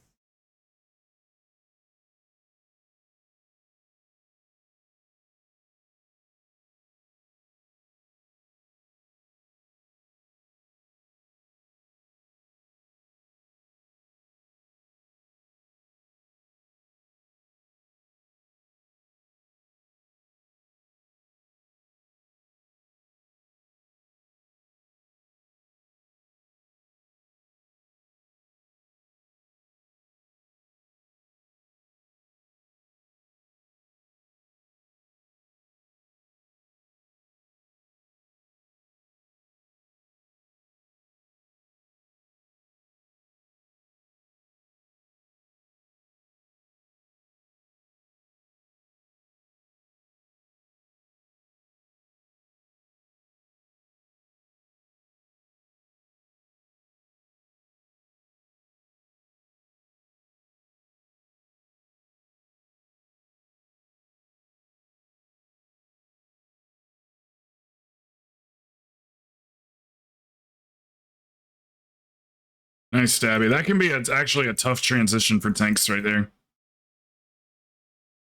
Nice, Stabby. That can be actually a tough transition for tanks right there.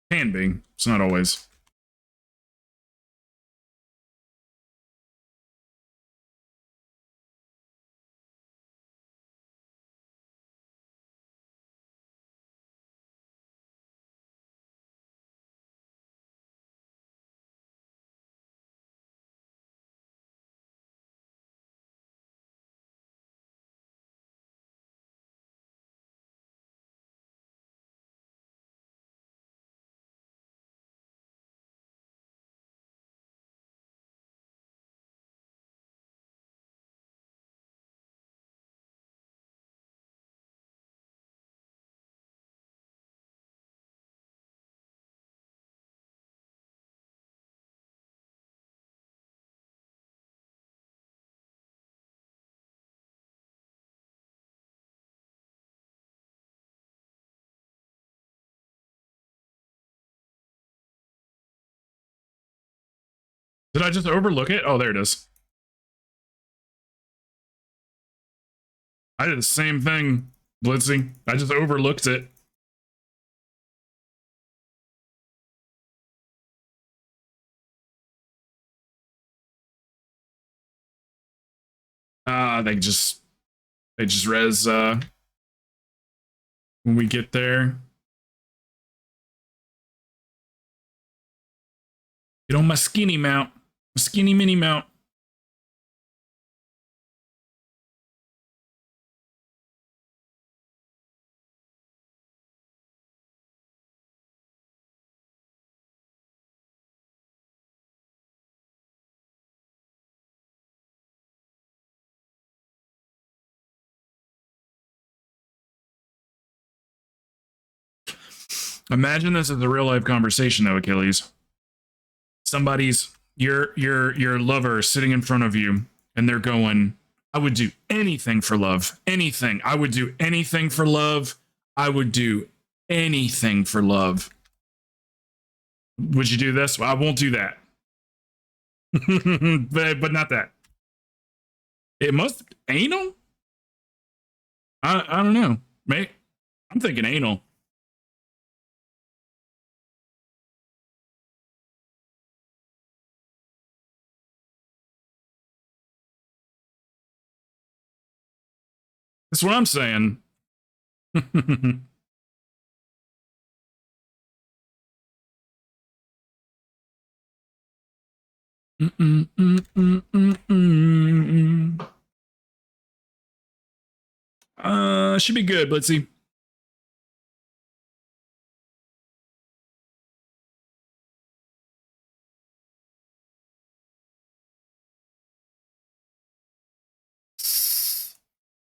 Can be. It's not always. Did I just overlook it? Oh, there it is. I did the same thing, Blitzy. I just overlooked it. They just res when we get there. Get on my skinny mount. My skinny mini mount. Imagine this as a real life conversation though, Achilles. Somebody's your lover sitting in front of you and they're going, I would do anything for love. Anything. I would do anything for love. I would do anything for love. Would you do this? Well, I won't do that. but not that. It must anal? I don't know. Mate, I'm thinking anal. That's what I'm saying. Should be good. Let's see.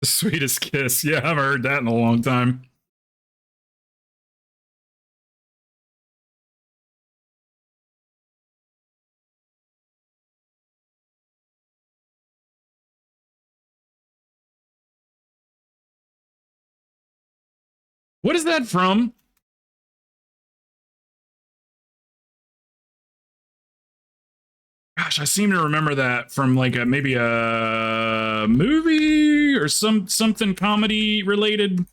Sweetest kiss. Yeah, I haven't heard that in a long time. What is that from? Gosh, I seem to remember that from like maybe a movie or something comedy related.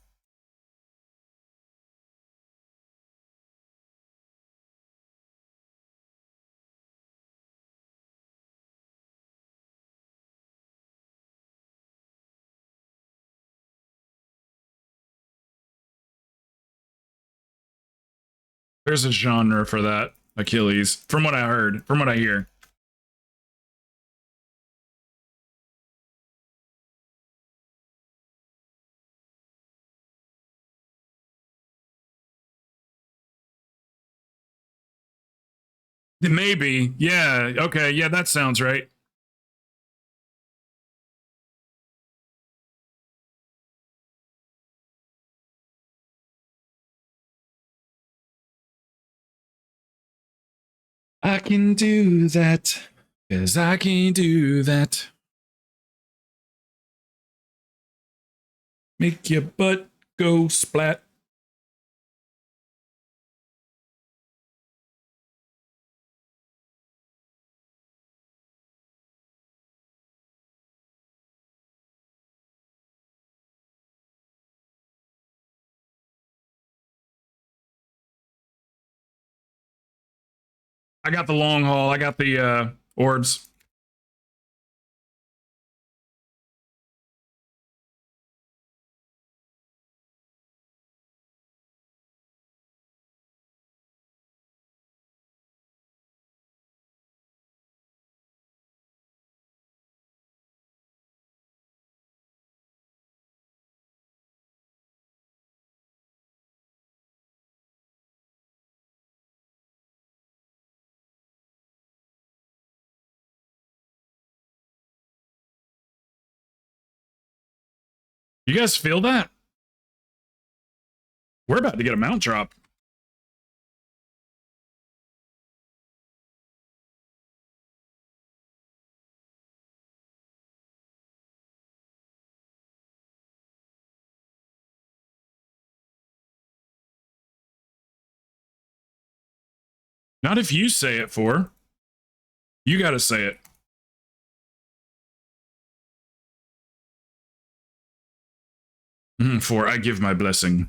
There's a genre for that, Achilles, from what I heard, from what I hear. Maybe. Yeah. Okay. Yeah, that sounds right. I can do that. Cause I can do that. Make your butt go splat. I got the long haul. I got the orbs. You guys feel that? We're about to get a mount drop. Not if you say it, for. You got to say it. For I give my blessing.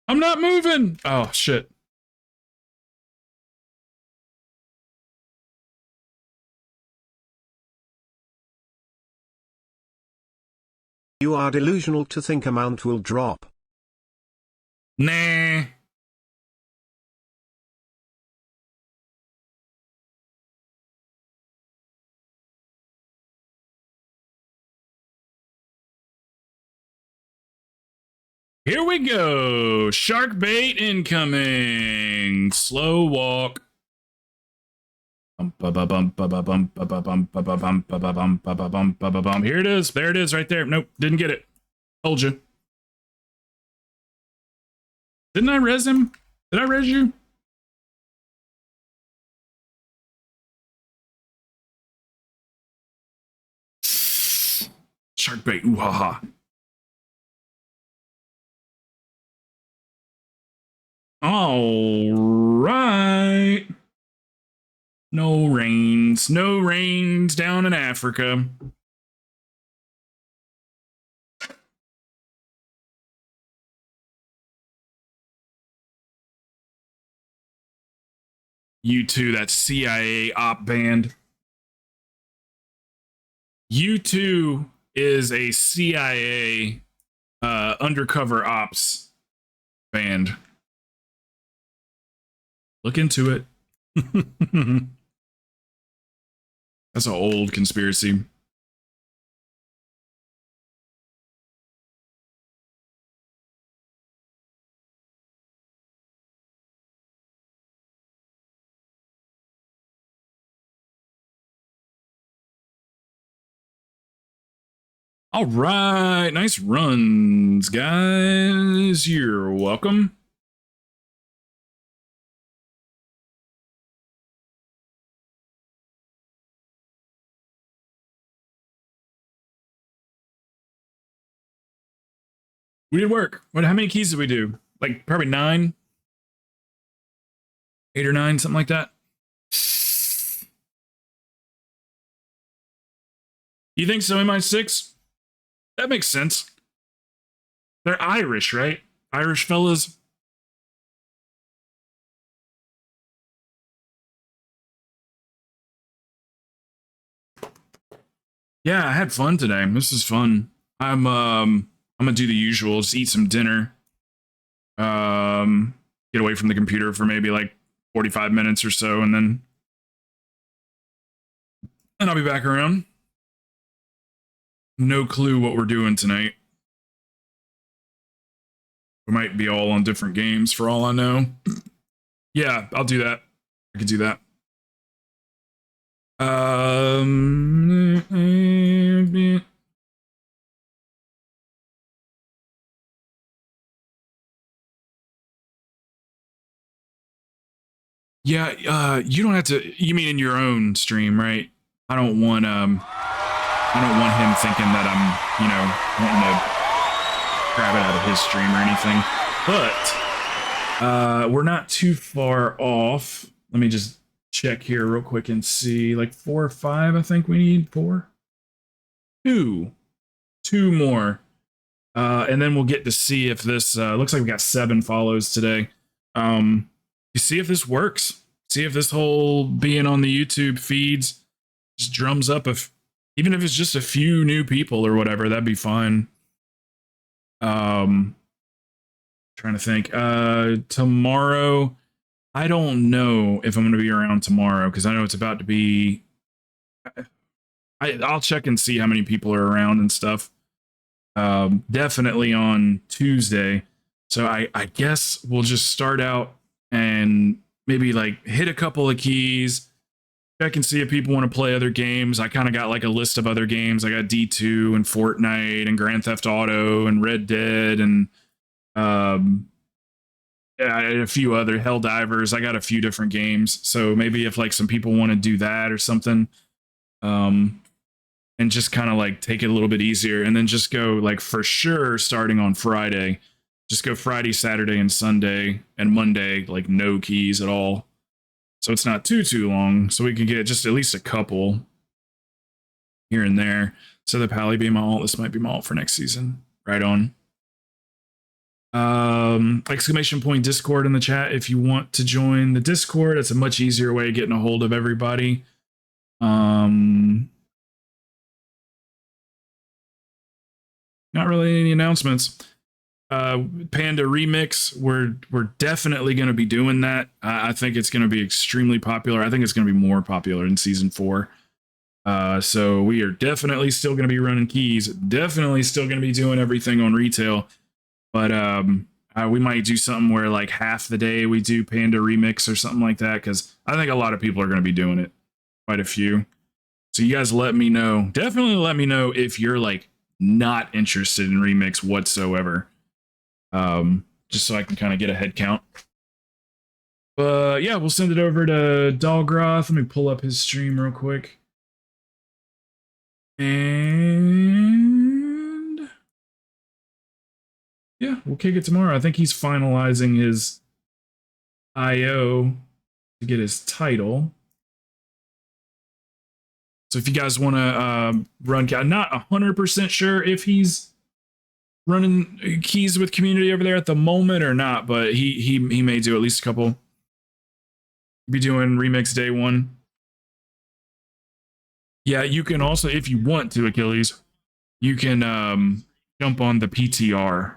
I'm not moving. Oh, shit. You are delusional to think amount will drop. Nah. Here we go. Shark bait incoming. Slow walk. Here it is. There it is right there. Nope, didn't get it. Told you. Didn't I res him? Did I res you? Shark bait. Ooh ha ha. All right. No rains. No rains down in Africa. U2, that CIA op band. U2 is a CIA undercover ops band. Look into it. That's an old conspiracy. All right, nice runs, guys. You're welcome. We did work. How many keys did we do? Like probably 9, 8 or 9, something like that. You think so? Am I 6? That makes sense. They're Irish, right? Irish fellas. Yeah, I had fun today. This is fun. I'm gonna do the usual, just eat some dinner. Get away from the computer for maybe like 45 minutes or so, and then I'll be back around. No clue what we're doing tonight. We might be all on different games for all I know. Yeah, I'll do that. I could do that. Yeah, you don't have to. You mean in your own stream, right? I don't want him thinking that I'm, wanting to grab it out of his stream or anything. But we're not too far off. Let me just check here real quick and see. Like 4 or 5, I think we need. 4? 2 more. And then we'll get to see if this looks like we got 7 follows today. You see if this works. See if this whole being on the YouTube feeds just drums up even if it's just a few new people or whatever, that'd be fine. Trying to think. Tomorrow, I don't know if I'm going to be around tomorrow because I know it's about to be. I'll check and see how many people are around and stuff. Definitely on Tuesday. So I guess we'll just start out and maybe like hit a couple of keys. Check and see if people want to play other games. I kind of got like a list of other games. I got D2 and Fortnite and Grand Theft Auto and Red Dead and a few other Helldivers. I got a few different games. So maybe if like some people want to do that or something, and just kind of like take it a little bit easier and then just go like for sure starting on Friday. Just go Friday, Saturday, and Sunday, and Monday, like no keys at all. So it's not too long. So we can get just at least a couple here and there. So the Pally be my alt. This might be my alt for next season. Right on. Exclamation point Discord in the chat if you want to join the Discord. It's a much easier way of getting a hold of everybody. Not really any announcements. Panda Remix, we're definitely going to be doing that. I think it's going to be extremely popular. I think it's going to be more popular in season 4. So we are definitely still going to be running keys, definitely still going to be doing everything on retail, but we might do something where like half the day we do Panda Remix or something like that, because I think a lot of people are going to be doing it, quite a few. So you guys let me know. Definitely let me know if you're like not interested in Remix whatsoever. Just so I can kind of get a head count. But yeah, we'll send it over to Dalgroth. Let me pull up his stream real quick. And yeah, we'll kick it tomorrow. I think he's finalizing his IO to get his title. So if you guys want to run, I'm not 100% sure if he's running keys with community over there at the moment or not, but he may do at least a couple. Be doing Remix day 1. Yeah, you can also, if you want to, Achilles, you can jump on the PTR,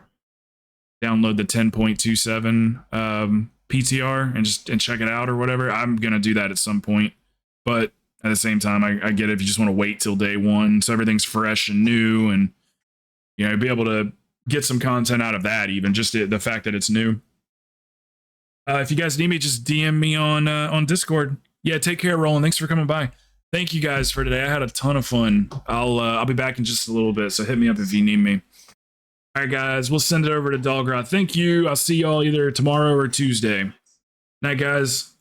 download the 10.27 PTR and check it out or whatever. I'm gonna do that at some point, but at the same time, I get it if you just want to wait till day 1, so everything's fresh and new, and you know, be able to get some content out of that, even just the fact that it's new. If you guys need me, just DM me on Discord. Yeah, take care, Roland. Thanks for coming by. Thank you guys for today. I had a ton of fun. I'll be back in just a little bit, so hit me up if you need me. All right, guys, we'll send it over to Dalgroth. Thank you. I'll see y'all either tomorrow or Tuesday. Night, guys.